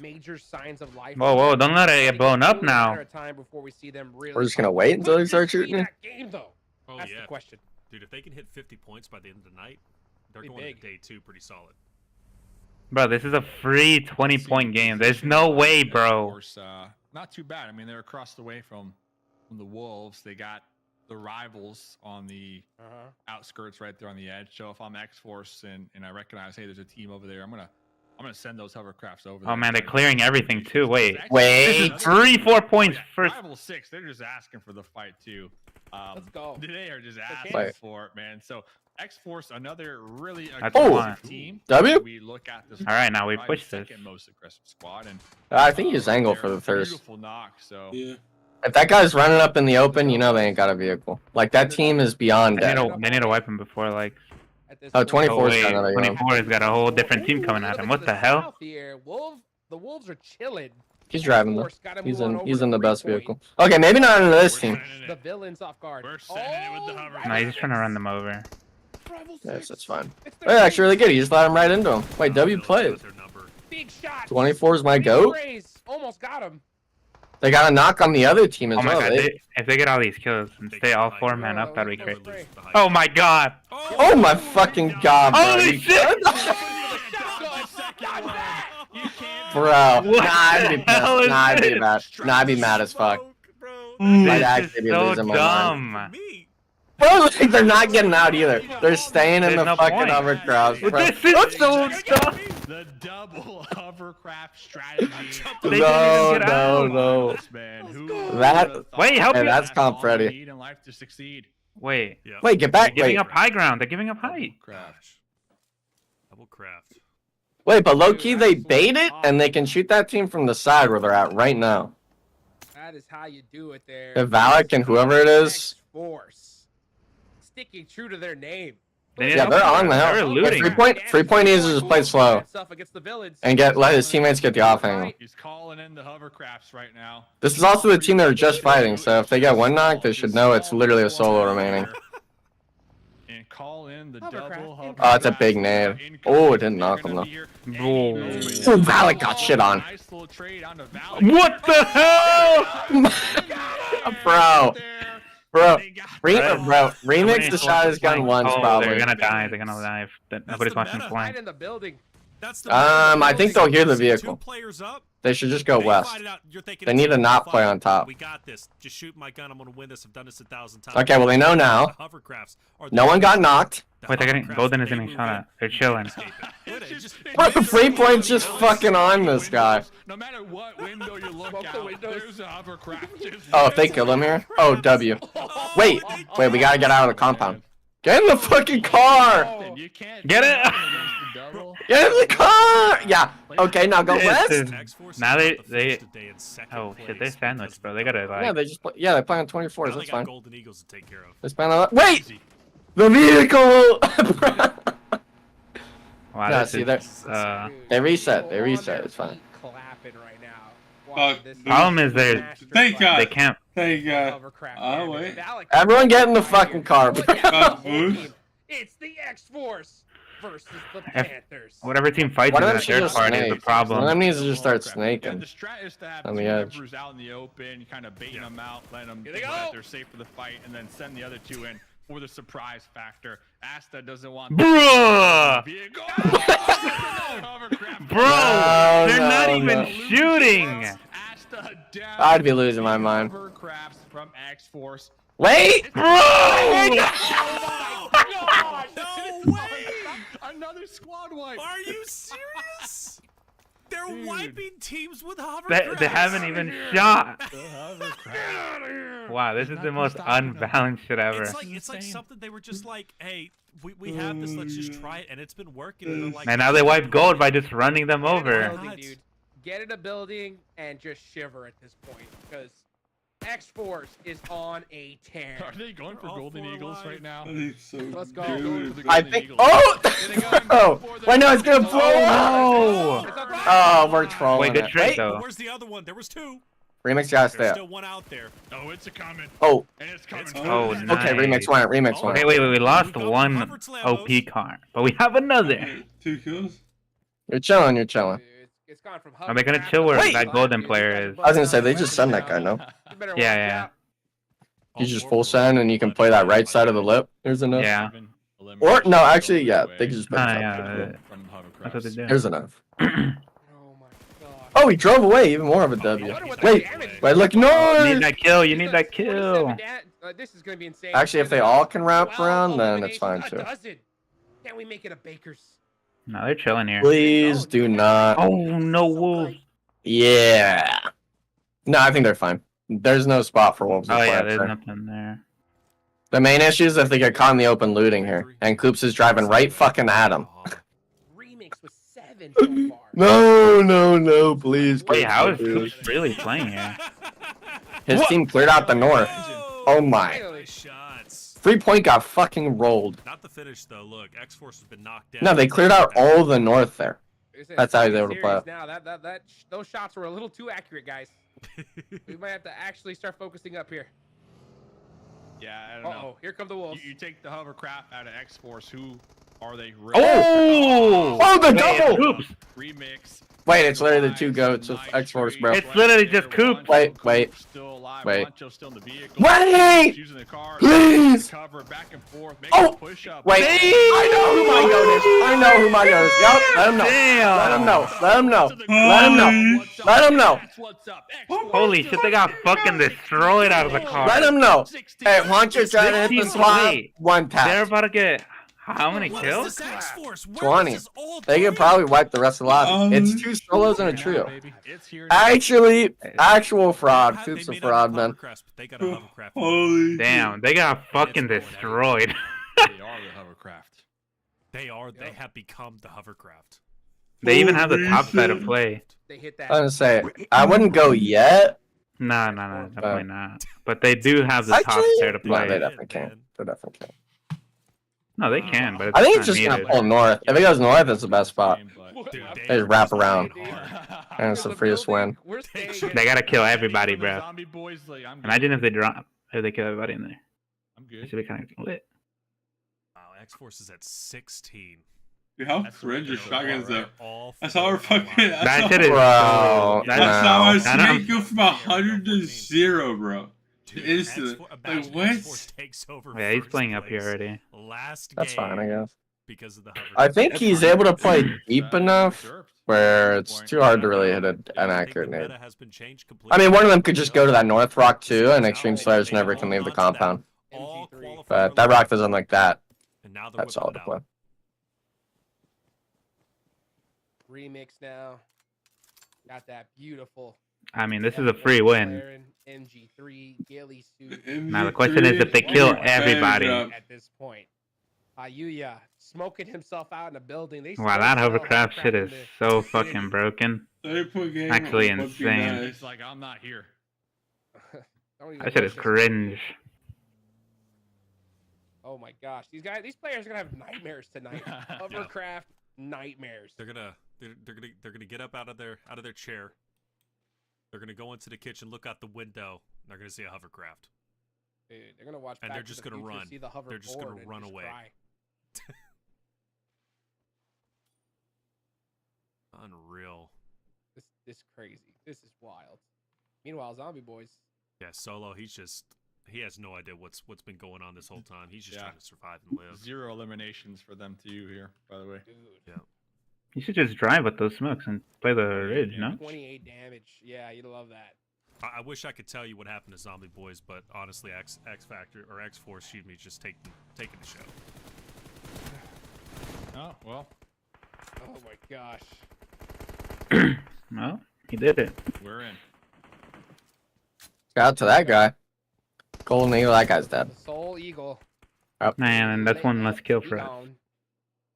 Major signs of life. Whoa, don't let it get blown up Only a matter now. of time before we see them really We're just gonna wait until they start shooting. that game, though. Oh That's yeah. the question. Dude, if they can hit 50 points by the end of the night, they're Pretty going big. to day 2 pretty solid. Bro, this is a free 20-point game. There's no way, Of bro. course, not too bad. I mean, they're across the way from the Wolves. They got the rivals on the outskirts right there on the edge. So if I'm X-Force and I recognize, hey, there's a team over there, I'm gonna send those hovercrafts over there. Oh man, they're clearing everything too. Wait. Wait. This is 3-4 points first. Rival 6, they're just asking for the fight too. Let's go. They are just Okay. asking for it, man. So X-Force, another really That's Oh, fine. team. W? We look at this. All right, now we probably push the this. second most aggressive squad, and I think he's Erangel for they're the thirst. Beautiful knock. So Yeah. If that guy's running up in the open, you know they ain't got a vehicle. Like, that team is beyond They dead. need to wipe him before, like. At this Oh, point. 24 's wait, got another young. 24 has got a whole different team coming at him. What the hell? South here. The Wolves are chilling. He's driving though. X-Force gotta He's move on in over he's to in the best 3-point. vehicle. Okay, maybe not into this team. The villains off guard. We're sending it with the hover. No, he's just trying to run them over. Rival Yes, six. that's fine. It's Hey, that's really good. He just let him right into him. Wait, W Those plays. got their number. Big shot. 24 is my Big goat. raise. Almost got him. They got a knock on the other team as Oh my well. god, They- if they get all these kills and They stay get all like- 4 man up, that'd be Oh, great. lose the Oh my god! Oh my fucking god, bro. Holy You- shit! Bro, nah, What I'd be the hell pissed. is Nah, I'd be this? mad. Nah, I'd be mad as fuck. This I'd is actually be so losing my mind. dumb. Bro, like, they're not getting out either. They're staying in There's the no fucking point. hovercraft, bro. This is so dumb. The double hovercraft strategy. They didn't No, even get no, out. no. Man, who That- would've thought Wait, help Hey, me. that's comp all Freddy. you need in life to succeed. Wait. Yeah. Wait, get They're back. giving Wait, up high ground. They're giving up height. Craft. Double craft. wait, but low key they bait it and they can shoot that team from the side where they're at right now. That is how you do it there. If Valak and whoever it is, X-Force. Sticking true to their name. They need yeah, to- they're on the They're hill. looting. 3-point needs to just play slow Stuff against the villains. and let his teammates get the off angle. He's calling in the hovercrafts right now. This is also the team that are just fighting, so if they get one knock, they should know it's literally a solo remaining. And call in the Hovercraft. double hovercraft. Oh, it's a big nade. Oh, it didn't knock him though. Whoa. Oh, Valak got shit on. Nice little trade onto Valak. What the hell? Bro, bro, Right. bro, remix the shot has gun once Oh, probably. they're gonna die. They're gonna die. Nobody's the watching meta. flank. Right in the building. That's the I think they'll hear the See vehicle. 2 players up. They should just go They west. fight it out. You're thinking They it's need to a not play fight. on top. We got this. Just shoot my gun. I'm gonna win this. I've done this 1,000 times. Okay, well, they know now. The hovercrafts are No the- one got knocked. the Wait, they're getting hovercrafts, Golden is they getting move shot in. at. They're chilling. Bro, 3-point's just fucking on this guy. No matter what window you look Smoke the out, windows. there's a hovercraft. just Oh, if they kill him here? Oh, W. Wait, we gotta get out of the compound. Get in the fucking car! You can't Get it? do nothing against the double. Get in the car! Yeah. Okay, now go This west. is- Now they oh shit, they're sandwiched, bro. They gotta like. Yeah, they just play. Yeah, they play on 24s. Now they That's got fine. Golden Eagles to take care of. They spend on. Wait, the vehicle. Wow, Nah, this see, is, they reset. They reset. It's fine. Clapping right now. problem is Thank God. they can't. Thank God. Oh, wait. Everyone get in the fucking car. It's the X-Force versus the Panthers. Whatever team fights One in of them that should third just part is the snake. problem. One of them needs to just start Yeah, snaking the strat is to have on two the edge. members out in the open, kind of baiting them out, letting them Here they think go. that they're safe for the fight, and then send the other two in for the surprise factor. Asta doesn't want Bruh! vehicle. Bro, they're not even shooting. Asta down. I'd be losing my mind. Hovercrafts from X-Force. Wait, Bro! Oh my God! No way! Another squad wipe. Are you serious? They're wiping teams with hovercrafts. They haven't even shot. Wow, this is the most unbalanced shit ever. It's like something they were just like, hey, we have this, let's just try it, and it's been working. And, they're like, And now they wipe gold by just running them over. Building, dude. Get in a building and just shiver at this point, because X-Force is on a tear. Are they going for Golden Eagles right now? Let's go. I think. Oh! Oh! Wait, no, it's gonna blow. Oh, Oh, we're trolling. wait, good it. trick Wait, though. Where's the other one? There was two. Remix gotta stay There's up. still one out there. Oh, it's a coming. Oh, And it's coming. Oh, okay. nice. Remix went. Remix went. Okay, wait, we lost We've got one Hubbard's OP Lambos. car, but we have another. 2 kills. You're chilling. You're chilling. It's gone from Are they gonna hovercraft chill where to that flag, golden dude. player is? I was gonna say they just send that guy. No, You better watch Yeah. out. you just full send and you can play that right side of the lip. There's enough. Yeah. Or no, actually, yeah, they can just play Ah, this yeah, up. that's what they do. There's enough. Oh my God. Oh, he drove away. Even more of a I W. wonder what the Wait, damage- wait, look, You need no. that kill. You He need does that kill. 47 this is gonna be insane. Actually, if they all can wrap 12 around, then it's fine eliminations, too. a dozen. Can we make it a Baker's? No, they're chilling here. Please do not. Oh no, wolves. Yeah. No, I think they're fine. There's no spot for wolves. to Oh play yeah, up there's there. nothing there. The main issue is if they get caught in the open looting here, and Coops is driving right fucking at him. Remix with 7 so far. No, please. Wait, how is please. Coops really playing here? His team cleared out the north. Oh my. Nice shots. 3-point got fucking rolled. Not the finish though. Look, X-Force has been knocked down. No, they cleared out all the north there. That's how he's able to play it. Now those shots were a little too accurate, guys. We might have to actually start focusing up here. Yeah, I don't know. Uh-oh, here come the wolves. You take the hovercraft out of X-Force. Who are they? Oh! Oh, the Wait, double! Coops. Remix. Wait, it's literally the two goats of X-Force, bro. It's literally just Coop. Wait. Still alive. Wait. Wancho's still in the vehicle. Wait! Using the car. Please! Cover back and forth. Make Oh! a push up. Wait, I know who my goat is. I know who my goat is. Yup, let him know. Damn. Let him know. Let him know. Let him know. Let him know. That's what's up. Holy shit, they got fucking destroyed out of the car. Let him know. Hey, Juancho's trying to hit the 16 swap. wait. One They're tap. about to get how many What is kills? this X-Force? Where 20. was this all They could playing? probably wipe the rest of the lobby. It's 2 solos and a trio. It's here now. Actually, actual fraud. They Coops a may not fraud, have man. hovercrafts, but they got a hovercraft. Holy. Damn, they got fucking destroyed. They are the hovercraft. They have become the hovercraft. They even have the top side of play. They hit I that. was gonna say, I wouldn't go yet. No, definitely not. But they do have the top Actually, side to no, they play. definitely can. They definitely can. No, they can, but it's I think not it's just gonna needed. pull north. If it goes north, it's the best spot. Dude, They just wrap around. Dude. And it's the freest win. We're staying They gotta kill everybody, bro. Zombie boys, like, I'm good. Imagine if they drop, if they kill everybody in there. I'm It good. should be kind of lit. Wow, X-Force is at 16. Dude, how That's cringe are ridiculous. shotguns though? All That's how we're fucking. That shit is Bro, that's That's how our I don't- snake go from 100 to 0, bro. Instantly. Like, what? X-Force takes over Yeah, he's first playing up here place. already. Last That's game fine, I guess. because of the I hovercraft. think he's able to play deep enough where it's too hard to really hit an I think accurate the nade. meta has been changed I completely. mean, one of them could just go to that North Rock too, and Extreme Slayers never can leave the compound. All qualifier But that rock doesn't like that. and now they're That's whipping solid it to play. out. Remix now. Got that beautiful. I mean, this is a free win. MG3 ghillie suit. Now the question is if they kill everybody. At this point. Ayuya smoking himself out in a building. They Wow, still that sell hovercraft shit in is the so vicinity. fucking broken. 30-point game. Actually would be insane. nice. He's like, I'm not here. Don't even That shit is wish this- cringe. Oh my gosh, these players are gonna have nightmares tonight. Hovercraft nightmares. They're gonna get up out of their chair. They're gonna go into the kitchen, look out the window, and they're gonna see a hovercraft. Dude, they're gonna watch. And Back they're to just the gonna Future, run. See the They're just gonna hoverboard and run just away. cry. Unreal. This crazy. This is wild. Meanwhile, Zombie Boys. Yeah, Solo. He has no idea what's been going on this whole time. He's just trying to survive and live. 0 eliminations for them too here, by the way. Dude. Yeah. You should just drive with those smokes and play the ridge, no? 28 damage. Yeah, you'd love that. I wish I could tell you what happened to Zombie Boys, but honestly, X Factor or X Force, excuse me, just taking the show. Oh well. Oh my gosh. Well, he did it. We're in. Shout out to that guy. Golden Eagle, that guy's dead. The Soul Eagle. Oh. Man, and that's one less kill for us. Gone.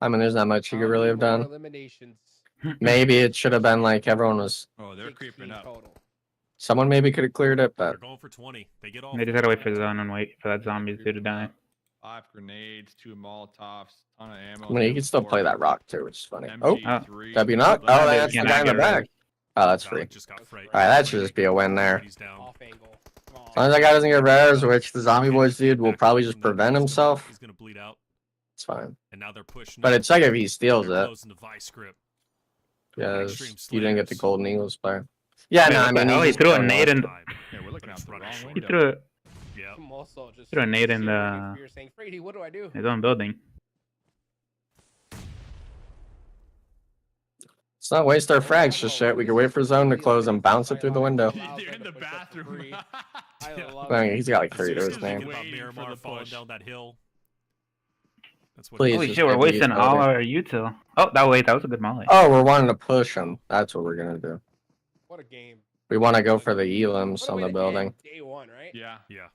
I mean, there's not much you could really have More done. eliminations. Maybe it should have been like everyone was. Oh, they're creeping up. Total. Someone maybe could have cleared it, They're but going for 20. They get all. They just had to wait for the zone and wait for that zombies to die. 5 grenades, 2 Molotovs, ton of ammo. I mean, you can still play that rock too, which is funny. Oh, MG3. W knock. Oh, that's the guy in the back. Oh, that's free. Just got fright. All right, that should just be a win there. He's down. Off angle. As long as that guy doesn't get rares, which the Zombie Boys dude will probably just prevent himself. He's gonna bleed out, It's fine. and now they're pushing. But up. it's like if he steals They're it. closing the vice grip. Yeah, Extreme you didn't get the Slayers. Golden Eagles player. Yeah, no, I mean, oh, he just threw a throwing nade in. Yeah, we're looking out the wrong He window. threw it. Yeah. I'm also just Threw a nade in sitting the right here saying, Frady, what do I do? his own building. Let's not waste our frags just shit. We can wait for zone to close and bounce it through the window. They're in the bathroom. I love I mean, it. he's got like As 3 soon to as his they're name. thinking about Waiting for Miramar the falling push. down that hill. That's what. Please. Holy just shit, we're give me wasting the all building. our util. Oh, that was a good molly. Oh, we're wanting to push him. That's what we're gonna do. What a game. We want to go for the elims What a on way the to building. end Day one, right? Yeah. Yeah.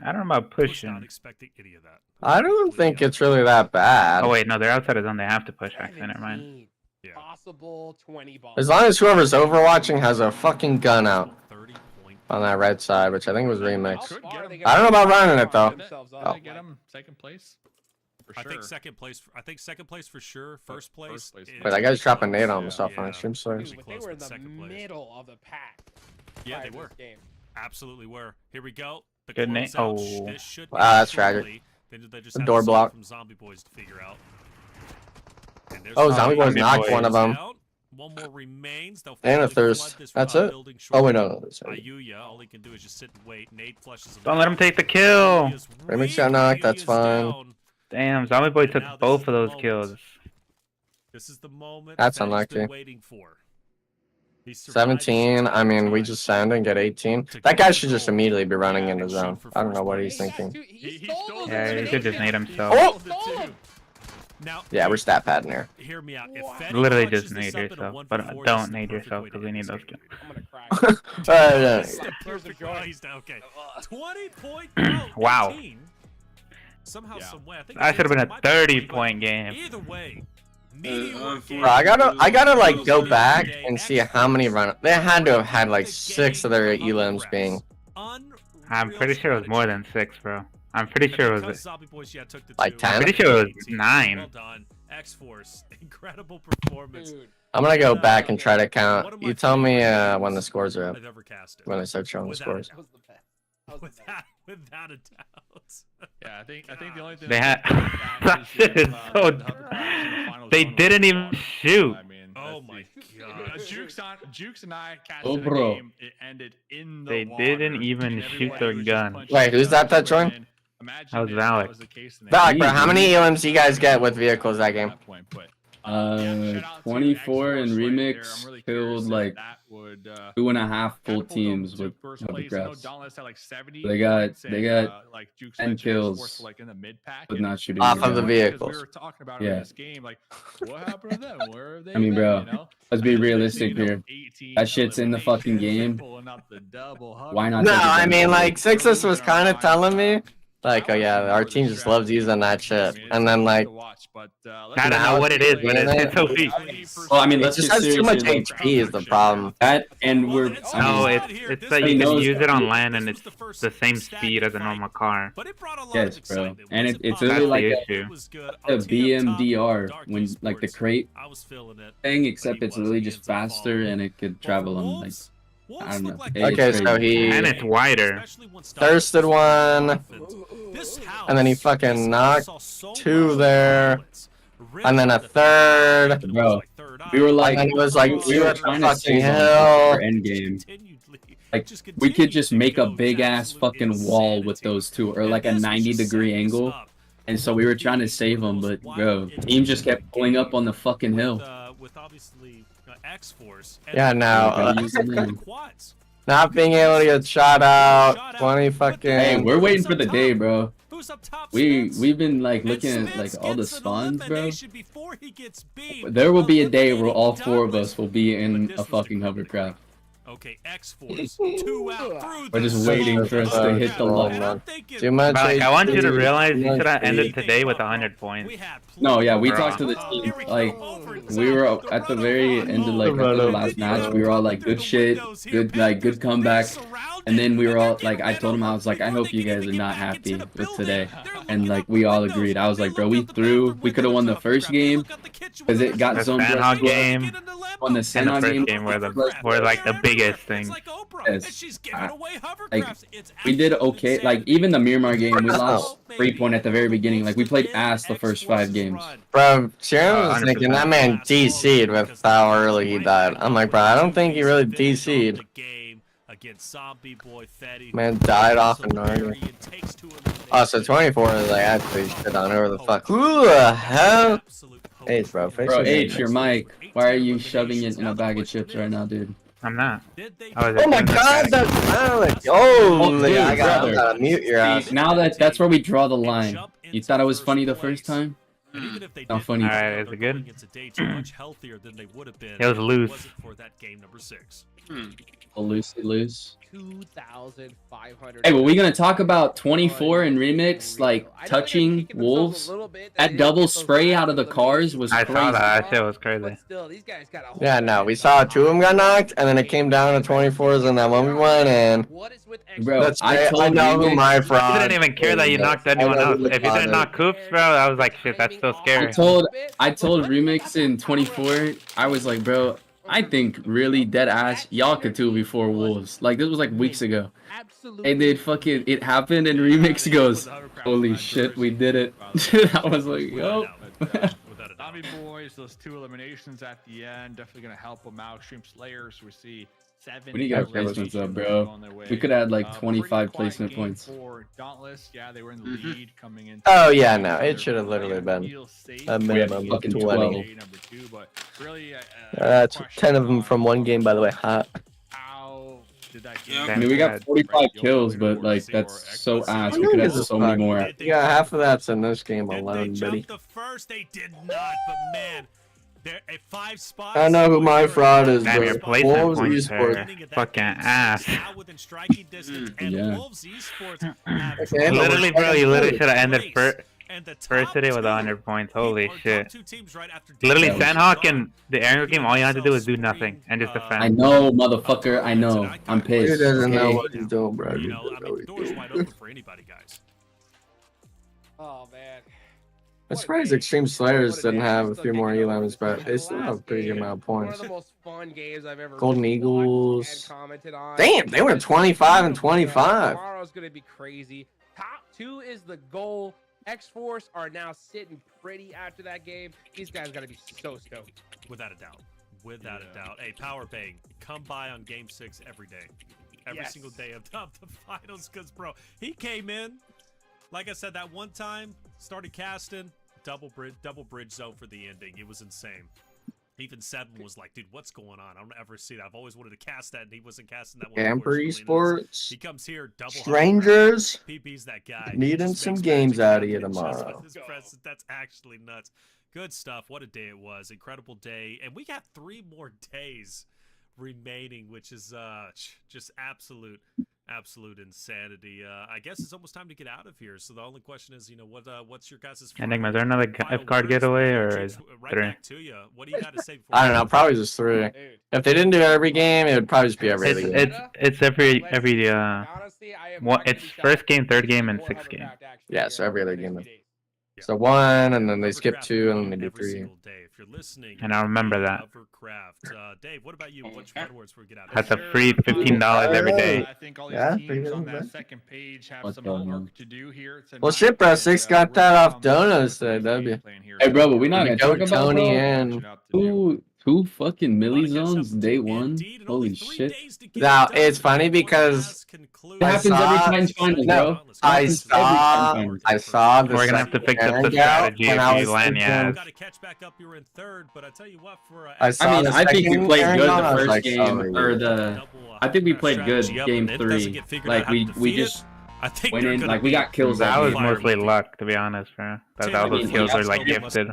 I don't know about Was not pushing. expecting any of that. I don't think it's really that bad. Oh wait, no, they're outside of zone. They have to push. Actually, never mind. 17 Yeah. Possible 20 balls. As long as whoever's overwatching has a fucking gun out 30 point. on that red side, which I think was remix. Could get him. I don't know about running it though. Did they get him second place? For I sure. think second place for sure. First place. First place. is Wait, that guy's dropping close. nade on himself on Yeah. stream stories. Dude, but they close were in with the second place. middle of the pack. Yeah, prior they to were. this game. Absolutely were. Here we go. The Good nade. closeout. Oh. This should Wow, be that's tragic. shortly. They just The have door to block. from Zombie Boys to figure out. And there's Oh, the Zombie Boys Zombie knocked Boys. one of them. out. One more remains. They'll And a finally thirst. flood this That's raw it? building Oh wait, shortly. no, that's right. Ayuya, all he can do is just sit and wait. Nate flushes him. Don't let out. him take the kill. Ayuya's Remix weak. got knocked, that's Ayuya's fine. down. Damn, Zombie Boy And took now this both is of the those moment. kills. This is the moment That's that he's been unlucky. waiting for. He survived 17. I mean, we time. just send and get 18. That guy should just immediately be running into zone. I don't know what he's thinking. He stole stole those Yeah, he should just nade himself. Oh! Stole him. Now, Yeah, we're stat padding here. hear me out. If Wow. Fetty Literally punches just this nade up in a yourself, 1v4, but this don't is the nade perfect yourself way to because we end need this those game. kills. I'm gonna cry. This is the Tears of perfect joy. way. Okay, 20-point out. Wow. 18. Somehow, Yeah. some way. I think That should have been a might be 30-point game. Either way, mediocre game. Bro, I gotta like go back and see how many run. They had to have had like 6 of their elims being I'm pretty sure it was more than 6, bro. I'm pretty sure it was. Zombie Boys, yeah, took the Like 2. 10? I'm pretty sure it was 18. 9. Well done, X-Force. Incredible performance. Dude. I'm gonna go back and try to count. You tell me when the scores are up. I've ever casted. When I start showing the Without scores. That was the best. That was the best. Without a doubt. Yeah, I think the only thing They had. that That shit is so. the final They zone was didn't even blocked. shoot. I mean, Oh that's my the- god. Jukes and I casted Oh, a bro. game. It ended in the They water, didn't even and shoot everybody their was just gun. punching Wait, who's each other that joined? in. Imagine That was if Valak. was the case in the Valak, game. bro, how many elims do you guys get with vehicles that game? That point, but, Uh, shout out to 24 and X-Force right there. Remix I'm really curious killed, if like, that would, 2.5 full catapult them teams to with first place. I know hovercrafts. Dauntless had like 70 They got- points they and, got like Jukes 10 mentioned kills X-Force were, like in the mid pack. with not shooting Off the of the gun. vehicles. We were talking about it Yeah. in this game, like what happened to them? Where have they I mean, been, bro, you know? let's be And then realistic you know, here. 18 That shit's in the fucking eliminations, game. pulling out the double Why not No, take I advantage mean of it? like Sixus was kind of telling me Like, oh yeah, our team just loves using that shit. And then like, I don't know what it is, but it's so feet. Well, I mean, it let's just get has too much serious. HP is the problem. That and we're. No, I mean, it's that you can use it on land and it's the same speed as a normal car. yes, bro. And it's really like a BMDR when like the crate thing, except it's really just faster and it could travel on like. I don't know. Okay, so he and it's wider. thirsted one, and then he fucking knocked 2 there, and then a 3rd. Bro, we were like, and it was like we were trying to save our end game. Like we could just make a big ass fucking wall with those 2, or like a 90-degree angle. And so we were trying to save them, but bro, team just kept pulling up on the fucking hill. Yeah, now not being able to get shot out. 20 fucking. Hey, we're waiting for the day, bro. We've been like looking at like all the spawns, bro. There will be a day where all 4 of us will be in a fucking hovercraft. Okay, X-Force, 2 out through. We're just waiting for us to hit the line. Too much. Like, I want you to realize you should have ended today with 100 points. No, yeah, we talked to the team. Like, we were at the very end of like after the last match. We were all like, good shit, good comeback. And then we were all like, I told him, I was like, I hope you guys are not happy with today. And like, we all agreed. I was like, bro, we could have won the first game because it got zoned. Sanhok game. On the Sanhok game were like the biggest thing. Yes. Like, we did okay. Like, even the Miramar game, we lost 3 point at the very beginning. Like, we played ass the first 5 games. Bro, Sharon was thinking that man DC'd with how early he died. I'm like, bro, I don't think he really DC'd. Man died off in Narnia. Oh, so 24 is like actually shit on whoever the fuck. Who the hell? H, bro. Bro, H, your mic. Why are you shoving it in a bag of chips right now, dude? I'm not. Oh my god, that's violent. Holy, I gotta mute your ass. Now that's where we draw the line. You thought it was funny the first time? Not funny. Alright, is it good? It was loose. Loose. 2,500. Hey, were we gonna talk about 24 and remix, like touching wolves? That double spray out of the cars was crazy. I saw that. That shit was crazy. Yeah, no, we saw 2 of them got knocked, and then it came down to 24s, and that 1v1, and bro, I know who my fraud. I didn't even care that you knocked anyone else. If you didn't knock Coops, bro, I was like, shit, that's still scary. I told remix in 24. I was like, bro, I think really dead ass y'all could do before wolves. Like this was like weeks ago. And then fucking it happened and remix goes, holy shit, we did it. I was like, yo. Zombie boys, those 2 eliminations at the end, definitely gonna help them out. Extreme Slayers, we see 7. We need to get placements up, bro. We could add like 25 placement points. For Dauntless, yeah, they were in the lead coming in. Oh yeah, no, it should have literally been a minimum of 20. 12. That's 10 of them from 1 game, by the way. Hot. I mean, we got 45 kills, but like that's so ass. We could have so many more. Yeah, half of that's in this game alone, buddy. They did not, but man, they're at 5 spots. I know who my fraud is, Man, your bro. placement Wolves points are Esports. fucking ass. Yeah. Literally, bro, you literally should have ended first today with 100 points. Holy shit. Literally, Sanhok and the Erangel game, all you had to do was do nothing and just defend. I know, motherfucker. I know. I'm pissed. He doesn't know Okay? what he's doing, bro. You know, I mean, the door's wide open for anybody, guys. Oh man. I'm surprised Extreme Slayers didn't have a few more elims, but they still have a pretty good amount of points. One of the most fun games I've ever Golden watched Eagles. and commented on. Damn, they were 25 and 25. Tomorrow's gonna be crazy. Top 2 is the goal. X-Force are now sitting pretty after that game. These guys gotta be so stoked. Without a doubt. Without a doubt. Hey, Power Bang, come by on Game 6 every day. Every single day of the finals, because, bro, he came in, like I said, that one time, started casting, double bridge zone for the ending. It was insane. Even Seven was like, dude, what's going on? I don't ever see that. I've always wanted to cast that, and he wasn't casting that one. Camper Esports. He comes here, double Strangers. PB's that guy. Needing some games out of you tomorrow. That's actually nuts. Good stuff. What a day it was. Incredible day. And we got 3 more days remaining, which is just absolute Absolute insanity. I guess it's almost time to get out of here. So the only question is, what's your guys' Enigma, is there another F card getaway or is right 3? back to you. What do you got to say? I don't know. Probably just 3. If they didn't do every game, it would probably just be every other game. It's every it's first game, third game, and 6th game. Yeah, so every other game. So 1, and then they skip 2, and then they do 3. And I remember that. Dave, what about you? Which words we get out? That's a free $15 every day. I think all these teams on that second page have some homework to do here. Well, shit, bro. 6 got that off Donos. That'd be. Hey, bro, but we not gonna talk about Tony bro? and two fucking milli zones day 1. Holy shit! Now it's funny because it happens every time finals, bro. I saw. We're gonna have to fix up the strategy if you land, yeah. I think we played good the first game, or the. I think we played good game 3. Like we just went in, like we got kills. That was mostly luck, to be honest, bro. All those kills were like gifted.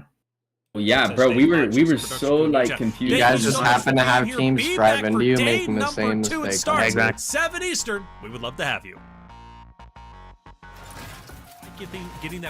Well, yeah, bro, we were so like confused. You guys just happen to have teams strive into you, making the same mistake. Exactly. 7 Eastern. We would love to have you. Getting that